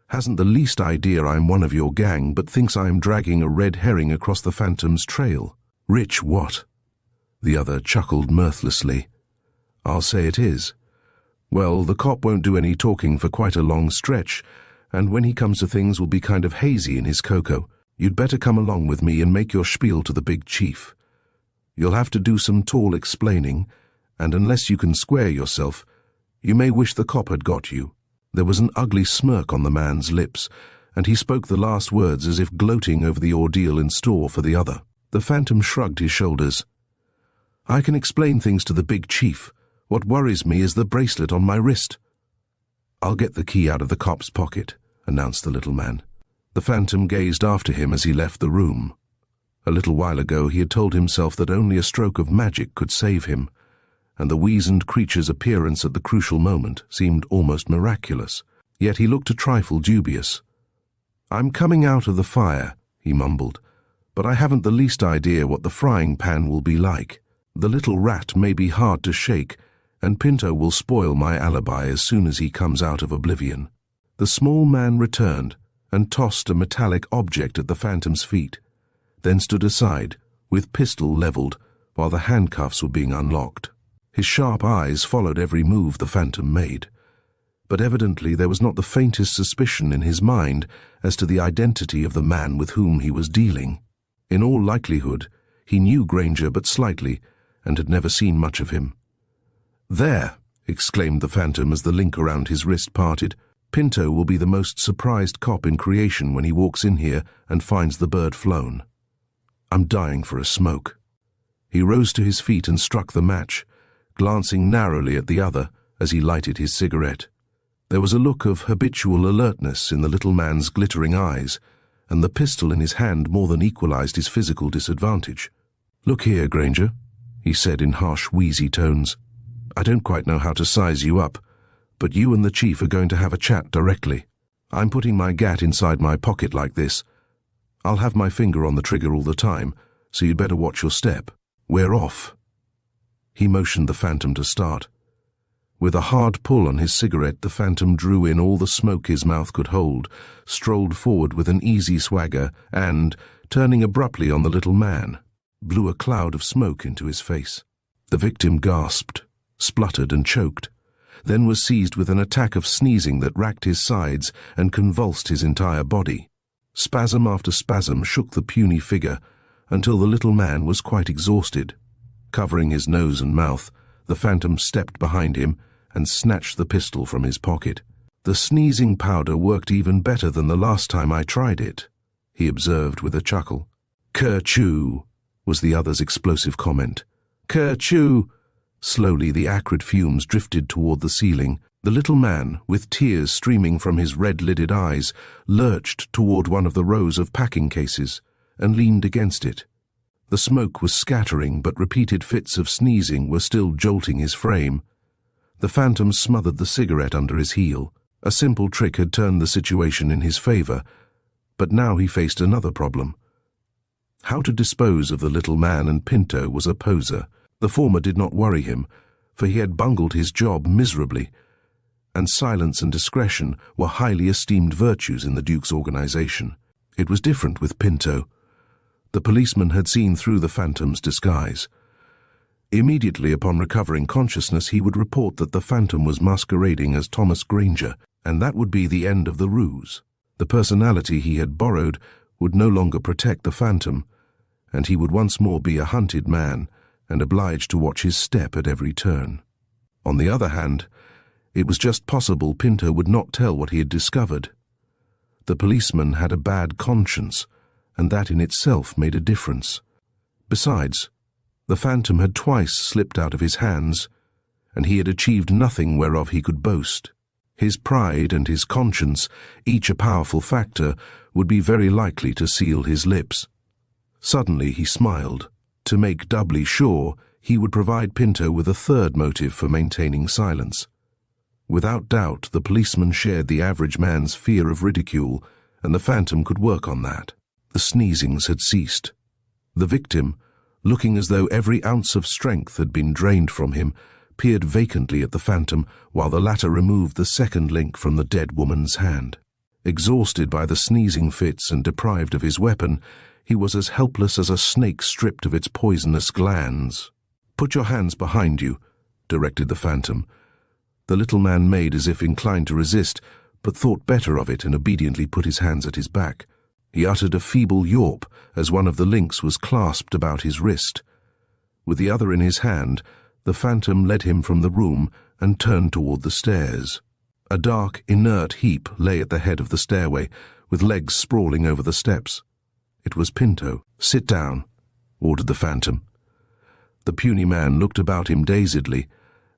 Hasn't the least idea I'm one of your gang, but thinks I'm dragging a red herring across the Phantom's trail. Rich what? The other chuckled mirthlessly. I'll say it is. Well, the cop won't do any talking for quite a long stretch, and when he comes to things will be kind of hazy in his cocoa. You'd better come along with me and make your spiel to the big chief. You'll have to do some tall explaining, and unless you can square yourself, you may wish the cop had got you. There was an ugly smirk on the man's lips, and he spoke the last words as if gloating over the ordeal in store for the other. The Phantom shrugged his shoulders. I can explain things to the big chief. What worries me is the bracelet on my wrist. I'll get the key out of the cop's pocket, announced the little man. The Phantom gazed after him as he left the room. A little while ago he had told himself that only a stroke of magic could save him, and the weazened creature's appearance at the crucial moment seemed almost miraculous. Yet he looked a trifle dubious. I'm coming out of the fire, he mumbled, but I haven't the least idea what the frying pan will be like. The little rat may be hard to shake, and Pinto will spoil my alibi as soon as he comes out of oblivion. The small man returned and tossed a metallic object at the Phantom's feet, then stood aside, with pistol leveled, while the handcuffs were being unlocked. His sharp eyes followed every move the Phantom made, but evidently there was not the faintest suspicion in his mind as to the identity of the man with whom he was dealing. In all likelihood, he knew Granger but slightly, and had never seen much of him. There, exclaimed the Phantom as the link around his wrist parted. Pinto will be the most surprised cop in creation when he walks in here and finds the bird flown. I'm dying for a smoke. He rose to his feet and struck the match, glancing narrowly at the other as he lighted his cigarette. There was a look of habitual alertness in the little man's glittering eyes, and the pistol in his hand more than equalized his physical disadvantage. Look here, Granger, he said in harsh, wheezy tones. I don't quite know how to size you up, but you and the chief are going to have a chat directly. I'm putting my gat inside my pocket like this. I'll have my finger on the trigger all the time, so you'd better watch your step. We're off. He motioned the Phantom to start. With a hard pull on his cigarette, the Phantom drew in all the smoke his mouth could hold, strolled forward with an easy swagger, and, turning abruptly on the little man, blew a cloud of smoke into his face. The victim gasped, spluttered and choked, then was seized with an attack of sneezing that racked his sides and convulsed his entire body. Spasm after spasm shook the puny figure until the little man was quite exhausted. Covering his nose and mouth, the Phantom stepped behind him and snatched the pistol from his pocket. The sneezing powder worked even better than the last time I tried it, he observed with a chuckle. Kerchoo, was the other's explosive comment. Kerchoo! Slowly the acrid fumes drifted toward the ceiling. The little man, with tears streaming from his red-lidded eyes, lurched toward one of the rows of packing cases and leaned against it. The smoke was scattering, but repeated fits of sneezing were still jolting his frame. The Phantom smothered the cigarette under his heel. A simple trick had turned the situation in his favor, but now he faced another problem. How to dispose of the little man and Pinto was a poser. The former did not worry him, for he had bungled his job miserably, and silence and discretion were highly esteemed virtues in the Duke's organization. It was different with Pinto. The policeman had seen through the Phantom's disguise. Immediately upon recovering consciousness, he would report that the phantom was masquerading as Thomas Granger, and that would be the end of the ruse. The personality he had borrowed would no longer protect the phantom, and he would once more be a hunted man and obliged to watch his step at every turn. On the other hand, it was just possible Pinto would not tell what he had discovered. The policeman had a bad conscience, and that in itself made a difference. Besides, the phantom had twice slipped out of his hands, and he had achieved nothing whereof he could boast. His pride and his conscience, each a powerful factor, would be very likely to seal his lips. Suddenly he smiled. To make doubly sure, he would provide Pinto with a third motive for maintaining silence. Without doubt, the policeman shared the average man's fear of ridicule, and the phantom could work on that. The sneezings had ceased. The victim, looking as though every ounce of strength had been drained from him, peered vacantly at the phantom while the latter removed the second link from the dead woman's hand. Exhausted by the sneezing fits and deprived of his weapon, he was as helpless as a snake stripped of its poisonous glands. "Put your hands behind you," directed the phantom. The little man made as if inclined to resist, but thought better of it and obediently put his hands at his back. He uttered a feeble yawp as one of the links was clasped about his wrist. With the other in his hand, the phantom led him from the room and turned toward the stairs. A dark, inert heap lay at the head of the stairway, with legs sprawling over the steps. It was Pinto. "Sit down," ordered the phantom. The puny man looked about him dazedly,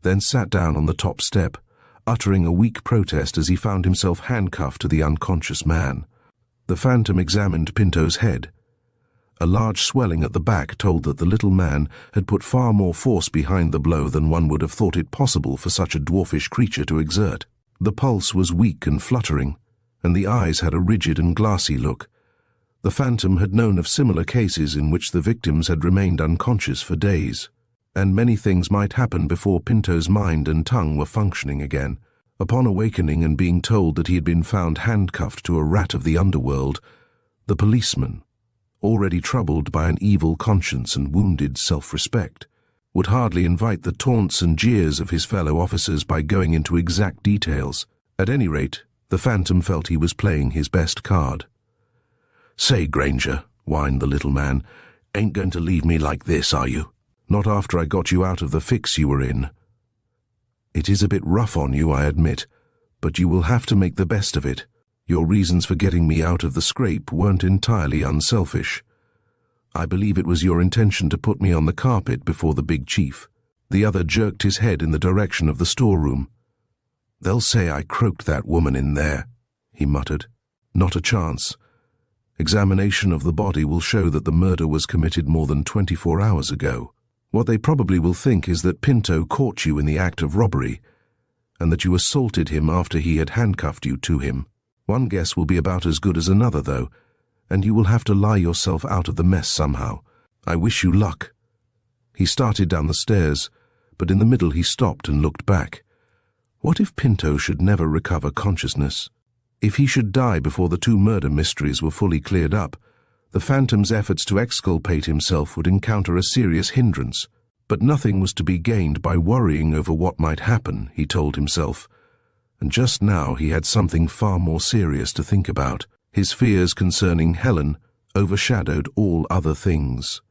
then sat down on the top step, uttering a weak protest as he found himself handcuffed to the unconscious man. The phantom examined Pinto's head. A large swelling at the back told that the little man had put far more force behind the blow than one would have thought it possible for such a dwarfish creature to exert. The pulse was weak and fluttering, and the eyes had a rigid and glassy look. The phantom had known of similar cases in which the victims had remained unconscious for days, and many things might happen before Pinto's mind and tongue were functioning again. Upon awakening and being told that he had been found handcuffed to a rat of the underworld, the policeman, already troubled by an evil conscience and wounded self-respect, would hardly invite the taunts and jeers of his fellow officers by going into exact details. At any rate, the phantom felt he was playing his best card. "Say, Granger," whined the little man, "ain't going to leave me like this, are you? Not after I got you out of the fix you were in. It is a bit rough on you, I admit, but you will have to make the best of it. Your reasons for getting me out of the scrape weren't entirely unselfish. I believe it was your intention to put me on the carpet before the big chief." The other jerked his head in the direction of the storeroom. "They'll say I croaked that woman in there," he muttered. "Not a chance. Examination of the body will show that the murder was committed more than 24 hours ago. What they probably will think is that Pinto caught you in the act of robbery, and that you assaulted him after he had handcuffed you to him. One guess will be about as good as another, though, and you will have to lie yourself out of the mess somehow. I wish you luck." He started down the stairs, but in the middle he stopped and looked back. What if Pinto should never recover consciousness? If he should die before the two murder mysteries were fully cleared up, the phantom's efforts to exculpate himself would encounter a serious hindrance. But nothing was to be gained by worrying over what might happen, he told himself. And just now he had something far more serious to think about. His fears concerning Helen overshadowed all other things.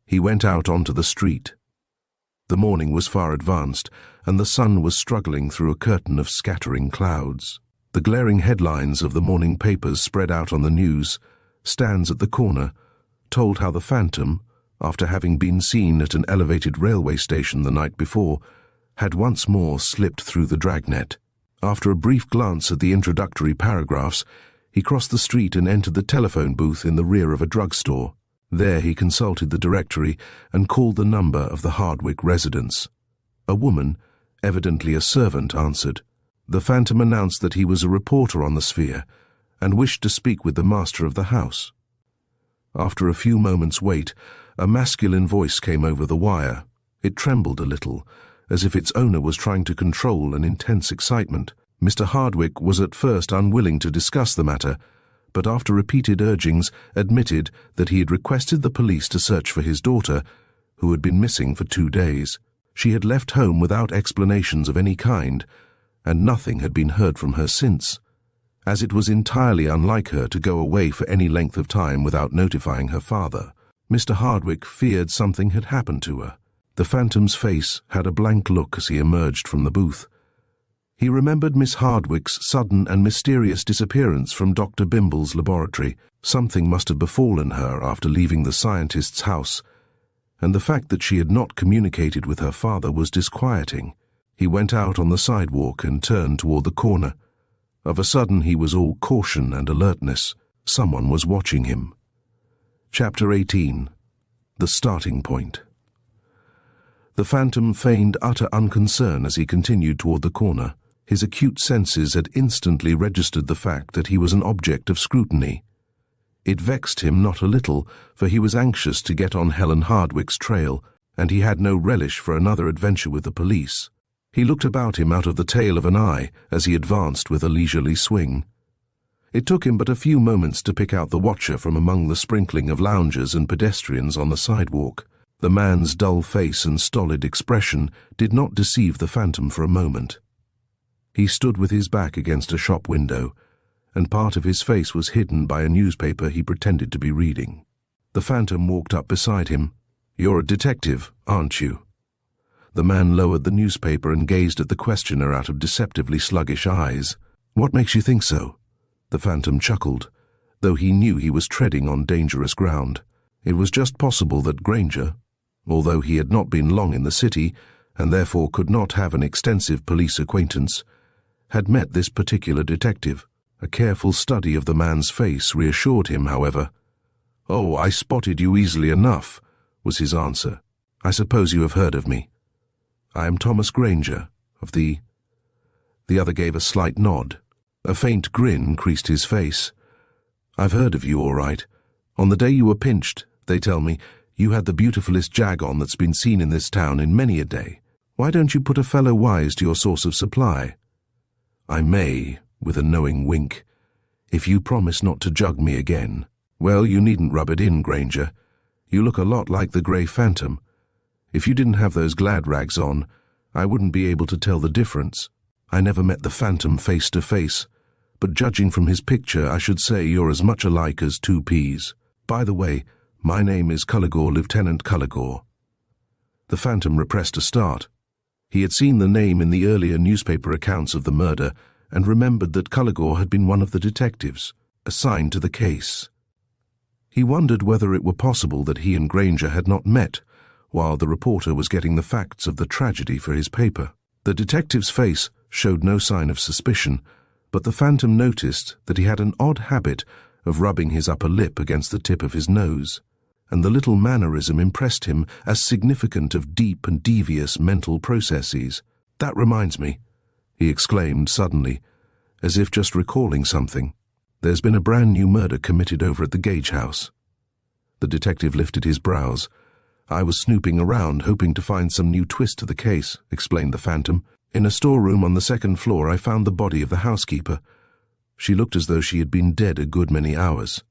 He went out onto the street. The morning was far advanced, and the sun was struggling through a curtain of scattering clouds. The glaring headlines of the morning papers spread out on the news stands at the corner told how the phantom, after having been seen at an elevated railway station the night before, had once more slipped through the dragnet. After a brief glance at the introductory paragraphs, he crossed the street and entered the telephone booth in the rear of a drugstore. There he consulted the directory and called the number of the Hardwick residence. A woman, evidently a servant, answered. The phantom announced that he was a reporter on the Sphere and wished to speak with the master of the house. After a few moments' wait, a masculine voice came over the wire. It trembled a little, as if its owner was trying to control an intense excitement. Mr. Hardwick was at first unwilling to discuss the matter, but after repeated urgings admitted that he had requested the police to search for his daughter, who had been missing for 2 days. She had left home without explanations of any kind, and nothing had been heard from her since, as it was entirely unlike her to go away for any length of time without notifying her father. Mr. Hardwick feared something had happened to her. The Phantom's face had a blank look as he emerged from the booth. He remembered Miss Hardwick's sudden and mysterious disappearance from Dr. Bimble's laboratory. Something must have befallen her after leaving the scientist's house, and the fact that she had not communicated with her father was disquieting. He went out on the sidewalk and turned toward the corner. Of a sudden he was all caution and alertness. Someone was watching him. Chapter 18. The Starting Point. The Phantom feigned utter unconcern as he continued toward the corner. His acute senses had instantly registered the fact that he was an object of scrutiny. It vexed him not a little, for he was anxious to get on Helen Hardwick's trail, and he had no relish for another adventure with the police. He looked about him out of the tail of an eye as he advanced with a leisurely swing. It took him but a few moments to pick out the watcher from among the sprinkling of loungers and pedestrians on the sidewalk. The man's dull face and stolid expression did not deceive the Phantom for a moment. He stood with his back against a shop window, and part of his face was hidden by a newspaper he pretended to be reading. The Phantom walked up beside him. "You're a detective, aren't you?" The man lowered the newspaper and gazed at the questioner out of deceptively sluggish eyes. "What makes you think so?" The Phantom chuckled, though he knew he was treading on dangerous ground. It was just possible that Granger, although he had not been long in the city, and therefore could not have an extensive police acquaintance, had met this particular detective. A careful study of the man's face reassured him, however. "Oh, I spotted you easily enough," was his answer. "I suppose you have heard of me." "I am Thomas Granger, of the—" The other gave a slight nod. A faint grin creased his face. "I've heard of you, all right. On the day you were pinched, they tell me, you had the beautifulest jag on that's been seen in this town in many a day. Why don't you put a fellow wise to your source of supply?" "I may," with a knowing wink, "if you promise not to jug me again." "Well, you needn't rub it in, Granger. You look a lot like the Grey Phantom. If you didn't have those glad rags on, I wouldn't be able to tell the difference. I never met the Phantom face to face, but judging from his picture, I should say you're as much alike as 2 peas. By the way, my name is Culligore, Lieutenant Culligore." The Phantom repressed a start. He had seen the name in the earlier newspaper accounts of the murder and remembered that Culligore had been one of the detectives assigned to the case. He wondered whether it were possible that he and Granger had not met while the reporter was getting the facts of the tragedy for his paper. The detective's face showed no sign of suspicion, but the Phantom noticed that he had an odd habit of rubbing his upper lip against the tip of his nose, and the little mannerism impressed him as significant of deep and devious mental processes. "That reminds me," he exclaimed suddenly, as if just recalling something. "There's been a brand new murder committed over at the Gage house." The detective lifted his brows. "I was snooping around, hoping to find some new twist to the case," explained the Phantom. "In a storeroom on the 2nd floor, I found the body of the housekeeper. She looked as though she had been dead a good many hours.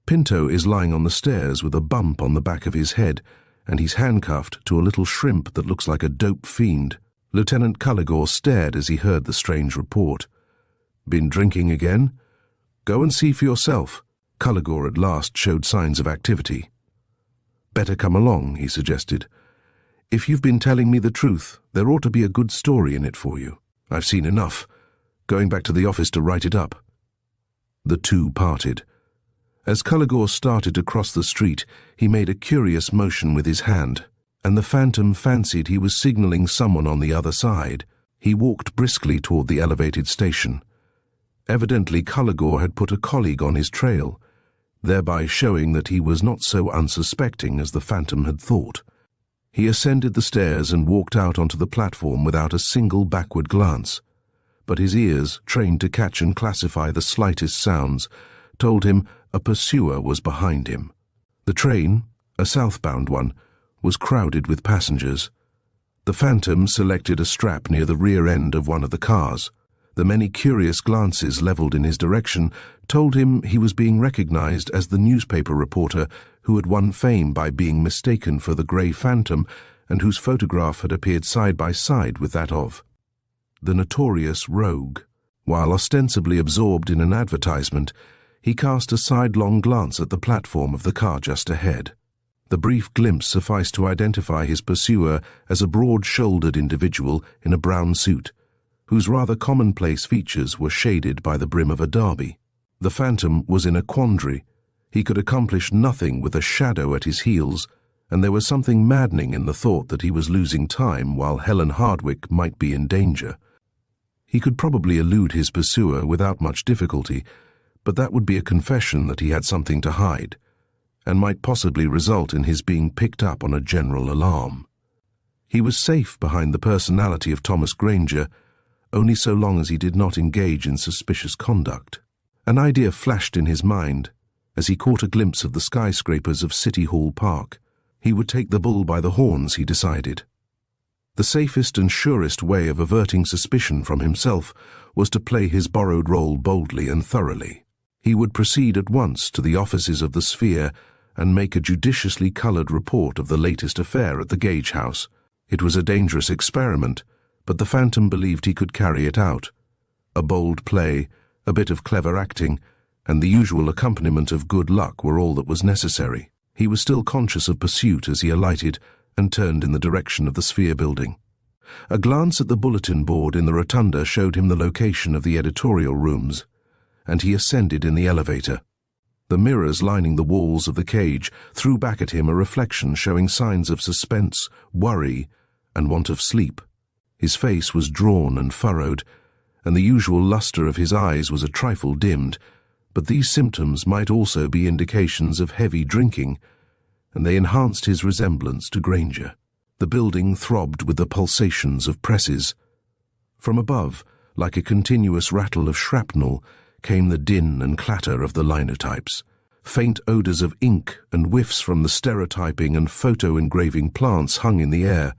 Pinto is lying on the stairs with a bump on the back of his head, and he's handcuffed to a little shrimp that looks like a dope fiend." Lieutenant Culligore stared as he heard the strange report. "Been drinking again? Go and see for yourself." Culligore at last showed signs of activity. "Better come along," he suggested. "If you've been telling me the truth, there ought to be a good story in it for you. I've seen enough. Going back to the office to write it up." The two parted. As Culligore started to cross the street, he made a curious motion with his hand, and the Phantom fancied he was signaling someone on the other side. He walked briskly toward the elevated station. Evidently Culligore had put a colleague on his trail, thereby showing that he was not so unsuspecting as the Phantom had thought. He ascended the stairs and walked out onto the platform without a single backward glance, but his ears, trained to catch and classify the slightest sounds, told him a pursuer was behind him. The train, a southbound one, was crowded with passengers. The Phantom selected a strap near the rear end of one of the cars. The many curious glances leveled in his direction told him he was being recognized as the newspaper reporter who had won fame by being mistaken for the Grey Phantom and whose photograph had appeared side by side with that of the notorious rogue. While ostensibly absorbed in an advertisement, he cast a sidelong glance at the platform of the car just ahead. The brief glimpse sufficed to identify his pursuer as a broad-shouldered individual in a brown suit, whose rather commonplace features were shaded by the brim of a derby. The Phantom was in a quandary. He could accomplish nothing with a shadow at his heels, and there was something maddening in the thought that he was losing time while Helen Hardwicke might be in danger. He could probably elude his pursuer without much difficulty, but that would be a confession that he had something to hide, and might possibly result in his being picked up on a general alarm. He was safe behind the personality of Thomas Granger, only so long as he did not engage in suspicious conduct. An idea flashed in his mind as he caught a glimpse of the skyscrapers of City Hall Park. He would take the bull by the horns, he decided. The safest and surest way of averting suspicion from himself was to play his borrowed role boldly and thoroughly. He would proceed at once to the offices of the Sphere and make a judiciously coloured report of the latest affair at the Gage House. It was a dangerous experiment, but the Phantom believed he could carry it out. A bold play, a bit of clever acting, and the usual accompaniment of good luck were all that was necessary. He was still conscious of pursuit as he alighted and turned in the direction of the Sphere building. A glance at the bulletin board in the rotunda showed him the location of the editorial rooms, and he ascended in the elevator. The mirrors lining the walls of the cage threw back at him a reflection showing signs of suspense, worry, and want of sleep. His face was drawn and furrowed, and the usual luster of his eyes was a trifle dimmed, but these symptoms might also be indications of heavy drinking, and they enhanced his resemblance to Granger. The building throbbed with the pulsations of presses. From above, like a continuous rattle of shrapnel, came the din and clatter of the linotypes. Faint odours of ink and whiffs from the stereotyping and photo-engraving plants hung in the air.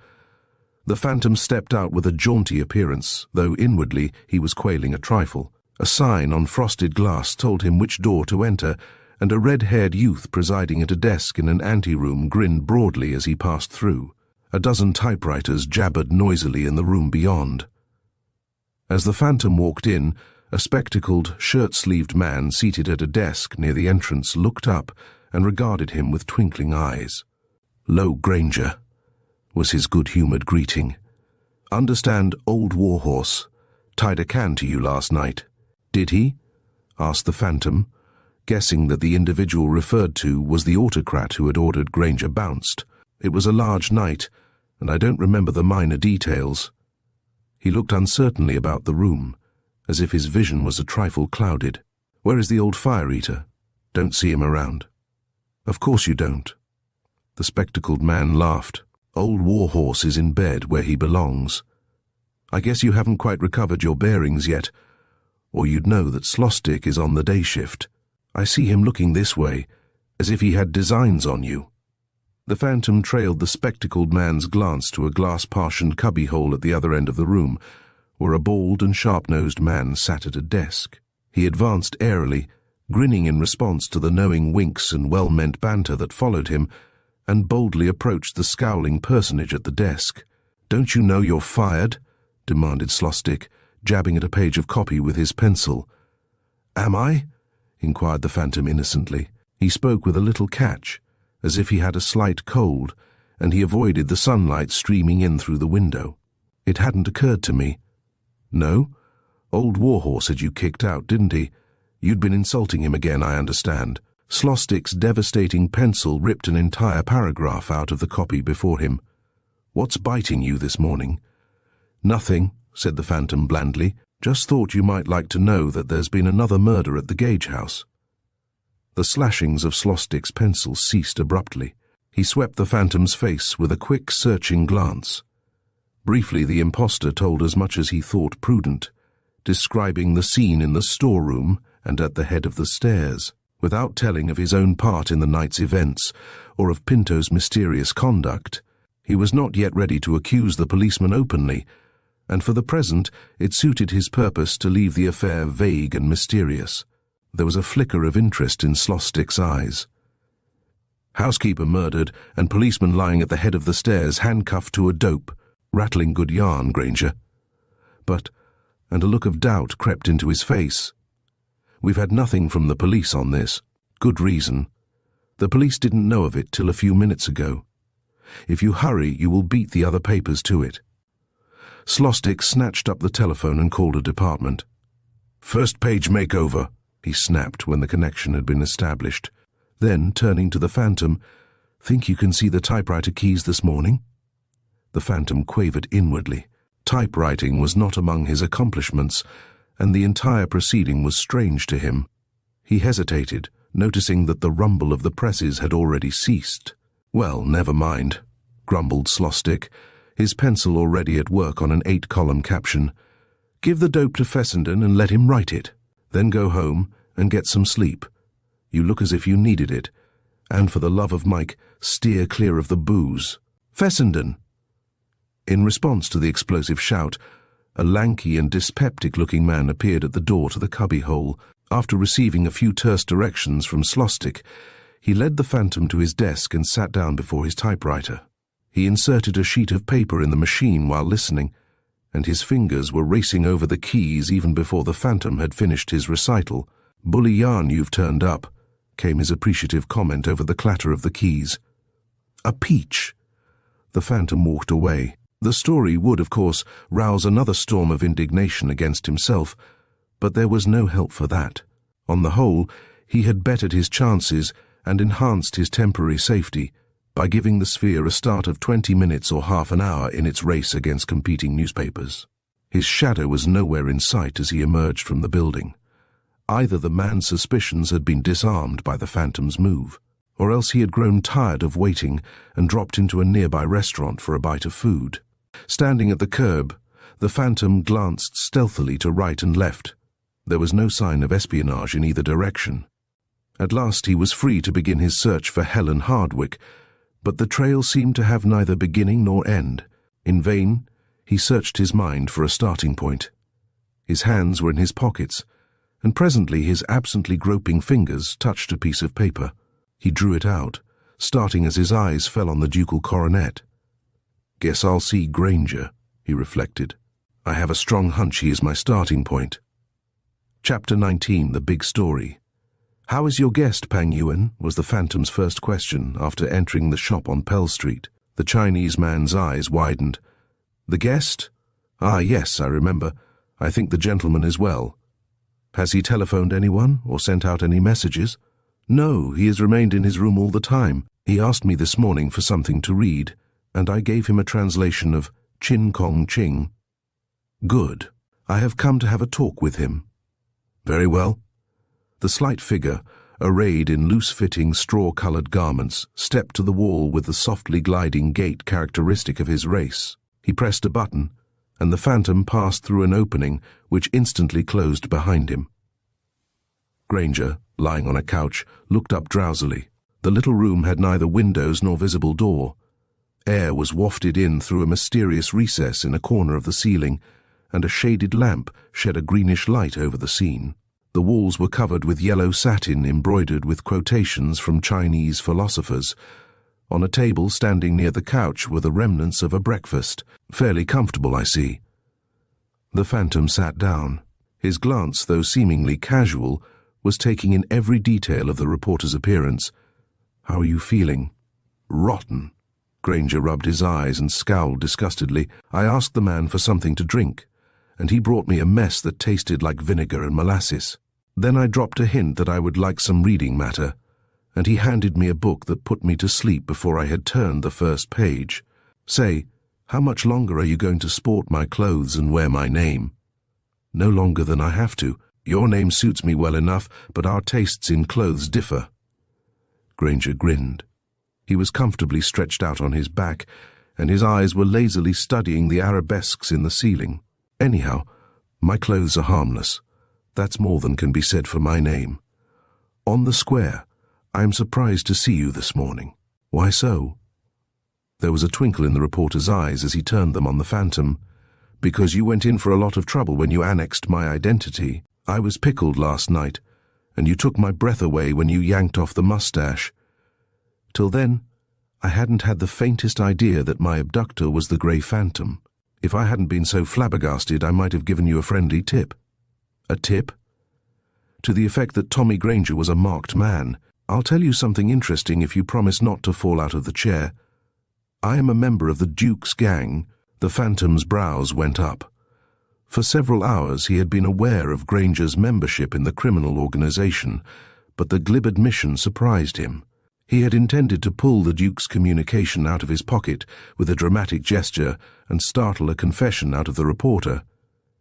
The Phantom stepped out with a jaunty appearance, though inwardly he was quailing a trifle. A sign on frosted glass told him which door to enter, and a red-haired youth presiding at a desk in an anteroom grinned broadly as he passed through. A dozen typewriters jabbered noisily in the room beyond. As the Phantom walked in, a spectacled, shirt-sleeved man seated at a desk near the entrance looked up and regarded him with twinkling eyes. "Lo, Granger," was his good-humoured greeting. "Understand old Warhorse tied a can to you last night." "Did he?" asked the Phantom, guessing that the individual referred to was the autocrat who had ordered Granger bounced. "It was a large night, and I don't remember the minor details." He looked uncertainly about the room, as if his vision was a trifle clouded. "Where is the old fire-eater? Don't see him around." "Of course you don't." The spectacled man laughed. "Old Warhorse is in bed where he belongs. I guess you haven't quite recovered your bearings yet, or you'd know that Slosstick is on the day shift. I see him looking this way, as if he had designs on you." The Phantom trailed the spectacled man's glance to a glass-partitioned cubbyhole at the other end of the room, where a bald and sharp-nosed man sat at a desk. He advanced airily, grinning in response to the knowing winks and well-meant banter that followed him, and boldly approached the scowling personage at the desk. "Don't you know you're fired?" demanded Slosstick, jabbing at a page of copy with his pencil. "Am I?" inquired the Phantom innocently. He spoke with a little catch, as if he had a slight cold, and he avoided the sunlight streaming in through the window. "It hadn't occurred to me." "No? Old Warhorse had you kicked out, didn't he? You'd been insulting him again, I understand." Slosstick's devastating pencil ripped an entire paragraph out of the copy before him. "What's biting you this morning?" "Nothing," said the Phantom blandly. "Just thought you might like to know that there's been another murder at the Gage House." The slashings of Slosstick's pencil ceased abruptly. He swept the Phantom's face with a quick, searching glance. Briefly, the impostor told as much as he thought prudent, describing the scene in the storeroom and at the head of the stairs, without telling of his own part in the night's events or of Pinto's mysterious conduct. He was not yet ready to accuse the policeman openly, and for the present it suited his purpose to leave the affair vague and mysterious. There was a flicker of interest in Slosstick's eyes. Housekeeper murdered and policeman lying at the head of the stairs handcuffed to a dope. Rattling good yarn, Granger. But, and a look of doubt crept into his face. We've had nothing from the police on this. Good reason. The police didn't know of it till a few minutes ago. If you hurry, you will beat the other papers to it. Slostic snatched up the telephone and called a department. First page makeover, he snapped when the connection had been established. Then, turning to the Phantom, think you can see the typewriter keys this morning? The Phantom quavered inwardly. Typewriting was not among his accomplishments, and the entire proceeding was strange to him. He hesitated, noticing that the rumble of the presses had already ceased. Well, never mind, grumbled Slostic, his pencil already at work on an 8-column caption. Give the dope to Fessenden and let him write it. Then go home and get some sleep. You look as if you needed it. And for the love of Mike, steer clear of the booze. Fessenden! In response to the explosive shout, a lanky and dyspeptic-looking man appeared at the door to the cubbyhole. After receiving a few terse directions from Slostic, he led the Phantom to his desk and sat down before his typewriter. He inserted a sheet of paper in the machine while listening, and his fingers were racing over the keys even before the Phantom had finished his recital. Bully yarn you've turned up, came his appreciative comment over the clatter of the keys. A peach. The Phantom walked away. The story would, of course, rouse another storm of indignation against himself, but there was no help for that. On the whole, he had bettered his chances and enhanced his temporary safety by giving the Sphere a start of 20 minutes or half an hour in its race against competing newspapers. His shadow was nowhere in sight as he emerged from the building. Either the man's suspicions had been disarmed by the Phantom's move, or else he had grown tired of waiting and dropped into a nearby restaurant for a bite of food. Standing at the curb, the Phantom glanced stealthily to right and left. There was no sign of espionage in either direction. At last he was free to begin his search for Helen Hardwick, but the trail seemed to have neither beginning nor end. In vain, he searched his mind for a starting point. His hands were in his pockets, and presently his absently groping fingers touched a piece of paper. He drew it out, starting as his eyes fell on the ducal coronet. Guess I'll see Granger, he reflected. I have a strong hunch he is my starting point. Chapter 19, The Big Story. How is your guest, Pang Yuan? Was the Phantom's first question after entering the shop on Pell Street. The Chinese man's eyes widened. The guest? Ah, yes, I remember. I think the gentleman is well. Has he telephoned anyone or sent out any messages? No, he has remained in his room all the time. He asked me this morning for something to read, and I gave him a translation of Chin Kong Ching. Good. I have come to have a talk with him. Very well. The slight figure, arrayed in loose-fitting, straw-coloured garments, stepped to the wall with the softly gliding gait characteristic of his race. He pressed a button, and the Phantom passed through an opening which instantly closed behind him. Granger, lying on a couch, looked up drowsily. The little room had neither windows nor visible door. Air was wafted in through a mysterious recess in a corner of the ceiling, and a shaded lamp shed a greenish light over the scene. The walls were covered with yellow satin embroidered with quotations from Chinese philosophers. On a table standing near the couch were the remnants of a breakfast. Fairly comfortable, I see. The Phantom sat down. His glance, though seemingly casual, was taking in every detail of the reporter's appearance. How are you feeling? Rotten. Granger rubbed his eyes and scowled disgustedly. I asked the man for something to drink, and he brought me a mess that tasted like vinegar and molasses. Then I dropped a hint that I would like some reading matter, and he handed me a book that put me to sleep before I had turned the first page. Say, how much longer are you going to sport my clothes and wear my name? No longer than I have to. Your name suits me well enough, but our tastes in clothes differ. Granger grinned. He was comfortably stretched out on his back, and his eyes were lazily studying the arabesques in the ceiling. Anyhow, my clothes are harmless. That's more than can be said for my name. On the square, I am surprised to see you this morning. Why so? There was a twinkle in the reporter's eyes as he turned them on the Phantom. Because you went in for a lot of trouble when you annexed my identity. I was pickled last night, and you took my breath away when you yanked off the mustache. Till then, I hadn't had the faintest idea that my abductor was the Grey Phantom. If I hadn't been so flabbergasted, I might have given you a friendly tip. A tip? To the effect that Tommy Granger was a marked man. I'll tell you something interesting if you promise not to fall out of the chair. I am a member of the Duke's gang. The Phantom's brows went up. For several hours he had been aware of Granger's membership in the criminal organization, but the glib admission surprised him. He had intended to pull the Duke's communication out of his pocket with a dramatic gesture and startle a confession out of the reporter,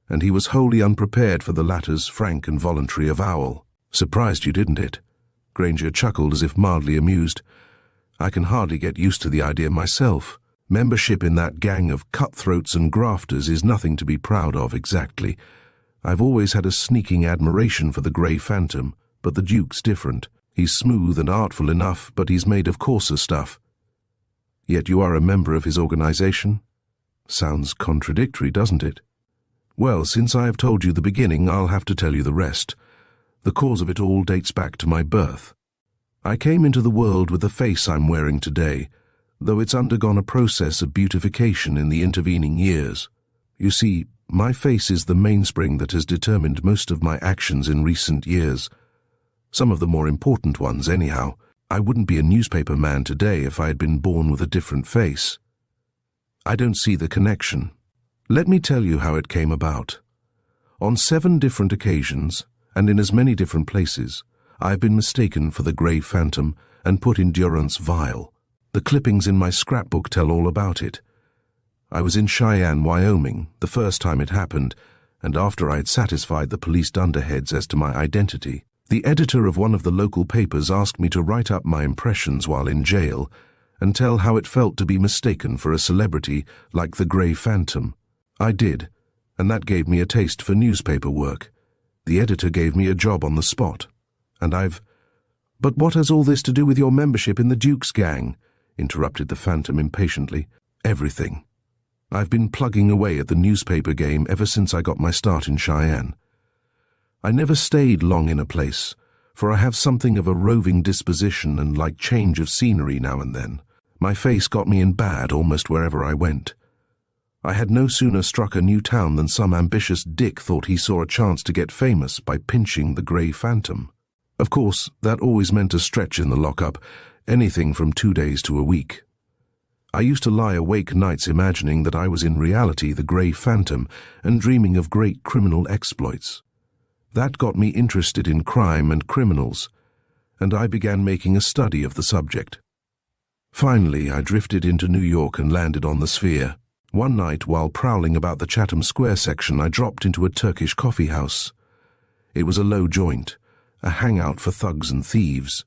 and he was wholly unprepared for the latter's frank and voluntary avowal. Surprised you, didn't it? Granger chuckled as if mildly amused. I can hardly get used to the idea myself. Membership in that gang of cutthroats and grafters is nothing to be proud of exactly. I've always had a sneaking admiration for the Grey Phantom, but the Duke's different. He's smooth and artful enough, but he's made of coarser stuff. Yet you are a member of his organization? Sounds contradictory, doesn't it? Well, since I have told you the beginning, I'll have to tell you the rest. The cause of it all dates back to my birth. I came into the world with the face I'm wearing today, though it's undergone a process of beautification in the intervening years. You see, my face is the mainspring that has determined most of my actions in recent years. Some of the more important ones, anyhow. I wouldn't be a newspaper man today if I had been born with a different face. I don't see the connection. Let me tell you how it came about. On 7 different occasions, and in as many different places, I have been mistaken for the Grey Phantom and put in durance vile. The clippings in my scrapbook tell all about it. I was in Cheyenne, Wyoming, the first time it happened, and after I had satisfied the police dunderheads as to my identity, the editor of one of the local papers asked me to write up my impressions while in jail and tell how it felt to be mistaken for a celebrity like the Grey Phantom. I did, and that gave me a taste for newspaper work. The editor gave me a job on the spot, and But what has all this to do with your membership in the Duke's gang? Interrupted the Phantom impatiently. Everything. I've been plugging away at the newspaper game ever since I got my start in Cheyenne. I never stayed long in a place, for I have something of a roving disposition and like change of scenery now and then. My face got me in bad almost wherever I went. I had no sooner struck a new town than some ambitious dick thought he saw a chance to get famous by pinching the Grey Phantom. Of course, that always meant a stretch in the lockup, anything from 2 days to a week. I used to lie awake nights imagining that I was in reality the Grey Phantom and dreaming of great criminal exploits. That got me interested in crime and criminals, and I began making a study of the subject. Finally, I drifted into New York and landed on the Sphere. One night, while prowling about the Chatham Square section, I dropped into a Turkish coffee house. It was a low joint, a hangout for thugs and thieves.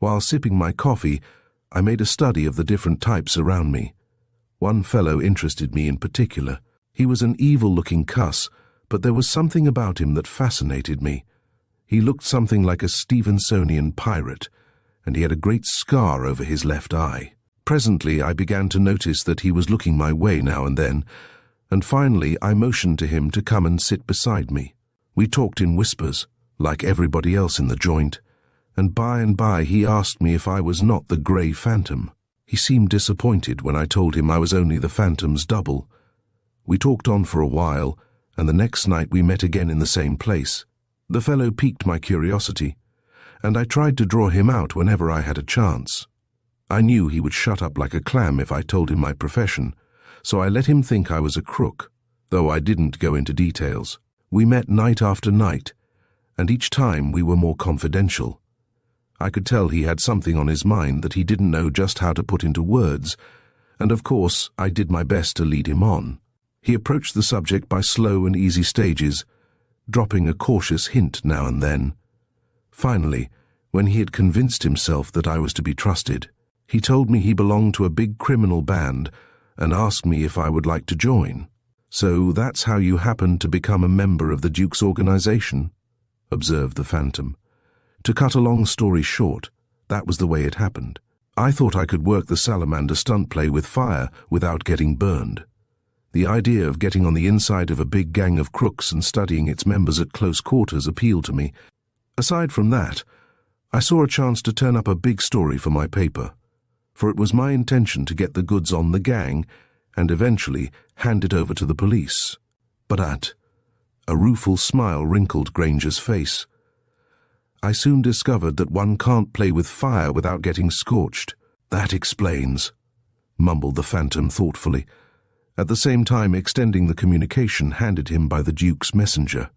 While sipping my coffee, I made a study of the different types around me. One fellow interested me in particular. He was an evil-looking cuss, but there was something about him that fascinated me. He looked something like a Stevensonian pirate, and he had a great scar over his left eye. Presently I began to notice that he was looking my way now and then, and finally I motioned to him to come and sit beside me. We talked in whispers, like everybody else in the joint, and by he asked me if I was not the Grey Phantom. He seemed disappointed when I told him I was only the Phantom's double. We talked on for a while, and the next night we met again in the same place. The fellow piqued my curiosity, and I tried to draw him out whenever I had a chance. I knew he would shut up like a clam if I told him my profession, so I let him think I was a crook, though I didn't go into details. We met night after night, and each time we were more confidential. I could tell he had something on his mind that he didn't know just how to put into words, and of course I did my best to lead him on. He approached the subject by slow and easy stages, dropping a cautious hint now and then. Finally, when he had convinced himself that I was to be trusted, he told me he belonged to a big criminal band and asked me if I would like to join. So that's how you happened to become a member of the Duke's organization, observed the Phantom. To cut a long story short, that was the way it happened. I thought I could work the salamander stunt play with fire without getting burned. The idea of getting on the inside of a big gang of crooks and studying its members at close quarters appealed to me. Aside from that, I saw a chance to turn up a big story for my paper. for it was my intention to get the goods on the gang and eventually hand it over to the police. But a rueful smile wrinkled Granger's face. I soon discovered that one can't play with fire without getting scorched. That explains, mumbled the Phantom thoughtfully, at the same time extending the communication handed him by the Duke's messenger.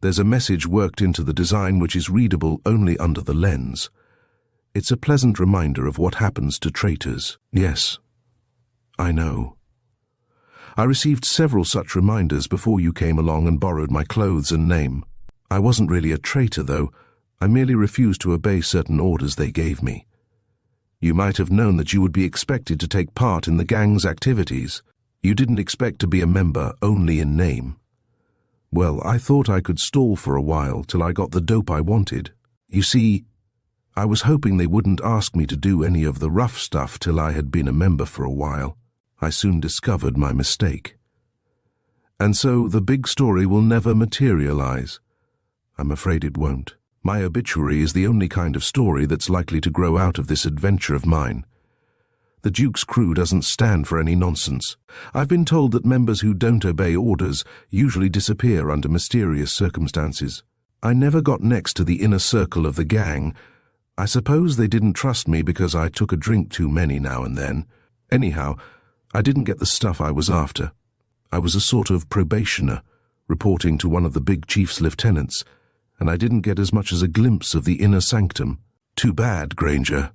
There's a message worked into the design which is readable only under the lens. It's a pleasant reminder of what happens to traitors. Yes, I know. I received several such reminders before you came along and borrowed my clothes and name. I wasn't really a traitor, though. I merely refused to obey certain orders they gave me. You might have known that you would be expected to take part in the gang's activities. You didn't expect to be a member only in name. Well, I thought I could stall for a while till I got the dope I wanted. You see, I was hoping they wouldn't ask me to do any of the rough stuff till I had been a member for a while. I soon discovered my mistake. And so the big story will never materialize. I'm afraid it won't. My obituary is the only kind of story that's likely to grow out of this adventure of mine. The Duke's crew doesn't stand for any nonsense. I've been told that members who don't obey orders usually disappear under mysterious circumstances. I never got next to the inner circle of the gang. I suppose they didn't trust me because I took a drink too many now and then. Anyhow, I didn't get the stuff I was after. I was a sort of probationer, reporting to one of the big chief's lieutenants, and I didn't get as much as a glimpse of the inner sanctum. Too bad, Granger.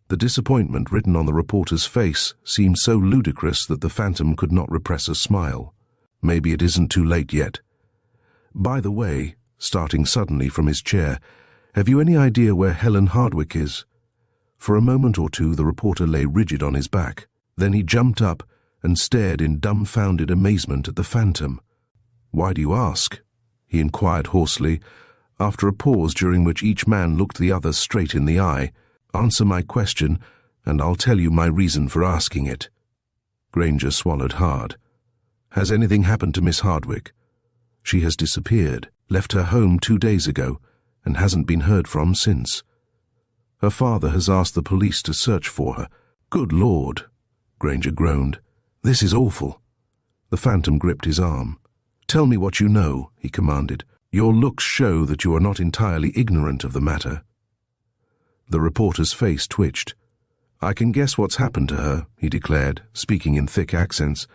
The disappointment written on the reporter's face seemed so ludicrous that the Phantom could not repress a smile. Maybe it isn't too late yet. By the way, starting suddenly from his chair, have you any idea where Helen Hardwicke is? For a moment or two the reporter lay rigid on his back. Then he jumped up and stared in dumbfounded amazement at the Phantom. Why do you ask? He inquired hoarsely, after a pause during which each man looked the other straight in the eye. Answer my question, and I'll tell you my reason for asking it. Granger swallowed hard. Has anything happened to Miss Hardwicke? She has disappeared, left her home 2 days ago, and hasn't been heard from since. Her father has asked the police to search for her. Good Lord, Granger groaned. This is awful. The Phantom gripped his arm. Tell me what you know, he commanded. Your looks show that you are not entirely ignorant of the matter. The reporter's face twitched. I can guess what's happened to her, he declared, speaking in thick accents,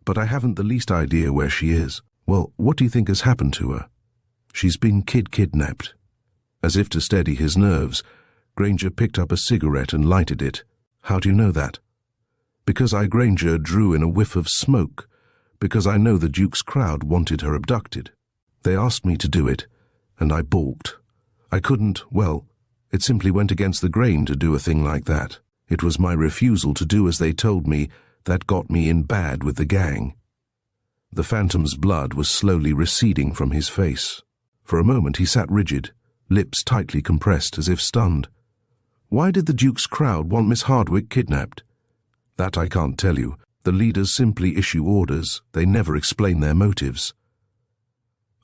but I haven't the least idea where she is. Well, what do you think has happened to her? She's been kidnapped. As if to steady his nerves, Granger picked up a cigarette and lighted it. How do you know that? Because Granger drew in a whiff of smoke, because I know the Duke's crowd wanted her abducted. They asked me to do it, and I balked. I couldn't, well, it simply went against the grain to do a thing like that. It was my refusal to do as they told me that got me in bad with the gang. The Phantom's blood was slowly receding from his face. For a moment he sat rigid, lips tightly compressed as if stunned. Why did the Duke's crowd want Miss Hardwicke kidnapped? That I can't tell you. The leaders simply issue orders. They never explain their motives.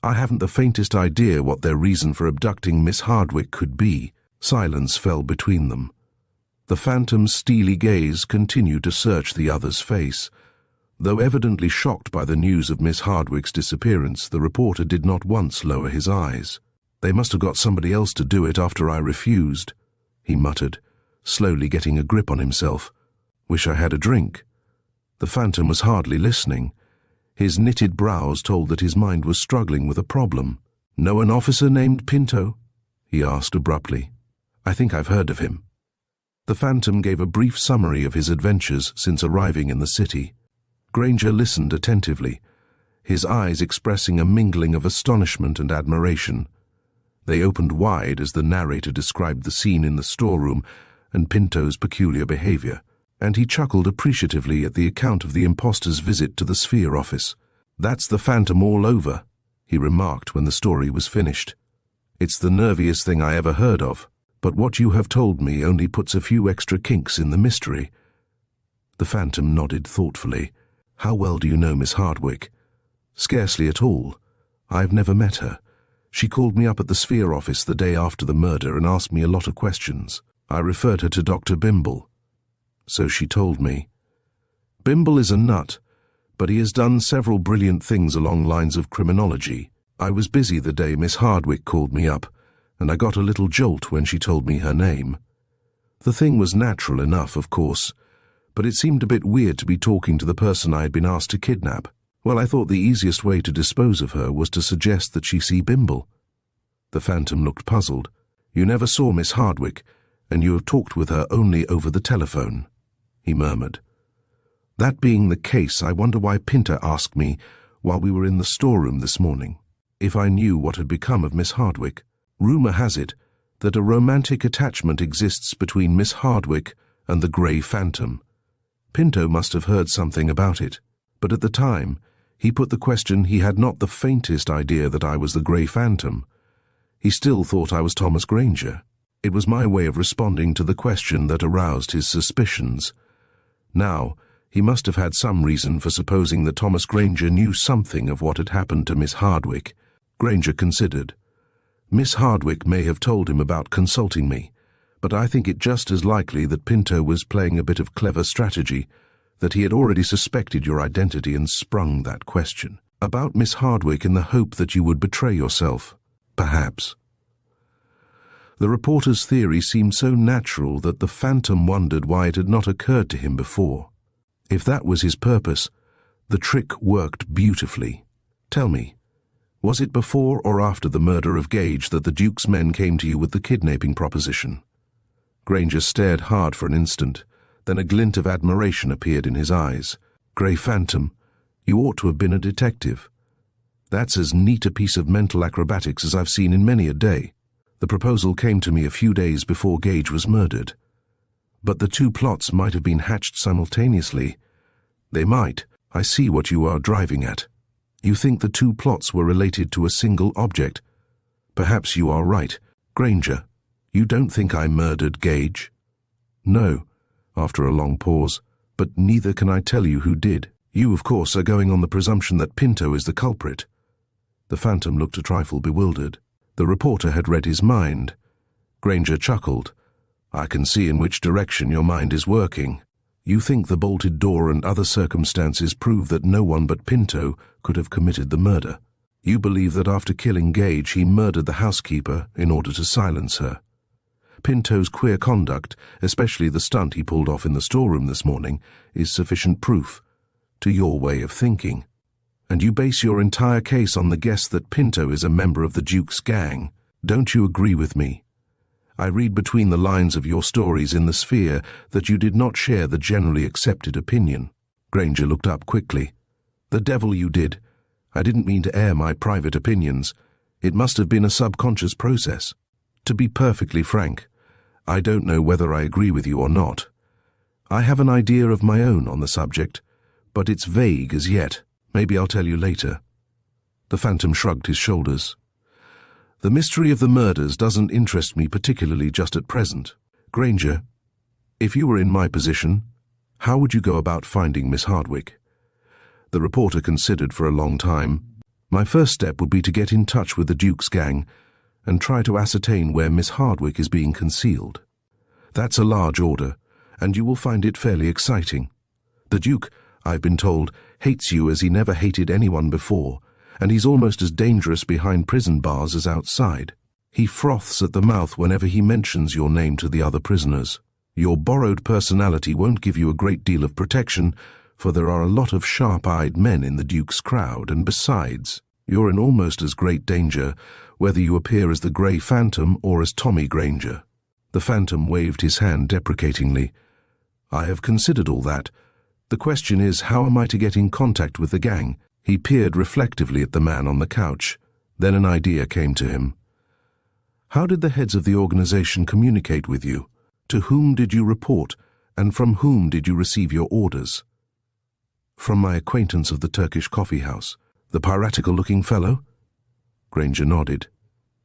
I haven't the faintest idea what their reason for abducting Miss Hardwicke could be. Silence fell between them. The Phantom's steely gaze continued to search the other's face. Though evidently shocked by the news of Miss Hardwicke's disappearance, the reporter did not once lower his eyes. They must have got somebody else to do it after I refused, he muttered, slowly getting a grip on himself. Wish I had a drink. The Phantom was hardly listening. His knitted brows told that his mind was struggling with a problem. Know an officer named Pinto? He asked abruptly. I think I've heard of him. The Phantom gave a brief summary of his adventures since arriving in the city. Granger listened attentively, his eyes expressing a mingling of astonishment and admiration. They opened wide as the narrator described the scene in the storeroom and Pinto's peculiar behavior, and he chuckled appreciatively at the account of the impostor's visit to the Sphere office. That's the Phantom all over, he remarked when the story was finished. It's the nerviest thing I ever heard of, but what you have told me only puts a few extra kinks in the mystery. The Phantom nodded thoughtfully. How well do you know Miss Hardwicke? Scarcely at all. I've never met her. She called me up at the Sphere office the day after the murder and asked me a lot of questions. I referred her to Dr. Bimble. So she told me. Bimble is a nut, but he has done several brilliant things along lines of criminology. I was busy the day Miss Hardwick called me up, and I got a little jolt when she told me her name. The thing was natural enough, of course, but it seemed a bit weird to be talking to the person I had been asked to kidnap. Well, I thought the easiest way to dispose of her was to suggest that she see Bimble. The Phantom looked puzzled. You never saw Miss Hardwick, and you have talked with her only over the telephone, he murmured. That being the case, I wonder why Pinter asked me while we were in the storeroom this morning if I knew what had become of Miss Hardwick. Rumour has it that a romantic attachment exists between Miss Hardwick and the Grey Phantom. Pinto must have heard something about it, but at the time he put the question he had not the faintest idea that I was the Grey Phantom. He still thought I was Thomas Granger. It was my way of responding to the question that aroused his suspicions. Now, he must have had some reason for supposing that Thomas Granger knew something of what had happened to Miss Hardwick. Granger considered. Miss Hardwick may have told him about consulting me, but I think it just as likely that Pinto was playing a bit of clever strategy, that he had already suspected your identity and sprung that question about Miss Hardwick in the hope that you would betray yourself. Perhaps. The reporter's theory seemed so natural that the Phantom wondered why it had not occurred to him before. If that was his purpose, the trick worked beautifully. Tell me, was it before or after the murder of Gage that the Duke's men came to you with the kidnapping proposition? Granger stared hard for an instant, then a glint of admiration appeared in his eyes. Grey Phantom, you ought to have been a detective. That's as neat a piece of mental acrobatics as I've seen in many a day. The proposal came to me a few days before Gage was murdered. But the two plots might have been hatched simultaneously. They might. I see what you are driving at. You think the two plots were related to a single object. Perhaps you are right. Granger, you don't think I murdered Gage? No, after a long pause, but neither can I tell you who did. You, of course, are going on the presumption that Pinto is the culprit. The Phantom looked a trifle bewildered. The reporter had read his mind. Granger chuckled. I can see in which direction your mind is working. You think the bolted door and other circumstances prove that no one but Pinto could have committed the murder. You believe that after killing Gage he murdered the housekeeper in order to silence her. Pinto's queer conduct, especially the stunt he pulled off in the storeroom this morning, is sufficient proof, to your way of thinking. And you base your entire case on the guess that Pinto is a member of the Duke's gang. Don't you agree with me? I read between the lines of your stories in the Sphere that you did not share the generally accepted opinion. Granger looked up quickly. The devil you did. I didn't mean to air my private opinions. It must have been a subconscious process. To be perfectly frank, I don't know whether I agree with you or not. I have an idea of my own on the subject, but it's vague as yet. Maybe I'll tell you later. The Phantom shrugged his shoulders. The mystery of the murders doesn't interest me particularly just at present. Granger, if you were in my position, how would you go about finding Miss Hardwick? The reporter considered for a long time. My first step would be to get in touch with the Duke's gang and try to ascertain where Miss Hardwick is being concealed. That's a large order, and you will find it fairly exciting. The Duke, I've been told, hates you as he never hated anyone before, and he's almost as dangerous behind prison bars as outside. He froths at the mouth whenever he mentions your name to the other prisoners. Your borrowed personality won't give you a great deal of protection, for there are a lot of sharp-eyed men in the Duke's crowd, and besides, you're in almost as great danger whether you appear as the Grey Phantom or as Tommy Granger. The Phantom waved his hand deprecatingly. I have considered all that. The question is, how am I to get in contact with the gang? He peered reflectively at the man on the couch. Then an idea came to him. How did the heads of the organization communicate with you? To whom did you report, and from whom did you receive your orders? From my acquaintance of the Turkish coffee house. The piratical-looking fellow? Granger nodded.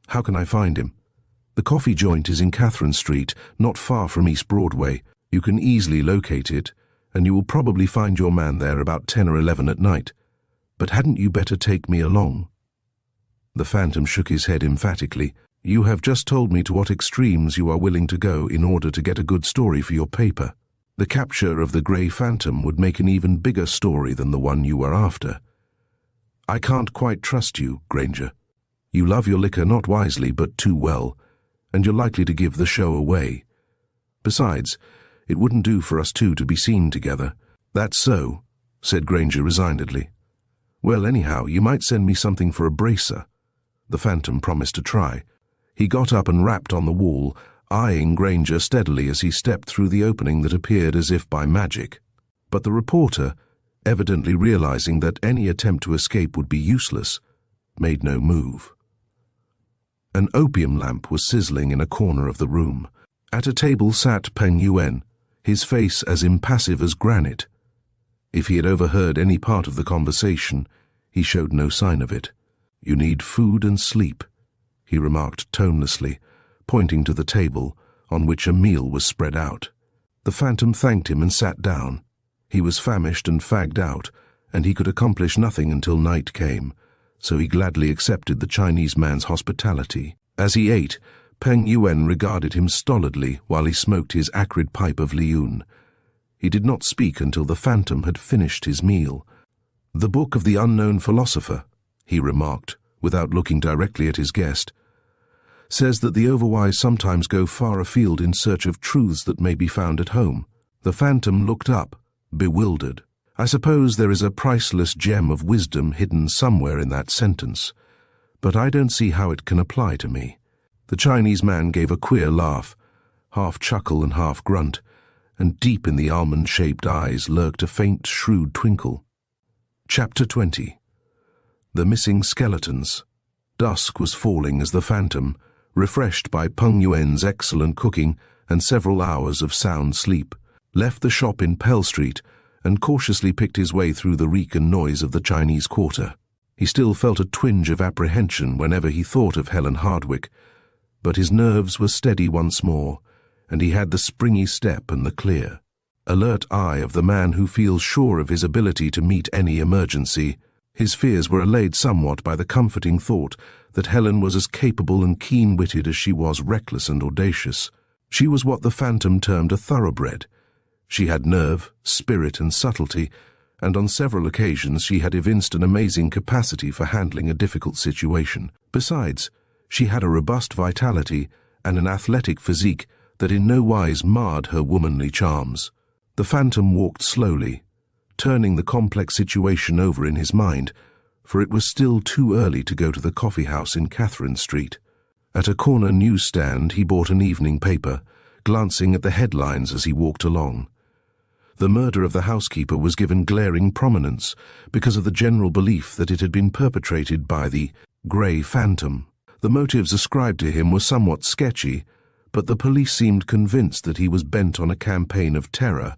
How can I find him? The coffee joint is in Catherine Street, not far from East Broadway. You can easily locate it, and you will probably find your man there about 10 or 11 at night. But hadn't you better take me along? The Phantom shook his head emphatically. You have just told me to what extremes you are willing to go in order to get a good story for your paper. The capture of the Grey Phantom would make an even bigger story than the one you were after. I can't quite trust you, Granger. You love your liquor not wisely but too well, and you're likely to give the show away. Besides, it wouldn't do for us two to be seen together. That's so, said Granger resignedly. Well, anyhow, you might send me something for a bracer. The Phantom promised to try. He got up and rapped on the wall, eyeing Granger steadily as he stepped through the opening that appeared as if by magic. But the reporter, evidently realizing that any attempt to escape would be useless, made no move. An opium lamp was sizzling in a corner of the room. At a table sat Peng Yuen, his face as impassive as granite. If he had overheard any part of the conversation, he showed no sign of it. You need food and sleep, he remarked tonelessly, pointing to the table on which a meal was spread out. The Phantom thanked him and sat down. He was famished and fagged out, and he could accomplish nothing until night came, so he gladly accepted the Chinese man's hospitality. As he ate, Peng Yuen regarded him stolidly while he smoked his acrid pipe of Liyun. He did not speak until the Phantom had finished his meal. "The Book of the Unknown Philosopher," he remarked, without looking directly at his guest, "says that the overwise sometimes go far afield in search of truths that may be found at home." The Phantom looked up, bewildered. I suppose there is a priceless gem of wisdom hidden somewhere in that sentence, but I don't see how it can apply to me. The Chinese man gave a queer laugh, half chuckle and half grunt, and deep in the almond-shaped eyes lurked a faint, shrewd twinkle. Chapter 20. The Missing Skeletons. Dusk was falling as the Phantom, refreshed by Peng Yuen's excellent cooking and several hours of sound sleep, left the shop in Pell Street and cautiously picked his way through the reek and noise of the Chinese Quarter. He still felt a twinge of apprehension whenever he thought of Helen Hardwicke, but his nerves were steady once more, and he had the springy step and the clear, alert eye of the man who feels sure of his ability to meet any emergency. His fears were allayed somewhat by the comforting thought that Helen was as capable and keen-witted as she was reckless and audacious. She was what the Phantom termed a thoroughbred. She had nerve, spirit, and subtlety, and on several occasions she had evinced an amazing capacity for handling a difficult situation. Besides, she had a robust vitality and an athletic physique that in no wise marred her womanly charms. The Phantom walked slowly, turning the complex situation over in his mind, for it was still too early to go to the coffee house in Catherine Street. At a corner newsstand he bought an evening paper, glancing at the headlines as he walked along. The murder of the housekeeper was given glaring prominence because of the general belief that it had been perpetrated by the Grey Phantom. The motives ascribed to him were somewhat sketchy, but the police seemed convinced that he was bent on a campaign of terror,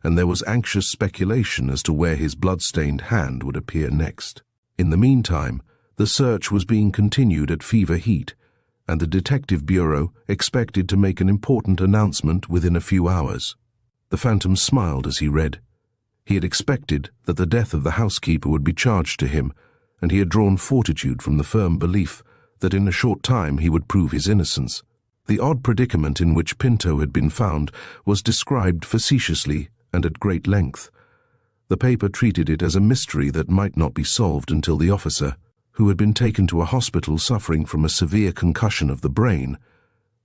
and there was anxious speculation as to where his blood-stained hand would appear next. In the meantime, the search was being continued at fever heat, and the Detective Bureau expected to make an important announcement within a few hours. The Phantom smiled as he read. He had expected that the death of the housekeeper would be charged to him, and he had drawn fortitude from the firm belief that in a short time he would prove his innocence. The odd predicament in which Pinto had been found was described facetiously and at great length. The paper treated it as a mystery that might not be solved until the officer, who had been taken to a hospital suffering from a severe concussion of the brain,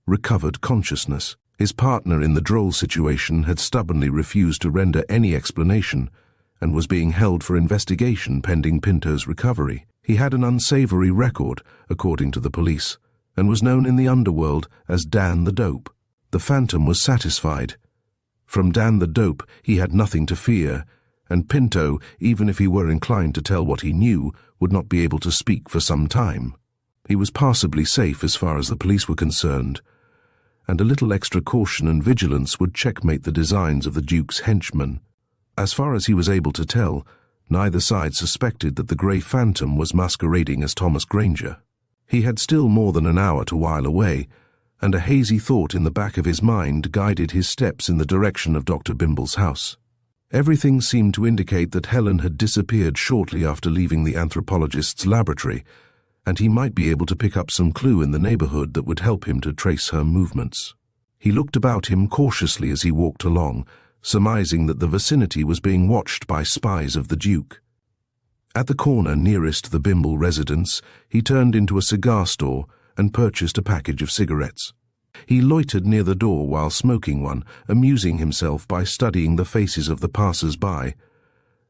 recovered consciousness. His partner in the droll situation had stubbornly refused to render any explanation and was being held for investigation pending Pinto's recovery. He had an unsavory record, according to the police, and was known in the underworld as Dan the Dope. The Phantom was satisfied. From Dan the Dope he had nothing to fear, and Pinto, even if he were inclined to tell what he knew, would not be able to speak for some time. He was passably safe as far as the police were concerned, and a little extra caution and vigilance would checkmate the designs of the Duke's henchmen. As far as he was able to tell, neither side suspected that the Grey Phantom was masquerading as Thomas Granger. He had still more than an hour to while away, and a hazy thought in the back of his mind guided his steps in the direction of Dr. Bimble's house. Everything seemed to indicate that Helen had disappeared shortly after leaving the anthropologist's laboratory, and he might be able to pick up some clue in the neighborhood that would help him to trace her movements. He looked about him cautiously as he walked along, surmising that the vicinity was being watched by spies of the Duke. At the corner nearest the Bimble residence, he turned into a cigar store and purchased a package of cigarettes. He loitered near the door while smoking one, amusing himself by studying the faces of the passers-by,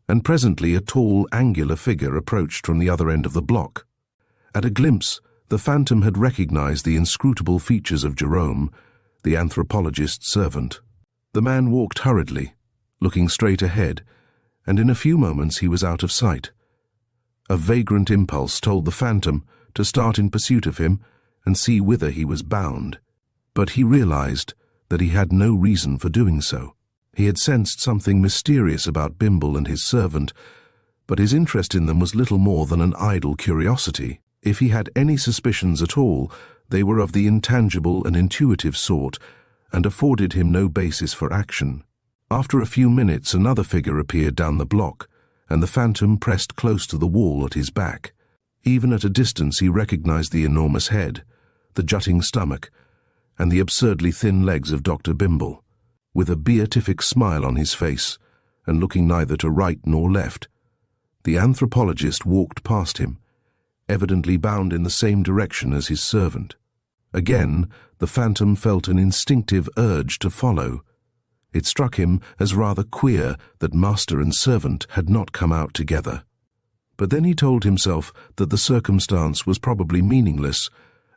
and presently a tall, angular figure approached from the other end of the block. At a glimpse, the phantom had recognized the inscrutable features of Jerome, the anthropologist's servant. The man walked hurriedly, looking straight ahead, and in a few moments he was out of sight. A vagrant impulse told the phantom to start in pursuit of him and see whither he was bound, but he realized that he had no reason for doing so. He had sensed something mysterious about Bimble and his servant, but his interest in them was little more than an idle curiosity. If he had any suspicions at all, they were of the intangible and intuitive sort, and afforded him no basis for action. After a few minutes, another figure appeared down the block, and the phantom pressed close to the wall at his back. Even at a distance he recognized the enormous head, the jutting stomach, and the absurdly thin legs of Dr. Bimble. With a beatific smile on his face, and looking neither to right nor left, the anthropologist walked past him, evidently bound in the same direction as his servant. Again, the phantom felt an instinctive urge to follow. It struck him as rather queer that master and servant had not come out together. But then he told himself that the circumstance was probably meaningless,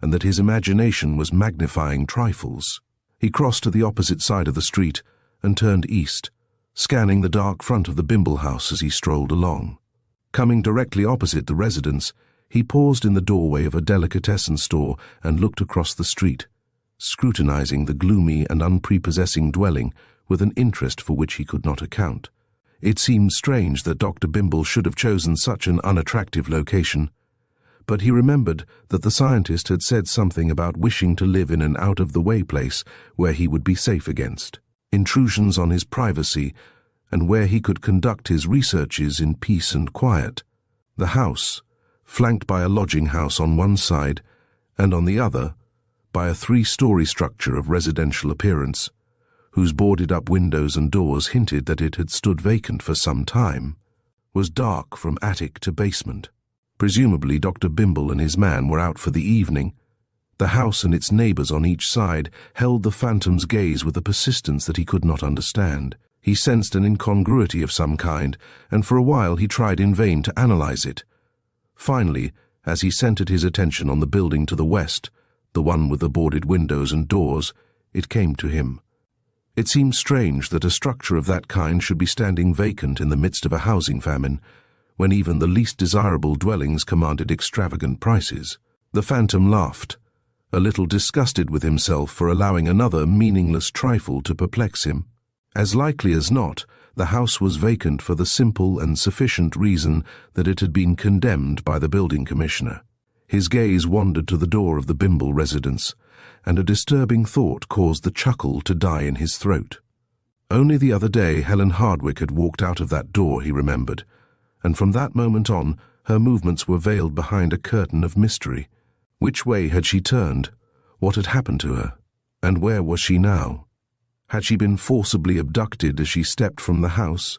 and that his imagination was magnifying trifles. He crossed to the opposite side of the street and turned east, scanning the dark front of the Bimble house as he strolled along. Coming directly opposite the residence, he paused in the doorway of a delicatessen store and looked across the street, scrutinizing the gloomy and unprepossessing dwelling with an interest for which he could not account. It seemed strange that Dr. Bimble should have chosen such an unattractive location, but he remembered that the scientist had said something about wishing to live in an out-of-the-way place where he would be safe against intrusions on his privacy and where he could conduct his researches in peace and quiet. The house, flanked by a lodging house on one side and on the other by a 3-story structure of residential appearance, whose boarded-up windows and doors hinted that it had stood vacant for some time, was dark from attic to basement. Presumably Dr. Bimble and his man were out for the evening. The house and its neighbors on each side held the phantom's gaze with a persistence that he could not understand. He sensed an incongruity of some kind, and for a while he tried in vain to analyze it. Finally, as he centered his attention on the building to the west, the one with the boarded windows and doors, it came to him. It seemed strange that a structure of that kind should be standing vacant in the midst of a housing famine, when even the least desirable dwellings commanded extravagant prices. The phantom laughed, a little disgusted with himself for allowing another meaningless trifle to perplex him. As likely as not, the house was vacant for the simple and sufficient reason that it had been condemned by the building commissioner. His gaze wandered to the door of the Bimble residence, and a disturbing thought caused the chuckle to die in his throat. Only the other day Helen Hardwicke had walked out of that door, he remembered, and from that moment on her movements were veiled behind a curtain of mystery. Which way had she turned? What had happened to her? And where was she now? Had she been forcibly abducted as she stepped from the house,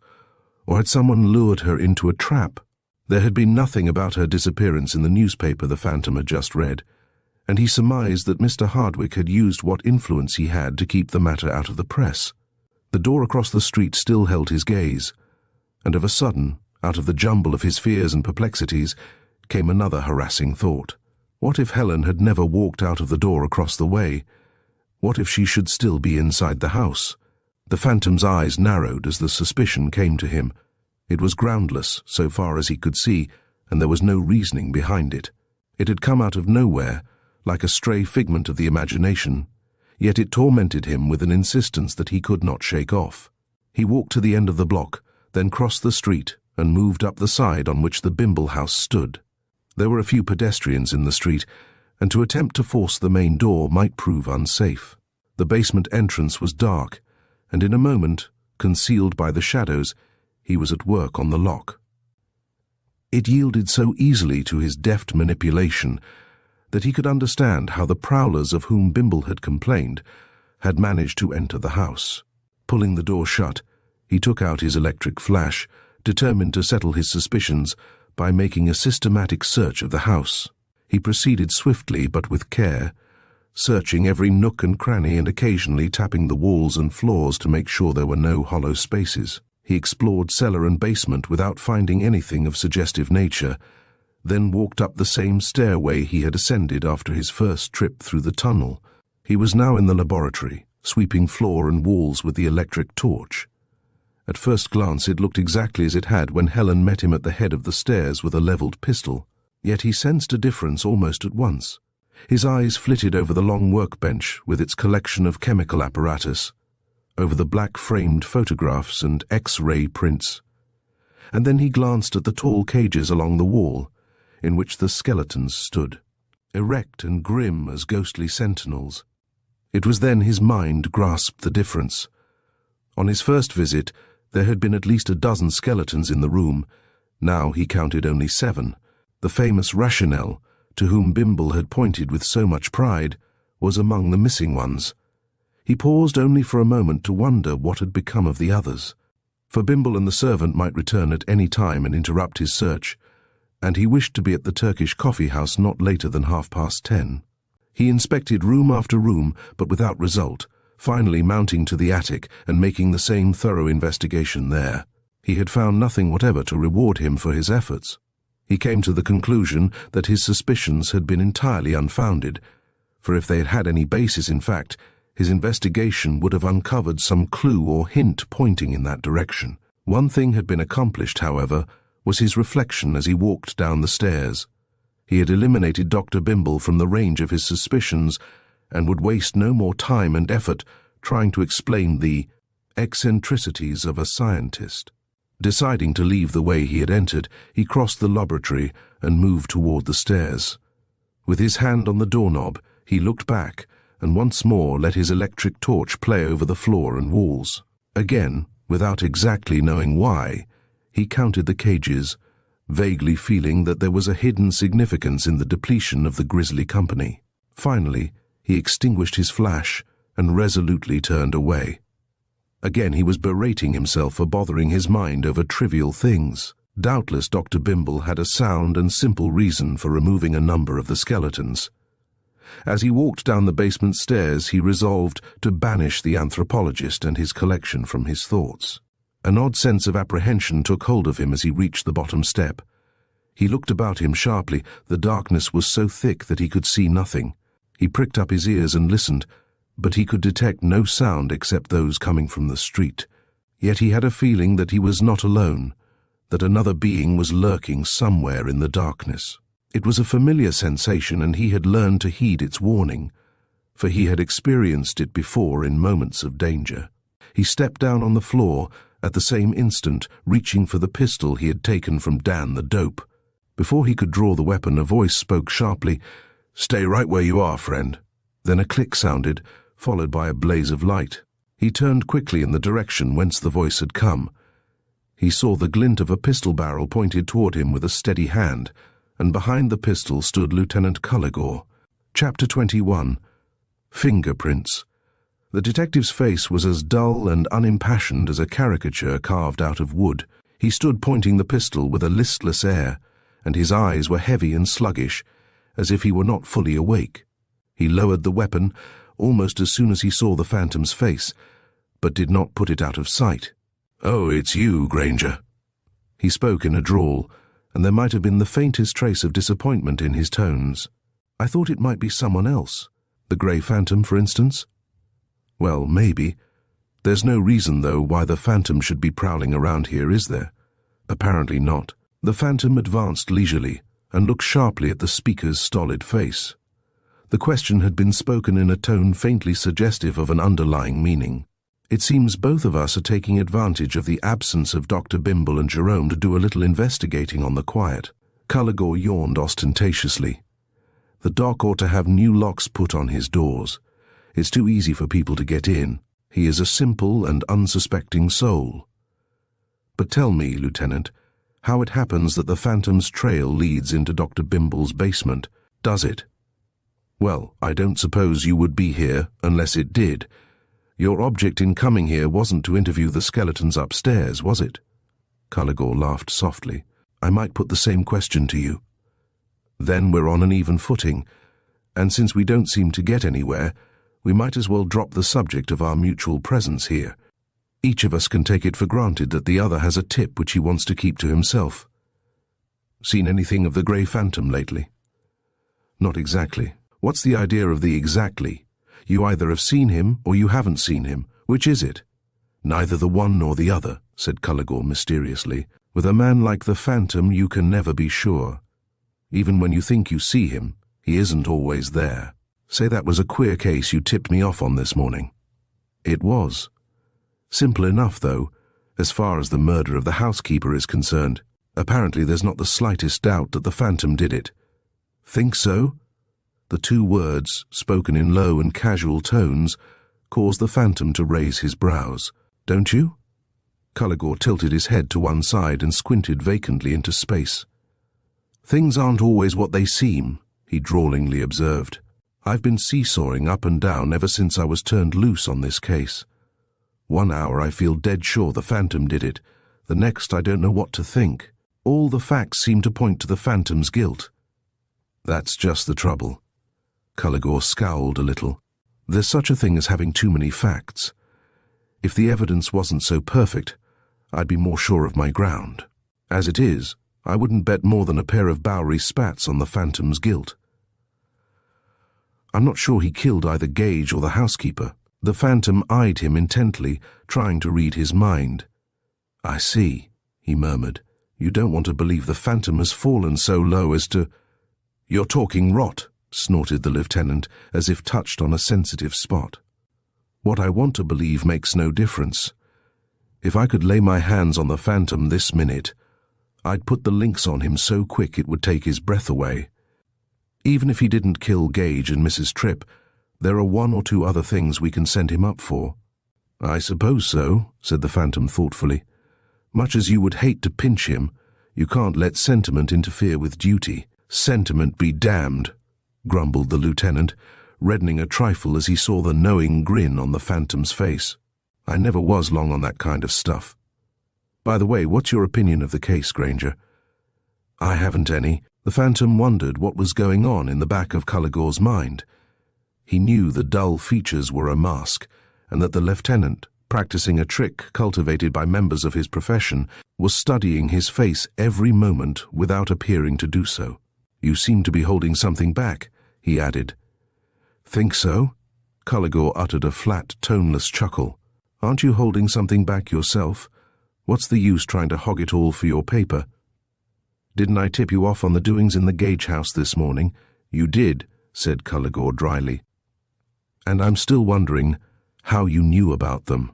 or had someone lured her into a trap? There had been nothing about her disappearance in the newspaper the phantom had just read, and he surmised that Mr. Hardwicke had used what influence he had to keep the matter out of the press. The door across the street still held his gaze, and of a sudden, out of the jumble of his fears and perplexities, came another harassing thought. What if Helen had never walked out of the door across the way? What if she should still be inside the house? The phantom's eyes narrowed as the suspicion came to him. It was groundless, so far as he could see, and there was no reasoning behind it. It had come out of nowhere, like a stray figment of the imagination, yet it tormented him with an insistence that he could not shake off. He walked to the end of the block, then crossed the street and moved up the side on which the Bimble house stood. There were a few pedestrians in the street, and to attempt to force the main door might prove unsafe. The basement entrance was dark, and in a moment, concealed by the shadows, he was at work on the lock. It yielded so easily to his deft manipulation that he could understand how the prowlers of whom Bimble had complained had managed to enter the house. Pulling the door shut, he took out his electric flash, determined to settle his suspicions by making a systematic search of the house. He proceeded swiftly but with care, searching every nook and cranny and occasionally tapping the walls and floors to make sure there were no hollow spaces. He explored cellar and basement without finding anything of suggestive nature, then walked up the same stairway he had ascended after his first trip through the tunnel. He was now in the laboratory, sweeping floor and walls with the electric torch. At first glance it looked exactly as it had when Helen met him at the head of the stairs with a leveled pistol, yet he sensed a difference almost at once. His eyes flitted over the long workbench with its collection of chemical apparatus, over the black-framed photographs and X-ray prints, and then he glanced at the tall cages along the wall, in which the skeletons stood, erect and grim as ghostly sentinels. It was then his mind grasped the difference. On his first visit, there had been at least a dozen skeletons in the room. Now he counted only 7. The famous Rationale, to whom Bimble had pointed with so much pride, was among the missing ones. He paused only for a moment to wonder what had become of the others, for Bimble and the servant might return at any time and interrupt his search, and he wished to be at the Turkish coffee house not later than 10:30. He inspected room after room, but without result, finally mounting to the attic and making the same thorough investigation there. He had found nothing whatever to reward him for his efforts. He came to the conclusion that his suspicions had been entirely unfounded, for if they had had any basis in fact, his investigation would have uncovered some clue or hint pointing in that direction. One thing had been accomplished, however, was his reflection as he walked down the stairs. He had eliminated Dr. Bimble from the range of his suspicions and would waste no more time and effort trying to explain the eccentricities of a scientist. Deciding to leave the way he had entered, he crossed the laboratory and moved toward the stairs. With his hand on the doorknob, he looked back and once more let his electric torch play over the floor and walls. Again, without exactly knowing why, he counted the cages, vaguely feeling that there was a hidden significance in the depletion of the grisly company. Finally, he extinguished his flash and resolutely turned away. Again he was berating himself for bothering his mind over trivial things. Doubtless Dr. Bimble had a sound and simple reason for removing a number of the skeletons. As he walked down the basement stairs, he resolved to banish the anthropologist and his collection from his thoughts. An odd sense of apprehension took hold of him as he reached the bottom step. He looked about him sharply. The darkness was so thick that he could see nothing. He pricked up his ears and listened, but he could detect no sound except those coming from the street. Yet he had a feeling that he was not alone, that another being was lurking somewhere in the darkness. It was a familiar sensation, and he had learned to heed its warning, for he had experienced it before in moments of danger. He stepped down on the floor, at the same instant reaching for the pistol he had taken from Dan the dope. Before he could draw the weapon, a voice spoke sharply, "Stay right where you are, friend." Then a click sounded, followed by a blaze of light. He turned quickly in the direction whence the voice had come. He saw the glint of a pistol barrel pointed toward him with a steady hand, and behind the pistol stood Lieutenant Culligore. Chapter 21. Fingerprints. The detective's face was as dull and unimpassioned as a caricature carved out of wood. He stood pointing the pistol with a listless air, and his eyes were heavy and sluggish, as if he were not fully awake. He lowered the weapon almost as soon as he saw the phantom's face, but did not put it out of sight. "Oh, it's you, Granger." He spoke in a drawl, and there might have been the faintest trace of disappointment in his tones. "I thought it might be someone else. The grey phantom, for instance?" "Well, maybe. There's no reason, though, why the phantom should be prowling around here, is there?" "Apparently not." The phantom advanced leisurely and looked sharply at the speaker's stolid face. The question had been spoken in a tone faintly suggestive of an underlying meaning. "It seems both of us are taking advantage of the absence of Dr. Bimble and Jerome to do a little investigating on the quiet." Culligore yawned ostentatiously. "The doc ought to have new locks put on his doors. It's too easy for people to get in. He is a simple and unsuspecting soul. But tell me, Lieutenant, how it happens that the phantom's trail leads into Dr. Bimble's basement. Does it?" "Well, I don't suppose you would be here unless it did. Your object in coming here wasn't to interview the skeletons upstairs, was it? Culligore laughed softly. I might put the same question to you. Then we're on an even footing, and since we don't seem to get anywhere, we might as well drop the subject of our mutual presence here. Each of us can take it for granted that the other has a tip which he wants to keep to himself. Seen anything of the Grey Phantom lately? Not exactly. What's the idea of the exactly? You either have seen him or you haven't seen him. Which is it? Neither the one nor the other, said Culligore mysteriously. With a man like the Phantom you can never be sure. Even when you think you see him, he isn't always there. Say that was a queer case you tipped me off on this morning. It was. Simple enough, though, as far as the murder of the housekeeper is concerned. Apparently there's not the slightest doubt that the Phantom did it. Think so? The two words, spoken in low and casual tones, caused the Phantom to raise his brows. Don't you? Culligore tilted his head to one side and squinted vacantly into space. Things aren't always what they seem, he drawlingly observed. I've been seesawing up and down ever since I was turned loose on this case. 1 hour I feel dead sure the Phantom did it. The next I don't know what to think. All the facts seem to point to the Phantom's guilt. That's just the trouble. Culligore scowled a little. There's such a thing as having too many facts. If the evidence wasn't so perfect, I'd be more sure of my ground. As it is, I wouldn't bet more than a pair of Bowery spats on the Phantom's guilt. I'm not sure he killed either Gage or the housekeeper. The Phantom eyed him intently, trying to read his mind. I see, he murmured. You don't want to believe the Phantom has fallen so low as to— You're talking rot, snorted the lieutenant, as if touched on a sensitive spot. What I want to believe makes no difference. If I could lay my hands on the Phantom this minute, I'd put the links on him so quick it would take his breath away. Even if he didn't kill Gage and Mrs. Tripp, there are 1 or 2 other things we can send him up for. I suppose so, said the Phantom thoughtfully. Much as you would hate to pinch him, you can't let sentiment interfere with duty. Sentiment be damned, grumbled the lieutenant, reddening a trifle as he saw the knowing grin on the Phantom's face. I never was long on that kind of stuff. By the way, what's your opinion of the case, Granger? I haven't any. The Phantom wondered what was going on in the back of Culligore's mind. He knew the dull features were a mask, and that the lieutenant, practicing a trick cultivated by members of his profession, was studying his face every moment without appearing to do so. You seem to be holding something back, he added. Think so? Culligore uttered a flat, toneless chuckle. Aren't you holding something back yourself? What's the use trying to hog it all for your paper? Didn't I tip you off on the doings in the Gage house this morning? You did, said Culligore dryly. And I'm still wondering how you knew about them.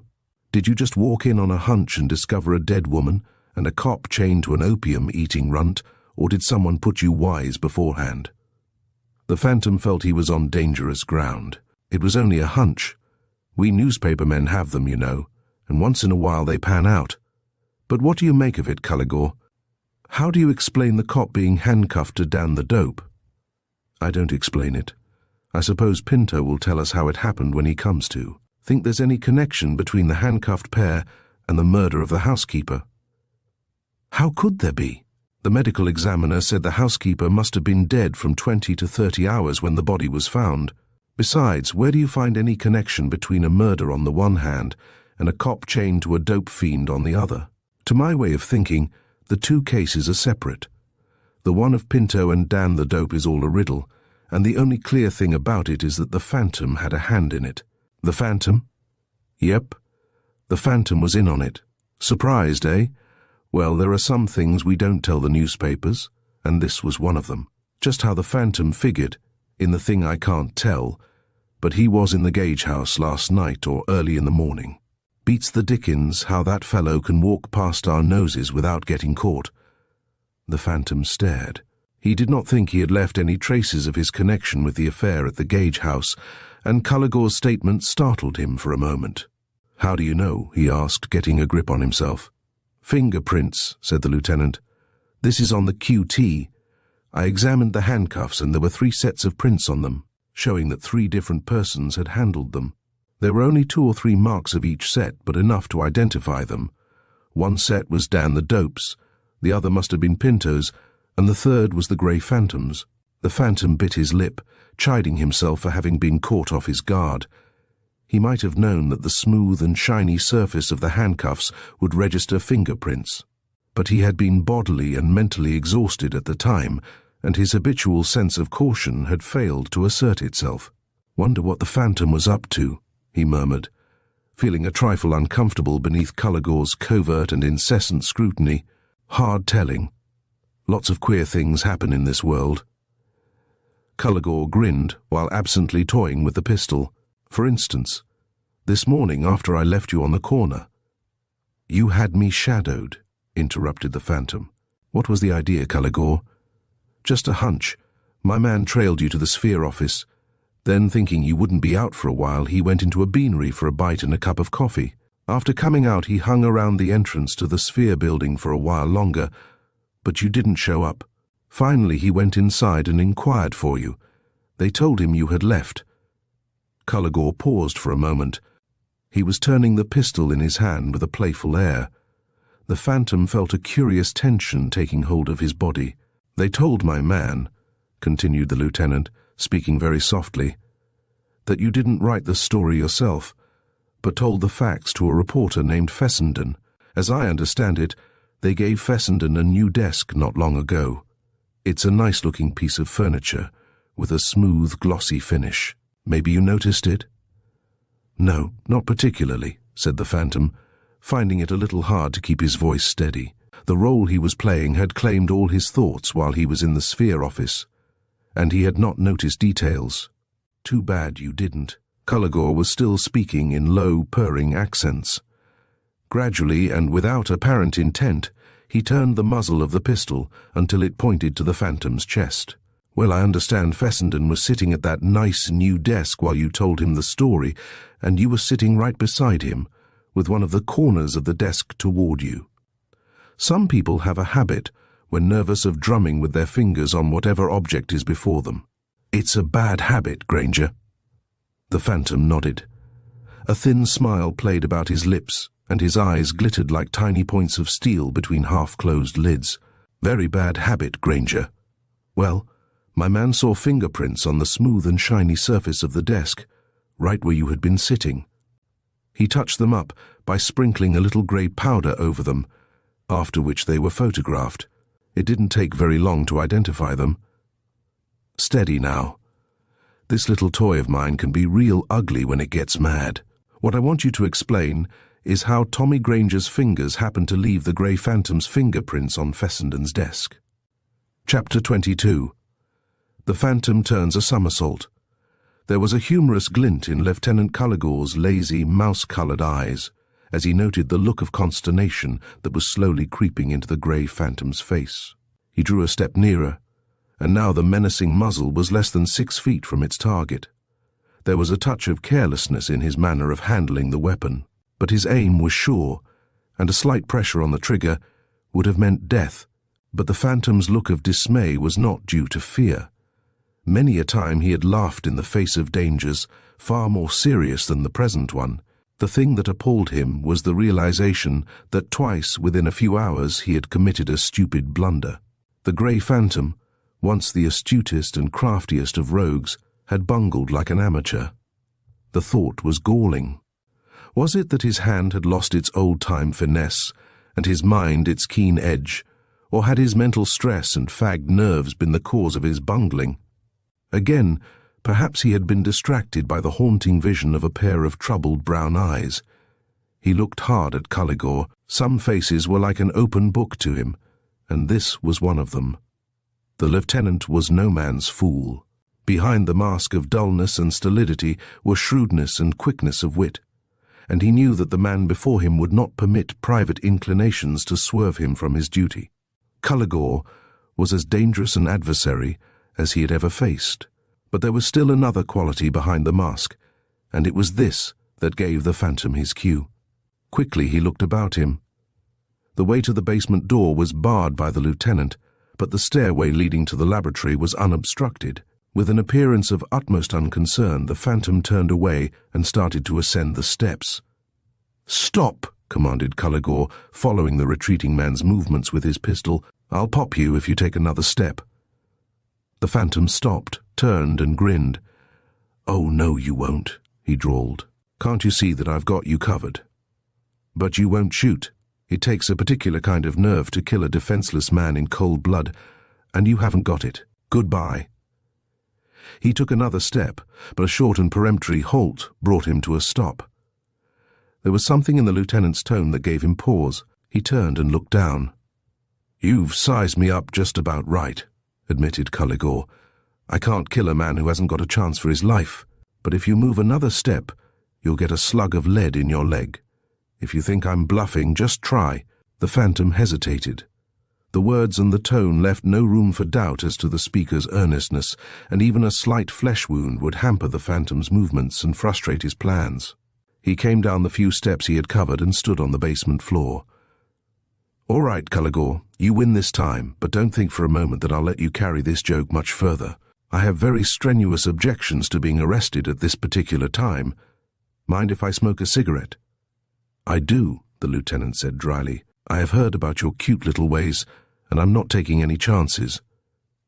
Did you just walk in on a hunch and discover a dead woman and a cop chained to an opium-eating runt, or did someone put you wise beforehand? The Phantom felt he was on dangerous ground. It was only a hunch. We newspapermen have them, you know, and once in a while they pan out. But what do you make of it, Culligore? How do you explain the cop being handcuffed to Dan the dope? I don't explain it. I suppose Pinto will tell us how it happened when he comes to. Think there's any connection between the handcuffed pair and the murder of the housekeeper? How could there be? The medical examiner said the housekeeper must have been dead from 20 to 30 hours when the body was found. Besides, where do you find any connection between a murder on the one hand and a cop chained to a dope fiend on the other? To my way of thinking, the two cases are separate. The one of Pinto and Dan the dope is all a riddle, and the only clear thing about it is that the Phantom had a hand in it. The Phantom? Yep. The Phantom was in on it. Surprised, eh? Well, there are some things we don't tell the newspapers, and this was one of them. Just how the Phantom figured, in the thing I can't tell, but he was in the Gage house last night or early in the morning. Beats the dickens how that fellow can walk past our noses without getting caught. The Phantom stared. He did not think he had left any traces of his connection with the affair at the Gage house, and Culligore's statement startled him for a moment. How do you know? He asked, getting a grip on himself. Fingerprints, said the lieutenant. This is on the QT. I examined the handcuffs and there were 3 sets of prints on them, showing that 3 different persons had handled them. There were only 2 or 3 marks of each set, but enough to identify them. One set was Dan the Dope's, the other must have been Pinto's, and the third was the Grey Phantom's. The Phantom bit his lip, chiding himself for having been caught off his guard. He might have known that the smooth and shiny surface of the handcuffs would register fingerprints. But he had been bodily and mentally exhausted at the time, and his habitual sense of caution had failed to assert itself. "Wonder what the Phantom was up to," he murmured, feeling a trifle uncomfortable beneath Cullagor's covert and incessant scrutiny. "Hard telling. Lots of queer things happen in this world." Cullagor grinned while absently toying with the pistol. "For instance, this morning after I left you on the corner." "You had me shadowed," interrupted the Phantom. "What was the idea, Cullagor?" "Just a hunch. My man trailed you to the Sphere office. Then, thinking you wouldn't be out for a while, he went into a beanery for a bite and a cup of coffee. After coming out, he hung around the entrance to the Sphere building for a while longer, but you didn't show up. Finally, he went inside and inquired for you. They told him you had left." Cullagor paused for a moment. He was turning the pistol in his hand with a playful air. The Phantom felt a curious tension taking hold of his body. "They told my man," continued the lieutenant, speaking very softly, "that you didn't write the story yourself, but told the facts to a reporter named Fessenden. As I understand it, they gave Fessenden a new desk not long ago. It's a nice-looking piece of furniture, with a smooth, glossy finish. Maybe you noticed it?" "No, not particularly," said the Phantom, finding it a little hard to keep his voice steady. The role he was playing had claimed all his thoughts while he was in the Sphere office, and he had not noticed details. "Too bad you didn't." Cullagor was still speaking in low, purring accents. Gradually, and without apparent intent, he turned the muzzle of the pistol until it pointed to the Phantom's chest. "Well, I understand Fessenden was sitting at that nice new desk while you told him the story, and you were sitting right beside him, with one of the corners of the desk toward you. Some people have a habit, when nervous, of drumming with their fingers on whatever object is before them. It's a bad habit, Granger." The Phantom nodded. A thin smile played about his lips, and his eyes glittered like tiny points of steel between half-closed lids. "Very bad habit, Granger. Well, my man saw fingerprints on the smooth and shiny surface of the desk, right where you had been sitting. He touched them up by sprinkling a little grey powder over them, after which they were photographed. It didn't take very long to identify them. Steady now. This little toy of mine can be real ugly when it gets mad. What I want you to explain is how Tommy Granger's fingers happened to leave the Grey Phantom's fingerprints on Fessenden's desk." Chapter 22. The Phantom turns a somersault. There was a humorous glint in Lieutenant Cullagor's lazy, mouse-coloured eyes as he noted the look of consternation that was slowly creeping into the Grey Phantom's face. He drew a step nearer, and now the menacing muzzle was less than 6 feet from its target. There was a touch of carelessness in his manner of handling the weapon, but his aim was sure, and a slight pressure on the trigger would have meant death. But the Phantom's look of dismay was not due to fear. Many a time he had laughed in the face of dangers far more serious than the present one. The thing that appalled him was the realization that twice within a few hours he had committed a stupid blunder. The Grey Phantom, once the astutest and craftiest of rogues, had bungled like an amateur. The thought was galling. Was it that his hand had lost its old-time finesse, and his mind its keen edge, or had his mental stress and fagged nerves been the cause of his bungling? Again, perhaps he had been distracted by the haunting vision of a pair of troubled brown eyes. He looked hard at Cullagor. Some faces were like an open book to him, and this was one of them. The lieutenant was no man's fool. Behind the mask of dullness and stolidity were shrewdness and quickness of wit, and he knew that the man before him would not permit private inclinations to swerve him from his duty. Cullagor was as dangerous an adversary as he had ever faced, but there was still another quality behind the mask, and it was this that gave the Phantom his cue. Quickly he looked about him. The way to the basement door was barred by the lieutenant, but the stairway leading to the laboratory was unobstructed. With an appearance of utmost unconcern, the phantom turned away and started to ascend the steps. "Stop!" commanded Carrados, following the retreating man's movements with his pistol. "I'll pop you if you take another step." The phantom stopped, turned and grinned. "Oh, no, you won't," he drawled. "Can't you see that I've got you covered? But you won't shoot. It takes a particular kind of nerve to kill a defenseless man in cold blood, and you haven't got it. Goodbye." He took another step, but a short and peremptory halt brought him to a stop. There was something in the lieutenant's tone that gave him pause. He turned and looked down. "You've sized me up just about right," admitted Carrados. "I can't kill a man who hasn't got a chance for his life, but if you move another step, you'll get a slug of lead in your leg. If you think I'm bluffing, just try." The phantom hesitated. The words and the tone left no room for doubt as to the speaker's earnestness, and even a slight flesh wound would hamper the phantom's movements and frustrate his plans. He came down the few steps he had covered and stood on the basement floor. "All right, Carrados, you win this time, but don't think for a moment that I'll let you carry this joke much further. I have very strenuous objections to being arrested at this particular time. Mind if I smoke a cigarette?" "I do," the lieutenant said dryly. "I have heard about your cute little ways, and I'm not taking any chances.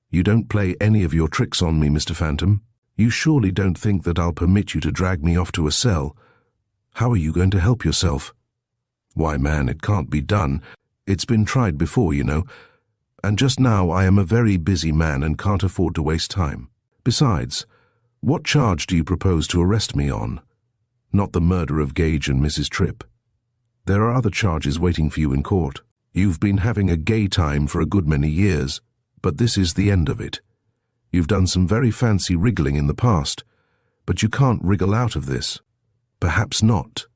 You don't play any of your tricks on me, Mr. Phantom. You surely don't think that I'll permit you to drag me off to a cell. How are you going to help yourself?" "Why, man, it can't be done. It's been tried before, you know. And just now I am a very busy man and can't afford to waste time. Besides, what charge do you propose to arrest me on? Not the murder of Gage and Mrs. Tripp. There are other charges waiting for you in court. You've been having a gay time for a good many years, but this is the end of it. You've done some very fancy wriggling in the past, but you can't wriggle out of this. Perhaps not."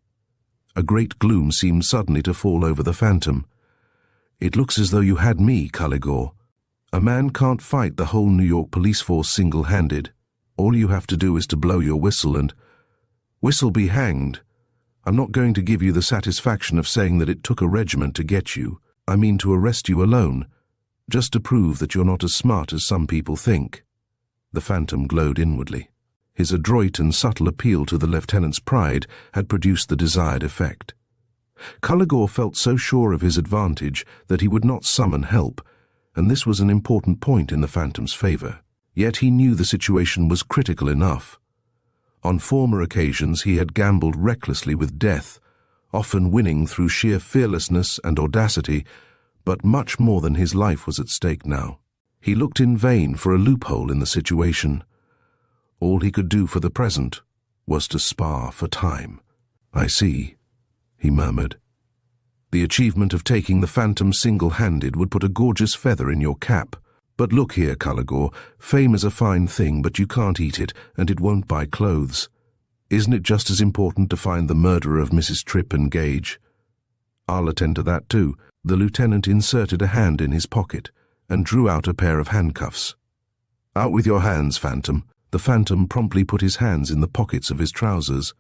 A great gloom seemed suddenly to fall over the phantom. "It looks as though you had me, Carrados. A man can't fight the whole New York police force single-handed. All you have to do is to blow your whistle and— Whistle be hanged. I'm not going to give you the satisfaction of saying that it took a regiment to get you. I mean to arrest you alone, just to prove that you're not as smart as some people think." The phantom glowed inwardly. His adroit and subtle appeal to the lieutenant's pride had produced the desired effect. Carrados felt so sure of his advantage that he would not summon help, and this was an important point in the phantom's favor. Yet he knew the situation was critical enough. On former occasions he had gambled recklessly with death, often winning through sheer fearlessness and audacity, but much more than his life was at stake now. He looked in vain for a loophole in the situation. All he could do for the present was to spar for time. "I see," he murmured. "The achievement of taking the phantom single-handed would put a gorgeous feather in your cap. But look here, Carrados, fame is a fine thing, but you can't eat it, and it won't buy clothes. Isn't it just as important to find the murderer of Mrs. Tripp and Gage?" "I'll attend to that too." The lieutenant inserted a hand in his pocket and drew out a pair of handcuffs. "Out with your hands, Phantom." The phantom promptly put his hands in the pockets of his trousers.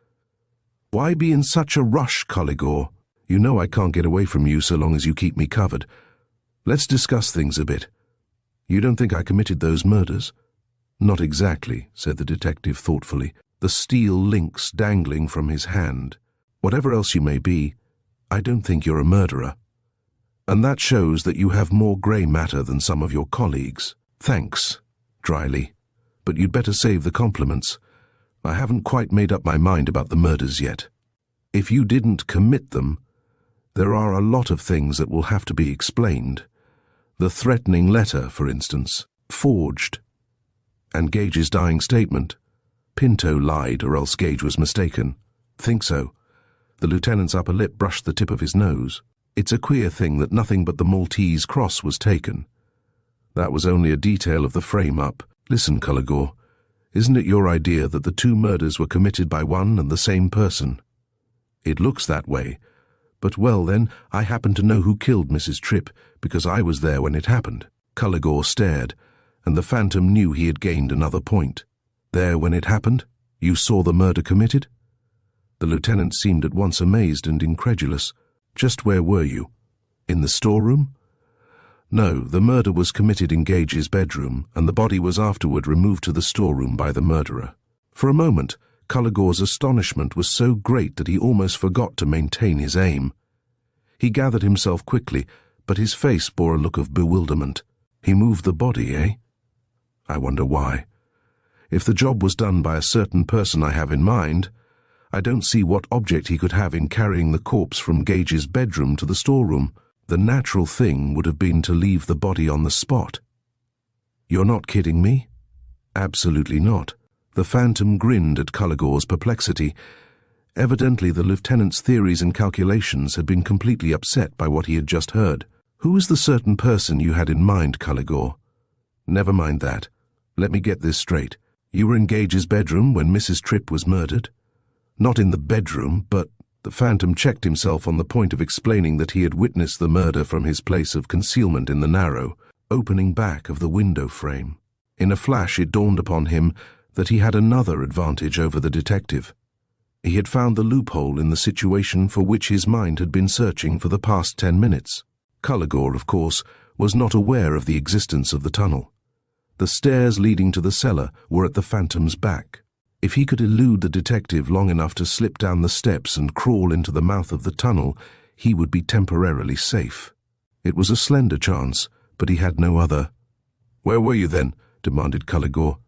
"Why be in such a rush, Carrados? You know I can't get away from you so long as you keep me covered. Let's discuss things a bit. You don't think I committed those murders?" "Not exactly," said the detective thoughtfully, the steel links dangling from his hand. "Whatever else you may be, I don't think you're a murderer. And that shows that you have more grey matter than some of your colleagues." "Thanks," dryly, "but you'd better save the compliments. I haven't quite made up my mind about the murders yet. If you didn't commit them, there are a lot of things that will have to be explained. The threatening letter, for instance, forged. And Gage's dying statement. Pinto lied, or else Gage was mistaken." "Think so?" The lieutenant's upper lip brushed the tip of his nose. "It's a queer thing that nothing but the Maltese cross was taken. That was only a detail of the frame-up. Listen, Carrados, isn't it your idea that the two murders were committed by one and the same person?" "It looks that way. But well then, I happen to know who killed Mrs. Tripp, because I was there when it happened." Carrados stared, and the phantom knew he had gained another point. "There when it happened? You saw the murder committed?" The lieutenant seemed at once amazed and incredulous. "Just where were you? In the storeroom?" No, the murder was committed in Gage's bedroom, and the body was afterward removed to the storeroom by the murderer. For a moment, Cullagor's astonishment was so great that he almost forgot to maintain his aim. He gathered himself quickly, but his face bore a look of bewilderment. He moved the body, eh? I wonder why. If the job was done by a certain person I have in mind, I don't see what object he could have in carrying the corpse from Gage's bedroom to the storeroom. The natural thing would have been to leave the body on the spot. You're not kidding me? Absolutely not. The Phantom grinned at Cullagor's perplexity. Evidently the lieutenant's theories and calculations had been completely upset by what he had just heard. Who is the certain person you had in mind, Cullagor? Never mind that. Let me get this straight. You were in Gage's bedroom when Mrs. Tripp was murdered? Not in the bedroom, but... The Phantom checked himself on the point of explaining that he had witnessed the murder from his place of concealment in the narrow, opening back of the window frame. In a flash it dawned upon him that he had another advantage over the detective. He had found the loophole in the situation for which his mind had been searching for the past 10 minutes. Cullagor, of course, was not aware of the existence of the tunnel. The stairs leading to the cellar were at the Phantom's back. If he could elude the detective long enough to slip down the steps and crawl into the mouth of the tunnel, he would be temporarily safe. It was a slender chance, but he had no other. "Where were you then?" demanded Cullagor.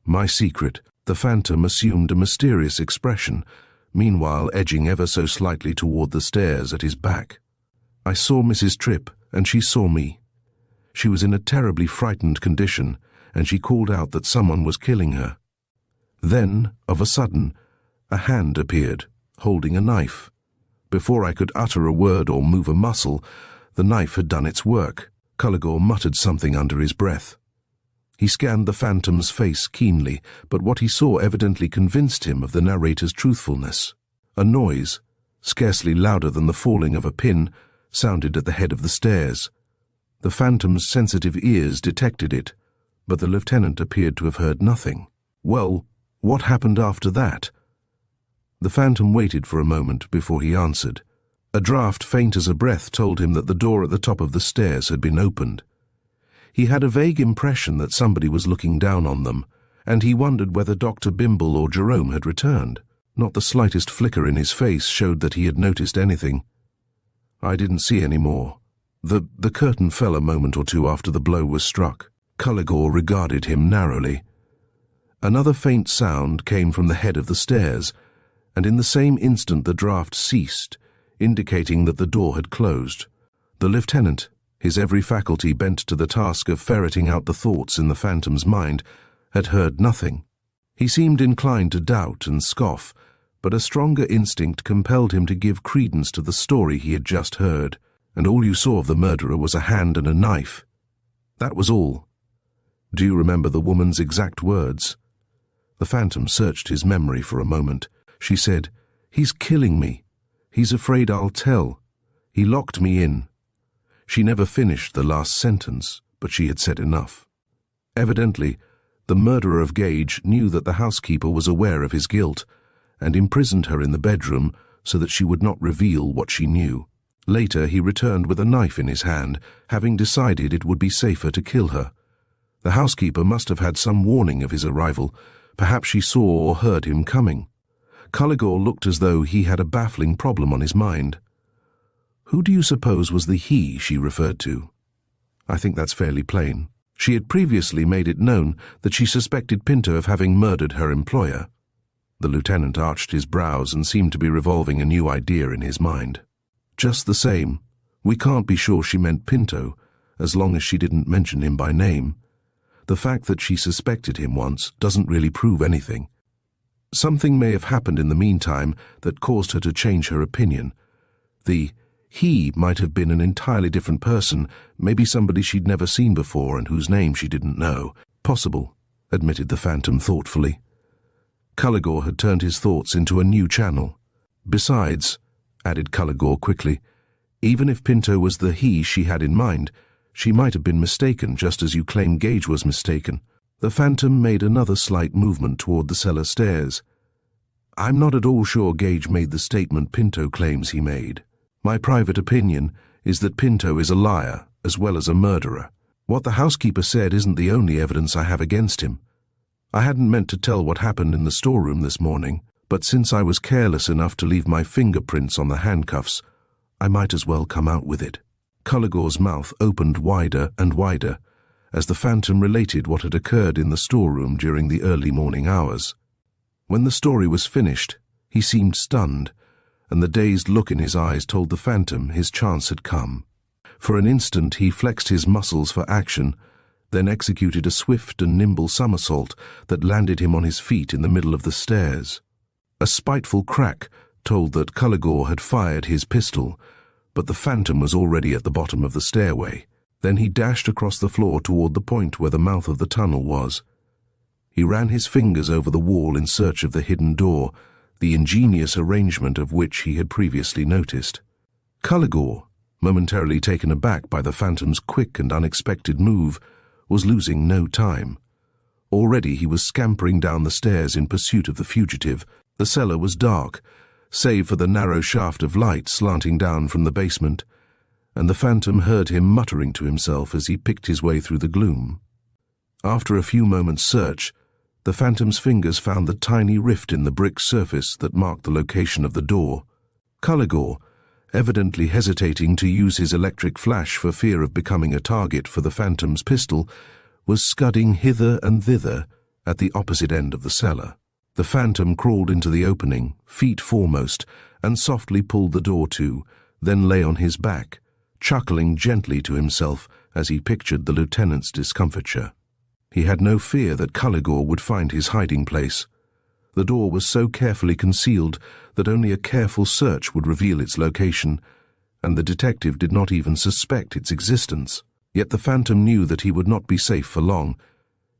"My secret." The Phantom assumed a mysterious expression, meanwhile edging ever so slightly toward the stairs at his back. "I saw Mrs. Tripp, and she saw me. She was in a terribly frightened condition, and she called out that someone was killing her. Then, of a sudden, a hand appeared, holding a knife. Before I could utter a word or move a muscle, the knife had done its work." Cullagor muttered something under his breath. He scanned the Phantom's face keenly, but what he saw evidently convinced him of the narrator's truthfulness. A noise, scarcely louder than the falling of a pin, sounded at the head of the stairs. The Phantom's sensitive ears detected it, but the lieutenant appeared to have heard nothing. "Well, what happened after that?" The Phantom waited for a moment before he answered. A draught faint as a breath told him that the door at the top of the stairs had been opened. He had a vague impression that somebody was looking down on them, and he wondered whether Dr. Bimble or Jerome had returned. Not the slightest flicker in his face showed that he had noticed anything. "I didn't see any more. The curtain fell a moment or two after the blow was struck." Cullagor regarded him narrowly. Another faint sound came from the head of the stairs, and in the same instant the draught ceased, indicating that the door had closed. The lieutenant, his every faculty bent to the task of ferreting out the thoughts in the Phantom's mind, had heard nothing. He seemed inclined to doubt and scoff, but a stronger instinct compelled him to give credence to the story he had just heard, and all you saw of the murderer was a hand and a knife. That was all. Do you remember the woman's exact words? The Phantom searched his memory for a moment. She said, "He's killing me. He's afraid I'll tell. He locked me in." She never finished the last sentence, but she had said enough. Evidently, the murderer of Gage knew that the housekeeper was aware of his guilt, and imprisoned her in the bedroom so that she would not reveal what she knew. Later he returned with a knife in his hand, having decided it would be safer to kill her. The housekeeper must have had some warning of his arrival. Perhaps she saw or heard him coming. Cullagor looked as though he had a baffling problem on his mind. Who do you suppose was the he she referred to? I think that's fairly plain. She had previously made it known that she suspected Pinto of having murdered her employer. The lieutenant arched his brows and seemed to be revolving a new idea in his mind. Just the same, we can't be sure she meant Pinto, as long as she didn't mention him by name. The fact that she suspected him once doesn't really prove anything. Something may have happened in the meantime that caused her to change her opinion. The he might have been an entirely different person, maybe somebody she'd never seen before and whose name she didn't know. Possible, admitted the Phantom thoughtfully. Cullagor had turned his thoughts into a new channel. Besides, added Cullagor quickly, even if Pinto was the he she had in mind, she might have been mistaken just as you claim Gage was mistaken. The Phantom made another slight movement toward the cellar stairs. I'm not at all sure Gage made the statement Pinto claims he made. My private opinion is that Pinto is a liar, as well as a murderer. What the housekeeper said isn't the only evidence I have against him. I hadn't meant to tell what happened in the storeroom this morning, but since I was careless enough to leave my fingerprints on the handcuffs, I might as well come out with it. Cullagor's mouth opened wider and wider as the Phantom related what had occurred in the storeroom during the early morning hours. When the story was finished, he seemed stunned, and the dazed look in his eyes told the Phantom his chance had come. For an instant he flexed his muscles for action, then executed a swift and nimble somersault that landed him on his feet in the middle of the stairs. A spiteful crack told that Cullagor had fired his pistol, but the Phantom was already at the bottom of the stairway. Then he dashed across the floor toward the point where the mouth of the tunnel was. He ran his fingers over the wall in search of the hidden door, the ingenious arrangement of which he had previously noticed. Cullagor, momentarily taken aback by the Phantom's quick and unexpected move, was losing no time. Already he was scampering down the stairs in pursuit of the fugitive. The cellar was dark, save for the narrow shaft of light slanting down from the basement, and the Phantom heard him muttering to himself as he picked his way through the gloom. After a few moments' search, the Phantom's fingers found the tiny rift in the brick surface that marked the location of the door. Cullagor, evidently hesitating to use his electric flash for fear of becoming a target for the Phantom's pistol, was scudding hither and thither at the opposite end of the cellar. The Phantom crawled into the opening, feet foremost, and softly pulled the door to, then lay on his back, chuckling gently to himself as he pictured the lieutenant's discomfiture. He had no fear that Cullagor would find his hiding place. The door was so carefully concealed that only a careful search would reveal its location, and the detective did not even suspect its existence. Yet the Phantom knew that he would not be safe for long.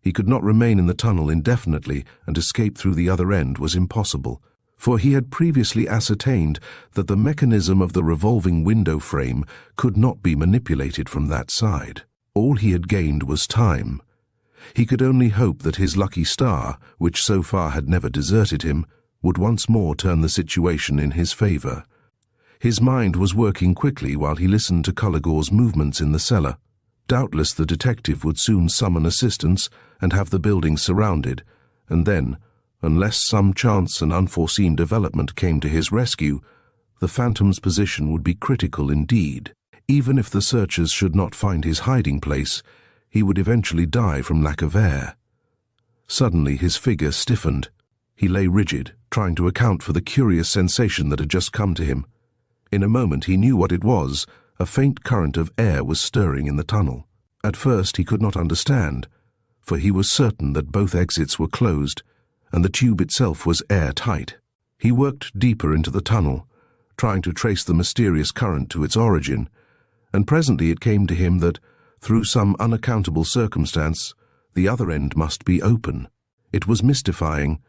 He could not remain in the tunnel indefinitely, and escape through the other end was impossible, for he had previously ascertained that the mechanism of the revolving window frame could not be manipulated from that side. All he had gained was time. He could only hope that his lucky star, which so far had never deserted him, would once more turn the situation in his favor. His mind was working quickly while he listened to Cullagor's movements in the cellar. Doubtless the detective would soon summon assistance and have the building surrounded, and then, unless some chance and unforeseen development came to his rescue, the Phantom's position would be critical indeed. Even if the searchers should not find his hiding place, he would eventually die from lack of air. Suddenly his figure stiffened. He lay rigid, trying to account for the curious sensation that had just come to him. In a moment he knew what it was. A faint current of air was stirring in the tunnel. At first he could not understand, for he was certain that both exits were closed, and the tube itself was airtight. He worked deeper into the tunnel, trying to trace the mysterious current to its origin, and presently it came to him that, through some unaccountable circumstance, the other end must be open. It was mystifying,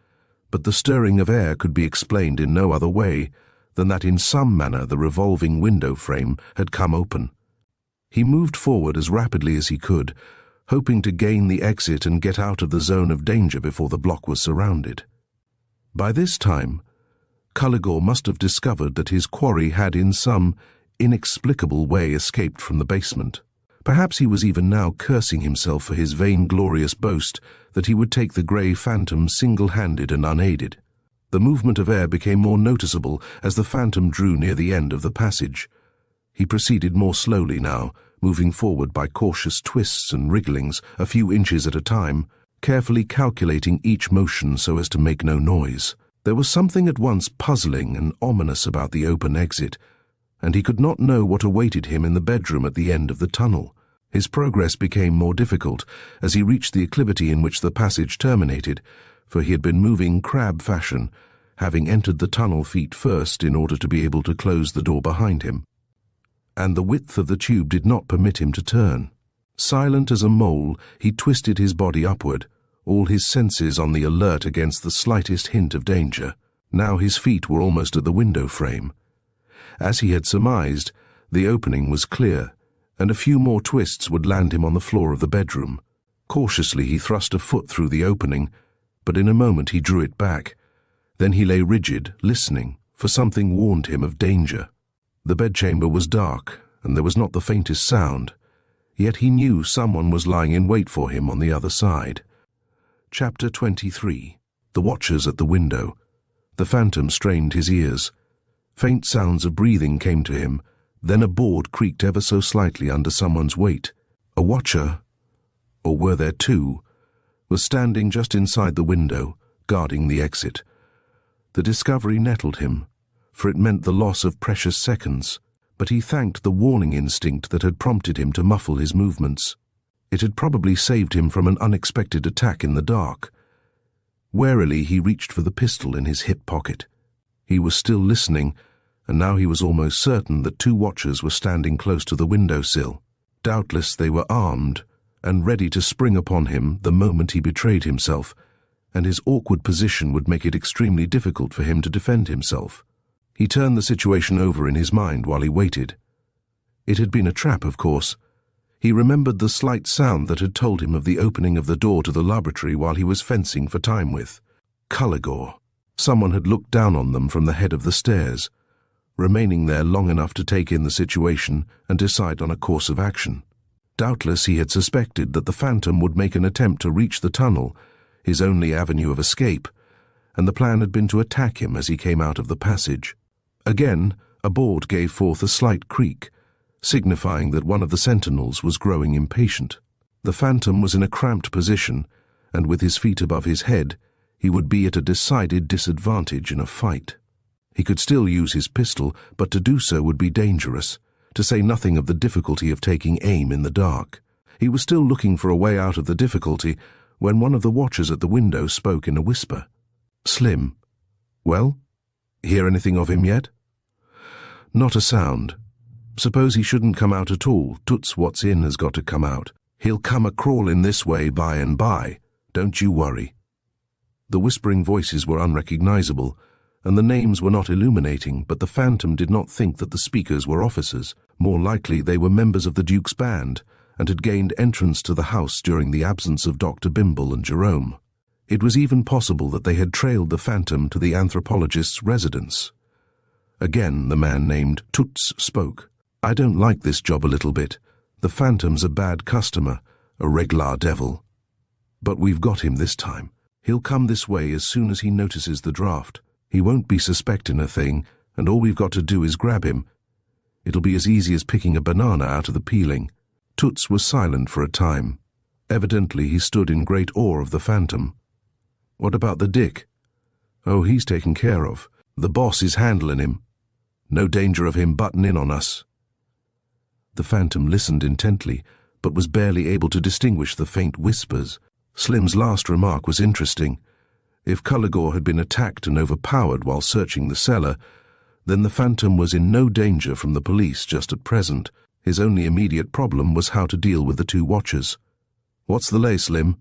but the stirring of air could be explained in no other way than that in some manner the revolving window frame had come open. He moved forward as rapidly as he could, hoping to gain the exit and get out of the zone of danger before the block was surrounded. By this time, Cullagor must have discovered that his quarry had in some inexplicable way escaped from the basement. Perhaps he was even now cursing himself for his vainglorious boast that he would take the grey Phantom single-handed and unaided. The movement of air became more noticeable as the Phantom drew near the end of the passage. He proceeded more slowly now, moving forward by cautious twists and wrigglings, a few inches at a time, carefully calculating each motion so as to make no noise. There was something at once puzzling and ominous about the open exit, and he could not know what awaited him in the bedroom at the end of the tunnel. His progress became more difficult as he reached the acclivity in which the passage terminated, for he had been moving crab fashion, having entered the tunnel feet first in order to be able to close the door behind him. And the width of the tube did not permit him to turn. Silent as a mole, he twisted his body upward, all his senses on the alert against the slightest hint of danger. Now his feet were almost at the window frame. As he had surmised, the opening was clear, and a few more twists would land him on the floor of the bedroom. Cautiously he thrust a foot through the opening, but in a moment he drew it back. Then he lay rigid, listening, for something warned him of danger. The bedchamber was dark, and there was not the faintest sound. yet he knew someone was lying in wait for him on the other side. Chapter 23. The Watchers at the Window. The phantom strained his ears. Faint sounds of breathing came to him, then a board creaked ever so slightly under someone's weight. A watcher, or were there two, was standing just inside the window, guarding the exit. The discovery nettled him, for it meant the loss of precious seconds, but he thanked the warning instinct that had prompted him to muffle his movements. It had probably saved him from an unexpected attack in the dark. Warily he reached for the pistol in his hip pocket. He was still listening, and now he was almost certain that two watchers were standing close to the windowsill. Doubtless they were armed, and ready to spring upon him the moment he betrayed himself, and his awkward position would make it extremely difficult for him to defend himself. He turned the situation over in his mind while he waited. It had been a trap, of course. He remembered the slight sound that had told him of the opening of the door to the laboratory while he was fencing for time with Carrados. Someone had looked down on them from the head of the stairs, remaining there long enough to take in the situation and decide on a course of action. Doubtless he had suspected that the phantom would make an attempt to reach the tunnel, his only avenue of escape, and the plan had been to attack him as he came out of the passage. Again, a board gave forth a slight creak, signifying that one of the sentinels was growing impatient. The phantom was in a cramped position, and with his feet above his head, he would be at a decided disadvantage in a fight. He could still use his pistol, but to do so would be dangerous, to say nothing of the difficulty of taking aim in the dark. He was still looking for a way out of the difficulty when one of the watchers at the window spoke in a whisper. "Slim. Well? Hear anything of him yet?" "Not a sound. Suppose he shouldn't come out at all. Toots what's in has got to come out. He'll come a-crawlin' this way by and by. Don't you worry." The whispering voices were unrecognizable, and the names were not illuminating, but the phantom did not think that the speakers were officers. More likely they were members of the Duke's band, and had gained entrance to the house during the absence of Dr. Bimble and Jerome. It was even possible that they had trailed the phantom to the anthropologist's residence. Again the man named Toots spoke. "I don't like this job a little bit. The phantom's a bad customer, a reg'lar devil. But we've got him this time. He'll come this way as soon as he notices the draft. He won't be suspecting a thing, and all we've got to do is grab him. It'll be as easy as picking a banana out of the peeling." Toots was silent for a time. Evidently he stood in great awe of the phantom. "What about the Dick?" "Oh, he's taken care of. The boss is handling him. No danger of him butting in on us." The phantom listened intently, but was barely able to distinguish the faint whispers. Slim's last remark was interesting. If Carrados had been attacked and overpowered while searching the cellar, then the phantom was in no danger from the police just at present. His only immediate problem was how to deal with the two watchers. "What's the lay, Slim?"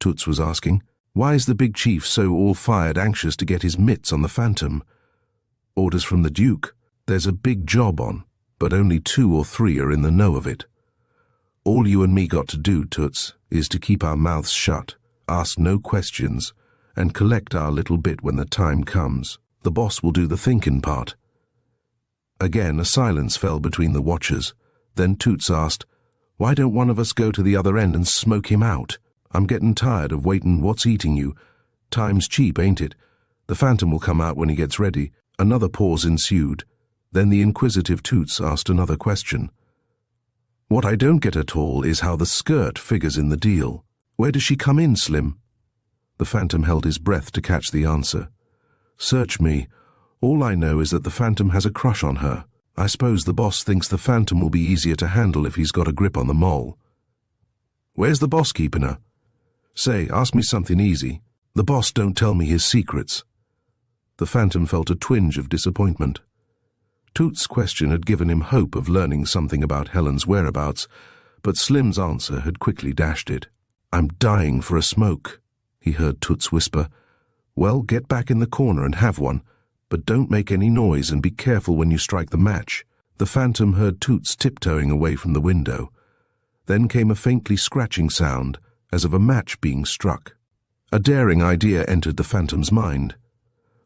Toots was asking. "Why is the big chief so all-fired anxious to get his mitts on the phantom?" "Orders from the Duke. There's a big job on, but only 2 or 3 are in the know of it. All you and me got to do, Toots, is to keep our mouths shut, ask no questions, and collect our little bit when the time comes. The boss will do the thinking part." Again a silence fell between the watchers. Then Toots asked, "Why don't one of us go to the other end and smoke him out? I'm getting tired of waiting. What's eating you? Time's cheap, ain't it? The phantom will come out when he gets ready." Another pause ensued. Then the inquisitive Toots asked another question. "What I don't get at all is how the skirt figures in the deal. Where does she come in, Slim?" The phantom held his breath to catch the answer. "Search me. All I know is that the phantom has a crush on her. I suppose the boss thinks the phantom will be easier to handle if he's got a grip on the mole." "Where's the boss keeping her?" "Say, ask me something easy. The boss don't tell me his secrets." The phantom felt a twinge of disappointment. Toots' question had given him hope of learning something about Helen's whereabouts, but Slim's answer had quickly dashed it. "I'm dying for a smoke," he heard Toots whisper. "Well, get back in the corner and have one, but don't make any noise and be careful when you strike the match." The phantom heard Toots tiptoeing away from the window. Then came a faintly scratching sound, as of a match being struck. A daring idea entered the phantom's mind.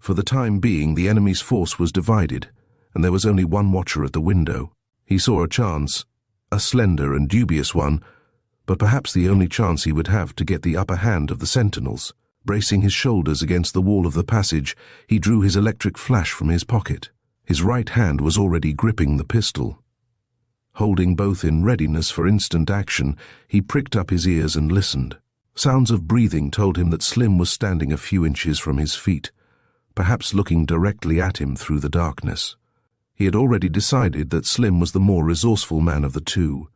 For the time being, the enemy's force was divided, and there was only one watcher at the window. He saw a chance. A slender and dubious one, but perhaps the only chance he would have to get the upper hand of the sentinels. Bracing his shoulders against the wall of the passage, he drew his electric flash from his pocket. His right hand was already gripping the pistol. Holding both in readiness for instant action, he pricked up his ears and listened. Sounds of breathing told him that Slim was standing a few inches from his feet, perhaps looking directly at him through the darkness. He had already decided that Slim was the more resourceful man of the two.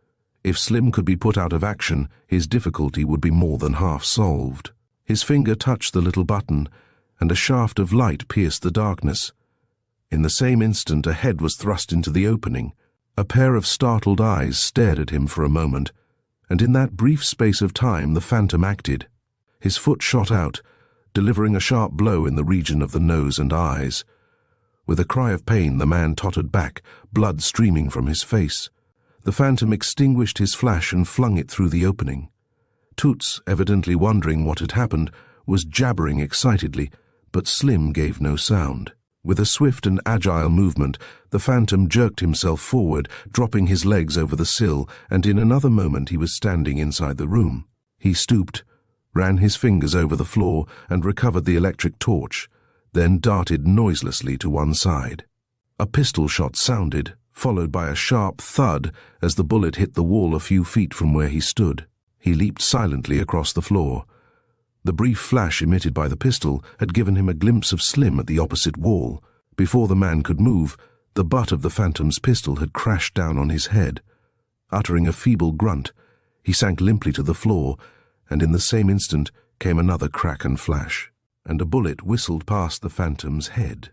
If Slim could be put out of action, his difficulty would be more than half solved. His finger touched the little button, and a shaft of light pierced the darkness. In the same instant, a head was thrust into the opening. A pair of startled eyes stared at him for a moment, and in that brief space of time the phantom acted. His foot shot out, delivering a sharp blow in the region of the nose and eyes. With a cry of pain, the man tottered back, blood streaming from his face. The phantom extinguished his flash and flung it through the opening. Toots, evidently wondering what had happened, was jabbering excitedly, but Slim gave no sound. With a swift and agile movement, the phantom jerked himself forward, dropping his legs over the sill, and in another moment he was standing inside the room. He stooped, ran his fingers over the floor, and recovered the electric torch, then darted noiselessly to one side. A pistol shot sounded, followed by a sharp thud as the bullet hit the wall a few feet from where he stood. He leaped silently across the floor. The brief flash emitted by the pistol had given him a glimpse of Slim at the opposite wall. Before the man could move, the butt of the phantom's pistol had crashed down on his head. Uttering a feeble grunt, he sank limply to the floor, and in the same instant came another crack and flash, and a bullet whistled past the phantom's head.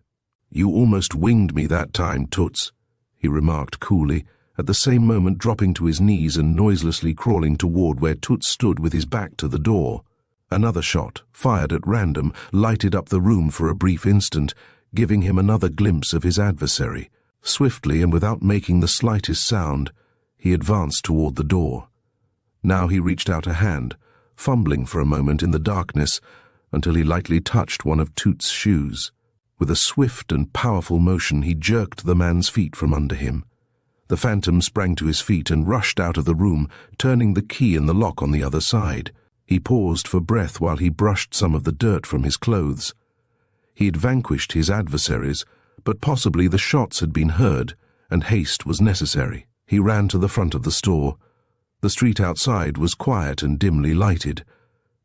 "You almost winged me that time, Toots," he remarked coolly, at the same moment dropping to his knees and noiselessly crawling toward where Toots stood with his back to the door. Another shot, fired at random, lighted up the room for a brief instant, giving him another glimpse of his adversary. Swiftly and without making the slightest sound, he advanced toward the door. Now he reached out a hand, fumbling for a moment in the darkness, until he lightly touched one of Toots' shoes. With a swift and powerful motion, he jerked the man's feet from under him. The phantom sprang to his feet and rushed out of the room, turning the key in the lock on the other side. He paused for breath while he brushed some of the dirt from his clothes. He had vanquished his adversaries, but possibly the shots had been heard, and haste was necessary. He ran to the front of the store. The street outside was quiet and dimly lighted.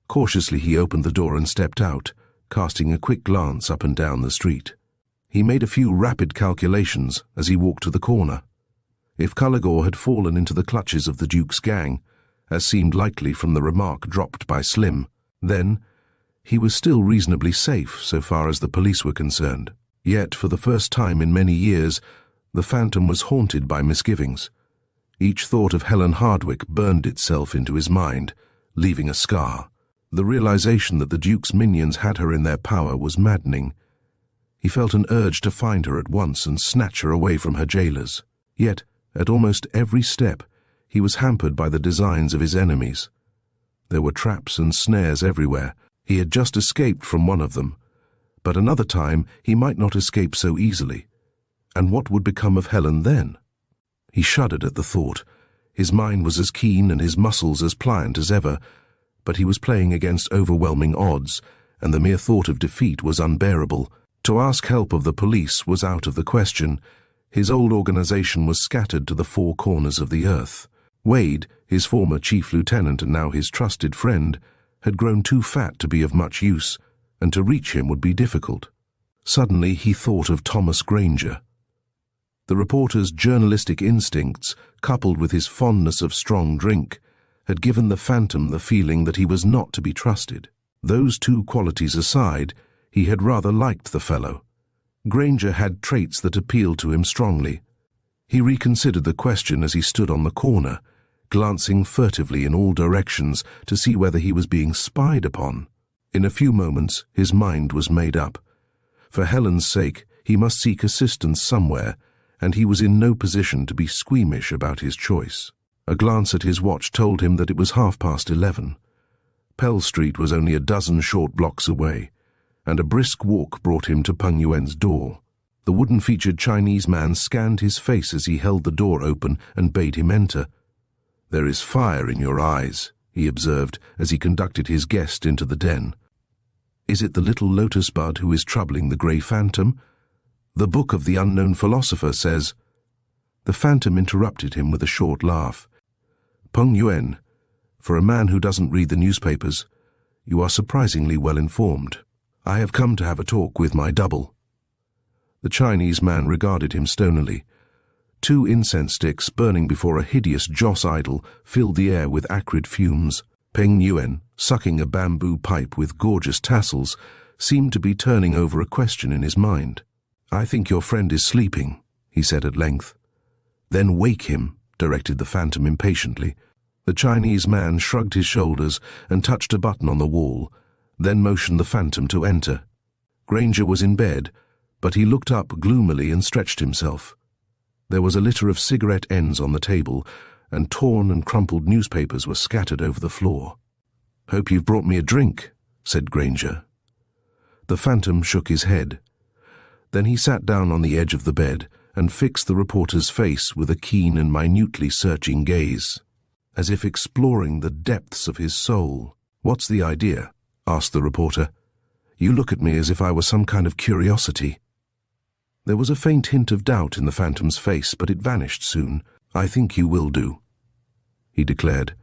Cautiously he opened the door and stepped out, casting a quick glance up and down the street. He made a few rapid calculations as he walked to the corner. If Culligore had fallen into the clutches of the Duke's gang, as seemed likely from the remark dropped by Slim, then he was still reasonably safe so far as the police were concerned. Yet, for the first time in many years, the phantom was haunted by misgivings. Each thought of Helen Hardwicke burned itself into his mind, leaving a scar. The realization that the Duke's minions had her in their power was maddening. He felt an urge to find her at once and snatch her away from her jailers. Yet, at almost every step, he was hampered by the designs of his enemies. There were traps and snares everywhere. He had just escaped from one of them, but another time he might not escape so easily. And what would become of Helen then? He shuddered at the thought. His mind was as keen and his muscles as pliant as ever, but he was playing against overwhelming odds, and the mere thought of defeat was unbearable. To ask help of the police was out of the question. His old organization was scattered to the four corners of the earth. Wade, his former chief lieutenant and now his trusted friend, had grown too fat to be of much use, and to reach him would be difficult. Suddenly he thought of Thomas Granger. The reporter's journalistic instincts, coupled with his fondness of strong drink, had given the phantom the feeling that he was not to be trusted. Those two qualities aside, he had rather liked the fellow. Granger had traits that appealed to him strongly. He reconsidered the question as he stood on the corner, glancing furtively in all directions to see whether he was being spied upon. In a few moments his mind was made up. For Helen's sake he must seek assistance somewhere, and he was in no position to be squeamish about his choice. A glance at his watch told him that it was 11:30. Pell Street was only a dozen short blocks away, and a brisk walk brought him to Peng Yuen's door. The wooden-featured Chinese man scanned his face as he held the door open and bade him enter, "There is fire in your eyes," he observed as he conducted his guest into the den. "Is it the little lotus bud who is troubling the grey phantom? The book of the unknown philosopher says—" The phantom interrupted him with a short laugh. "Peng Yuan, for a man who doesn't read the newspapers, you are surprisingly well informed. I have come to have a talk with my double." The Chinese man regarded him stonily. 2 incense sticks burning before a hideous joss idol filled the air with acrid fumes. Peng Yuan, sucking a bamboo pipe with gorgeous tassels, seemed to be turning over a question in his mind. "I think your friend is sleeping," he said at length. "Then wake him," directed the phantom impatiently. The Chinese man shrugged his shoulders and touched a button on the wall, then motioned the phantom to enter. Granger was in bed, but he looked up gloomily and stretched himself. There was a litter of cigarette ends on the table, and torn and crumpled newspapers were scattered over the floor. "Hope you've brought me a drink," said Granger. The phantom shook his head. Then he sat down on the edge of the bed and fixed the reporter's face with a keen and minutely searching gaze, as if exploring the depths of his soul. "What's the idea?" asked the reporter. "You look at me as if I were some kind of curiosity." There was a faint hint of doubt in the phantom's face, but it vanished soon. "I think you will do," he declared.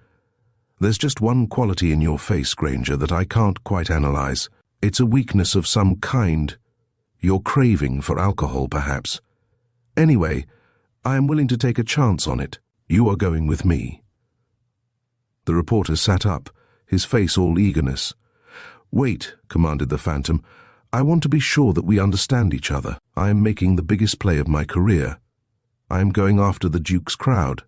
"There's just one quality in your face, Granger, that I can't quite analyze. It's a weakness of some kind. Your craving for alcohol, perhaps. Anyway, I am willing to take a chance on it. You are going with me." The reporter sat up, his face all eagerness. "Wait," commanded the phantom. "I want to be sure that we understand each other. I am making the biggest play of my career. I am going after the Duke's crowd.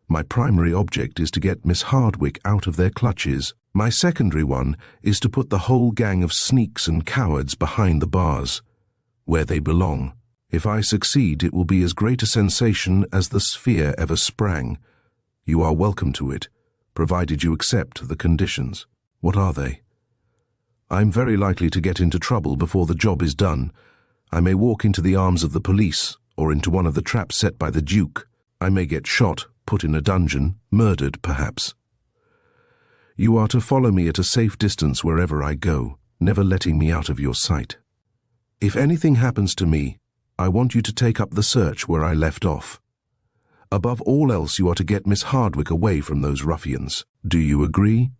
My primary object is to get Miss Hardwicke out of their clutches. My secondary one is to put the whole gang of sneaks and cowards behind the bars, where they belong. If I succeed, it will be as great a sensation as the Sphere ever sprang. You are welcome to it, provided you accept the conditions." "What are they?" "I'm very likely to get into trouble before the job is done. I may walk into the arms of the police, or into one of the traps set by the Duke. I may get shot, put in a dungeon, murdered, perhaps. You are to follow me at a safe distance wherever I go, never letting me out of your sight. If anything happens to me, I want you to take up the search where I left off. Above all else, you are to get Miss Hardwicke away from those ruffians. Do you agree?"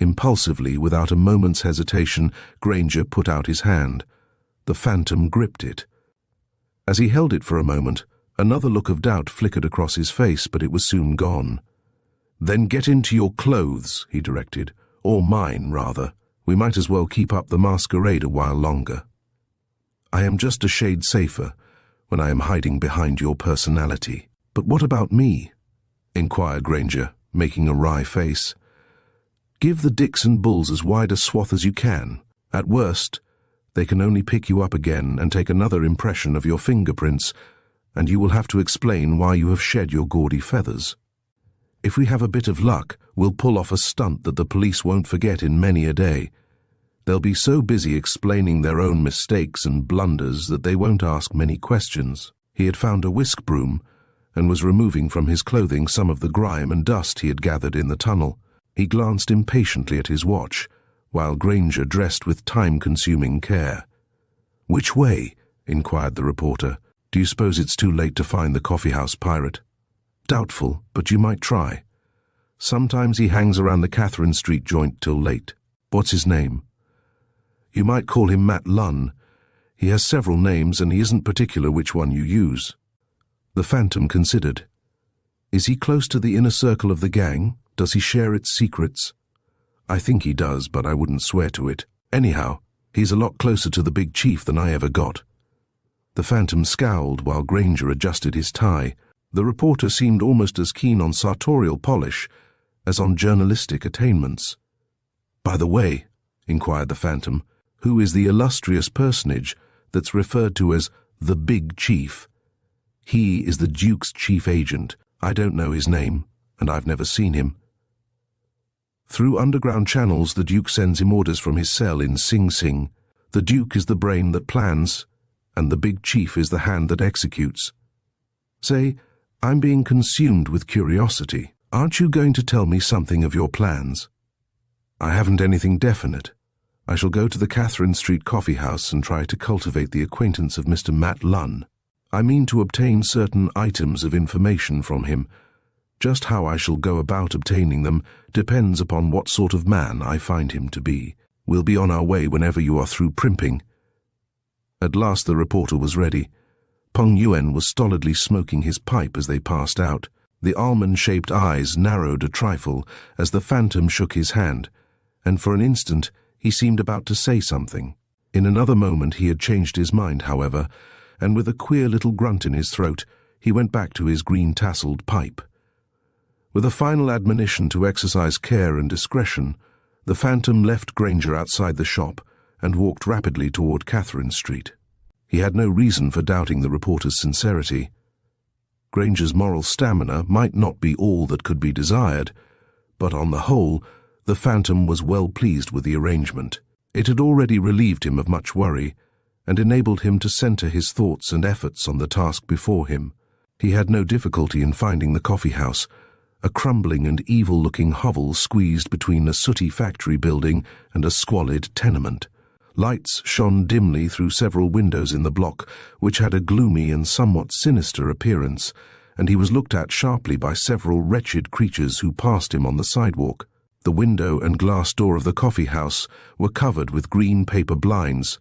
Impulsively, without a moment's hesitation, Granger put out his hand. The phantom gripped it. As he held it for a moment, another look of doubt flickered across his face, but it was soon gone. "Then get into your clothes," he directed. "Or mine, rather. We might as well keep up the masquerade a while longer. I am just a shade safer when I am hiding behind your personality." "But what about me?" inquired Granger, making a wry face. "Give the dicks and bulls as wide a swath as you can. At worst, they can only pick you up again and take another impression of your fingerprints, and you will have to explain why you have shed your gaudy feathers. If we have a bit of luck, we'll pull off a stunt that the police won't forget in many a day. They'll be so busy explaining their own mistakes and blunders that they won't ask many questions." He had found a whisk broom and was removing from his clothing some of the grime and dust he had gathered in the tunnel. He glanced impatiently at his watch, while Granger dressed with time-consuming care. "Which way?" inquired the reporter. "Do you suppose it's too late to find the coffee-house pirate?" "Doubtful, but you might try. Sometimes he hangs around the Catherine Street joint till late." "What's his name?" "You might call him Matt Lunn. He has several names, and he isn't particular which one you use." The phantom considered. "Is he close to the inner circle of the gang? Does he share its secrets?" "I think he does, but I wouldn't swear to it. Anyhow, he's a lot closer to the big chief than I ever got." The phantom scowled while Granger adjusted his tie. The reporter seemed almost as keen on sartorial polish as on journalistic attainments. "By the way," inquired the phantom, "who is the illustrious personage that's referred to as the Big Chief?" "He is the Duke's chief agent. I don't know his name, and I've never seen him. Through underground channels, the Duke sends him orders from his cell in Sing Sing. The Duke is the brain that plans, and the Big Chief is the hand that executes. Say, I'm being consumed with curiosity. Aren't you going to tell me something of your plans? I haven't anything definite. I shall go to the Catherine Street coffee house and try to cultivate the acquaintance of Mr. Matt Lunn. I mean to obtain certain items of information from him. Just how I shall go about obtaining them depends upon what sort of man I find him to be. We'll be on our way whenever you are through primping. At last the reporter was ready. Peng Yuen was stolidly smoking his pipe as they passed out. The almond-shaped eyes narrowed a trifle as the phantom shook his hand, and for an instant he seemed about to say something. In another moment he had changed his mind, however, and with a queer little grunt in his throat, he went back to his green-tasseled pipe. With a final admonition to exercise care and discretion, the phantom left Granger outside the shop and walked rapidly toward Catherine Street. He had no reason for doubting the reporter's sincerity. Granger's moral stamina might not be all that could be desired, but on the whole, the phantom was well pleased with the arrangement. It had already relieved him of much worry, and enabled him to center his thoughts and efforts on the task before him. He had no difficulty in finding the coffee house, a crumbling and evil-looking hovel squeezed between a sooty factory building and a squalid tenement. Lights shone dimly through several windows in the block, which had a gloomy and somewhat sinister appearance, and he was looked at sharply by several wretched creatures who passed him on the sidewalk. The window and glass door of the coffee house were covered with green paper blinds,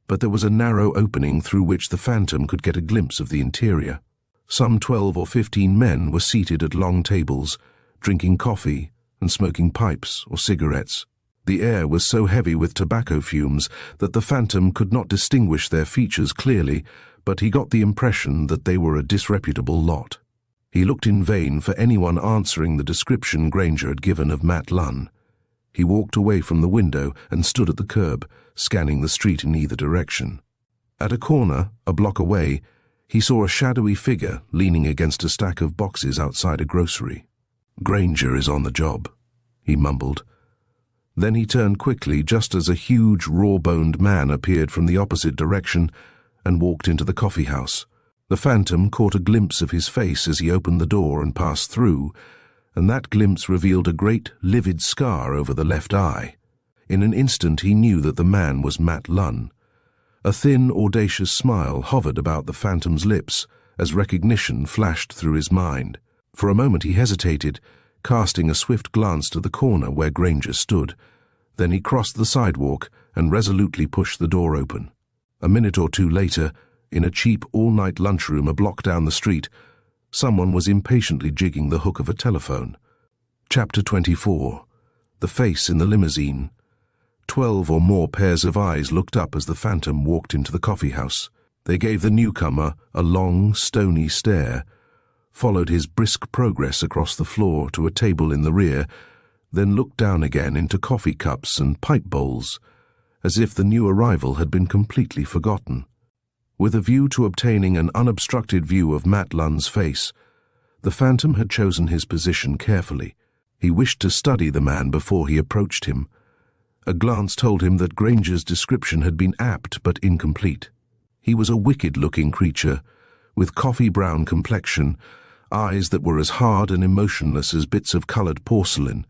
but there was a narrow opening through which the phantom could get a glimpse of the interior. Some 12 or 15 men were seated at long tables, drinking coffee and smoking pipes or cigarettes. The air was so heavy with tobacco fumes that the phantom could not distinguish their features clearly, but he got the impression that they were a disreputable lot. He looked in vain for anyone answering the description Granger had given of Matt Lunn. He walked away from the window and stood at the curb, scanning the street in either direction. At a corner, a block away, he saw a shadowy figure leaning against a stack of boxes outside a grocery. "Granger is on the job," he mumbled. Then he turned quickly just as a huge, raw-boned man appeared from the opposite direction and walked into the coffee house. The phantom caught a glimpse of his face as he opened the door and passed through, and that glimpse revealed a great, livid scar over the left eye. In an instant he knew that the man was Matt Lunn. A thin, audacious smile hovered about the phantom's lips as recognition flashed through his mind. For a moment he hesitated, casting a swift glance to the corner where Granger stood. Then he crossed the sidewalk and resolutely pushed the door open. A minute or two later, in a cheap all-night lunchroom a block down the street, someone was impatiently jigging the hook of a telephone. Chapter 24. The Face in the Limousine. 12 or more pairs of eyes looked up as the phantom walked into the coffee house. They gave the newcomer a long, stony stare, followed his brisk progress across the floor to a table in the rear, then looked down again into coffee cups and pipe bowls, as if the new arrival had been completely forgotten. With a view to obtaining an unobstructed view of Matt Lunn's face, the phantom had chosen his position carefully. He wished to study the man before he approached him. A glance told him that Granger's description had been apt but incomplete. He was a wicked-looking creature, with coffee-brown complexion, eyes that were as hard and emotionless as bits of coloured porcelain,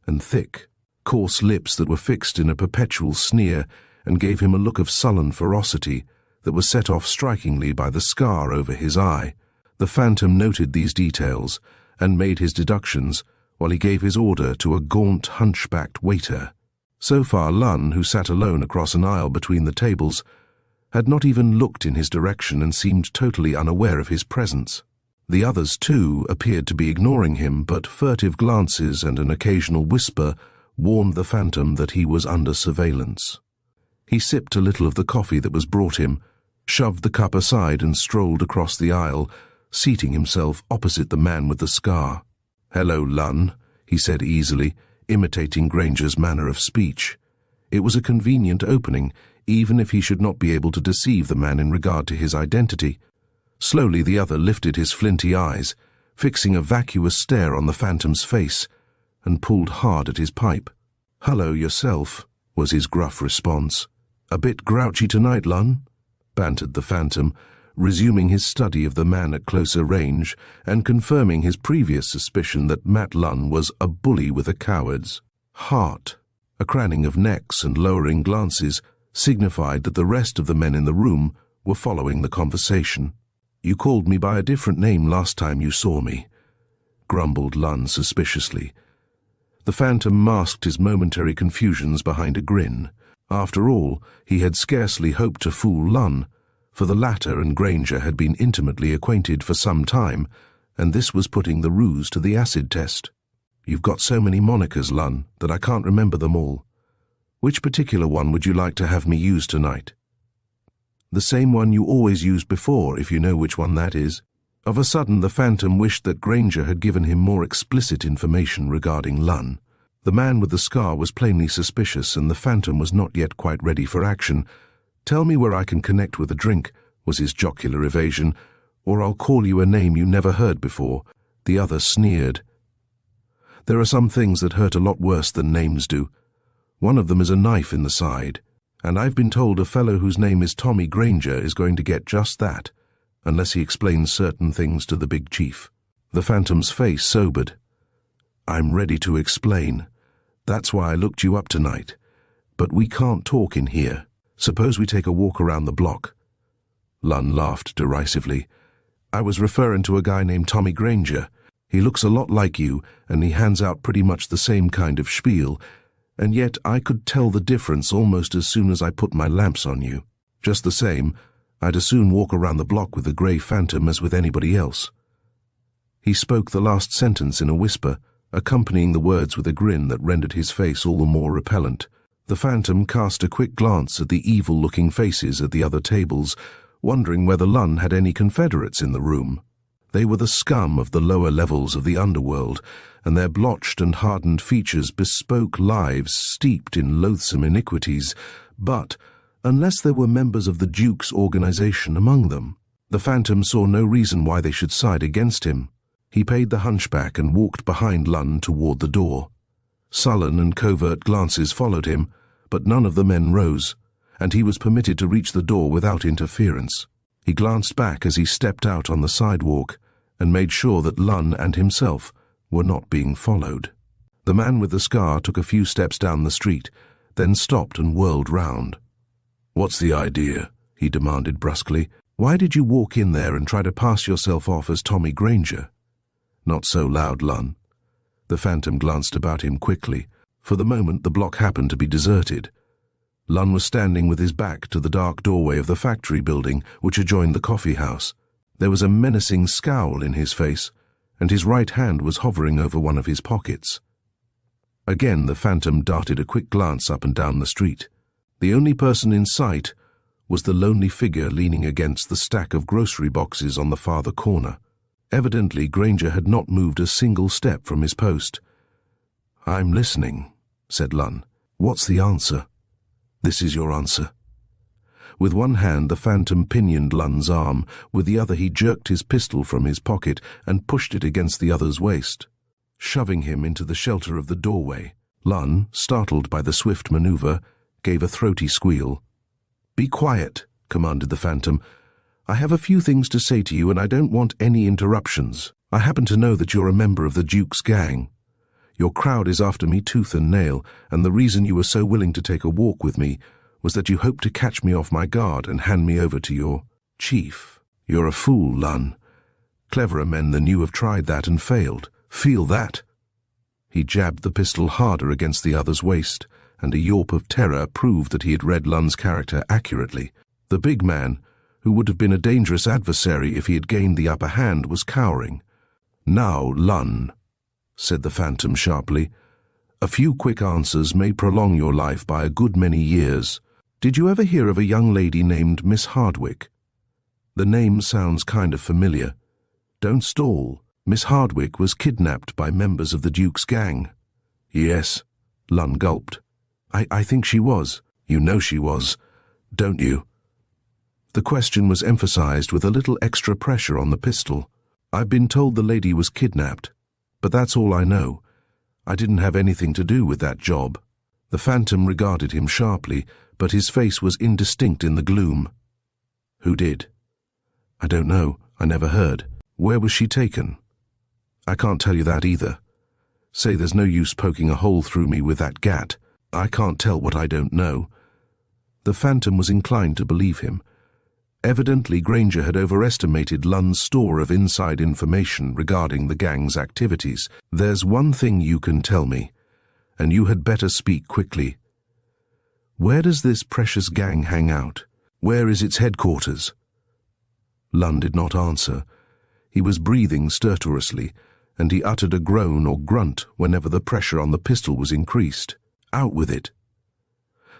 and thick, coarse lips that were fixed in a perpetual sneer and gave him a look of sullen ferocity that was set off strikingly by the scar over his eye. The phantom noted these details and made his deductions while he gave his order to a gaunt, hunchbacked waiter. So far Lunn, who sat alone across an aisle between the tables, had not even looked in his direction and seemed totally unaware of his presence. The others, too, appeared to be ignoring him, but furtive glances and an occasional whisper warned the phantom that he was under surveillance. He sipped a little of the coffee that was brought him, shoved the cup aside and strolled across the aisle, seating himself opposite the man with the scar. "Hello, Lunn," he said easily, imitating Granger's manner of speech. It was a convenient opening, even if he should not be able to deceive the man in regard to his identity. Slowly the other lifted his flinty eyes, fixing a vacuous stare on the phantom's face, and pulled hard at his pipe. "Hello yourself," was his gruff response. "A bit grouchy tonight, Lunn?" bantered the phantom, resuming his study of the man at closer range and confirming his previous suspicion that Matt Lunn was a bully with a coward's heart. A craning of necks and lowering glances signified that the rest of the men in the room were following the conversation. "You called me by a different name last time you saw me," grumbled Lunn suspiciously. The Phantom masked his momentary confusions behind a grin. After all, he had scarcely hoped to fool Lunn, for the latter and Granger had been intimately acquainted for some time, and this was putting the ruse to the acid test. "You've got so many monikers, Lunn, that I can't remember them all. Which particular one would you like to have me use tonight?" "The same one you always used before, if you know which one that is." Of a sudden, the Phantom wished that Granger had given him more explicit information regarding Lunn. The man with the scar was plainly suspicious, and the Phantom was not yet quite ready for action. "Tell me where I can connect with a drink," was his jocular evasion, "or I'll call you a name you never heard before." The other sneered. "There are some things that hurt a lot worse than names do. One of them is a knife in the side, and I've been told a fellow whose name is Tommy Granger is going to get just that, unless he explains certain things to the big chief." The Phantom's face sobered. "I'm ready to explain. That's why I looked you up tonight. But we can't talk in here. Suppose we take a walk around the block." Lunn laughed derisively. "I was referring to a guy named Tommy Granger. He looks a lot like you, and he hands out pretty much the same kind of spiel, and yet I could tell the difference almost as soon as I put my lamps on you. Just the same, I'd as soon walk around the block with the grey Phantom as with anybody else." He spoke the last sentence in a whisper, accompanying the words with a grin that rendered his face all the more repellent. The Phantom cast a quick glance at the evil-looking faces at the other tables, wondering whether Lunn had any confederates in the room. They were the scum of the lower levels of the underworld, and their blotched and hardened features bespoke lives steeped in loathsome iniquities, but unless there were members of the Duke's organization among them, the Phantom saw no reason why they should side against him. He paid the hunchback and walked behind Lunn toward the door. Sullen and covert glances followed him, but none of the men rose, and he was permitted to reach the door without interference. He glanced back as he stepped out on the sidewalk and made sure that Lunn and himself were not being followed. The man with the scar took a few steps down the street, then stopped and whirled round. "What's the idea?" he demanded brusquely. "Why did you walk in there and try to pass yourself off as Tommy Granger?" "Not so loud, Lunn." The Phantom glanced about him quickly. For the moment, the block happened to be deserted. Lunn was standing with his back to the dark doorway of the factory building which adjoined the coffee house. There was a menacing scowl in his face, and his right hand was hovering over one of his pockets. Again, the Phantom darted a quick glance up and down the street. The only person in sight was the lonely figure leaning against the stack of grocery boxes on the farther corner. Evidently, Granger had not moved a single step from his post. "I'm listening," said Lunn. "What's the answer?" "This is your answer." With one hand, the Phantom pinioned Lunn's arm. With the other, he jerked his pistol from his pocket and pushed it against the other's waist, shoving him into the shelter of the doorway. Lunn, startled by the swift maneuver, gave a throaty squeal. "Be quiet," commanded the Phantom. "I have a few things to say to you, and I don't want any interruptions. I happen to know that you're a member of the Duke's gang. Your crowd is after me tooth and nail, and the reason you were so willing to take a walk with me was that you hoped to catch me off my guard and hand me over to your chief. You're a fool, Lunn. Cleverer men than you have tried that and failed. Feel that." He jabbed the pistol harder against the other's waist, and a yawp of terror proved that he had read Lunn's character accurately. The big man, who would have been a dangerous adversary if he had gained the upper hand, was cowering. "Now, Lunn," said the Phantom sharply, "a few quick answers may prolong your life by a good many years. Did you ever hear of a young lady named Miss Hardwick? The name sounds kind of familiar. Don't stall. Miss Hardwick was kidnapped by members of the Duke's gang." "Yes," Lunn gulped. I think she was. You know she was, don't you?" The question was emphasized with a little extra pressure on the pistol. "I've been told the lady was kidnapped, but that's all I know. I didn't have anything to do with that job." The Phantom regarded him sharply, but his face was indistinct in the gloom. "Who did?" I don't know. I never heard. Where was she taken? I can't tell you that either. Say, there's no use poking a hole through me with that gat. I can't tell what I don't know. The Phantom was inclined to believe him. Evidently, Granger had overestimated Lunn's store of inside information regarding the gang's activities. There's one thing you can tell me, and you had better speak quickly. Where does this precious gang hang out? Where is its headquarters? Lunn did not answer. He was breathing stertorously, and he uttered a groan or grunt whenever the pressure on the pistol was increased. Out with it.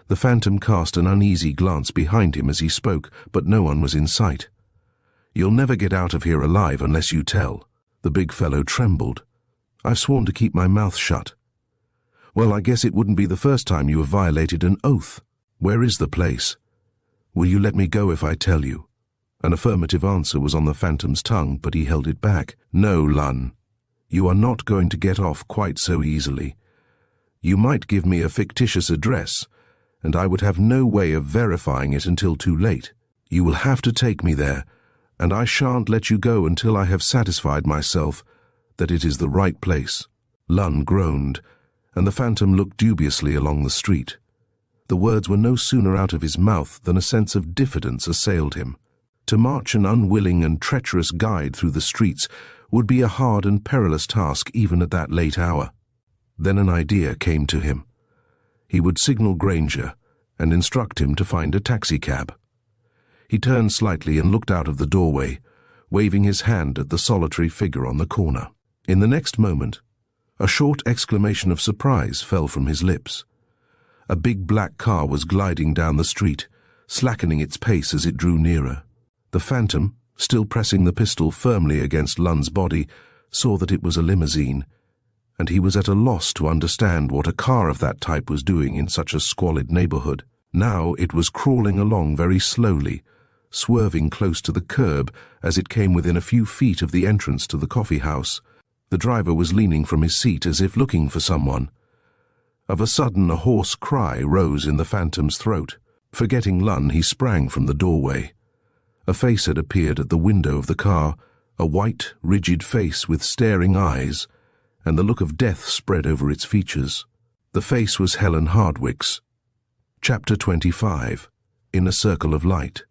The Phantom cast an uneasy glance behind him as he spoke, but no one was in sight. You'll never get out of here alive unless you tell. The big fellow trembled. I've sworn to keep my mouth shut. Well, I guess it wouldn't be the first time you have violated an oath. Where is the place? Will you let me go if I tell you? An affirmative answer was on the Phantom's tongue, but he held it back. No, Lunn. You are not going to get off quite so easily. You might give me a fictitious address, and I would have no way of verifying it until too late. You will have to take me there, and I shan't let you go until I have satisfied myself that it is the right place. Lunn groaned, and the Phantom looked dubiously along the street. The words were no sooner out of his mouth than a sense of diffidence assailed him. To march an unwilling and treacherous guide through the streets would be a hard and perilous task even at that late hour. Then an idea came to him. He would signal Granger and instruct him to find a taxicab. He turned slightly and looked out of the doorway, waving his hand at the solitary figure on the corner. In the next moment, a short exclamation of surprise fell from his lips. A big black car was gliding down the street, slackening its pace as it drew nearer. The Phantom, still pressing the pistol firmly against Lunn's body, saw that it was a limousine, and he was at a loss to understand what a car of that type was doing in such a squalid neighborhood. Now it was crawling along very slowly, swerving close to the curb as it came within a few feet of the entrance to the coffee house. The driver was leaning from his seat as if looking for someone. Of a sudden a hoarse cry rose in the Phantom's throat. Forgetting Lunn, he sprang from the doorway. A face had appeared at the window of the car, a white, rigid face with staring eyes, and the look of death spread over its features. The face was Helen Hardwicke's. Chapter 25. In a Circle of Light.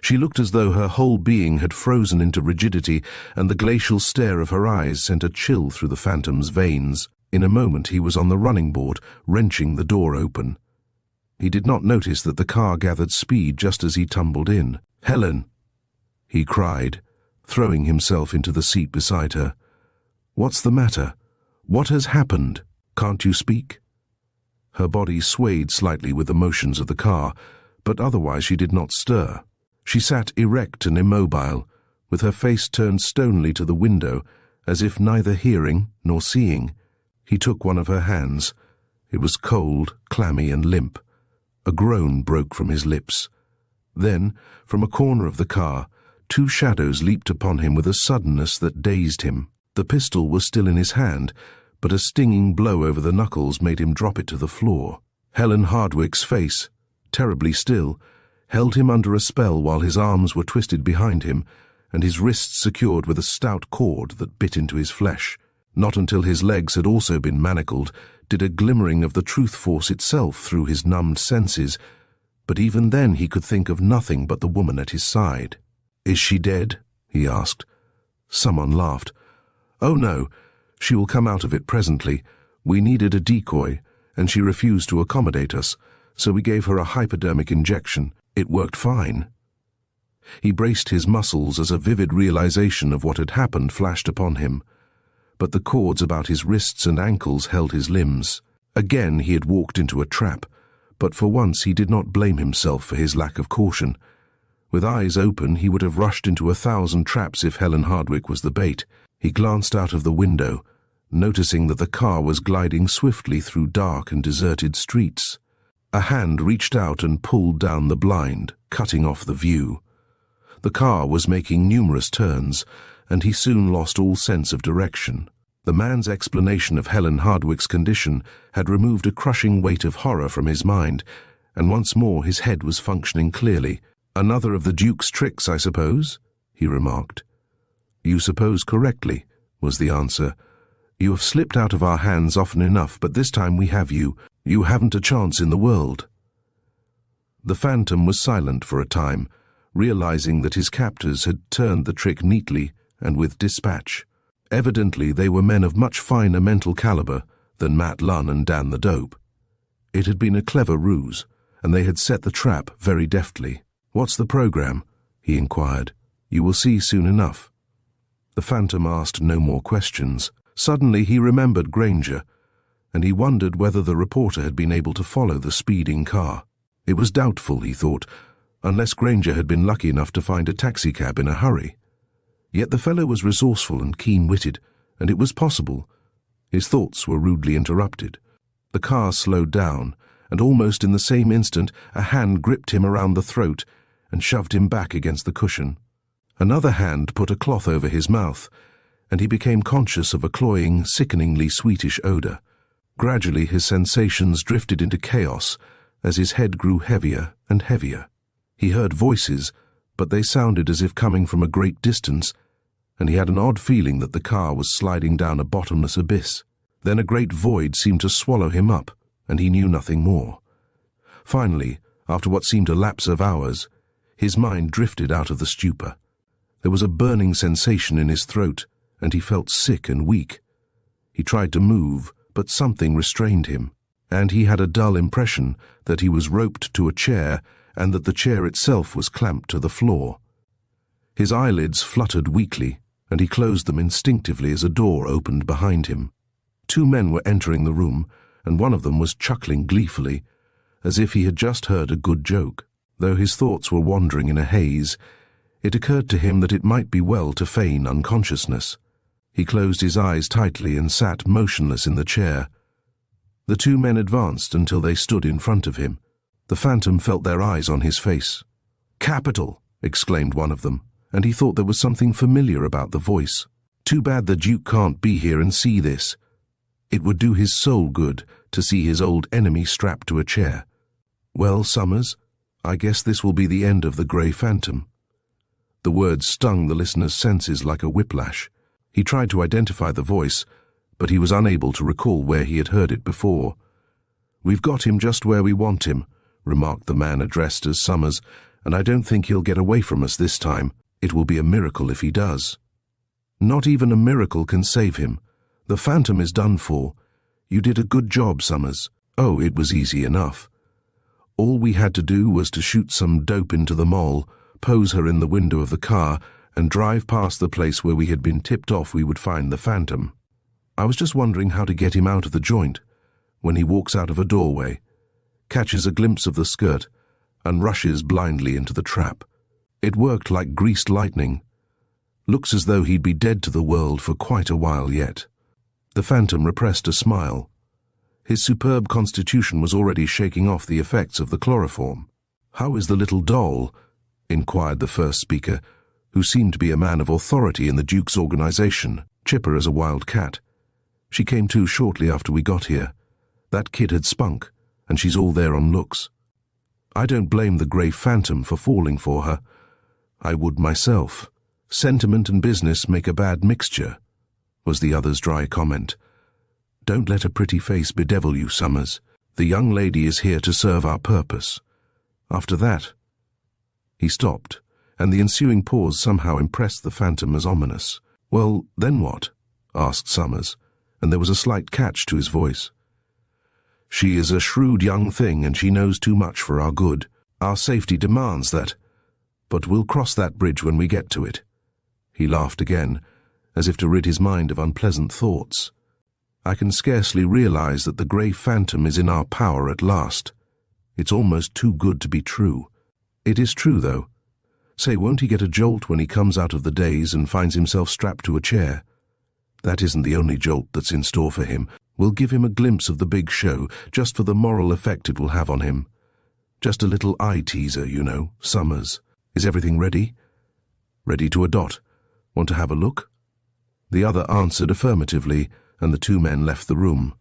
She looked as though her whole being had frozen into rigidity, and the glacial stare of her eyes sent a chill through the Phantom's veins. In a moment he was on the running board, wrenching the door open. He did not notice that the car gathered speed just as he tumbled in. "Helen!" he cried, throwing himself into the seat beside her. "What's the matter? What has happened? Can't you speak?" Her body swayed slightly with the motions of the car, but otherwise she did not stir. She sat erect and immobile, with her face turned stonily to the window, as if neither hearing nor seeing. He took one of her hands. It was cold, clammy, and limp. A groan broke from his lips. Then, from a corner of the car, two shadows leaped upon him with a suddenness that dazed him. The pistol was still in his hand, but a stinging blow over the knuckles made him drop it to the floor. Helen Hardwicke's face, terribly still, held him under a spell while his arms were twisted behind him, and his wrists secured with a stout cord that bit into his flesh. Not until his legs had also been manacled did a glimmering of the truth force itself through his numbed senses, but even then he could think of nothing but the woman at his side. "Is she dead?" he asked. Someone laughed. "Oh no, she will come out of it presently. We needed a decoy, and she refused to accommodate us, so we gave her a hypodermic injection. It worked fine." He braced his muscles as a vivid realization of what had happened flashed upon him, but the cords about his wrists and ankles held his limbs. Again he had walked into a trap, but for once he did not blame himself for his lack of caution. With eyes open, he would have rushed into 1,000 traps if Helen Hardwicke was the bait. He glanced out of the window, noticing that the car was gliding swiftly through dark and deserted streets. A hand reached out and pulled down the blind, cutting off the view. The car was making numerous turns, and he soon lost all sense of direction. The man's explanation of Helen Hardwicke's condition had removed a crushing weight of horror from his mind, and once more his head was functioning clearly. "Another of the Duke's tricks, I suppose?" he remarked. "You suppose correctly," was the answer. "You have slipped out of our hands often enough, but this time we have you. You haven't a chance in the world." The phantom was silent for a time, realizing that his captors had turned the trick neatly and with dispatch. Evidently they were men of much finer mental caliber than Matt Lunn and Dan the Dope. It had been a clever ruse, and they had set the trap very deftly. "What's the program?" he inquired. "You will see soon enough." The phantom asked no more questions. Suddenly he remembered Granger, and he wondered whether the reporter had been able to follow the speeding car. It was doubtful, he thought, unless Granger had been lucky enough to find a taxicab in a hurry. Yet the fellow was resourceful and keen-witted, and it was possible. His thoughts were rudely interrupted. The car slowed down, and almost in the same instant a hand gripped him around the throat and shoved him back against the cushion. Another hand put a cloth over his mouth, and he became conscious of a cloying, sickeningly sweetish odor. Gradually his sensations drifted into chaos as his head grew heavier and heavier. He heard voices, but they sounded as if coming from a great distance, and he had an odd feeling that the car was sliding down a bottomless abyss. Then a great void seemed to swallow him up, and he knew nothing more. Finally, after what seemed a lapse of hours, his mind drifted out of the stupor. There was a burning sensation in his throat, and he felt sick and weak. He tried to move, but something restrained him, and he had a dull impression that he was roped to a chair and that the chair itself was clamped to the floor. His eyelids fluttered weakly, and he closed them instinctively as a door opened behind him. 2 men were entering the room, and one of them was chuckling gleefully, as if he had just heard a good joke. Though his thoughts were wandering in a haze, it occurred to him that it might be well to feign unconsciousness. He closed his eyes tightly and sat motionless in the chair. The 2 men advanced until they stood in front of him. The phantom felt their eyes on his face. "Capital!" exclaimed one of them, and he thought there was something familiar about the voice. "Too bad the Duke can't be here and see this. It would do his soul good to see his old enemy strapped to a chair. Well, Summers, I guess this will be the end of the Grey Phantom." The words stung the listener's senses like a whiplash. He tried to identify the voice, but he was unable to recall where he had heard it before. "We've got him just where we want him," remarked the man addressed as Summers, "and I don't think he'll get away from us this time. It will be a miracle if he does." "Not even a miracle can save him. The Phantom is done for. You did a good job, Summers." "Oh, it was easy enough. All we had to do was to shoot some dope into the mole, pose her in the window of the car, and drive past the place where we had been tipped off we would find the Phantom. I was just wondering how to get him out of the joint, when he walks out of a doorway, catches a glimpse of the skirt, and rushes blindly into the trap. It worked like greased lightning. Looks as though he'd be dead to the world for quite a while yet." The Phantom repressed a smile. His superb constitution was already shaking off the effects of the chloroform. "How is the little doll?" inquired the first speaker, who seemed to be a man of authority in the Duke's organization, chipper as a wild cat. "She came to shortly after we got here. That kid had spunk, and she's all there on looks. I don't blame the Grey Phantom for falling for her. I would myself. Sentiment and business make a bad mixture," was the other's dry comment. "Don't let a pretty face bedevil you, Summers. The young lady is here to serve our purpose. After that—" He stopped, and the ensuing pause somehow impressed the Phantom as ominous. "Well, then what?" asked Summers, and there was a slight catch to his voice. "She is a shrewd young thing, and she knows too much for our good. Our safety demands that. But we'll cross that bridge when we get to it." He laughed again, as if to rid his mind of unpleasant thoughts. "I can scarcely realize that the Grey Phantom is in our power at last. It's almost too good to be true. It is true, though. Say, won't he get a jolt when he comes out of the daze and finds himself strapped to a chair? That isn't the only jolt that's in store for him. We'll give him a glimpse of the big show, just for the moral effect it will have on him. Just a little eye-teaser, you know, Summers. Is everything ready?" "Ready to a dot. Want to have a look?" The other answered affirmatively, and the 2 men left the room.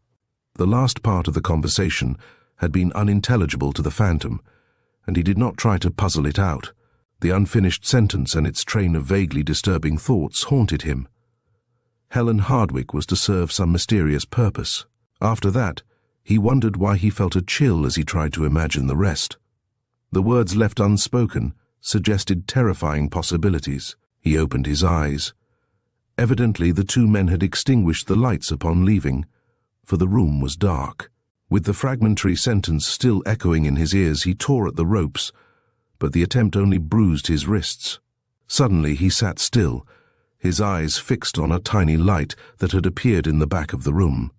The last part of the conversation had been unintelligible to the Phantom, and he did not try to puzzle it out. The unfinished sentence and its train of vaguely disturbing thoughts haunted him. Helen Hardwicke was to serve some mysterious purpose. After that, he wondered why he felt a chill as he tried to imagine the rest. The words left unspoken suggested terrifying possibilities. He opened his eyes. Evidently, the two men had extinguished the lights upon leaving, for the room was dark. With the fragmentary sentence still echoing in his ears, he tore at the ropes, but the attempt only bruised his wrists. Suddenly he sat still, his eyes fixed on a tiny light that had appeared in the back of the room.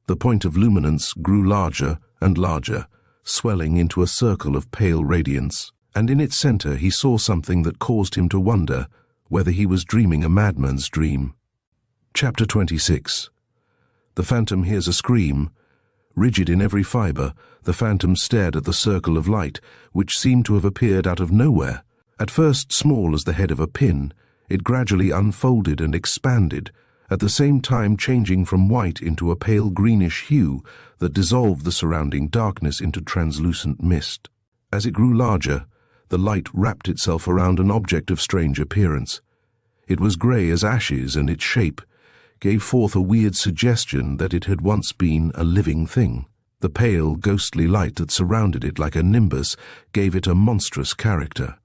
The point of luminance grew larger and larger, swelling into a circle of pale radiance, and in its center he saw something that caused him to wonder whether he was dreaming a madman's dream. Chapter 26. The phantom hears a scream. Rigid in every fiber, the phantom stared at the circle of light, which seemed to have appeared out of nowhere. At first small as the head of a pin, it gradually unfolded and expanded, at the same time changing from white into a pale greenish hue that dissolved the surrounding darkness into translucent mist. As it grew larger, the light wrapped itself around an object of strange appearance. It was grey as ashes, and its shape gave forth a weird suggestion that it had once been a living thing. The pale, ghostly light that surrounded it like a nimbus gave it a monstrous character.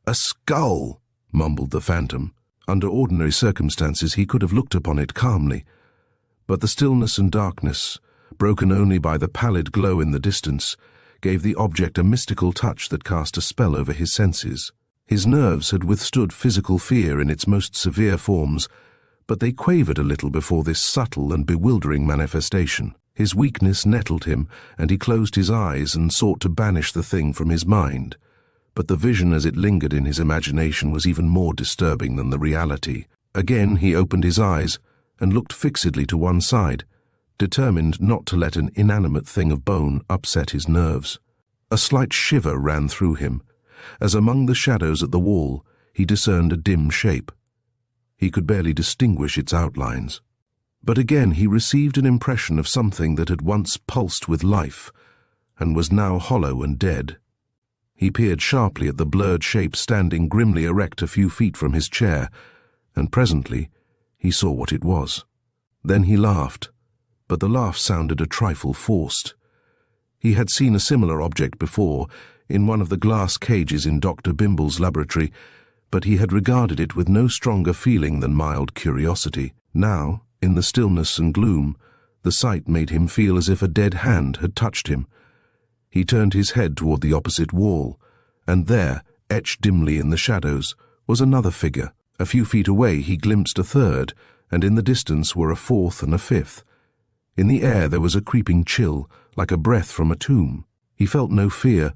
"A skull," mumbled the phantom. Under ordinary circumstances he could have looked upon it calmly, but the stillness and darkness, broken only by the pallid glow in the distance, gave the object a mystical touch that cast a spell over his senses. His nerves had withstood physical fear in its most severe forms, but they quavered a little before this subtle and bewildering manifestation. His weakness nettled him, and he closed his eyes and sought to banish the thing from his mind. But the vision as it lingered in his imagination was even more disturbing than the reality. Again he opened his eyes and looked fixedly to one side, determined not to let an inanimate thing of bone upset his nerves. A slight shiver ran through him, as among the shadows at the wall he discerned a dim shape. He could barely distinguish its outlines. But again he received an impression of something that had once pulsed with life, and was now hollow and dead. He peered sharply at the blurred shape standing grimly erect a few feet from his chair, and presently he saw what it was. Then he laughed, but the laugh sounded a trifle forced. He had seen a similar object before, in one of the glass cages in Dr. Bimble's laboratory, but he had regarded it with no stronger feeling than mild curiosity. Now, in the stillness and gloom, the sight made him feel as if a dead hand had touched him. He turned his head toward the opposite wall, and there, etched dimly in the shadows, was another figure. A few feet away he glimpsed a third, and in the distance were a fourth and a fifth. In the air there was a creeping chill, like a breath from a tomb. He felt no fear,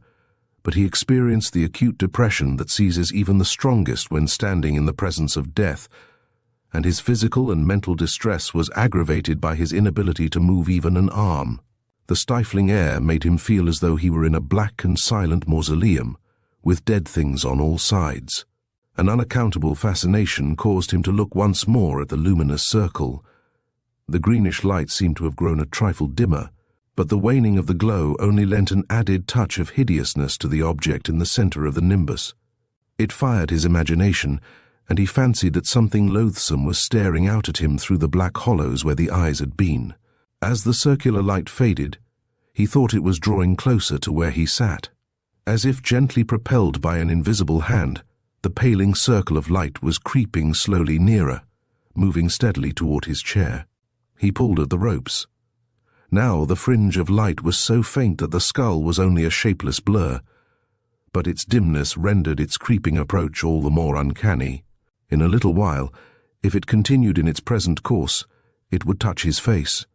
but he experienced the acute depression that seizes even the strongest when standing in the presence of death, and his physical and mental distress was aggravated by his inability to move even an arm. The stifling air made him feel as though he were in a black and silent mausoleum, with dead things on all sides. An unaccountable fascination caused him to look once more at the luminous circle. The greenish light seemed to have grown a trifle dimmer, but the waning of the glow only lent an added touch of hideousness to the object in the center of the nimbus. It fired his imagination, and he fancied that something loathsome was staring out at him through the black hollows where the eyes had been. As the circular light faded, he thought it was drawing closer to where he sat. As if gently propelled by an invisible hand, the paling circle of light was creeping slowly nearer, moving steadily toward his chair. He pulled at the ropes. Now the fringe of light was so faint that the skull was only a shapeless blur, but its dimness rendered its creeping approach all the more uncanny. In a little while, if it continued in its present course, it would touch his face.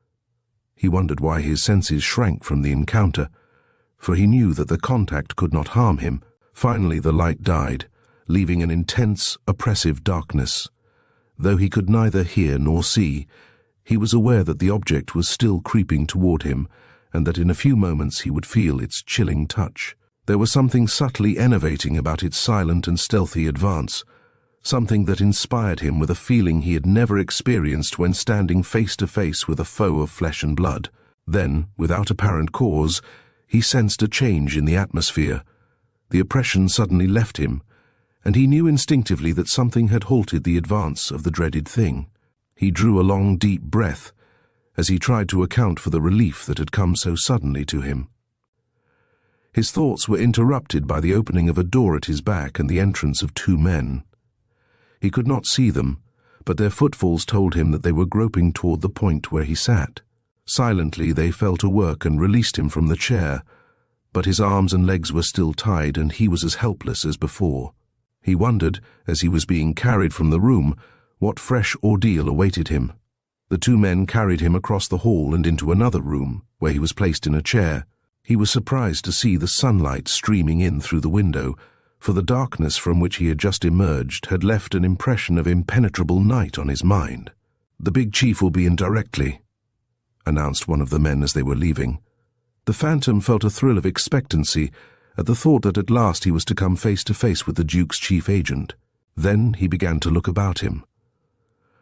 He wondered why his senses shrank from the encounter, for he knew that the contact could not harm him. Finally the light died, leaving an intense, oppressive darkness. Though he could neither hear nor see, he was aware that the object was still creeping toward him, and that in a few moments he would feel its chilling touch. There was something subtly enervating about its silent and stealthy advance, something that inspired him with a feeling he had never experienced when standing face to face with a foe of flesh and blood. Then, without apparent cause, he sensed a change in the atmosphere. The oppression suddenly left him, and he knew instinctively that something had halted the advance of the dreaded thing. He drew a long, deep breath as he tried to account for the relief that had come so suddenly to him. His thoughts were interrupted by the opening of a door at his back and the entrance of two men. He could not see them, but their footfalls told him that they were groping toward the point where he sat. Silently they fell to work and released him from the chair, but his arms and legs were still tied and he was as helpless as before. He wondered, as he was being carried from the room, what fresh ordeal awaited him. The two men carried him across the hall and into another room, where he was placed in a chair. He was surprised to see the sunlight streaming in through the window, for the darkness from which he had just emerged had left an impression of impenetrable night on his mind. "The big chief will be in directly," announced one of the men as they were leaving. The Phantom felt a thrill of expectancy at the thought that at last he was to come face to face with the Duke's chief agent. Then he began to look about him.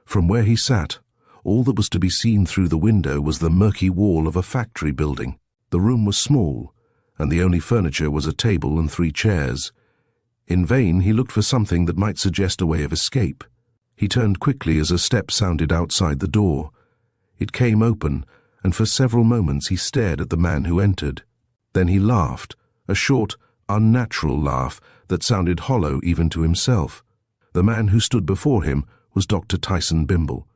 From where he sat, all that was to be seen through the window was the murky wall of a factory building. The room was small, and the only furniture was a table and 3 chairs. In vain he looked for something that might suggest a way of escape. He turned quickly as a step sounded outside the door. It came open, and for several moments he stared at the man who entered. Then he laughed, a short, unnatural laugh that sounded hollow even to himself. The man who stood before him was Dr. Tyson Bimble.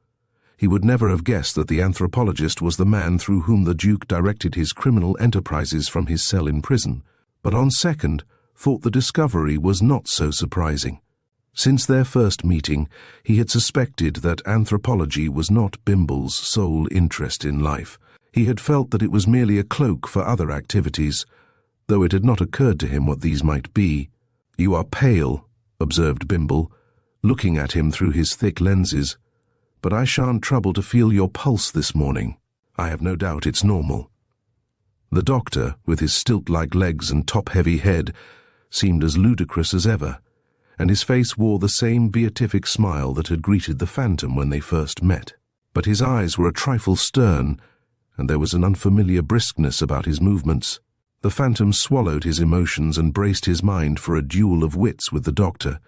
He would never have guessed that the anthropologist was the man through whom the Duke directed his criminal enterprises from his cell in prison, but on second thought the discovery was not so surprising. Since their first meeting, he had suspected that anthropology was not Bimble's sole interest in life. He had felt that it was merely a cloak for other activities, though it had not occurred to him what these might be. "You are pale," observed Bimble, looking at him through his thick lenses, "but I shan't trouble to feel your pulse this morning. I have no doubt it's normal." The doctor, with his stilt-like legs and top-heavy head, seemed as ludicrous as ever, and his face wore the same beatific smile that had greeted the Phantom when they first met. But his eyes were a trifle stern, and there was an unfamiliar briskness about his movements. The Phantom swallowed his emotions and braced his mind for a duel of wits with the doctor.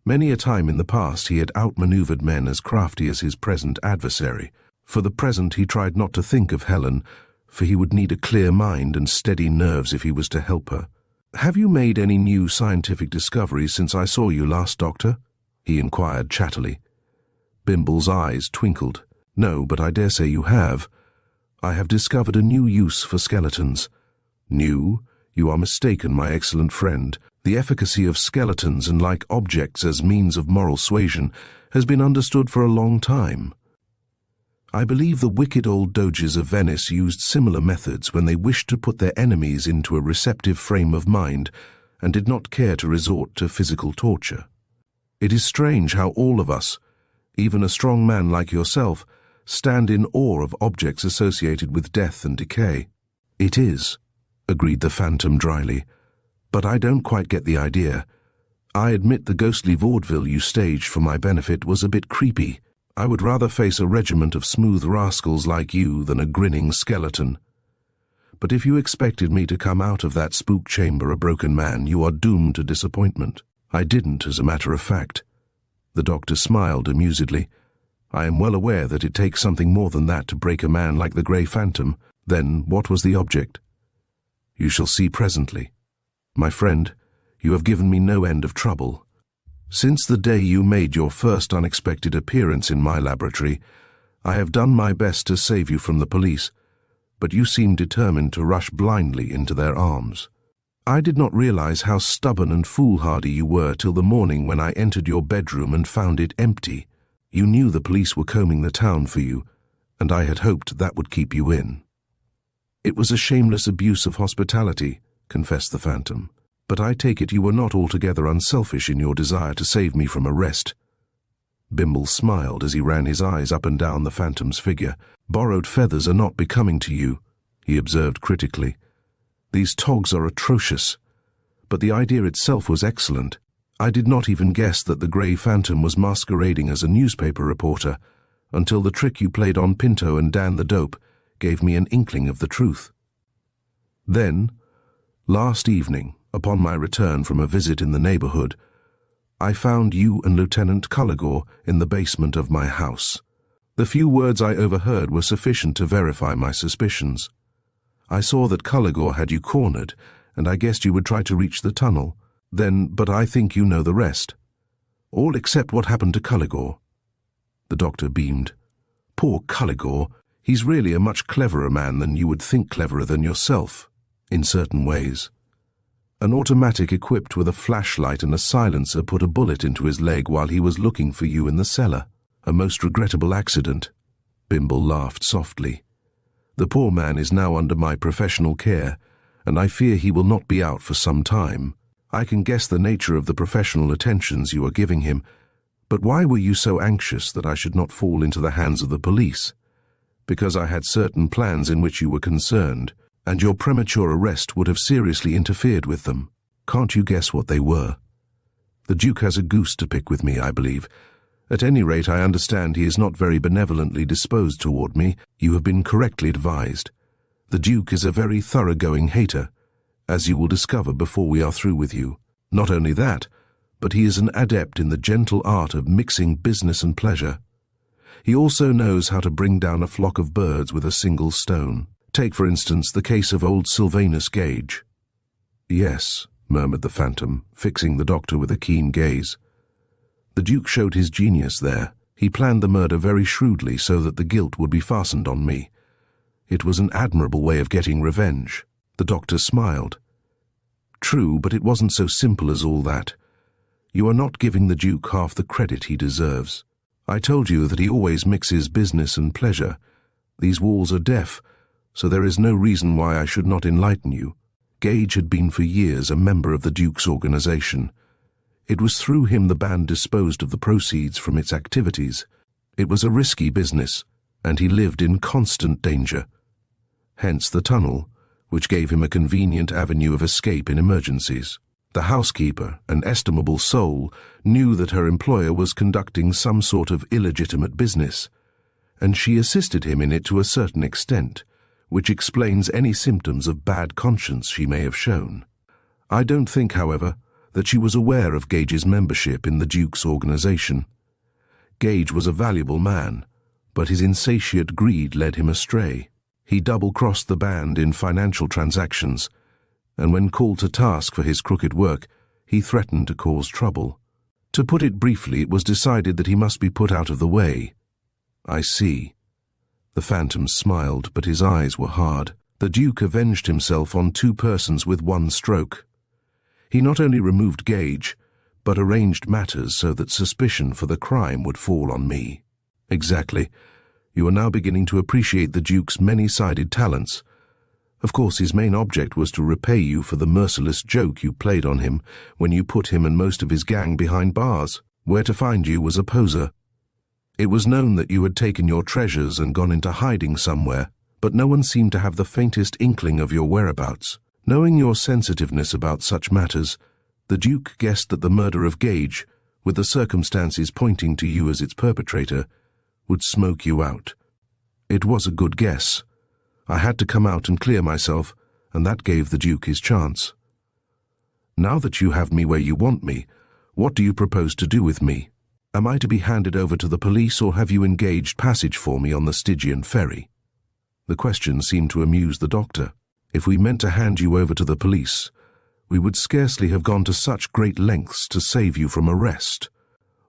Many a time in the past he had outmaneuvered men as crafty as his present adversary. For the present he tried not to think of Helen, for he would need a clear mind and steady nerves if he was to help her. "Have you made any new scientific discoveries since I saw you last, Doctor?" he inquired chattily. Bimble's eyes twinkled. "No, but I dare say you have. I have discovered a new use for skeletons." "New? You are mistaken, my excellent friend. The efficacy of skeletons and like objects as means of moral suasion has been understood for a long time. I believe the wicked old doges of Venice used similar methods when they wished to put their enemies into a receptive frame of mind and did not care to resort to physical torture. It is strange how all of us, even a strong man like yourself, stand in awe of objects associated with death and decay." "It is," agreed the Phantom dryly, "but I don't quite get the idea. I admit the ghostly vaudeville you staged for my benefit was a bit creepy. I would rather face a regiment of smooth rascals like you than a grinning skeleton. But if you expected me to come out of that spook chamber a broken man, you are doomed to disappointment." "I didn't, as a matter of fact." The doctor smiled amusedly. "I am well aware that it takes something more than that to break a man like the Grey Phantom. Then what was the object?" "You shall see presently. My friend, you have given me no end of trouble. Since the day you made your first unexpected appearance in my laboratory, I have done my best to save you from the police, but you seem determined to rush blindly into their arms. I did not realize how stubborn and foolhardy you were till the morning when I entered your bedroom and found it empty. You knew the police were combing the town for you, and I had hoped that would keep you in." "It was a shameless abuse of hospitality," confessed the Phantom, "but I take it you were not altogether unselfish in your desire to save me from arrest." Bimble smiled as he ran his eyes up and down the Phantom's figure. "Borrowed feathers are not becoming to you," he observed critically. "These togs are atrocious, but the idea itself was excellent. I did not even guess that the Grey Phantom was masquerading as a newspaper reporter, until the trick you played on Pinto and Dan the Dope gave me an inkling of the truth. Then, last evening, upon my return from a visit in the neighborhood, I found you and Lieutenant Culligore in the basement of my house. The few words I overheard were sufficient to verify my suspicions. I saw that Culligore had you cornered, and I guessed you would try to reach the tunnel. But I think you know the rest. All except what happened to Culligore." The doctor beamed. "Poor Culligore. He's really a much cleverer man than you would think cleverer than yourself, in certain ways. An automatic equipped with a flashlight and a silencer put a bullet into his leg while he was looking for you in the cellar. A most regrettable accident." Bimble laughed softly. "The poor man is now under my professional care, and I fear he will not be out for some time. I can guess the nature of the professional attentions you are giving him, but why were you so anxious that I should not fall into the hands of the police? Because I had certain plans in which you were concerned, and your premature arrest would have seriously interfered with them. Can't you guess what they were? The Duke has a goose to pick with me, I believe. At any rate, I understand he is not very benevolently disposed toward me. You have been correctly advised. The Duke is a very thoroughgoing hater, as you will discover before we are through with you. Not only that, but he is an adept in the gentle art of mixing business and pleasure. He also knows how to bring down a flock of birds with a single stone. Take, for instance, the case of old Sylvanus Gage." "Yes," murmured the Phantom, fixing the doctor with a keen gaze. "The Duke showed his genius there. He planned the murder very shrewdly so that the guilt would be fastened on me. It was an admirable way of getting revenge." The doctor smiled. "True, but it wasn't so simple as all that. You are not giving the Duke half the credit he deserves. I told you that he always mixes business and pleasure. These walls are deaf, so there is no reason why I should not enlighten you. Gage had been for years a member of the Duke's organization. It was through him the band disposed of the proceeds from its activities. It was a risky business, and he lived in constant danger. Hence the tunnel, which gave him a convenient avenue of escape in emergencies. The housekeeper, an estimable soul, knew that her employer was conducting some sort of illegitimate business, and she assisted him in it to a certain extent, which explains any symptoms of bad conscience she may have shown. I don't think, however, that she was aware of Gage's membership in the Duke's organization. Gage was a valuable man, but his insatiate greed led him astray. He double-crossed the band in financial transactions, and when called to task for his crooked work, he threatened to cause trouble. To put it briefly, it was decided that he must be put out of the way." "I see." The Phantom smiled, but his eyes were hard. The Duke avenged himself on two persons with one stroke. He not only removed Gage, but arranged matters so that suspicion for the crime would fall on me. "Exactly. You are now beginning to appreciate the Duke's many-sided talents. Of course, his main object was to repay you for the merciless joke you played on him when you put him and most of his gang behind bars. Where to find you was a poser. It was known that you had taken your treasures and gone into hiding somewhere, but no one seemed to have the faintest inkling of your whereabouts. Knowing your sensitiveness about such matters, the Duke guessed that the murder of Gage, with the circumstances pointing to you as its perpetrator, would smoke you out. It was a good guess. I had to come out and clear myself, and that gave the Duke his chance. Now that you have me where you want me, what do you propose to do with me? Am I to be handed over to the police, or have you engaged passage for me on the Stygian ferry?" The question seemed to amuse the doctor. "If we meant to hand you over to the police, we would scarcely have gone to such great lengths to save you from arrest.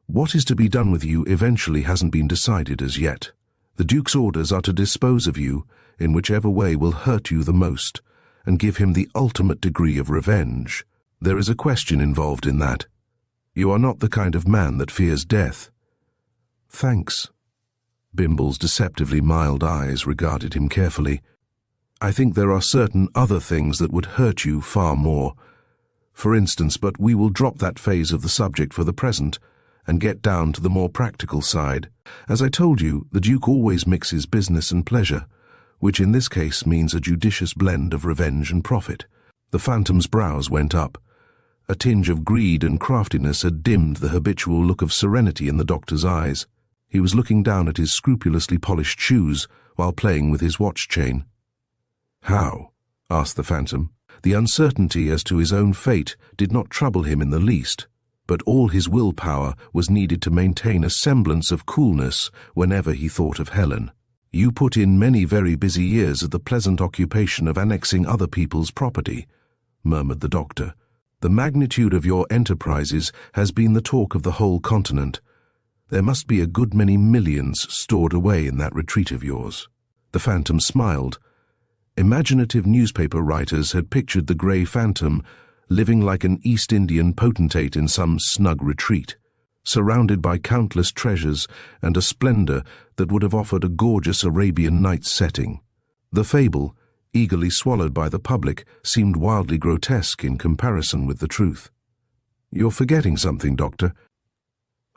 What is to be done with you eventually hasn't been decided as yet. The Duke's orders are to dispose of you in whichever way will hurt you the most, and give him the ultimate degree of revenge. There is a question involved in that. You are not the kind of man that fears death." "Thanks." Bimble's deceptively mild eyes regarded him carefully. "I think there are certain other things that would hurt you far more. For instance, but we will drop that phase of the subject for the present, and get down to the more practical side. As I told you, the Duke always mixes business and pleasure, which in this case means a judicious blend of revenge and profit." The Phantom's brows went up. A tinge of greed and craftiness had dimmed the habitual look of serenity in the doctor's eyes. He was looking down at his scrupulously polished shoes while playing with his watch chain. "How?" asked the Phantom. The uncertainty as to his own fate did not trouble him in the least. but all his willpower was needed to maintain a semblance of coolness whenever he thought of Helen. "You put in many very busy years at the pleasant occupation of annexing other people's property," murmured the doctor. "The magnitude of your enterprises has been the talk of the whole continent. There must be a good many millions stored away in that retreat of yours." The Phantom smiled. Imaginative newspaper writers had pictured the grey phantom living like an East Indian potentate in some snug retreat, surrounded by countless treasures and a splendour that would have offered a gorgeous Arabian Nights setting. The fable, eagerly swallowed by the public, seemed wildly grotesque in comparison with the truth. "You're forgetting something, Doctor.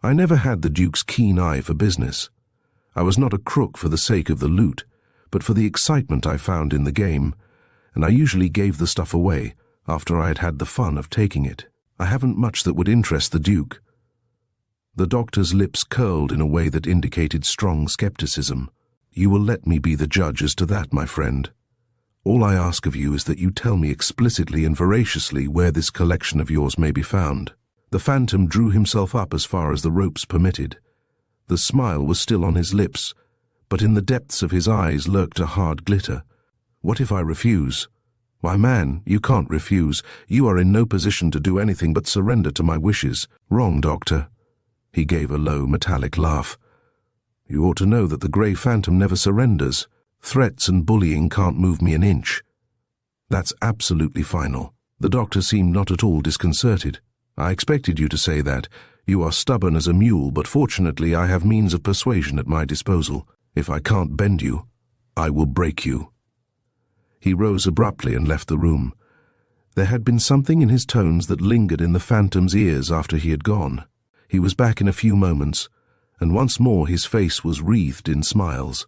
I never had the Duke's keen eye for business. I was not a crook for the sake of the loot, but for the excitement I found in the game, and I usually gave the stuff away after I had had the fun of taking it. I haven't much that would interest the Duke." The doctor's lips curled in a way that indicated strong skepticism. "You will let me be the judge as to that, my friend. All I ask of you is that you tell me explicitly and voraciously where this collection of yours may be found." The Phantom drew himself up as far as the ropes permitted. The smile was still on his lips, but in the depths of his eyes lurked a hard glitter. "What if I refuse?" "Why, man, you can't refuse. You are in no position to do anything but surrender to my wishes." "Wrong, Doctor." He gave a low, metallic laugh. "You ought to know that the Grey Phantom never surrenders. Threats and bullying can't move me an inch. That's absolutely final." The doctor seemed not at all disconcerted. "I expected you to say that. You are stubborn as a mule, but fortunately I have means of persuasion at my disposal. If I can't bend you, I will break you." He rose abruptly and left the room. There had been something in his tones that lingered in the Phantom's ears after he had gone. He was back in a few moments, and once more his face was wreathed in smiles.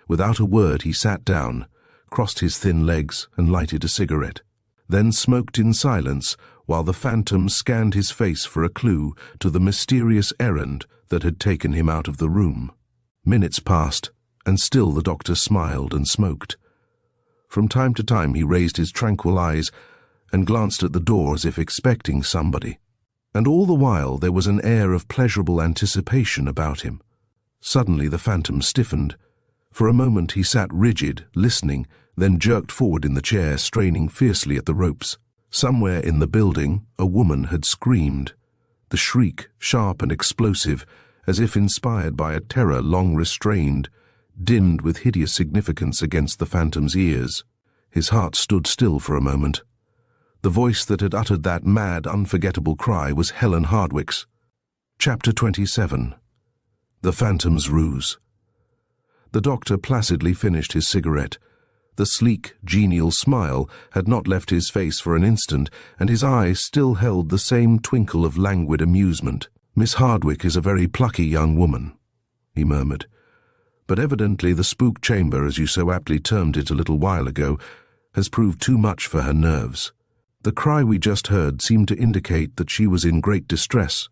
Without a word he sat down, crossed his thin legs, and lighted a cigarette, then smoked in silence while the Phantom scanned his face for a clue to the mysterious errand that had taken him out of the room. Minutes passed, and still the doctor smiled and smoked. From time to time he raised his tranquil eyes and glanced at the door as if expecting somebody. And all the while there was an air of pleasurable anticipation about him. Suddenly the Phantom stiffened. For a moment he sat rigid, listening, then jerked forward in the chair, straining fiercely at the ropes. Somewhere in the building a woman had screamed. The shriek, sharp and explosive, as if inspired by a terror long restrained, dimmed with hideous significance against the Phantom's ears. His heart stood still for a moment. The voice that had uttered that mad, unforgettable cry was Helen Hardwicke's. Chapter 27. The Phantom's Ruse. The doctor placidly finished his cigarette. The sleek, genial smile had not left his face for an instant, and his eyes still held the same twinkle of languid amusement. "Miss Hardwicke is a very plucky young woman," he murmured. "But evidently the spook chamber, as you so aptly termed it a little while ago, has proved too much for her nerves. The cry we just heard seemed to indicate that she was in great distress.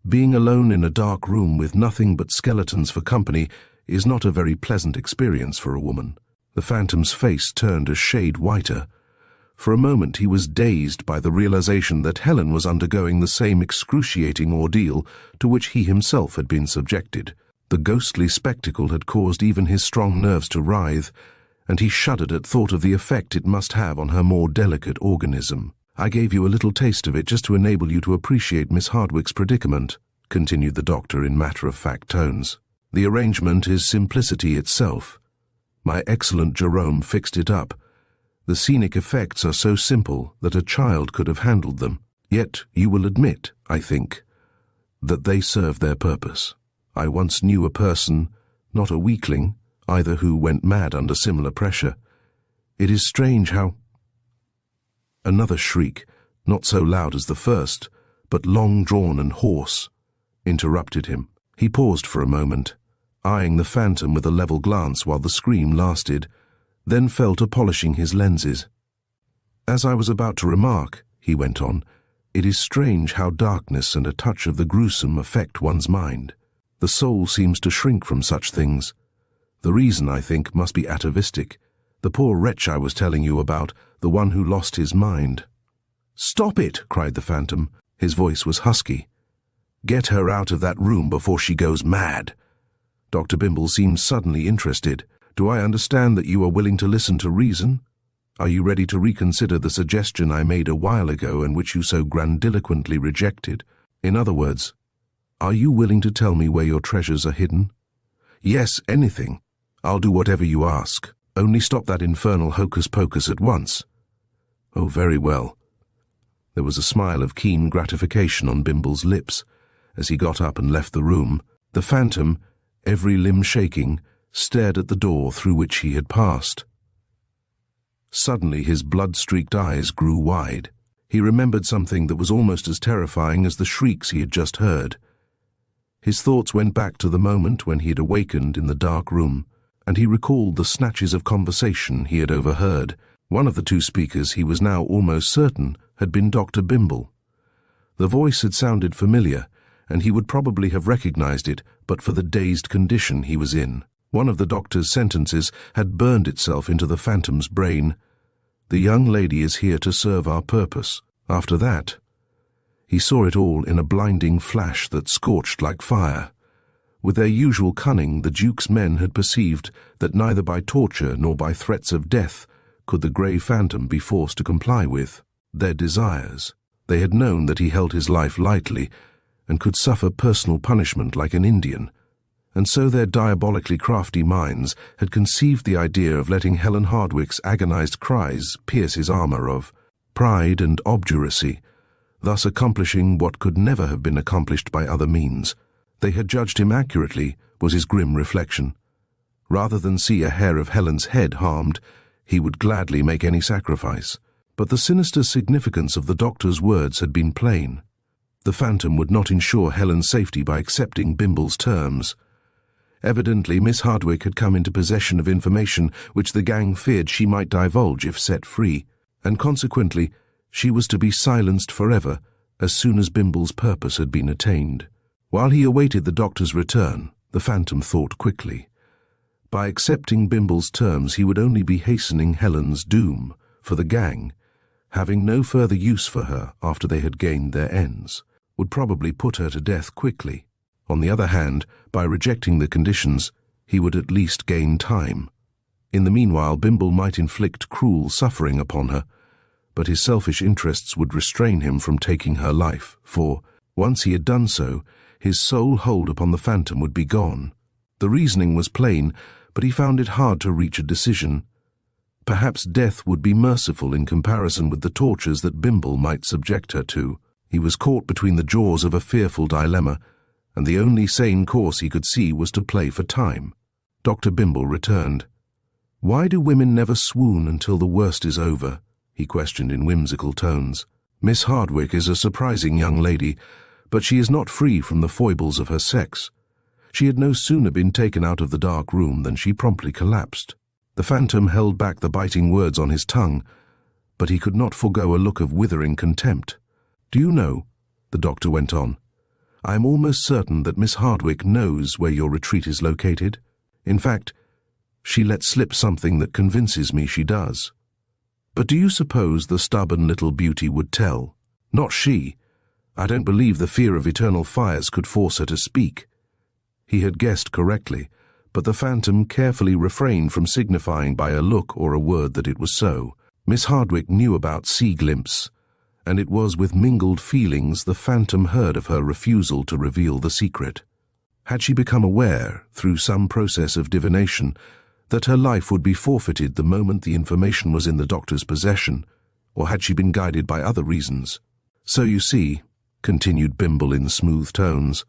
Being alone in a dark room with nothing but skeletons for company is not a very pleasant experience for a woman." The Phantom's face turned a shade whiter. For a moment he was dazed by the realization that Helen was undergoing the same excruciating ordeal to which he himself had been subjected. The ghostly spectacle had caused even his strong nerves to writhe, and he shuddered at thought of the effect it must have on her more delicate organism. "I gave you a little taste of it just to enable you to appreciate Miss Hardwicke's predicament," continued the doctor in matter-of-fact tones. "The arrangement is simplicity itself. My excellent Jerome fixed it up. The scenic effects are so simple that a child could have handled them. Yet you will admit, I think, that they serve their purpose. I once knew a person, not a weakling, either, who went mad under similar pressure. It is strange how—" Another shriek, not so loud as the first, but long-drawn and hoarse, interrupted him. He paused for a moment, eyeing the Phantom with a level glance while the scream lasted, then fell to polishing his lenses. "As I was about to remark," he went on, "it is strange how darkness and a touch of the gruesome affect one's mind. The soul seems to shrink from such things. The reason, I think, must be atavistic. The poor wretch I was telling you about, the one who lost his mind." "Stop it!" cried the Phantom, His voice was husky. "Get her out of that room before she goes mad." Dr. Bimble seemed suddenly interested. "Do I understand that you are willing to listen to reason? Are you ready to reconsider the suggestion I made a while ago and which you so grandiloquently rejected? In other words, are you willing to tell me where your treasures are hidden?" "Yes, anything. I'll do whatever you ask. Only stop that infernal hocus-pocus at once." "Oh, very well." There was a smile of keen gratification on Bimble's lips as he got up and left the room. The phantom, every limb shaking, stared at the door through which he had passed. Suddenly his blood-streaked eyes grew wide. He remembered something that was almost as terrifying as the shrieks he had just heard. His thoughts went back to the moment when he had awakened in the dark room, and he recalled the snatches of conversation he had overheard. One of the two speakers, he was now almost certain, had been Dr. Bimble. The voice had sounded familiar, and he would probably have recognized it but for the dazed condition he was in. One of the doctor's sentences had burned itself into the phantom's brain. "The young lady is here to serve our purpose." After that, he saw it all in a blinding flash that scorched like fire. With their usual cunning, the Duke's men had perceived that neither by torture nor by threats of death could the grey phantom be forced to comply with their desires. They had known that he held his life lightly and could suffer personal punishment like an Indian, and so their diabolically crafty minds had conceived the idea of letting Helen Hardwicke's agonized cries pierce his armor of pride and obduracy, thus accomplishing what could never have been accomplished by other means. They had judged him accurately, was his grim reflection. Rather than see a hair of Helen's head harmed, he would gladly make any sacrifice. But the sinister significance of the doctor's words had been plain. The phantom would not ensure Helen's safety by accepting Bimble's terms. Evidently, Miss Hardwicke had come into possession of information which the gang feared she might divulge if set free, and consequently she was to be silenced forever as soon as Bimble's purpose had been attained. While he awaited the doctor's return, the phantom thought quickly. By accepting Bimble's terms, he would only be hastening Helen's doom, for the gang, having no further use for her after they had gained their ends, would probably put her to death quickly. On the other hand, by rejecting the conditions, he would at least gain time. In the meanwhile, Bimble might inflict cruel suffering upon her, but his selfish interests would restrain him from taking her life, for, once he had done so, his sole hold upon the phantom would be gone. The reasoning was plain, but he found it hard to reach a decision. Perhaps death would be merciful in comparison with the tortures that Bimble might subject her to. He was caught between the jaws of a fearful dilemma, and the only sane course he could see was to play for time. Dr. Bimble returned. "Why do women never swoon until the worst is over?" he questioned in whimsical tones. "Miss Hardwicke is a surprising young lady, but she is not free from the foibles of her sex. She had no sooner been taken out of the dark room than she promptly collapsed." The phantom held back the biting words on his tongue, but he could not forego a look of withering contempt. "Do you know," the doctor went on, "I am almost certain that Miss Hardwicke knows where your retreat is located. In fact, she let slip something that convinces me she does. But do you suppose the stubborn little beauty would tell? Not she. I don't believe the fear of eternal fires could force her to speak." He had guessed correctly, but the phantom carefully refrained from signifying by a look or a word that it was so. Miss Hardwicke knew about sea glimpse, and it was with mingled feelings the phantom heard of her refusal to reveal the secret. Had she become aware, through some process of divination, that her life would be forfeited the moment the information was in the doctor's possession, or had she been guided by other reasons? "So you see," continued Bimble in smooth tones,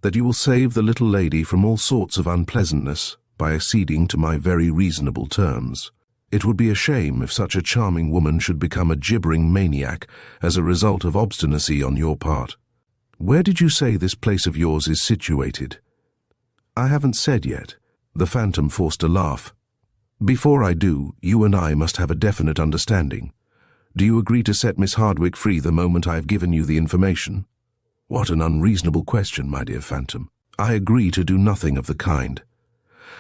"that you will save the little lady from all sorts of unpleasantness by acceding to my very reasonable terms. It would be a shame if such a charming woman should become a gibbering maniac as a result of obstinacy on your part. Where did you say this place of yours is situated?" "I haven't said yet." The phantom forced a laugh. "Before I do, you and I must have a definite understanding. Do you agree to set Miss Hardwicke free the moment I have given you the information?" "What an unreasonable question, my dear phantom. I agree to do nothing of the kind.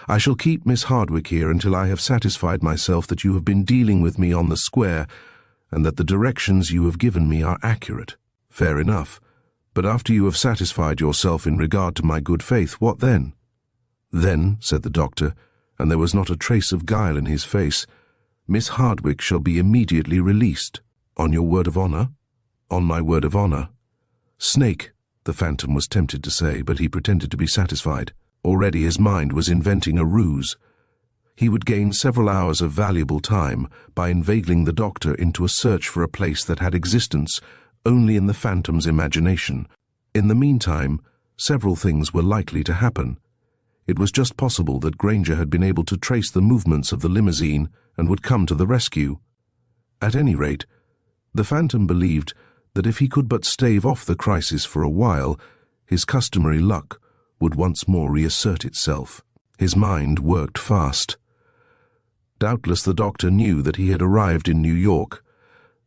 I shall keep Miss Hardwicke here until I have satisfied myself that you have been dealing with me on the square and that the directions you have given me are accurate. Fair enough. But after you have satisfied yourself in regard to my good faith, what then? Then, said the doctor, and there was not a trace of guile in his face, Miss Hardwicke shall be immediately released. On your word of honour? On my word of honour. Snake, the Phantom was tempted to say, but he pretended to be satisfied. Already his mind was inventing a ruse. He would gain several hours of valuable time by inveigling the doctor into a search for a place that had existence only in the Phantom's imagination. In the meantime, several things were likely to happen. It was just possible that Granger had been able to trace the movements of the limousine and would come to the rescue. At any rate, the Phantom believed that if he could but stave off the crisis for a while, his customary luck would once more reassert itself. His mind worked fast. Doubtless the doctor knew that he had arrived in New York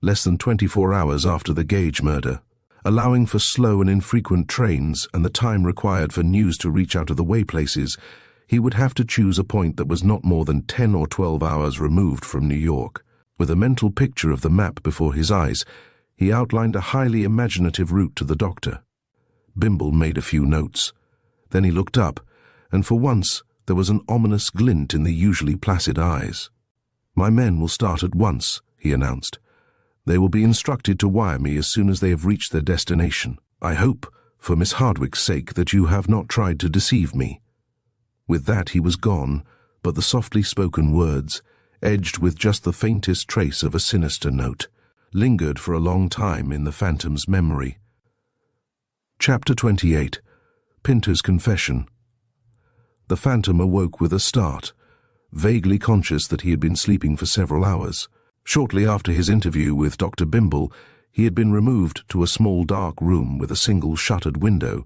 less than 24 hours after the Gage murder. Allowing for slow and infrequent trains and the time required for news to reach out of the way places, he would have to choose a point that was not more than 10 or 12 hours removed from New York. With a mental picture of the map before his eyes, he outlined a highly imaginative route to the doctor. Bimble made a few notes. Then he looked up, and for once there was an ominous glint in the usually placid eyes. "My men will start at once," he announced. "They will be instructed to wire me as soon as they have reached their destination. I hope, for Miss Hardwicke's sake, that you have not tried to deceive me." With that he was gone, but the softly spoken words, edged with just the faintest trace of a sinister note, lingered for a long time in the Phantom's memory. Chapter 28. Pinter's Confession. The Phantom awoke with a start, vaguely conscious that he had been sleeping for several hours. Shortly after his interview with Dr. Bimble, he had been removed to a small dark room with a single shuttered window,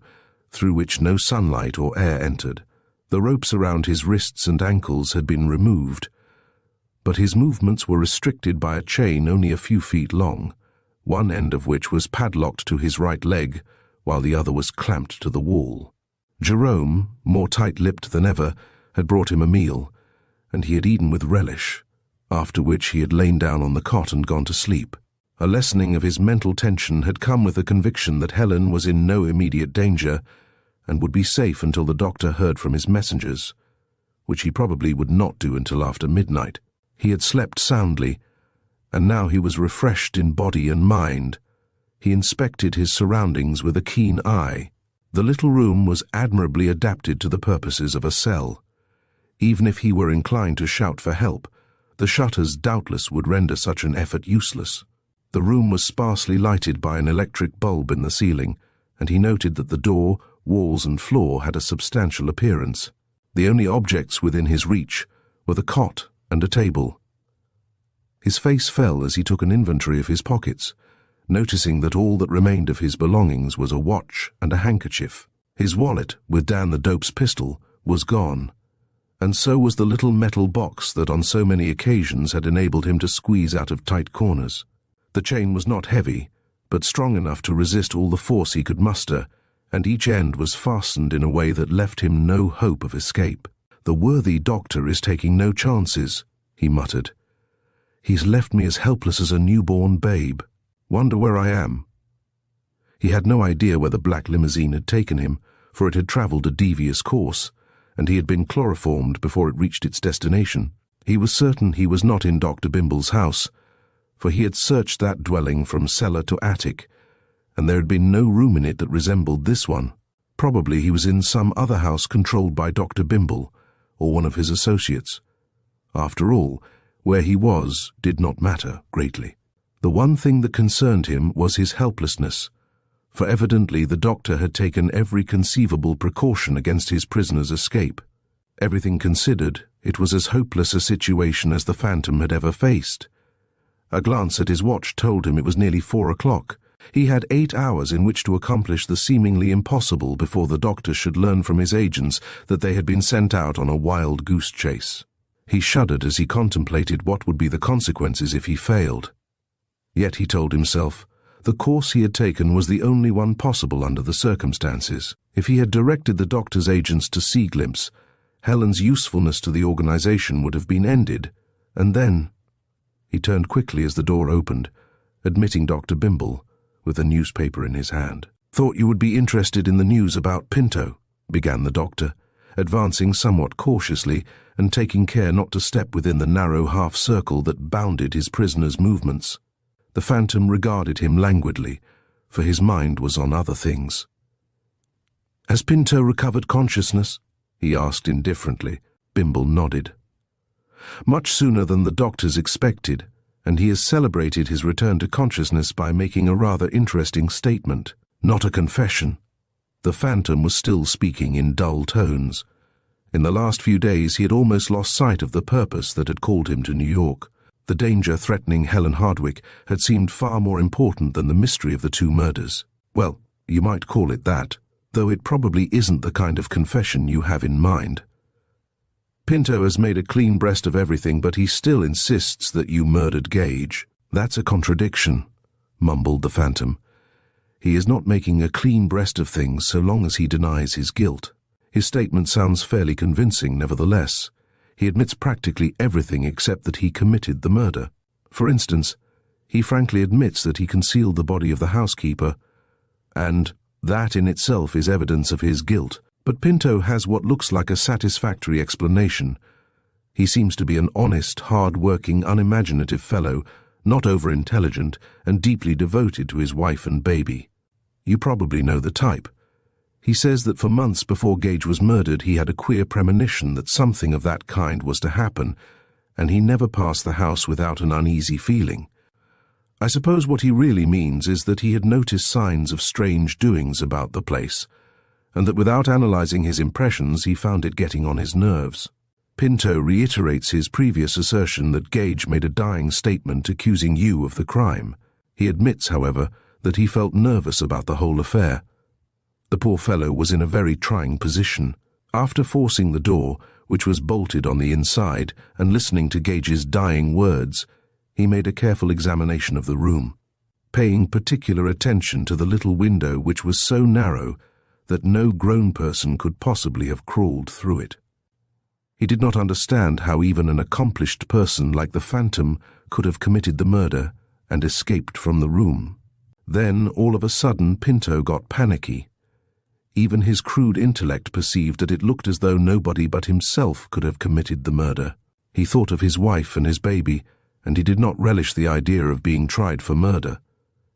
through which no sunlight or air entered. The ropes around his wrists and ankles had been removed, but his movements were restricted by a chain only a few feet long, one end of which was padlocked to his right leg, while the other was clamped to the wall. Jerome, more tight-lipped than ever, had brought him a meal, and he had eaten with relish, after which he had lain down on the cot and gone to sleep. A lessening of his mental tension had come with the conviction that Helen was in no immediate danger and would be safe until the doctor heard from his messengers, which he probably would not do until after midnight. He had slept soundly, and now he was refreshed in body and mind. He inspected his surroundings with a keen eye. The little room was admirably adapted to the purposes of a cell. Even if he were inclined to shout for help, the shutters doubtless would render such an effort useless. The room was sparsely lighted by an electric bulb in the ceiling, and he noted that the door, walls and floor had a substantial appearance. The only objects within his reach were the cot and a table. His face fell as he took an inventory of his pockets, noticing that all that remained of his belongings was a watch and a handkerchief. His wallet, with Dan the Dope's pistol, was gone, and so was the little metal box that on so many occasions had enabled him to squeeze out of tight corners. The chain was not heavy, but strong enough to resist all the force he could muster, and each end was fastened in a way that left him no hope of escape. "The worthy doctor is taking no chances," he muttered. "He's left me as helpless as a newborn babe. Wonder where I am." He had no idea where the black limousine had taken him, for it had travelled a devious course, and he had been chloroformed before it reached its destination. He was certain he was not in Dr. Bimble's house, for he had searched that dwelling from cellar to attic, and there had been no room in it that resembled this one. Probably he was in some other house controlled by Dr. Bimble, or one of his associates. After all, where he was did not matter greatly. The one thing that concerned him was his helplessness, for evidently the doctor had taken every conceivable precaution against his prisoner's escape. Everything considered, it was as hopeless a situation as the Phantom had ever faced. A glance at his watch told him it was nearly 4 o'clock. He had 8 hours in which to accomplish the seemingly impossible before the doctor should learn from his agents that they had been sent out on a wild goose chase. He shuddered as he contemplated what would be the consequences if he failed. Yet, he told himself, the course he had taken was the only one possible under the circumstances. If he had directed the doctor's agents to Seaglimpse, Helen's usefulness to the organization would have been ended, and then— He turned quickly as the door opened, admitting Dr. Bimble, with a newspaper in his hand. "Thought you would be interested in the news about Pinto," began the doctor, advancing somewhat cautiously and taking care not to step within the narrow half-circle that bounded his prisoner's movements. The phantom regarded him languidly, for his mind was on other things. "Has Pinto recovered consciousness?" he asked indifferently. Bimble nodded. "Much sooner than the doctors expected, and he has celebrated his return to consciousness by making a rather interesting statement. Not a confession." The phantom was still speaking in dull tones. In the last few days he had almost lost sight of the purpose that had called him to New York. The danger threatening Helen Hardwick had seemed far more important than the mystery of the two murders. Well, you might call it that, though it probably isn't the kind of confession you have in mind. "Pinto has made a clean breast of everything, but he still insists that you murdered Gage." "That's a contradiction," mumbled the phantom. "He is not making a clean breast of things so long as he denies his guilt. His statement sounds fairly convincing, nevertheless. He admits practically everything except that he committed the murder. For instance, he frankly admits that he concealed the body of the housekeeper, and that in itself is evidence of his guilt. But Pinto has what looks like a satisfactory explanation. He seems to be an honest, hard-working, unimaginative fellow, not over-intelligent, and deeply devoted to his wife and baby. You probably know the type. He says that for months before Gage was murdered he had a queer premonition that something of that kind was to happen, and he never passed the house without an uneasy feeling. I suppose what he really means is that he had noticed signs of strange doings about the place, and that without analyzing his impressions he found it getting on his nerves. Pinto reiterates his previous assertion that Gage made a dying statement accusing you of the crime. He admits, however, that he felt nervous about the whole affair. The poor fellow was in a very trying position. After forcing the door, which was bolted on the inside, and listening to Gage's dying words, he made a careful examination of the room, paying particular attention to the little window which was so narrow that no grown person could possibly have crawled through it. He did not understand how even an accomplished person like the phantom could have committed the murder and escaped from the room. Then, all of a sudden, Pinto got panicky. Even his crude intellect perceived that it looked as though nobody but himself could have committed the murder. He thought of his wife and his baby, and he did not relish the idea of being tried for murder.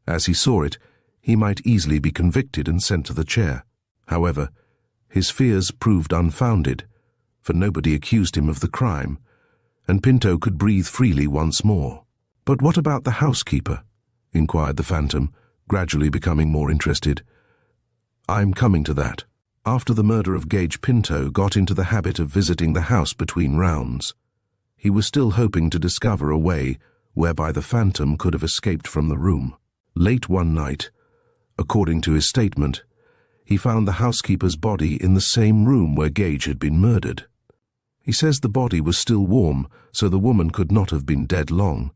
As he saw it, he might easily be convicted and sent to the chair. However, his fears proved unfounded, for nobody accused him of the crime, and Pinto could breathe freely once more. "But what about the housekeeper?" inquired the phantom, gradually becoming more interested. "I'm coming to that. After the murder of Gage, Pinto got into the habit of visiting the house between rounds. He was still hoping to discover a way whereby the phantom could have escaped from the room. Late one night, according to his statement, he found the housekeeper's body in the same room where Gage had been murdered. He says the body was still warm, so the woman could not have been dead long.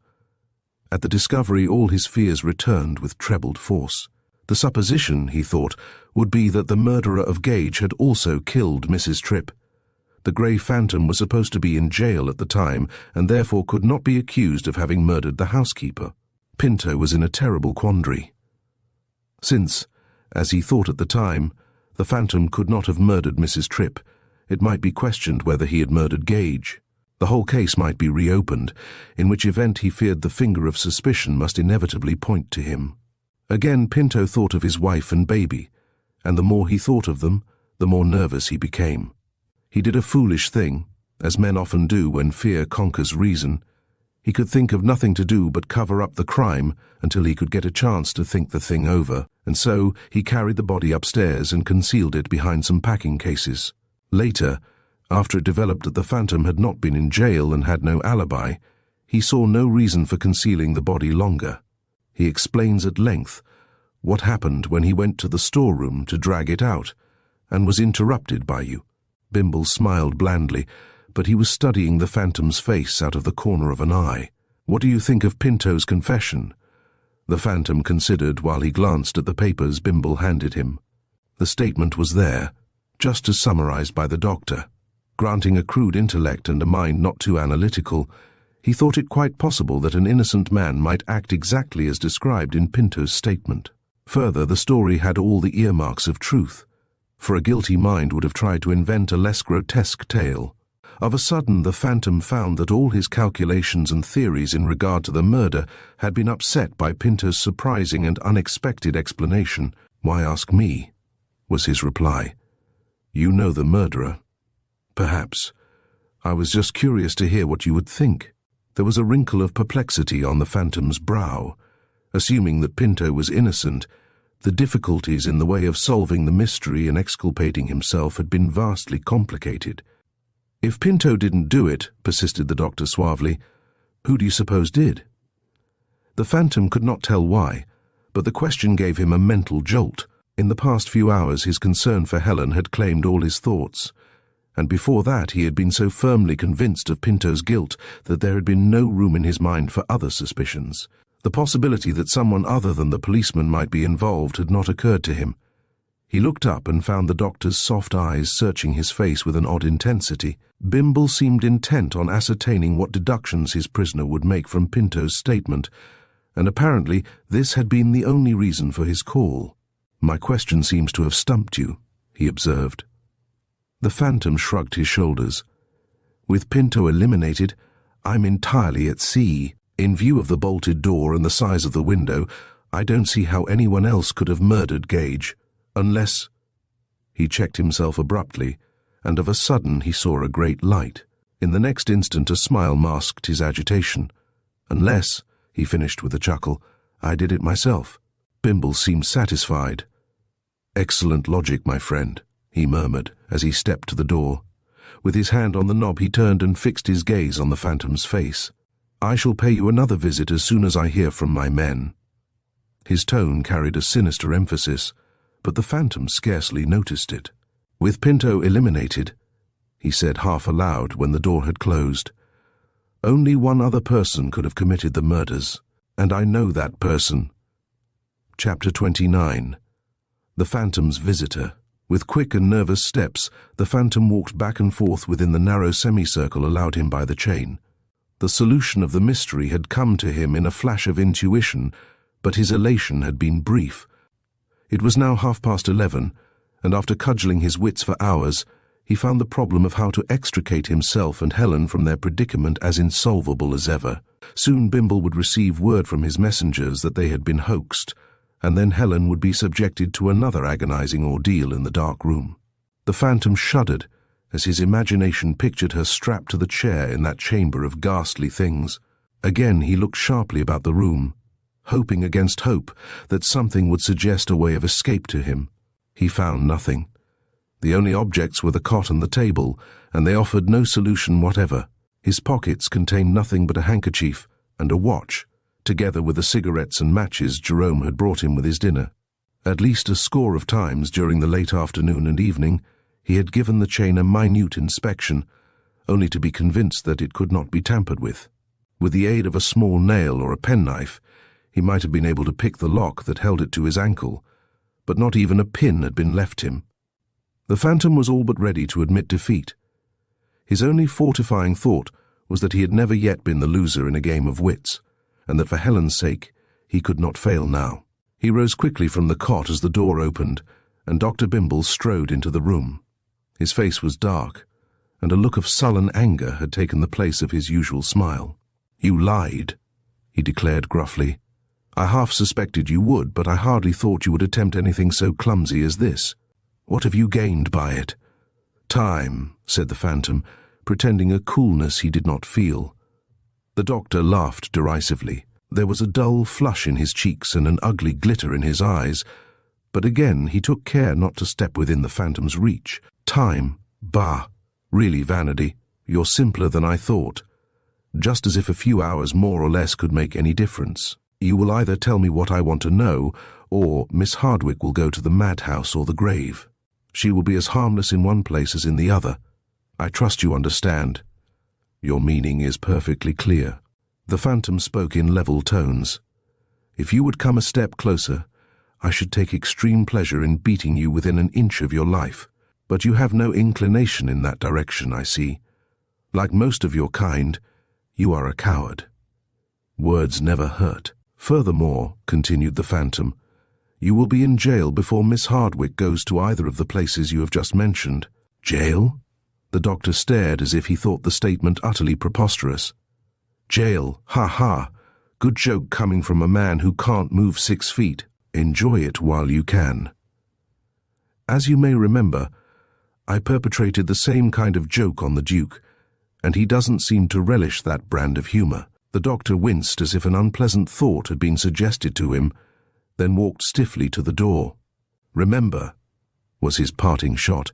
At the discovery, all his fears returned with trebled force. The supposition, he thought, would be that the murderer of Gage had also killed Mrs. Tripp. The Grey Phantom was supposed to be in jail at the time, and therefore could not be accused of having murdered the housekeeper. Pinto was in a terrible quandary. Since, as he thought at the time, the Phantom could not have murdered Mrs. Tripp, it might be questioned whether he had murdered Gage. The whole case might be reopened, in which event he feared the finger of suspicion must inevitably point to him. Again, Pinto thought of his wife and baby, and the more he thought of them, the more nervous he became. He did a foolish thing, as men often do when fear conquers reason. He could think of nothing to do but cover up the crime until he could get a chance to think the thing over, and so he carried the body upstairs and concealed it behind some packing cases. Later, after it developed that the Phantom had not been in jail and had no alibi, he saw no reason for concealing the body longer. He explains at length what happened when he went to the storeroom to drag it out, and was interrupted by you. Bimble smiled blandly, but he was studying the Phantom's face out of the corner of an eye. "What do you think of Pinto's confession?" The Phantom considered while he glanced at the papers Bimble handed him. The statement was there, just as summarized by the doctor. Granting a crude intellect and a mind not too analytical, he thought it quite possible that an innocent man might act exactly as described in Pinto's statement. Further, the story had all the earmarks of truth, for a guilty mind would have tried to invent a less grotesque tale. Of a sudden, the phantom found that all his calculations and theories in regard to the murder had been upset by Pinto's surprising and unexpected explanation. "Why ask me?" was his reply. "You know the murderer." "Perhaps. I was just curious to hear what you would think." There was a wrinkle of perplexity on the phantom's brow. Assuming that Pinto was innocent, the difficulties in the way of solving the mystery and exculpating himself had been vastly complicated. "If Pinto didn't do it," persisted the doctor suavely, "who do you suppose did?" The phantom could not tell why, but the question gave him a mental jolt. In the past few hours his concern for Helen had claimed all his thoughts, and before that he had been so firmly convinced of Pinto's guilt that there had been no room in his mind for other suspicions. The possibility that someone other than the policeman might be involved had not occurred to him. He looked up and found the doctor's soft eyes searching his face with an odd intensity. Bimble seemed intent on ascertaining what deductions his prisoner would make from Pinto's statement, and apparently this had been the only reason for his call. "My question seems to have stumped you," he observed. The phantom shrugged his shoulders. "With Pinto eliminated, I'm entirely at sea. In view of the bolted door and the size of the window, I don't see how anyone else could have murdered Gage, unless—" He checked himself abruptly, and of a sudden he saw a great light. In the next instant a smile masked his agitation. "Unless," he finished with a chuckle, "I did it myself." Bimble seemed satisfied. "Excellent logic, my friend," he murmured as he stepped to the door. With his hand on the knob he turned and fixed his gaze on the phantom's face. "I shall pay you another visit as soon as I hear from my men." His tone carried a sinister emphasis, but the phantom scarcely noticed it. "With Pinto eliminated," he said half aloud when the door had closed, "only one other person could have committed the murders, and I know that person." Chapter 29. The Phantom's Visitor. With quick and nervous steps, the phantom walked back and forth within the narrow semicircle allowed him by the chain. The solution of the mystery had come to him in a flash of intuition, but his elation had been brief. It was now 11:30, and after cudgelling his wits for hours, he found the problem of how to extricate himself and Helen from their predicament as insolvable as ever. Soon Bimble would receive word from his messengers that they had been hoaxed, and then Helen would be subjected to another agonizing ordeal in the dark room. The phantom shuddered as his imagination pictured her strapped to the chair in that chamber of ghastly things. Again he looked sharply about the room, hoping against hope that something would suggest a way of escape to him. He found nothing. The only objects were the cot and the table, and they offered no solution whatever. His pockets contained nothing but a handkerchief and a watch, together with the cigarettes and matches Jerome had brought him with his dinner. At least a score of times during the late afternoon and evening, he had given the chain a minute inspection, only to be convinced that it could not be tampered with. With the aid of a small nail or a penknife, he might have been able to pick the lock that held it to his ankle, but not even a pin had been left him. The phantom was all but ready to admit defeat. His only fortifying thought was that he had never yet been the loser in a game of wits, and that for Helen's sake he could not fail now. He rose quickly from the cot as the door opened, and Dr. Bimble strode into the room. His face was dark, and a look of sullen anger had taken the place of his usual smile. "You lied," he declared gruffly. "I half suspected you would, but I hardly thought you would attempt anything so clumsy as this. What have you gained by it?" "Time," said the phantom, pretending a coolness he did not feel. The doctor laughed derisively. There was a dull flush in his cheeks and an ugly glitter in his eyes, but again he took care not to step within the phantom's reach. "Time? Bah! Really, Vanity, you're simpler than I thought. Just as if a few hours more or less could make any difference. You will either tell me what I want to know, or Miss Hardwick will go to the madhouse or the grave. She will be as harmless in one place as in the other. I trust you understand." "Your meaning is perfectly clear." The phantom spoke in level tones. "If you would come a step closer, I should take extreme pleasure in beating you within an inch of your life. But you have no inclination in that direction, I see. Like most of your kind, you are a coward. Words never hurt. Furthermore," continued the phantom, You will be in jail before Miss Hardwick goes to either of the places you have just mentioned." "Jail?" The doctor stared as if he thought the statement utterly preposterous. "Jail, ha ha. Good joke coming from a man who can't move 6 feet. Enjoy it while you can." As you may remember, I perpetrated the same kind of joke on the Duke, and he doesn't seem to relish that brand of humor. The doctor winced as if an unpleasant thought had been suggested to him, then walked stiffly to the door. "Remember," was his parting shot,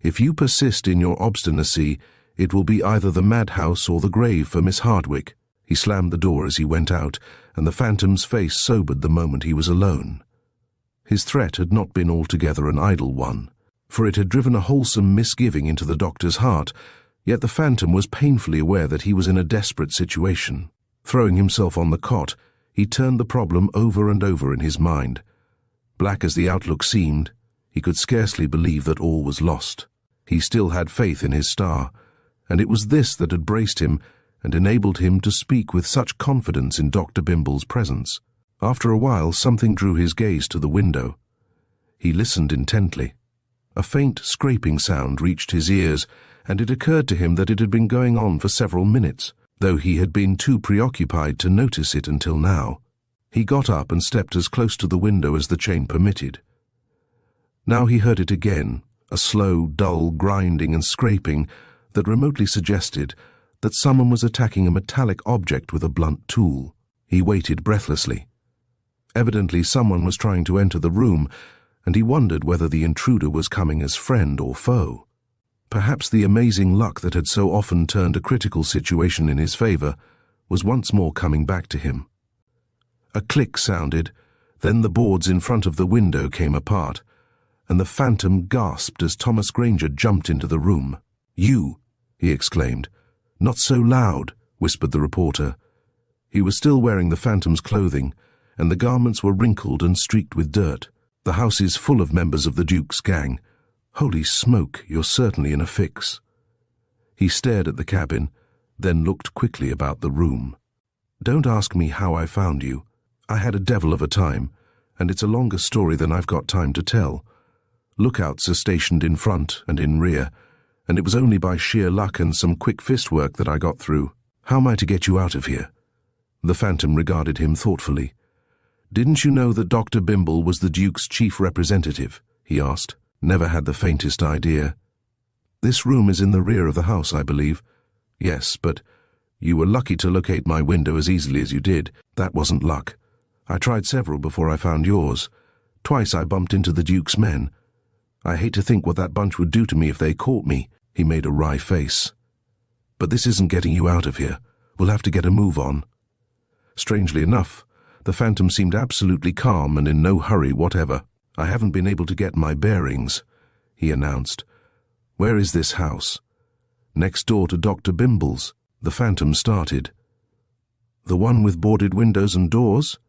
"if you persist in your obstinacy, it will be either the madhouse or the grave for Miss Hardwick." He slammed the door as he went out, and the phantom's face sobered the moment he was alone. His threat had not been altogether an idle one, for it had driven a wholesome misgiving into the doctor's heart, yet the phantom was painfully aware that he was in a desperate situation. Throwing himself on the cot, he turned the problem over and over in his mind. Black as the outlook seemed, he could scarcely believe that all was lost. He still had faith in his star, and it was this that had braced him and enabled him to speak with such confidence in Dr. Bimble's presence. After a while, something drew his gaze to the window. He listened intently. A faint scraping sound reached his ears, and it occurred to him that it had been going on for several minutes, though he had been too preoccupied to notice it until now. He got up and stepped as close to the window as the chain permitted. Now he heard it again, a slow, dull grinding and scraping that remotely suggested that someone was attacking a metallic object with a blunt tool. He waited breathlessly. Evidently someone was trying to enter the room, and he wondered whether the intruder was coming as friend or foe. Perhaps the amazing luck that had so often turned a critical situation in his favor was once more coming back to him. A click sounded, then the boards in front of the window came apart, and the phantom gasped as Thomas Granger jumped into the room. "You!" he exclaimed. "Not so loud," whispered the reporter. He was still wearing the phantom's clothing, and the garments were wrinkled and streaked with dirt. "The house is full of members of the Duke's gang. Holy smoke, you're certainly in a fix." He stared at the cabin, then looked quickly about the room. "Don't ask me how I found you. I had a devil of a time, and it's a longer story than I've got time to tell. Lookouts are stationed in front and in rear, and it was only by sheer luck and some quick fist work that I got through. How am I to get you out of here?" The phantom regarded him thoughtfully. "Didn't you know that Dr. Bimble was the Duke's chief representative?" he asked. "Never had the faintest idea." "This room is in the rear of the house, I believe." "Yes, but you were lucky to locate my window as easily as you did." "That wasn't luck. I tried several before I found yours. Twice I bumped into the Duke's men. I hate to think what that bunch would do to me if they caught me." He made a wry face. "But this isn't getting you out of here. We'll have to get a move on." Strangely enough, the phantom seemed absolutely calm and in no hurry whatever. "I haven't been able to get my bearings," he announced. "Where is this house?" "Next door to Dr. Bimble's." The phantom started. "The one with boarded windows and doors?"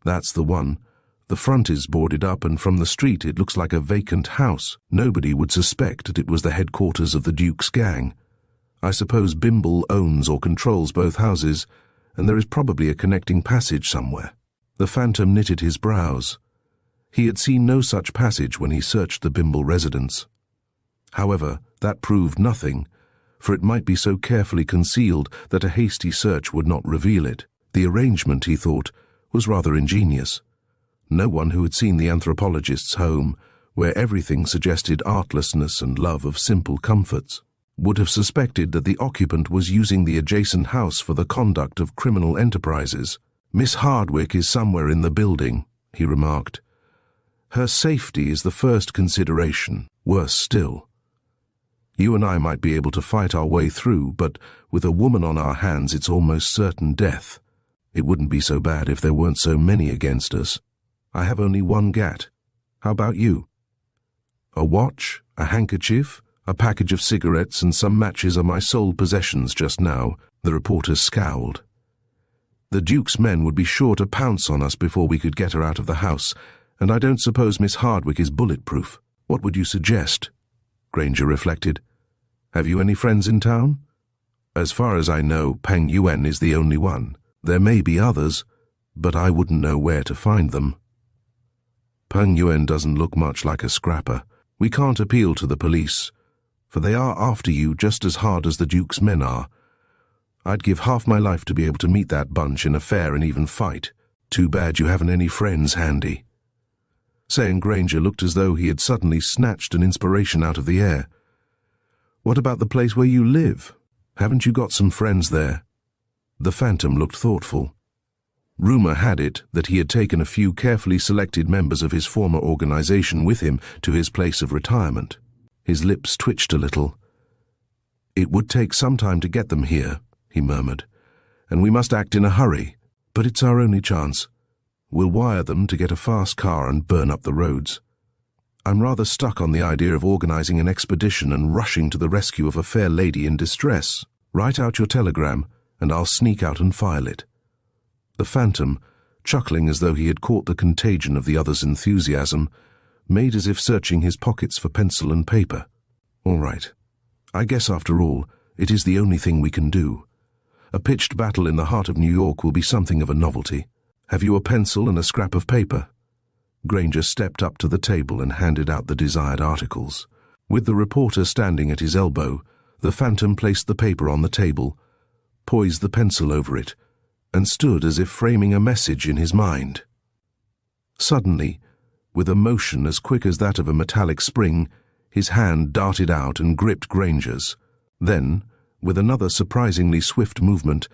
"That's the one. The front is boarded up, and from the street it looks like a vacant house. Nobody would suspect that it was the headquarters of the Duke's gang. I suppose Bimble owns or controls both houses, and there is probably a connecting passage somewhere." The phantom knitted his brows. He had seen no such passage when he searched the Bimble residence. However, that proved nothing, for it might be so carefully concealed that a hasty search would not reveal it. The arrangement, he thought, was rather ingenious. No one who had seen the anthropologist's home, where everything suggested artlessness and love of simple comforts, would have suspected that the occupant was using the adjacent house for the conduct of criminal enterprises. "Miss Hardwick is somewhere in the building," he remarked. "Her safety is the first consideration. Worse still. You and I might be able to fight our way through, but with a woman on our hands it's almost certain death. It wouldn't be so bad if there weren't so many against us. I have only one gat. How about you?" "A watch, a handkerchief, a package of cigarettes and some matches are my sole possessions just now," the reporter scowled. "The Duke's men would be sure to pounce on us before we could get her out of the house, and I don't suppose Miss Hardwick is bulletproof. What would you suggest?" Granger reflected. "Have you any friends in town?" "As far as I know, Peng Yuen is the only one. There may be others, but I wouldn't know where to find them." Peng Yuen doesn't look much like a scrapper. We can't appeal to the police, for they are after you just as hard as the Duke's men are. I'd give half my life to be able to meet that bunch in a fair and even fight. Too bad you haven't any friends handy." Saying, Granger looked as though he had suddenly snatched an inspiration out of the air. "What about the place where you live? Haven't you got some friends there?" The Phantom looked thoughtful. Rumour had it that he had taken a few carefully selected members of his former organization with him to his place of retirement. His lips twitched a little. "It would take some time to get them here," he murmured, "and we must act in a hurry, but it's our only chance. We'll wire them to get a fast car and burn up the roads. I'm rather stuck on the idea of organizing an expedition and rushing to the rescue of a fair lady in distress. Write out your telegram, and I'll sneak out and file it." The Phantom, chuckling as though he had caught the contagion of the other's enthusiasm, made as if searching his pockets for pencil and paper. "All right. I guess after all, it is the only thing we can do. A pitched battle in the heart of New York will be something of a novelty. Have you a pencil and a scrap of paper?" Granger stepped up to the table and handed out the desired articles. With the reporter standing at his elbow, the Phantom placed the paper on the table, poised the pencil over it, and stood as if framing a message in his mind. Suddenly, with a motion as quick as that of a metallic spring, his hand darted out and gripped Granger's. Then, with another surprisingly swift movement,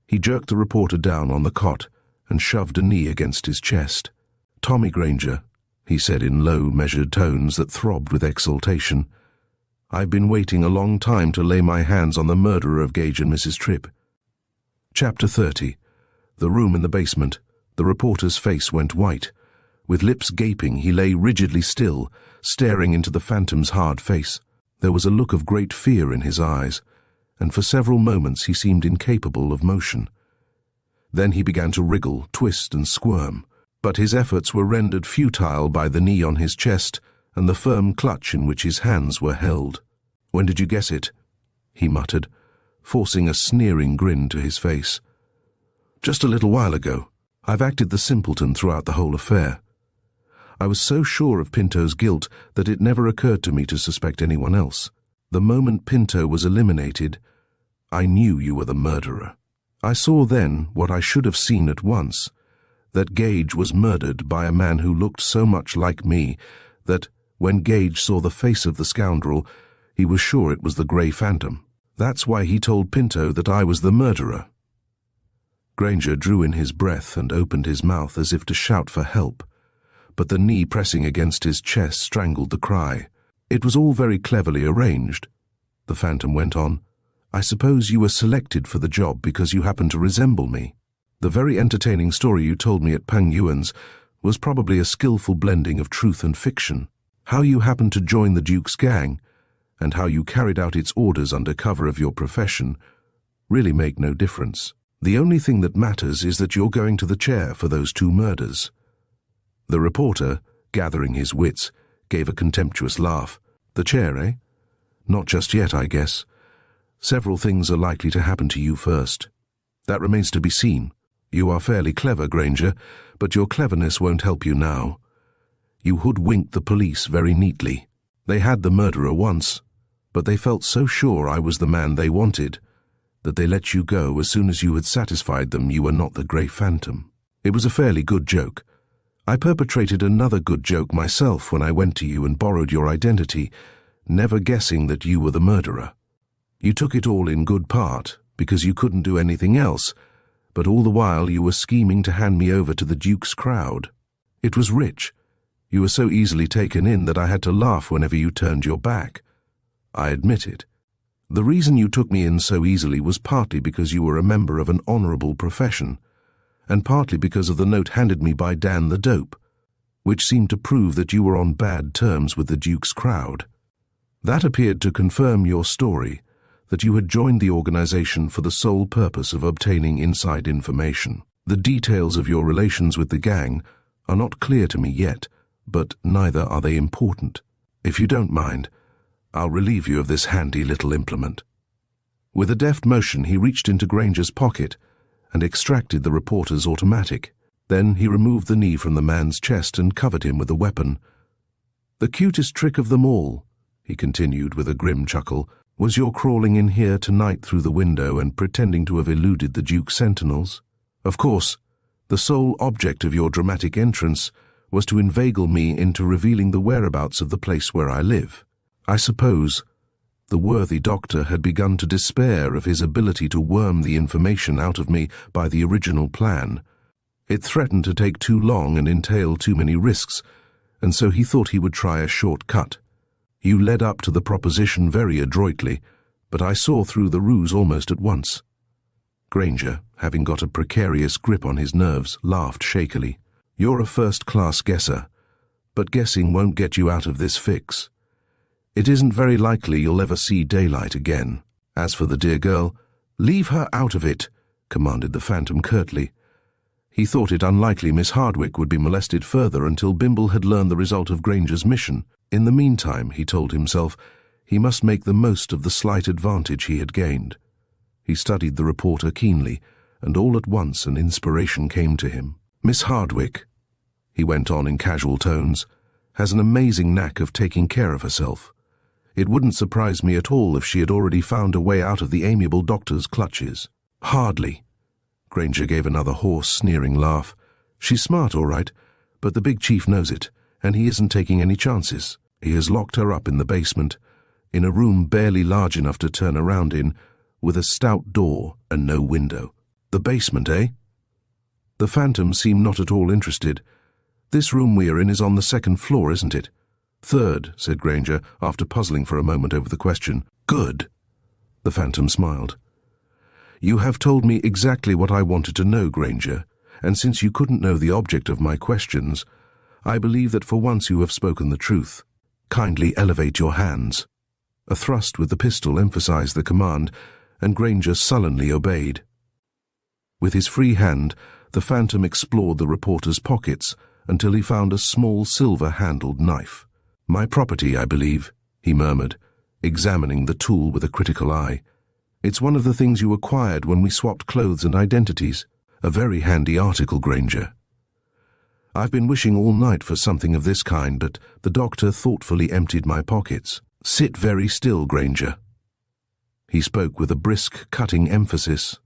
he jerked the reporter down on the cot and shoved a knee against his chest. "Tommy Granger," he said in low, measured tones that throbbed with exultation, "I've been waiting a long time to lay my hands on the murderer of Gage and Mrs. Tripp." Chapter 30. The room in the basement. The reporter's face went white. With lips gaping, he lay rigidly still, staring into the Phantom's hard face. There was a look of great fear in his eyes, and for several moments he seemed incapable of motion. Then he began to wriggle, twist, and squirm, but his efforts were rendered futile by the knee on his chest and the firm clutch in which his hands were held. "When did you guess it?" he muttered, forcing a sneering grin to his face. "Just a little while ago. I've acted the simpleton throughout the whole affair. I was so sure of Pinto's guilt that it never occurred to me to suspect anyone else. The moment Pinto was eliminated, I knew you were the murderer. I saw then what I should have seen at once, that Gage was murdered by a man who looked so much like me that, when Gage saw the face of the scoundrel, he was sure it was the Grey Phantom. That's why he told Pinto that I was the murderer." Granger drew in his breath and opened his mouth as if to shout for help, but the knee pressing against his chest strangled the cry. "It was all very cleverly arranged," the Phantom went on. "I suppose you were selected for the job because you happen to resemble me. The very entertaining story you told me at Peng Yuen's was probably a skillful blending of truth and fiction. How you happened to join the Duke's gang, and how you carried out its orders under cover of your profession, really make no difference. The only thing that matters is that you're going to the chair for those 2 murders." The reporter, gathering his wits, gave a contemptuous laugh. "The chair, eh? Not just yet, I guess. Several things are likely to happen to you first. That remains to be seen. You are fairly clever, Granger, but your cleverness won't help you now. You hoodwinked the police very neatly. They had the murderer once, but they felt so sure I was the man they wanted that they let you go as soon as you had satisfied them you were not the Grey Phantom. It was a fairly good joke. I perpetrated another good joke myself when I went to you and borrowed your identity, never guessing that you were the murderer. You took it all in good part, because you couldn't do anything else, but all the while you were scheming to hand me over to the Duke's crowd. It was rich. You were so easily taken in that I had to laugh whenever you turned your back. I admit it. The reason you took me in so easily was partly because you were a member of an honourable profession, and partly because of the note handed me by Dan the Dope, which seemed to prove that you were on bad terms with the Duke's crowd. That appeared to confirm your story, that you had joined the organization for the sole purpose of obtaining inside information. The details of your relations with the gang are not clear to me yet, but neither are they important. If you don't mind, I'll relieve you of this handy little implement." With a deft motion, he reached into Granger's pocket and extracted the reporter's automatic. Then he removed the knee from the man's chest and covered him with the weapon. "The cutest trick of them all," he continued with a grim chuckle, "was your crawling in here tonight through the window and pretending to have eluded the Duke's sentinels. Of course, the sole object of your dramatic entrance was to inveigle me into revealing the whereabouts of the place where I live. I suppose the worthy doctor had begun to despair of his ability to worm the information out of me by the original plan. It threatened to take too long and entail too many risks, and so he thought he would try a short cut. You led up to the proposition very adroitly, but I saw through the ruse almost at once." Granger, having got a precarious grip on his nerves, laughed shakily. "You're a first-class guesser, but guessing won't get you out of this fix. It isn't very likely you'll ever see daylight again. As for the dear girl, leave her out of it," commanded the Phantom curtly. He thought it unlikely Miss Hardwicke would be molested further until Bimble had learned the result of Granger's mission. In the meantime, he told himself, he must make the most of the slight advantage he had gained. He studied the reporter keenly, and all at once an inspiration came to him. "Miss Hardwicke," he went on in casual tones, "has an amazing knack of taking care of herself. It wouldn't surprise me at all if she had already found a way out of the amiable doctor's clutches." "Hardly." Granger gave another hoarse, sneering laugh. "She's smart, all right, but the big chief knows it, and he isn't taking any chances. He has locked her up in the basement, in a room barely large enough to turn around in, with a stout door and no window." "The basement, eh?" The Phantom seemed not at all interested. "This room we are in is on the second floor, isn't it?" "Third," said Granger, after puzzling for a moment over the question. "Good." The Phantom smiled. "You have told me exactly what I wanted to know, Granger, and since you couldn't know the object of my questions, I believe that for once you have spoken the truth. Kindly elevate your hands." A thrust with the pistol emphasized the command, and Granger sullenly obeyed. With his free hand, the Phantom explored the reporter's pockets until he found a small silver-handled knife. "My property, I believe," he murmured, examining the tool with a critical eye. "It's one of the things you acquired when we swapped clothes and identities. A very handy article, Granger. I've been wishing all night for something of this kind, but the doctor thoughtfully emptied my pockets. Sit very still, Granger." He spoke with a brisk, cutting emphasis.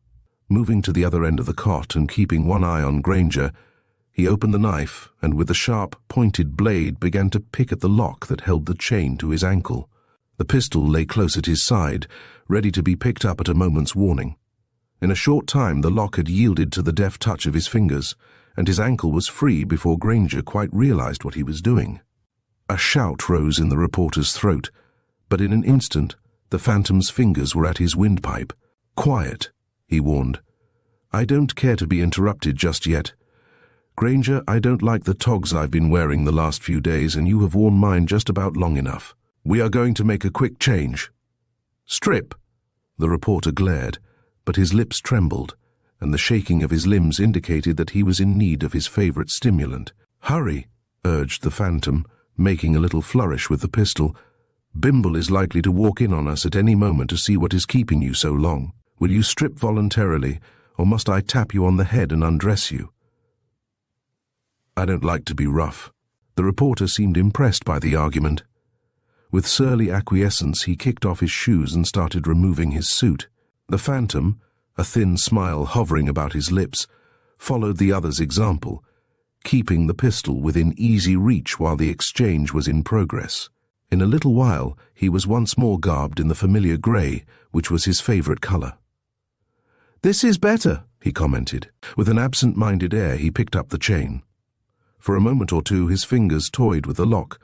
Moving to the other end of the cot and keeping one eye on Granger, he opened the knife and with the sharp, pointed blade began to pick at the lock that held the chain to his ankle. The pistol lay close at his side, ready to be picked up at a moment's warning. In a short time the lock had yielded to the deft touch of his fingers, and his ankle was free before Granger quite realized what he was doing. A shout rose in the reporter's throat, but in an instant the Phantom's fingers were at his windpipe. "Quiet," he warned. "I don't care to be interrupted just yet. Granger, I don't like the togs I've been wearing the last few days, and you have worn mine just about long enough. We are going to make a quick change." "Strip!" The reporter glared, but his lips trembled, and the shaking of his limbs indicated that he was in need of his favorite stimulant. "Hurry," urged the Phantom, making a little flourish with the pistol. "Bimble is likely to walk in on us at any moment to see what is keeping you so long. Will you strip voluntarily, or must I tap you on the head and undress you?" "I don't like to be rough." The reporter seemed impressed by the argument. With surly acquiescence, he kicked off his shoes and started removing his suit. The Phantom, a thin smile hovering about his lips, followed the other's example, keeping the pistol within easy reach while the exchange was in progress. In a little while, he was once more garbed in the familiar grey, which was his favorite color. "This is better," he commented. With an absent-minded air, he picked up the chain. For a moment or two his fingers toyed with the lock.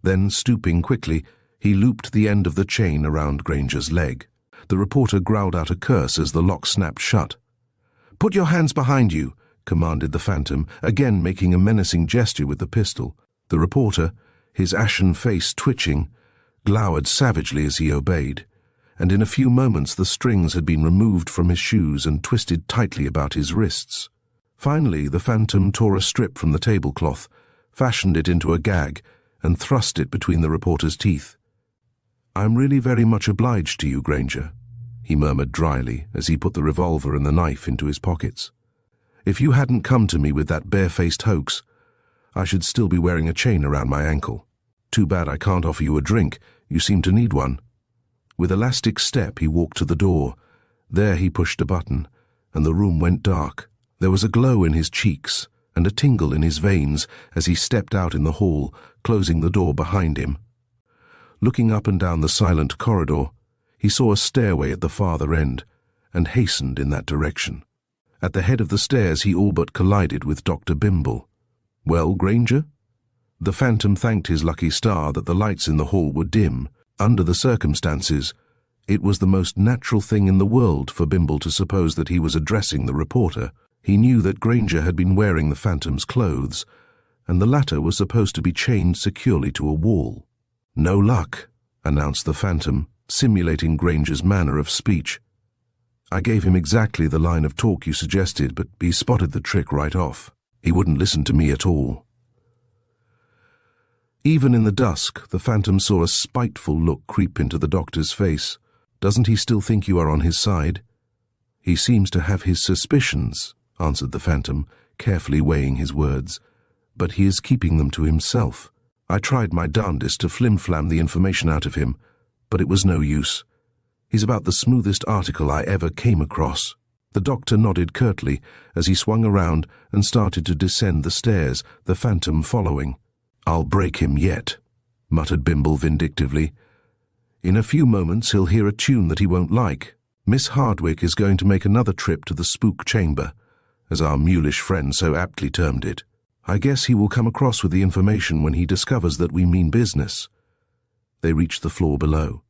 Then, stooping quickly, he looped the end of the chain around Granger's leg. The reporter growled out a curse as the lock snapped shut. "Put your hands behind you," commanded the Phantom, again making a menacing gesture with the pistol. The reporter, his ashen face twitching, glowered savagely as he obeyed, and in a few moments the strings had been removed from his shoes and twisted tightly about his wrists. Finally, the Phantom tore a strip from the tablecloth, fashioned it into a gag, and thrust it between the reporter's teeth. "I'm really very much obliged to you, Granger," he murmured dryly as he put the revolver and the knife into his pockets. If you hadn't come to me with that barefaced hoax, I should still be wearing a chain around my ankle. Too bad I can't offer you a drink. You seem to need one." With elastic step he walked to the door. There he pushed a button, and the room went dark. There was a glow in his cheeks and a tingle in his veins as he stepped out in the hall, closing the door behind him. Looking up and down the silent corridor, he saw a stairway at the farther end, and hastened in that direction. At the head of the stairs he all but collided with Dr. Bimble. "Well, Granger?" The Phantom thanked his lucky star that the lights in the hall were dim. Under the circumstances, it was the most natural thing in the world for Bimble to suppose that he was addressing the reporter. He knew that Granger had been wearing the Phantom's clothes, and the latter was supposed to be chained securely to a wall. "No luck," announced the Phantom, simulating Granger's manner of speech. "I gave him exactly the line of talk you suggested, but he spotted the trick right off. He wouldn't listen to me at all." Even in the dusk, the Phantom saw a spiteful look creep into the doctor's face. "Doesn't he still think you are on his side?" "He seems to have his suspicions," answered the Phantom, carefully weighing his words, "but he is keeping them to himself. I tried my darndest to flim-flam the information out of him, but it was no use. He's about the smoothest article I ever came across." The doctor nodded curtly as he swung around and started to descend the stairs, the Phantom following. "I'll break him yet," muttered Bimble vindictively. "In a few moments he'll hear a tune that he won't like. Miss Hardwick is going to make another trip to the spook chamber, as our mulish friend so aptly termed it. I guess he will come across with the information when he discovers that we mean business." They reached the floor below.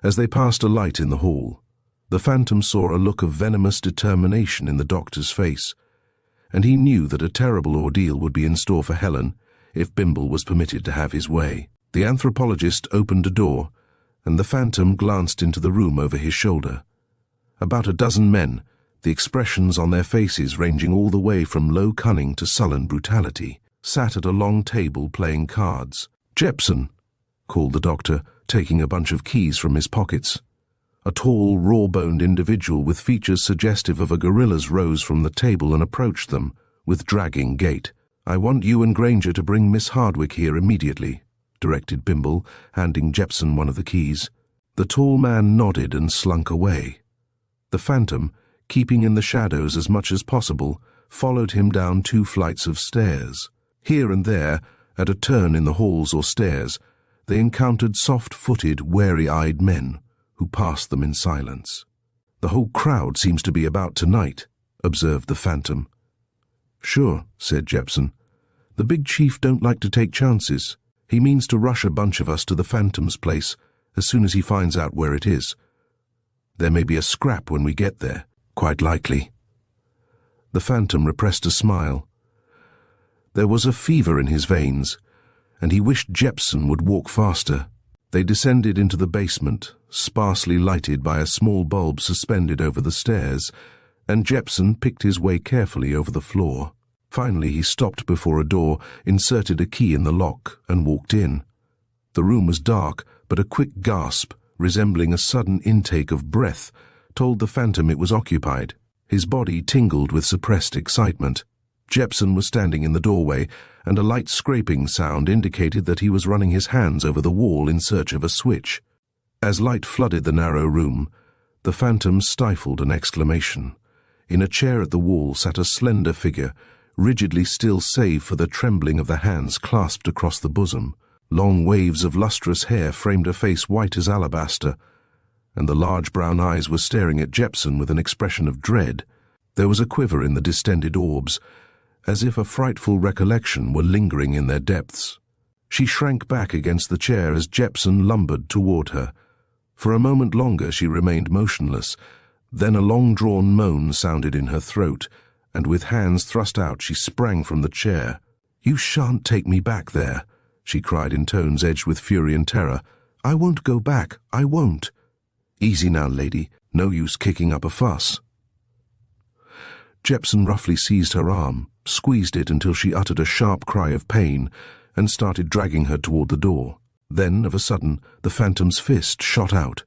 As they passed a light in the hall, the Phantom saw a look of venomous determination in the doctor's face, and he knew that a terrible ordeal would be in store for Helen if Bimble was permitted to have his way. The anthropologist opened a door, and the Phantom glanced into the room over his shoulder. About a dozen men, the expressions on their faces ranging all the way from low cunning to sullen brutality, sat at a long table playing cards. "Jepson," called the doctor, taking a bunch of keys from his pockets. A tall, raw-boned individual with features suggestive of a gorilla's rose from the table and approached them, with dragging gait. "I want you and Granger to bring Miss Hardwick here immediately," directed Bimble, handing Jepson one of the keys. The tall man nodded and slunk away. The Phantom, keeping in the shadows as much as possible, followed him down 2 flights of stairs. Here and there, at a turn in the halls or stairs, they encountered soft-footed, wary-eyed men, who passed them in silence. "The whole crowd seems to be about tonight," observed the Phantom. "Sure," said Jepson. "The big chief don't like to take chances. He means to rush a bunch of us to the Phantom's place as soon as he finds out where it is. There may be a scrap when we get there, quite likely." The Phantom repressed a smile. There was a fever in his veins, and he wished Jepson would walk faster. They descended into the basement, sparsely lighted by a small bulb suspended over the stairs, and Jepson picked his way carefully over the floor. Finally he stopped before a door, inserted a key in the lock, and walked in. The room was dark, but a quick gasp, resembling a sudden intake of breath, told the Phantom it was occupied. His body tingled with suppressed excitement. Jepson was standing in the doorway, and a light scraping sound indicated that he was running his hands over the wall in search of a switch. As light flooded the narrow room, the Phantom stifled an exclamation. In a chair at the wall sat a slender figure, rigidly still save for the trembling of the hands clasped across the bosom. Long waves of lustrous hair framed a face white as alabaster, and the large brown eyes were staring at Jepson with an expression of dread. There was a quiver in the distended orbs, as if a frightful recollection were lingering in their depths. She shrank back against the chair as Jepson lumbered toward her. For a moment longer she remained motionless. Then a long-drawn moan sounded in her throat, and with hands thrust out she sprang from the chair. "You shan't take me back there," she cried in tones edged with fury and terror. "I won't go back, I won't." "Easy now, lady. No use kicking up a fuss." Jepson roughly seized her arm, squeezed it until she uttered a sharp cry of pain, and started dragging her toward the door. Then, of a sudden, the Phantom's fist shot out.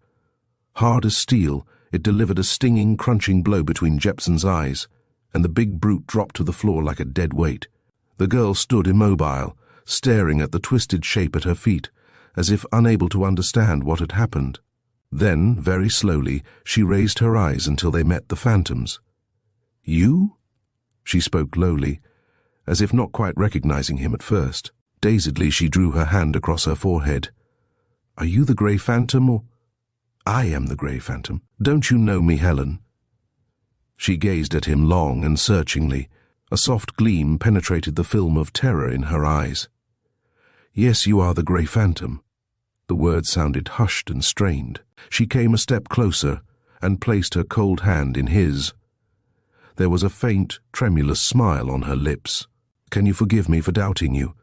Hard as steel, it delivered a stinging, crunching blow between Jepson's eyes, and the big brute dropped to the floor like a dead weight. The girl stood immobile, staring at the twisted shape at her feet, as if unable to understand what had happened. Then, very slowly, she raised her eyes until they met the phantom's. "You?" She spoke lowly, as if not quite recognizing him at first. Dazedly, she drew her hand across her forehead. "Are you the Grey Phantom, or—" "I am the Grey Phantom. Don't you know me, Helen?" She gazed at him long and searchingly. A soft gleam penetrated the film of terror in her eyes. "Yes, you are the Grey Phantom." The words sounded hushed and strained. She came a step closer and placed her cold hand in his. There was a faint, tremulous smile on her lips. "Can you forgive me for doubting you?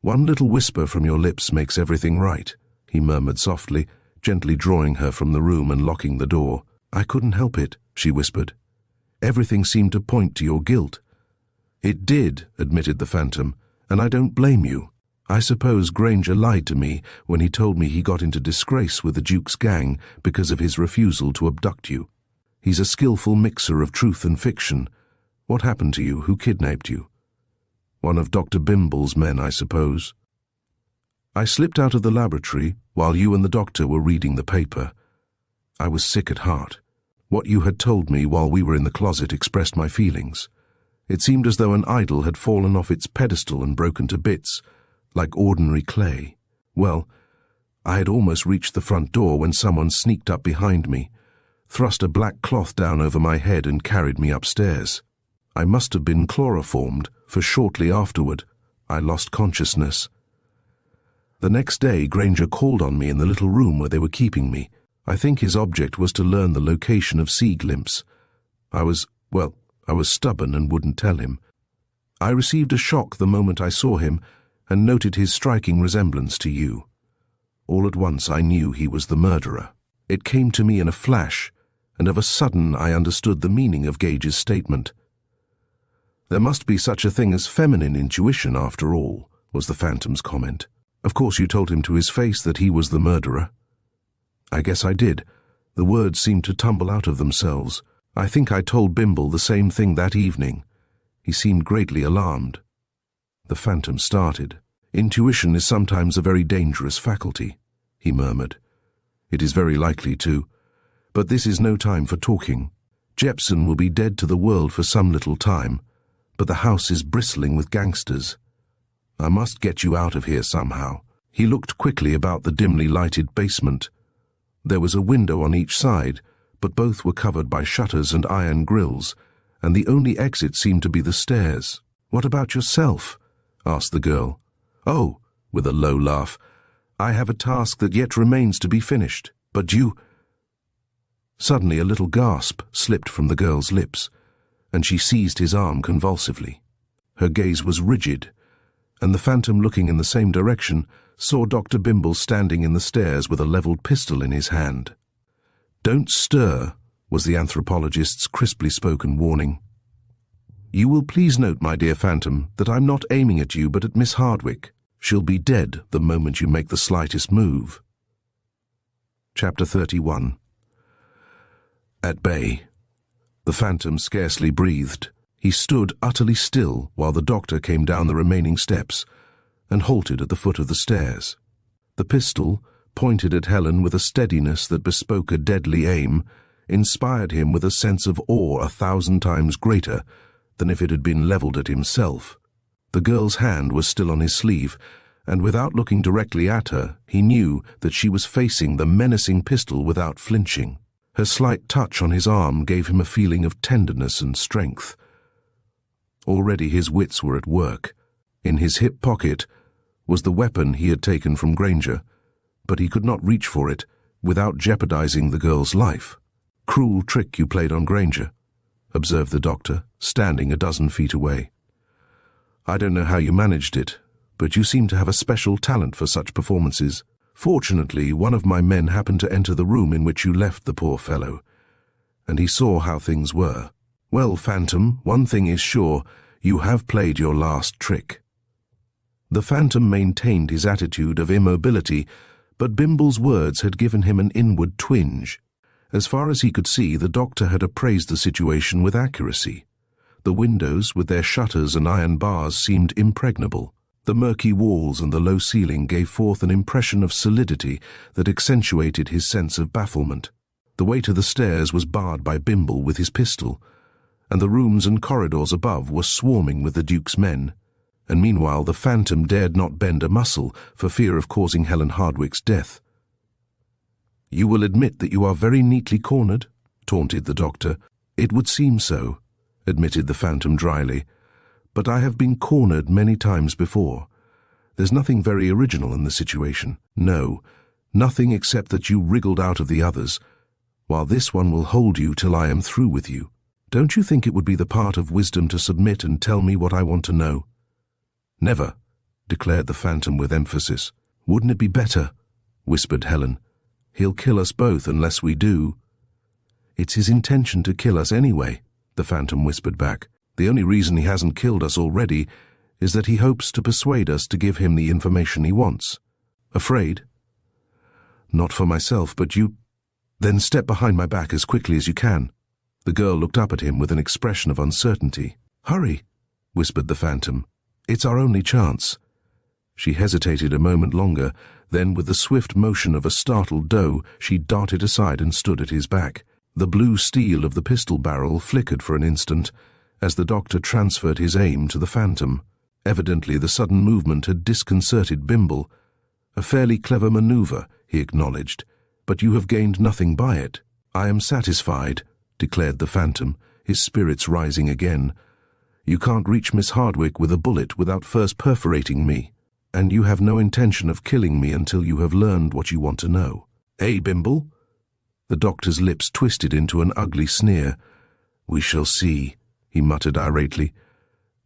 One little whisper from your lips makes everything right," he murmured softly, gently drawing her from the room and locking the door. "I couldn't help it," she whispered. "Everything seemed to point to your guilt." "It did," admitted the Phantom, "and I don't blame you. I suppose Granger lied to me when he told me he got into disgrace with the Duke's gang because of his refusal to abduct you. He's a skillful mixer of truth and fiction. What happened to you? Who kidnapped you?" "One of Dr. Bimble's men, I suppose." "I slipped out of the laboratory while you and the doctor were reading the paper. I was sick at heart. What you had told me while we were in the closet expressed my feelings. It seemed as though an idol had fallen off its pedestal and broken to bits, like ordinary clay. Well, I had almost reached the front door when someone sneaked up behind me, thrust a black cloth down over my head and carried me upstairs. I must have been chloroformed, for shortly afterward, I lost consciousness. The next day, Granger called on me in the little room where they were keeping me. I think his object was to learn the location of sea glimpse. I was stubborn and wouldn't tell him. I received a shock the moment I saw him and noted his striking resemblance to you. All at once I knew he was the murderer. It came to me in a flash, and of a sudden I understood the meaning of Gage's statement. "There must be such a thing as feminine intuition, after all," was the Phantom's comment. "Of course you told him to his face that he was the murderer." "I guess I did." The words seemed to tumble out of themselves. "I think I told Bimble the same thing that evening." He seemed greatly alarmed. The Phantom started. "Intuition is sometimes a very dangerous faculty," he murmured. "It is very likely to. But this is no time for talking. Jepson will be dead to the world for some little time, but the house is bristling with gangsters. I must get you out of here somehow." He looked quickly about the dimly lighted basement. There was a window on each side, but both were covered by shutters and iron grills, and the only exit seemed to be the stairs. "What about yourself?" asked the girl. "Oh," with a low laugh, "I have a task that yet remains to be finished. But you—" Suddenly a little gasp slipped from the girl's lips, and she seized his arm convulsively. Her gaze was rigid, and the Phantom, looking in the same direction, saw Dr. Bimble standing in the stairs with a levelled pistol in his hand. "Don't stir," was the anthropologist's crisply spoken warning. "You will please note, my dear Phantom, that I'm not aiming at you but at Miss Hardwick. She'll be dead the moment you make the slightest move." Chapter 31. At bay. The Phantom scarcely breathed. He stood utterly still while the doctor came down the remaining steps and halted at the foot of the stairs. The pistol, pointed at Helen with a steadiness that bespoke a deadly aim, inspired him with a sense of awe 1,000 times greater than if it had been levelled at himself. The girl's hand was still on his sleeve, and without looking directly at her, he knew that she was facing the menacing pistol without flinching. Her slight touch on his arm gave him a feeling of tenderness and strength. Already his wits were at work. In his hip pocket was the weapon he had taken from Granger, but he could not reach for it without jeopardizing the girl's life. "Cruel trick you played on Granger," observed the doctor, standing a dozen feet away. "I don't know how you managed it, but you seem to have a special talent for such performances. Fortunately, one of my men happened to enter the room in which you left the poor fellow, and he saw how things were. Well, Phantom, one thing is sure, you have played your last trick." The Phantom maintained his attitude of immobility, but Bimble's words had given him an inward twinge. As far as he could see, the doctor had appraised the situation with accuracy. The The windows, with their shutters and iron bars, seemed impregnable. The murky walls and the low ceiling gave forth an impression of solidity that accentuated his sense of bafflement. The way to the stairs was barred by Bimble with his pistol, and the rooms and corridors above were swarming with the Duke's men. And meanwhile the Phantom dared not bend a muscle for fear of causing Helen Hardwicke's death. "You will admit that you are very neatly cornered?" taunted the doctor. "It would seem so," admitted the Phantom dryly. "But I have been cornered many times before. There's nothing very original in the situation. No, nothing except that you wriggled out of the others, while this one will hold you till I am through with you. Don't you think it would be the part of wisdom to submit and tell me what I want to know?" "Never," declared the Phantom with emphasis. "Wouldn't it be better?" whispered Helen. "He'll kill us both unless we do." "It's his intention to kill us anyway," the Phantom whispered back. "The only reason he hasn't killed us already is that he hopes to persuade us to give him the information he wants." "Afraid?" "Not for myself, but you—" "Then step behind my back as quickly as you can." The girl looked up at him with an expression of uncertainty. "Hurry," whispered the Phantom. "It's our only chance." She hesitated a moment longer, then with the swift motion of a startled doe, she darted aside and stood at his back. The blue steel of the pistol barrel flickered for an instant as the doctor transferred his aim to the Phantom. Evidently the sudden movement had disconcerted Bimble. "A fairly clever maneuver," he acknowledged, "but you have gained nothing by it." "I am satisfied," declared the Phantom, his spirits rising again. "You can't reach Miss Hardwicke with a bullet without first perforating me, and you have no intention of killing me until you have learned what you want to know. Eh, Bimble?" The doctor's lips twisted into an ugly sneer. "We shall see," he muttered irately.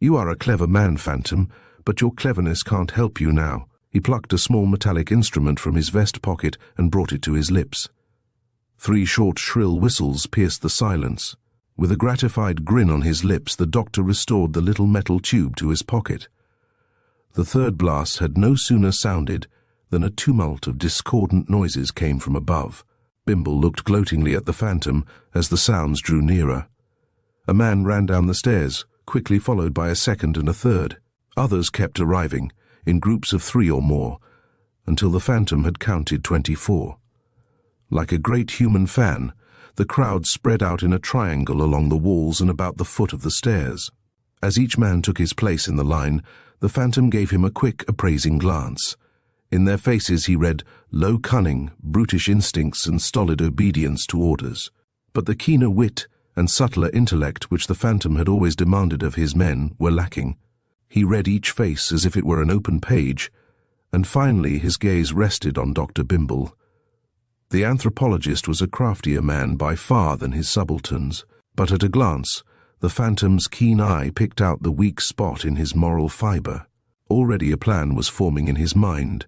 "You are a clever man, Phantom, but your cleverness can't help you now." He plucked a small metallic instrument from his vest pocket and brought it to his lips. 3 short, shrill whistles pierced the silence. With a gratified grin on his lips, the doctor restored the little metal tube to his pocket. The third blast had no sooner sounded than a tumult of discordant noises came from above. Bimble looked gloatingly at the Phantom as the sounds drew nearer. A man ran down the stairs, quickly followed by a second and a third. Others kept arriving, in groups of 3 or more, until the Phantom had counted 24. Like a great human fan, the crowd spread out in a triangle along the walls and about the foot of the stairs. As each man took his place in the line, the Phantom gave him a quick, appraising glance. In their faces he read low cunning, brutish instincts, and stolid obedience to orders. But the keener wit and subtler intellect which the Phantom had always demanded of his men were lacking. He read each face as if it were an open page, and finally his gaze rested on Dr. Bimble. The anthropologist was a craftier man by far than his subalterns, but at a glance the Phantom's keen eye picked out the weak spot in his moral fibre. Already a plan was forming in his mind.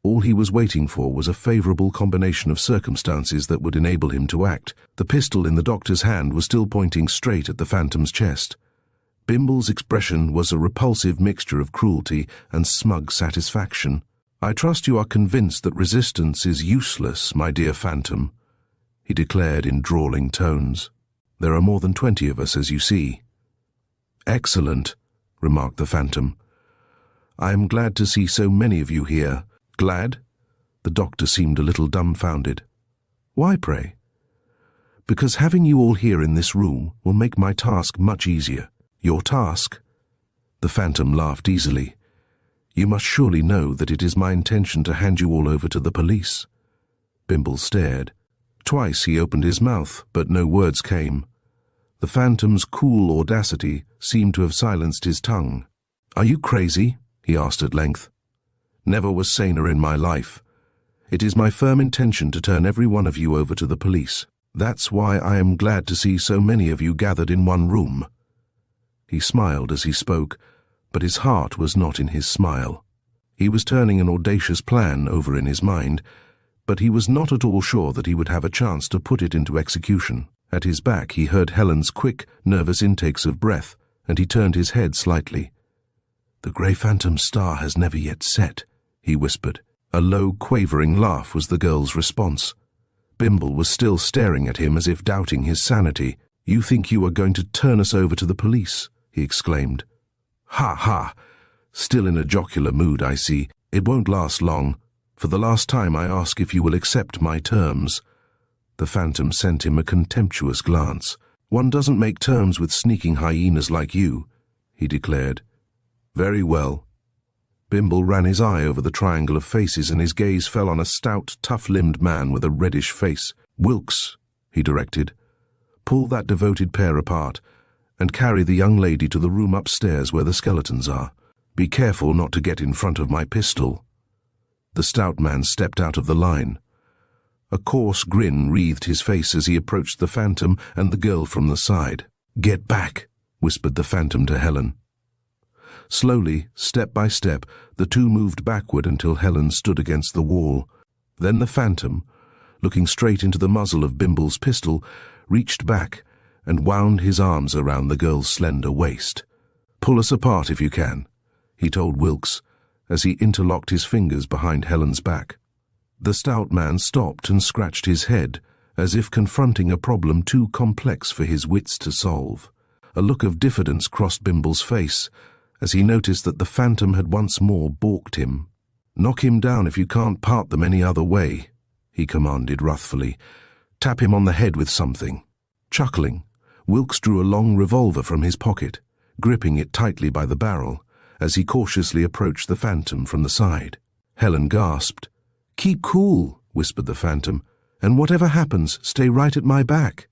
All he was waiting for was a favourable combination of circumstances that would enable him to act. The pistol in the doctor's hand was still pointing straight at the Phantom's chest. Bimble's expression was a repulsive mixture of cruelty and smug satisfaction. "I trust you are convinced that resistance is useless, my dear Phantom," he declared in drawling tones. "There are more than 20 of us, as you see." "Excellent," remarked the Phantom. "I am glad to see so many of you here." "Glad?" The doctor seemed a little dumbfounded. "Why, pray?" "Because having you all here in this room will make my task much easier." "Your task?" The Phantom laughed easily. "You must surely know that it is my intention to hand you all over to the police." Bimble stared. Twice he opened his mouth, but no words came. The Phantom's cool audacity seemed to have silenced his tongue. "Are you crazy?" he asked at length. "Never was saner in my life. It is my firm intention to turn every one of you over to the police. That's why I am glad to see so many of you gathered in one room." He smiled as he spoke, but his heart was not in his smile. He was turning an audacious plan over in his mind, but he was not at all sure that he would have a chance to put it into execution. At his back he heard Helen's quick, nervous intakes of breath, and he turned his head slightly. "The Grey Phantom's star has never yet set," he whispered. A low, quavering laugh was the girl's response. Bimble was still staring at him as if doubting his sanity. "You think you are going to turn us over to the police?" he exclaimed. "Ha ha! Still in a jocular mood, I see. It won't last long. For the last time I ask if you will accept my terms." The Phantom sent him a contemptuous glance. "One doesn't make terms with sneaking hyenas like you," he declared. "Very well." Bimble ran his eye over the triangle of faces, and his gaze fell on a stout, tough-limbed man with a reddish face. "Wilkes," he directed, "pull that devoted pair apart, and carry the young lady to the room upstairs where the skeletons are. Be careful not to get in front of my pistol." The stout man stepped out of the line. A coarse grin wreathed his face as he approached the Phantom and the girl from the side. "Get back," whispered the Phantom to Helen. Slowly, step by step, the two moved backward until Helen stood against the wall. Then the Phantom, looking straight into the muzzle of Bimble's pistol, reached back and wound his arms around the girl's slender waist. "Pull us apart if you can," he told Wilkes, as he interlocked his fingers behind Helen's back. The stout man stopped and scratched his head, as if confronting a problem too complex for his wits to solve. A look of diffidence crossed Bimble's face, as he noticed that the Phantom had once more balked him. "Knock him down if you can't part them any other way," he commanded wrathfully. "Tap him on the head with something." Chuckling, Wilkes drew a long revolver from his pocket, gripping it tightly by the barrel, as he cautiously approached the Phantom from the side. Helen gasped. "Keep cool," whispered the Phantom, "and whatever happens, stay right at my back."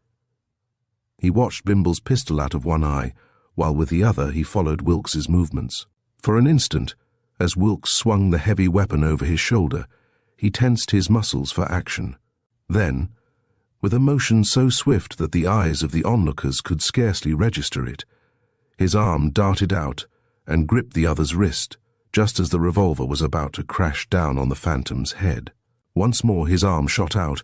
He watched Bimble's pistol out of one eye, while with the other he followed Wilkes's movements. For an instant, as Wilkes swung the heavy weapon over his shoulder, he tensed his muscles for action. Then, with a motion so swift that the eyes of the onlookers could scarcely register it, his arm darted out and gripped the other's wrist, just as the revolver was about to crash down on the Phantom's head. Once more his arm shot out,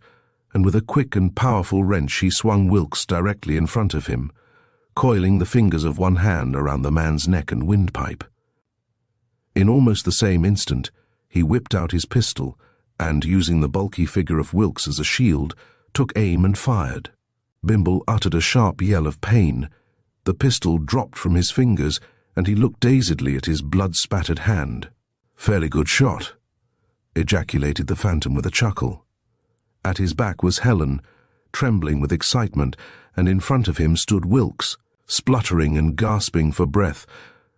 and with a quick and powerful wrench he swung Wilkes directly in front of him, coiling the fingers of one hand around the man's neck and windpipe. In almost the same instant, he whipped out his pistol and, using the bulky figure of Wilkes as a shield, took aim and fired. Bimble uttered a sharp yell of pain. The pistol dropped from his fingers, and he looked dazedly at his blood-spattered hand. "Fairly good shot," ejaculated the Phantom with a chuckle. At his back was Helen, trembling with excitement, and in front of him stood Wilkes, spluttering and gasping for breath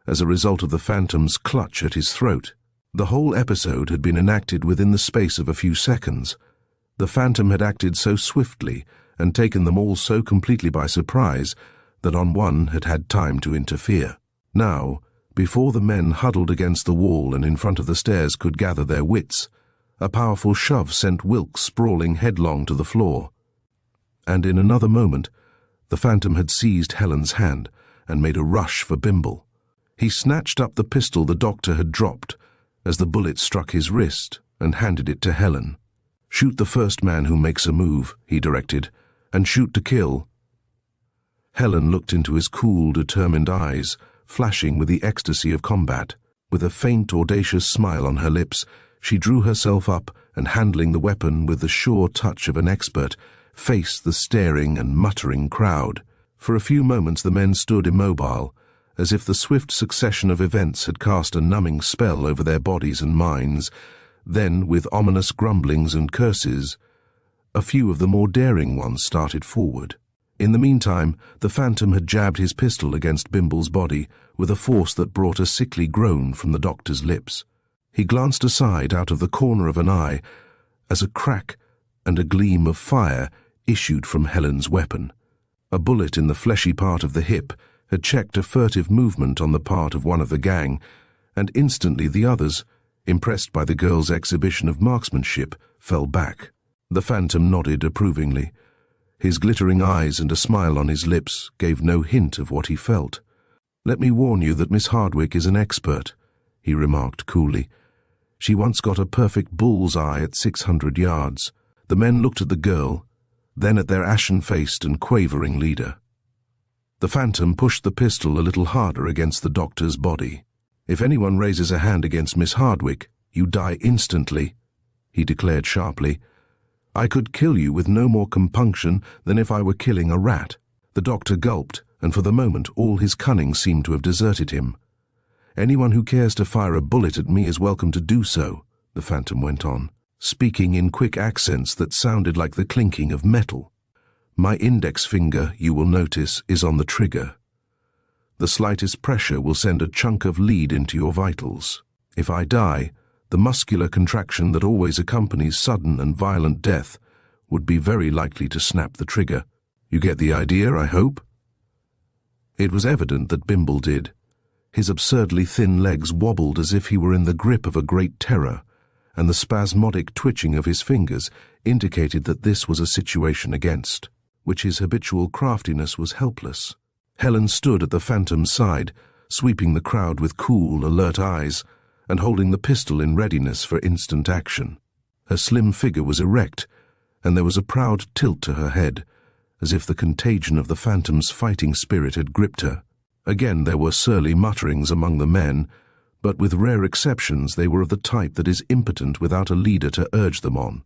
as a result of the Phantom's clutch at his throat. The whole episode had been enacted within the space of a few seconds. The Phantom had acted so swiftly and taken them all so completely by surprise that on one had had time to interfere. Now, before the men huddled against the wall and in front of the stairs could gather their wits, a powerful shove sent Wilkes sprawling headlong to the floor. And in another moment, the Phantom had seized Helen's hand and made a rush for Bimble. He snatched up the pistol the doctor had dropped as the bullet struck his wrist and handed it to Helen. "Shoot the first man who makes a move," he directed, "and shoot to kill." Helen looked into his cool, determined eyes, flashing with the ecstasy of combat. With a faint, audacious smile on her lips, she drew herself up and, handling the weapon with the sure touch of an expert, faced the staring and muttering crowd. For a few moments the men stood immobile, as if the swift succession of events had cast a numbing spell over their bodies and minds. Then, with ominous grumblings and curses, a few of the more daring ones started forward. In the meantime, the Phantom had jabbed his pistol against Bimble's body with a force that brought a sickly groan from the doctor's lips. He glanced aside out of the corner of an eye as a crack and a gleam of fire issued from Helen's weapon. A bullet in the fleshy part of the hip had checked a furtive movement on the part of one of the gang, and instantly the others, impressed by the girl's exhibition of marksmanship, fell back. The Phantom nodded approvingly. His glittering eyes and a smile on his lips gave no hint of what he felt. "Let me warn you that Miss Hardwick is an expert," he remarked coolly. "She once got a perfect bull's eye at 600 yards. The men looked at the girl, then at their ashen-faced and quavering leader. The Phantom pushed the pistol a little harder against the doctor's body. "If anyone raises a hand against Miss Hardwick, you die instantly," he declared sharply. "I could kill you with no more compunction than if I were killing a rat. The doctor gulped, and for the moment all his cunning seemed to have deserted him. "Anyone who cares to fire a bullet at me is welcome to do so," the phantom went on, speaking in quick accents that sounded like the clinking of metal. "My index finger, you will notice, is on the trigger. The slightest pressure will send a chunk of lead into your vitals. If I die, the muscular contraction that always accompanies sudden and violent death would be very likely to snap the trigger. You get the idea, I hope?" It was evident that Bimble did. His absurdly thin legs wobbled as if he were in the grip of a great terror, and the spasmodic twitching of his fingers indicated that this was a situation against which his habitual craftiness was helpless. Helen stood at the phantom's side, sweeping the crowd with cool, alert eyes, and holding the pistol in readiness for instant action. Her slim figure was erect, and there was a proud tilt to her head, as if the contagion of the phantom's fighting spirit had gripped her. Again there were surly mutterings among the men, but with rare exceptions they were of the type that is impotent without a leader to urge them on.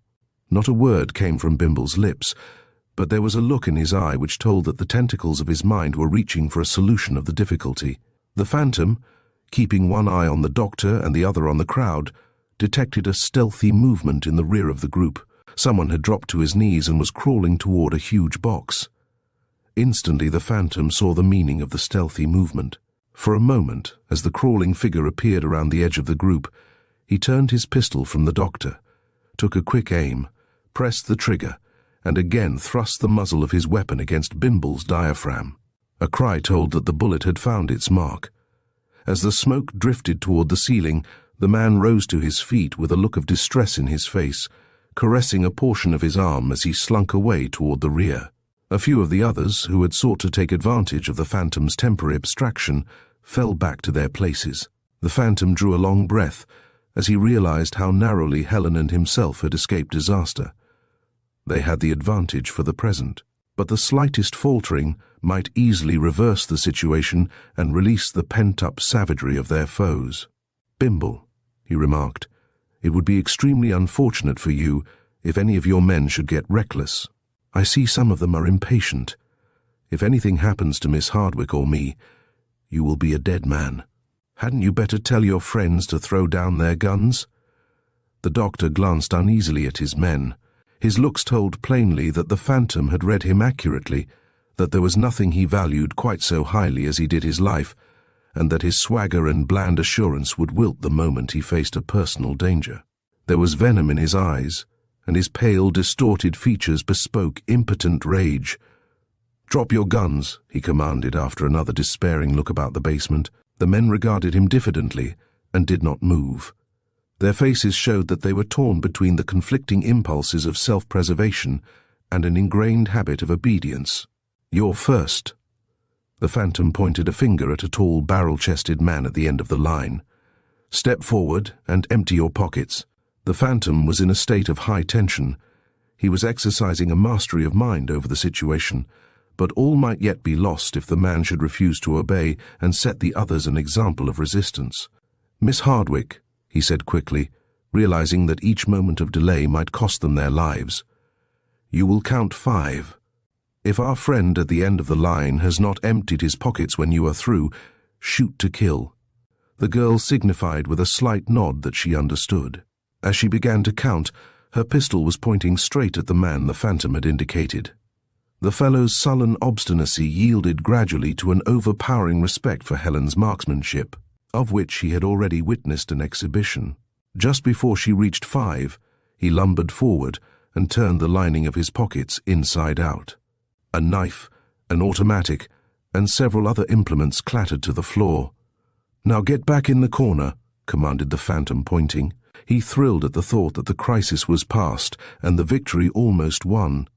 Not a word came from Bimble's lips, but there was a look in his eye which told that the tentacles of his mind were reaching for a solution of the difficulty. The phantom, keeping one eye on the doctor and the other on the crowd, detected a stealthy movement in the rear of the group. Someone had dropped to his knees and was crawling toward a huge box. Instantly the phantom saw the meaning of the stealthy movement. For a moment, as the crawling figure appeared around the edge of the group, he turned his pistol from the doctor, took a quick aim, pressed the trigger, and again thrust the muzzle of his weapon against Bimble's diaphragm. A cry told that the bullet had found its mark. As the smoke drifted toward the ceiling, the man rose to his feet with a look of distress in his face, caressing a portion of his arm as he slunk away toward the rear. A few of the others, who had sought to take advantage of the phantom's temporary abstraction, fell back to their places. The phantom drew a long breath as he realized how narrowly Helen and himself had escaped disaster. They had the advantage for the present, but the slightest faltering might easily reverse the situation and release the pent-up savagery of their foes. "Bimble," he remarked, "it would be extremely unfortunate for you if any of your men should get reckless. I see some of them are impatient. If anything happens to Miss Hardwick or me, you will be a dead man. Hadn't you better tell your friends to throw down their guns?" The doctor glanced uneasily at his men. His looks told plainly that the phantom had read him accurately, that there was nothing he valued quite so highly as he did his life, and that his swagger and bland assurance would wilt the moment he faced a personal danger. There was venom in his eyes, and his pale, distorted features bespoke impotent rage. "Drop your guns," he commanded after another despairing look about the basement. The men regarded him diffidently and did not move. Their faces showed that they were torn between the conflicting impulses of self-preservation and an ingrained habit of obedience. "You're first." The phantom pointed a finger at a tall, barrel-chested man at the end of the line. "Step forward and empty your pockets." The phantom was in a state of high tension. He was exercising a mastery of mind over the situation, but all might yet be lost if the man should refuse to obey and set the others an example of resistance. "Miss Hardwick," he said quickly, realizing that each moment of delay might cost them their lives, "you will count 5. If our friend at the end of the line has not emptied his pockets when you are through, shoot to kill." The girl signified with a slight nod that she understood. As she began to count, her pistol was pointing straight at the man the phantom had indicated. The fellow's sullen obstinacy yielded gradually to an overpowering respect for Helen's marksmanship, of which he had already witnessed an exhibition. Just before she reached 5, he lumbered forward and turned the lining of his pockets inside out. A knife, an automatic, and several other implements clattered to the floor. "Now get back in the corner," commanded the phantom, pointing. He thrilled at the thought that the crisis was past and the victory almost won.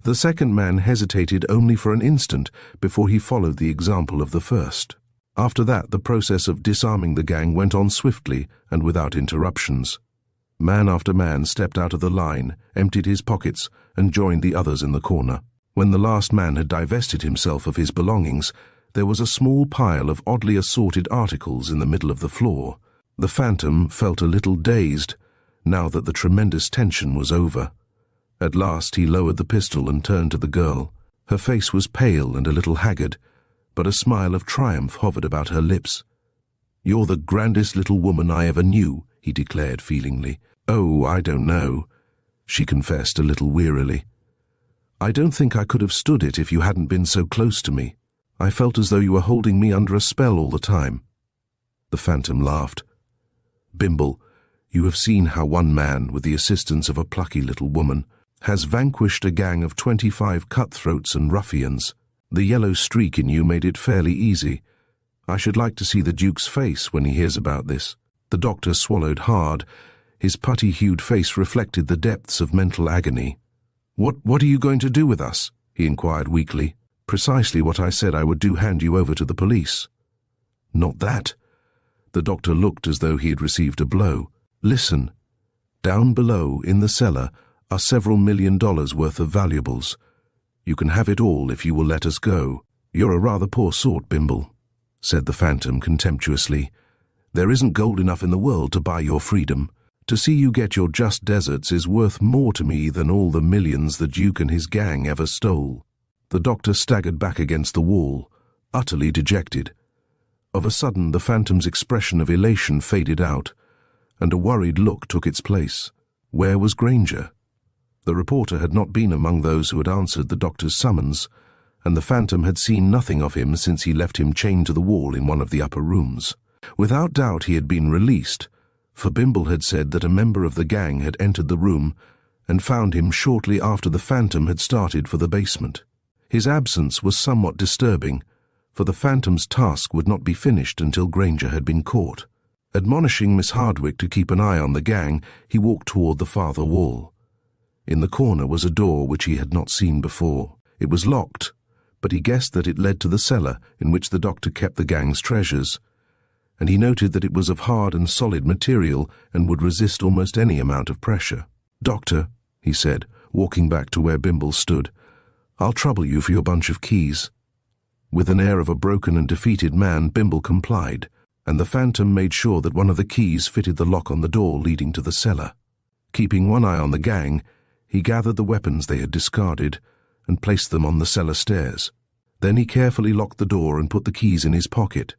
The second man hesitated only for an instant before he followed the example of the first. After that, the process of disarming the gang went on swiftly and without interruptions. Man after man stepped out of the line, emptied his pockets, and joined the others in the corner. When the last man had divested himself of his belongings, there was a small pile of oddly assorted articles in the middle of the floor. The phantom felt a little dazed, now that the tremendous tension was over. At last he lowered the pistol and turned to the girl. Her face was pale and a little haggard, but a smile of triumph hovered about her lips. "You're the grandest little woman I ever knew," he declared feelingly. "Oh, I don't know," she confessed a little wearily. "I don't think I could have stood it if you hadn't been so close to me. I felt as though you were holding me under a spell all the time." The Phantom laughed. "Bimble, you have seen how one man, with the assistance of a plucky little woman, has vanquished a gang of 25 cutthroats and ruffians. The yellow streak in you made it fairly easy. I should like to see the Duke's face when he hears about this." The doctor swallowed hard. His putty-hued face reflected the depths of mental agony. What are you going to do with us?" he inquired weakly. "Precisely what I said I would do, hand you over to the police." "Not that." The doctor looked as though he had received a blow. "Listen. Down below, in the cellar, are several $1 million worth of valuables. You can have it all if you will let us go." "You're a rather poor sort, Bimble," said the Phantom contemptuously. "There isn't gold enough in the world to buy your freedom. To see you get your just deserts is worth more to me than all the millions the Duke and his gang ever stole." The doctor staggered back against the wall, utterly dejected. Of a sudden, the Phantom's expression of elation faded out, and a worried look took its place. Where was Granger? The reporter had not been among those who had answered the doctor's summons, and the Phantom had seen nothing of him since he left him chained to the wall in one of the upper rooms. Without doubt he had been released, for Bimble had said that a member of the gang had entered the room and found him shortly after the Phantom had started for the basement. His absence was somewhat disturbing, for the Phantom's task would not be finished until Granger had been caught. Admonishing Miss Hardwick to keep an eye on the gang, he walked toward the farther wall. In the corner was a door which he had not seen before. It was locked, but he guessed that it led to the cellar in which the doctor kept the gang's treasures, and he noted that it was of hard and solid material and would resist almost any amount of pressure. "Doctor," he said, walking back to where Bimble stood, "I'll trouble you for your bunch of keys." With an air of a broken and defeated man, Bimble complied, and the Phantom made sure that one of the keys fitted the lock on the door leading to the cellar. Keeping one eye on the gang, he gathered the weapons they had discarded and placed them on the cellar stairs. Then he carefully locked the door and put the keys in his pocket.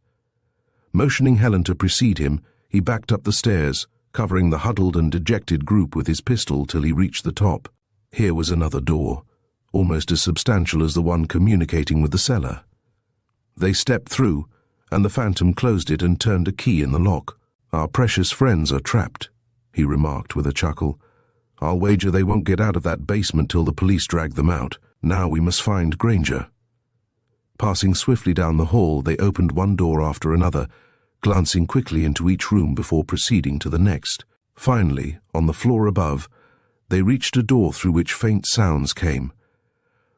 Motioning Helen to precede him, he backed up the stairs, covering the huddled and dejected group with his pistol till he reached the top. Here was another door, almost as substantial as the one communicating with the cellar. They stepped through, and the Phantom closed it and turned a key in the lock. "Our precious friends are trapped," he remarked with a chuckle. "I'll wager they won't get out of that basement till the police drag them out. Now we must find Granger." Passing swiftly down the hall, they opened one door after another, glancing quickly into each room before proceeding to the next. Finally, on the floor above, they reached a door through which faint sounds came.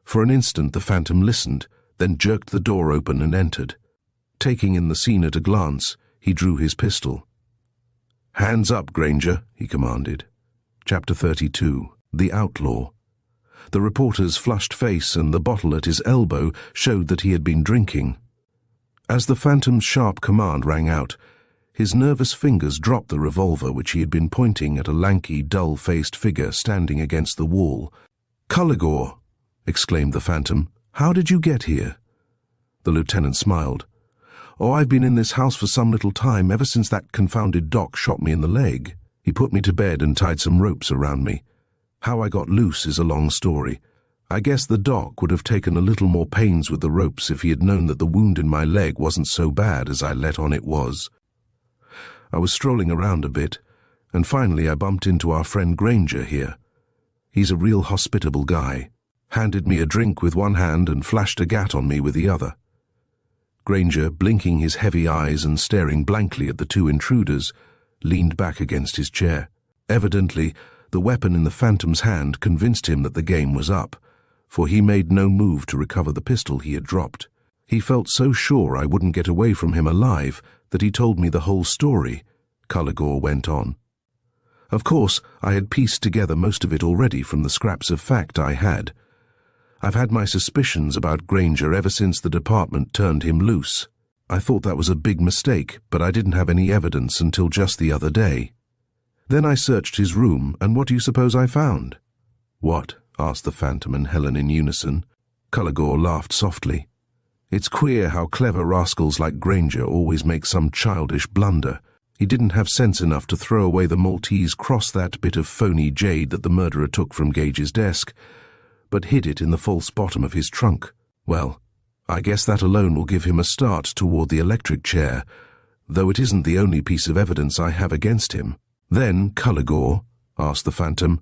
For an instant the Phantom listened, then jerked the door open and entered. Taking in the scene at a glance, he drew his pistol. "Hands up, Granger," he commanded. Chapter 32. The Outlaw. The reporter's flushed face and the bottle at his elbow showed that he had been drinking. As the Phantom's sharp command rang out, his nervous fingers dropped the revolver which he had been pointing at a lanky, dull-faced figure standing against the wall. "Culligore!" exclaimed the Phantom. "How did you get here?" The lieutenant smiled. "Oh, I've been in this house for some little time, ever since that confounded doc shot me in the leg. He put me to bed and tied some ropes around me. How I got loose is a long story. I guess the doc would have taken a little more pains with the ropes if he had known that the wound in my leg wasn't so bad as I let on it was. I was strolling around a bit, and finally I bumped into our friend Granger here. He's a real hospitable guy. Handed me a drink with one hand and flashed a gat on me with the other." Granger, blinking his heavy eyes and staring blankly at the two intruders, leaned back against his chair. Evidently, the weapon in the Phantom's hand convinced him that the game was up, for he made no move to recover the pistol he had dropped. "He felt so sure I wouldn't get away from him alive that he told me the whole story," Culligore went on. "Of course, I had pieced together most of it already from the scraps of fact I had. I've had my suspicions about Granger ever since the department turned him loose. I thought that was a big mistake, but I didn't have any evidence until just the other day. Then I searched his room, and what do you suppose I found?" "What?" asked the Phantom and Helen in unison. Culligore laughed softly. It's queer how clever rascals like Granger always make some childish blunder. He didn't have sense enough to throw away the Maltese cross that bit of phony jade that the murderer took from Gage's desk, but hid it in the false bottom of his trunk. Well, I guess that alone will give him a start toward the electric chair, though it isn't the only piece of evidence I have against him. Then, Culligore, asked the Phantom,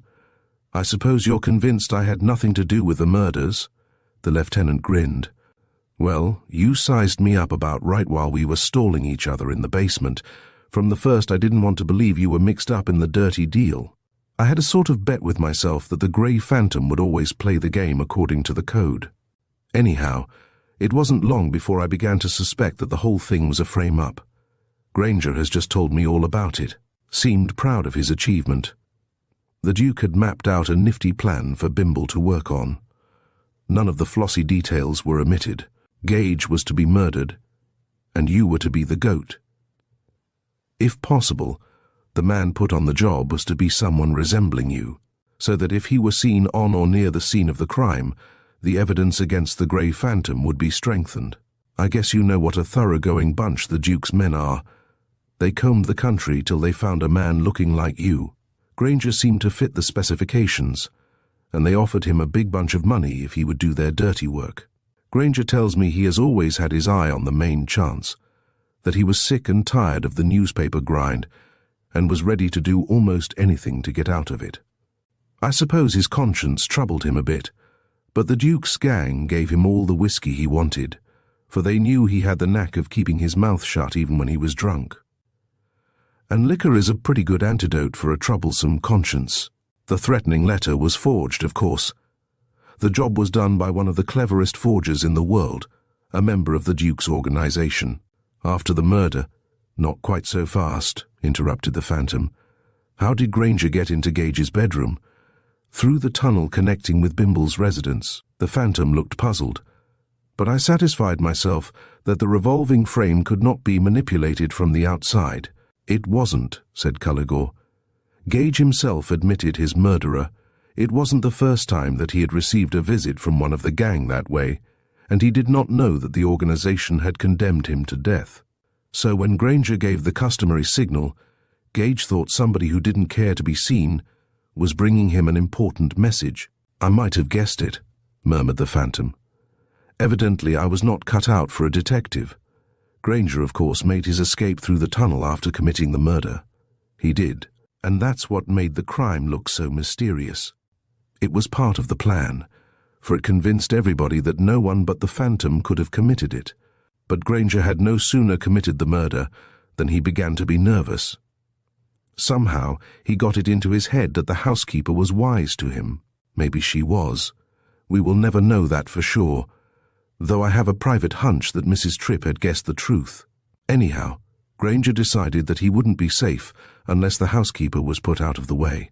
I suppose you're convinced I had nothing to do with the murders? The lieutenant grinned. Well, you sized me up about right while we were stalling each other in the basement. From the first I didn't want to believe you were mixed up in the dirty deal. I had a sort of bet with myself that the Grey Phantom would always play the game according to the code. Anyhow, it wasn't long before I began to suspect that the whole thing was a frame-up. Granger has just told me all about it. Seemed proud of his achievement. The Duke had mapped out a nifty plan for Bimble to work on. None of the flossy details were omitted. Gage was to be murdered, and you were to be the goat. If possible, the man put on the job was to be someone resembling you, so that if he were seen on or near the scene of the crime, the evidence against the Grey Phantom would be strengthened. I guess you know what a thoroughgoing bunch the Duke's men are. They combed the country till they found a man looking like you. Granger seemed to fit the specifications, and they offered him a big bunch of money if he would do their dirty work. Granger tells me he has always had his eye on the main chance, that he was sick and tired of the newspaper grind and was ready to do almost anything to get out of it. I suppose his conscience troubled him a bit, but the Duke's gang gave him all the whiskey he wanted, for they knew he had the knack of keeping his mouth shut even when he was drunk. And liquor is a pretty good antidote for a troublesome conscience. The threatening letter was forged, of course. The job was done by one of the cleverest forgers in the world, a member of the Duke's organization. After the murder, not quite so fast, interrupted the Phantom. How did Granger get into Gage's bedroom? Through the tunnel connecting with Bimble's residence. The Phantom looked puzzled, but I satisfied myself that the revolving frame could not be manipulated from the outside. It wasn't, said Culligore. Gage himself admitted his murderer. It wasn't the first time that he had received a visit from one of the gang that way, and he did not know that the organization had condemned him to death. So when Granger gave the customary signal, Gage thought somebody who didn't care to be seen was bringing him an important message. I might have guessed it, murmured the Phantom. Evidently I was not cut out for a detective. Granger, of course, made his escape through the tunnel after committing the murder. He did, and that's what made the crime look so mysterious. It was part of the plan, for it convinced everybody that no one but the Phantom could have committed it. But Granger had no sooner committed the murder than he began to be nervous. Somehow he got it into his head that the housekeeper was wise to him. Maybe she was. We will never know that for sure, though I have a private hunch that Mrs. Tripp had guessed the truth. Anyhow, Granger decided that he wouldn't be safe unless the housekeeper was put out of the way.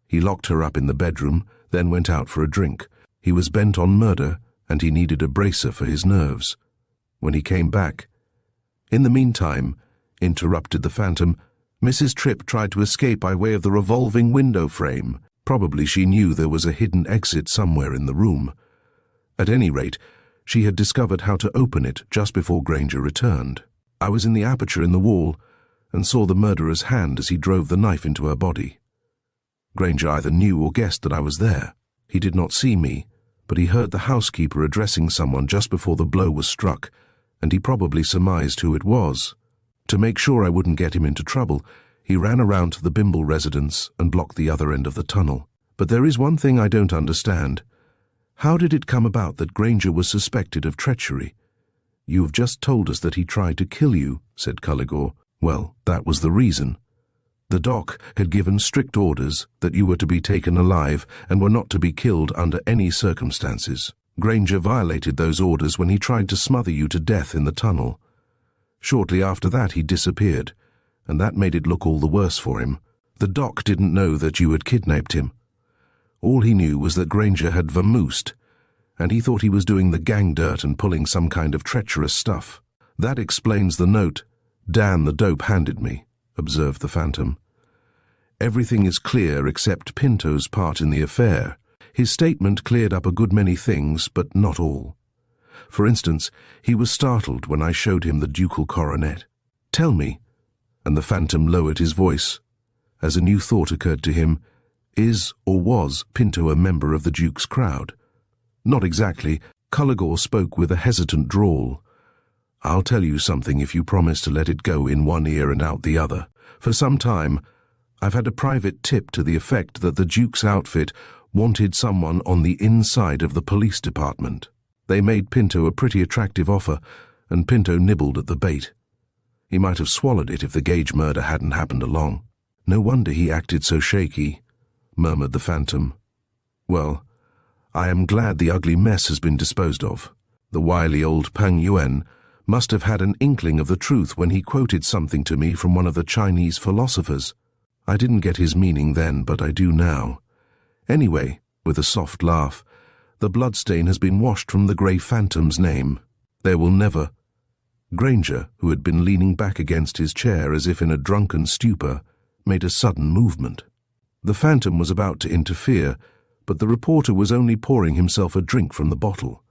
He locked her up in the bedroom, then went out for a drink. He was bent on murder, and he needed a bracer for his nerves. When he came back... In the meantime, interrupted the Phantom, Mrs. Tripp tried to escape by way of the revolving window frame. Probably she knew there was a hidden exit somewhere in the room. At any rate, she had discovered how to open it just before Granger returned. I was in the aperture in the wall and saw the murderer's hand as he drove the knife into her body. Granger either knew or guessed that I was there. He did not see me, but he heard the housekeeper addressing someone just before the blow was struck, and he probably surmised who it was. To make sure I wouldn't get him into trouble, he ran around to the Bimble residence and blocked the other end of the tunnel. But there is one thing I don't understand. How did it come about that Granger was suspected of treachery? You have just told us that he tried to kill you, said Culligore. Well, that was the reason. The doc had given strict orders that you were to be taken alive and were not to be killed under any circumstances. Granger violated those orders when he tried to smother you to death in the tunnel. Shortly after that he disappeared, and that made it look all the worse for him. The doc didn't know that you had kidnapped him. All he knew was that Granger had vamoosed, and he thought he was doing the gang dirt and pulling some kind of treacherous stuff. That explains the note Dan the dope handed me, observed the Phantom. Everything is clear except Pinto's part in the affair. His statement cleared up a good many things, but not all. For instance, he was startled when I showed him the ducal coronet. "Tell me," and the phantom lowered his voice, as a new thought occurred to him. Is or was Pinto a member of the Duke's crowd? Not exactly. Culligore spoke with a hesitant drawl. "I'll tell you something if you promise to let it go in one ear and out the other. For some time, I've had a private tip to the effect that the Duke's outfit wanted someone on the inside of the police department. They made Pinto a pretty attractive offer, and Pinto nibbled at the bait. He might have swallowed it if the Gage murder hadn't happened along. No wonder he acted so shaky," murmured the phantom. "Well, I am glad the ugly mess has been disposed of. The wily old Peng Yuan must have had an inkling of the truth when he quoted something to me from one of the Chinese philosophers. I didn't get his meaning then, but I do now. Anyway," with a soft laugh, "the bloodstain has been washed from the Grey Phantom's name. There will never—" Granger, who had been leaning back against his chair as if in a drunken stupor, made a sudden movement. The phantom was about to interfere, but the reporter was only pouring himself a drink from the bottle.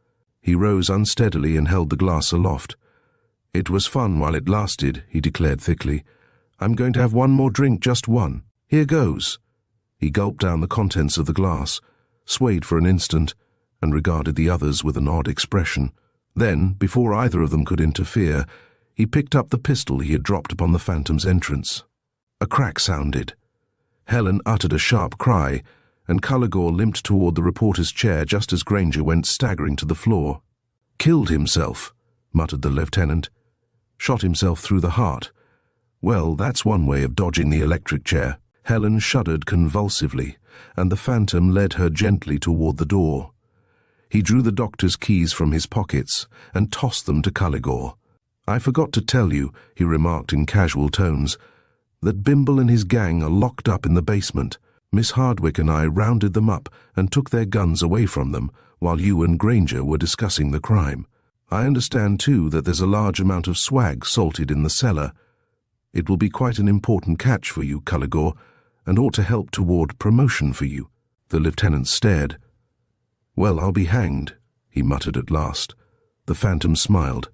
He rose unsteadily and held the glass aloft. "It was fun while it lasted," he declared thickly. "I'm going to have one more drink, just one. Here goes." He gulped down the contents of the glass, swayed for an instant, and regarded the others with an odd expression. Then, before either of them could interfere, he picked up the pistol he had dropped upon the phantom's entrance. A crack sounded. Helen uttered a sharp cry, and Culligore limped toward the reporter's chair just as Granger went staggering to the floor. "Killed himself," muttered the lieutenant. "Shot himself through the heart. Well, that's one way of dodging the electric chair." Helen shuddered convulsively, and the phantom led her gently toward the door. He drew the doctor's keys from his pockets and tossed them to Culligore. "I forgot to tell you," he remarked in casual tones, "that Bimble and his gang are locked up in the basement. Miss Hardwick and I rounded them up and took their guns away from them while you and Granger were discussing the crime. I understand, too, that there's a large amount of swag salted in the cellar. It will be quite an important catch for you, Culligore, and ought to help toward promotion for you." The lieutenant stared. "Well, I'll be hanged," he muttered at last. The phantom smiled.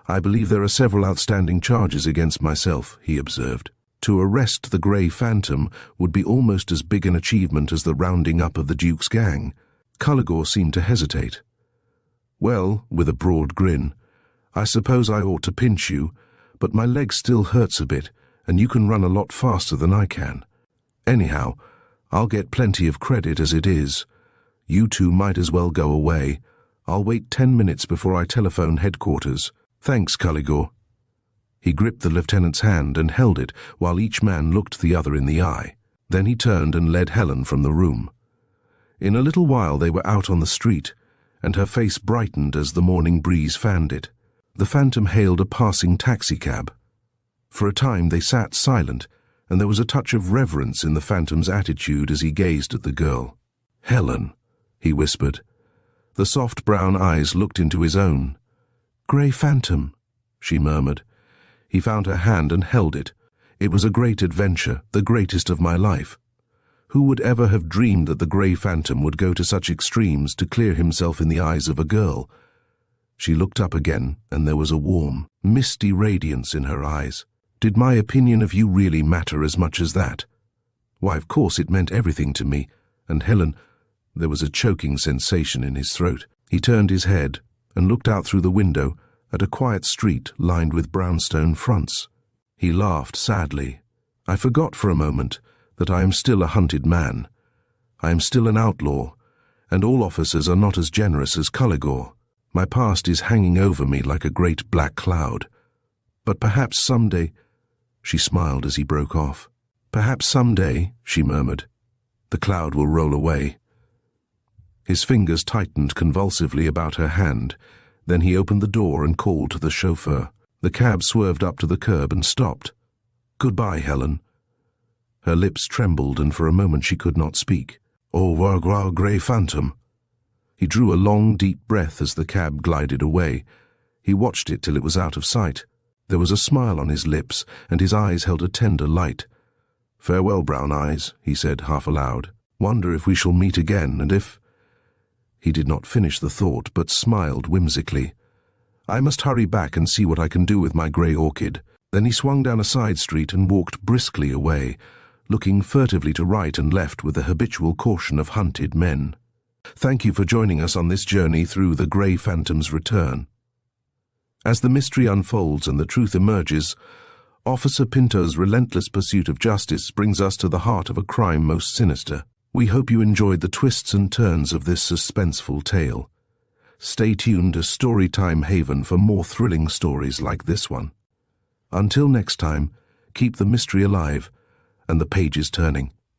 "I believe there are several outstanding charges against myself," he observed. "To arrest the Grey Phantom would be almost as big an achievement as the rounding up of the Duke's gang." Culligore seemed to hesitate. "Well," with a broad grin, "I suppose I ought to pinch you, but my leg still hurts a bit, and you can run a lot faster than I can. Anyhow, I'll get plenty of credit as it is. You two might as well go away. I'll wait 10 minutes before I telephone headquarters. Thanks, Culligore." He gripped the lieutenant's hand and held it while each man looked the other in the eye. Then he turned and led Helen from the room. In a little while they were out on the street, and her face brightened as the morning breeze fanned it. The phantom hailed a passing taxicab. For a time they sat silent, and there was a touch of reverence in the phantom's attitude as he gazed at the girl. "Helen," he whispered. The soft brown eyes looked into his own. "Grey Phantom," she murmured. He found her hand and held it. "It was a great adventure, the greatest of my life. Who would ever have dreamed that the Grey Phantom would go to such extremes to clear himself in the eyes of a girl?" She looked up again, and there was a warm, misty radiance in her eyes. "Did my opinion of you really matter as much as that?" "Why, of course it meant everything to me. And Helen—" There was a choking sensation in his throat. He turned his head and looked out through the window at a quiet street lined with brownstone fronts. He laughed sadly. "I forgot for a moment that I am still a hunted man. I am still an outlaw, and all officers are not as generous as Culligore. My past is hanging over me like a great black cloud. But perhaps someday—" She smiled as he broke off. "Perhaps someday," she murmured, "the cloud will roll away." His fingers tightened convulsively about her hand. Then he opened the door and called to the chauffeur. The cab swerved up to the curb and stopped. "Goodbye, Helen." Her lips trembled, and for a moment she could not speak. "Au revoir, Grey Phantom." He drew a long, deep breath as the cab glided away. He watched it till it was out of sight. There was a smile on his lips, and his eyes held a tender light. "Farewell, Brown Eyes," he said half aloud. Wonder if we shall meet again, and if—" He did not finish the thought, but smiled whimsically. "I must hurry back and see what I can do with my grey orchid." Then he swung down a side street and walked briskly away, looking furtively to right and left with the habitual caution of hunted men. Thank you for joining us on this journey through the Grey Phantom's Return. As the mystery unfolds and the truth emerges, Officer Pinto's relentless pursuit of justice brings us to the heart of a crime most sinister. We hope you enjoyed the twists and turns of this suspenseful tale. Stay tuned to Storytime Haven for more thrilling stories like this one. Until next time, keep the mystery alive and the pages turning.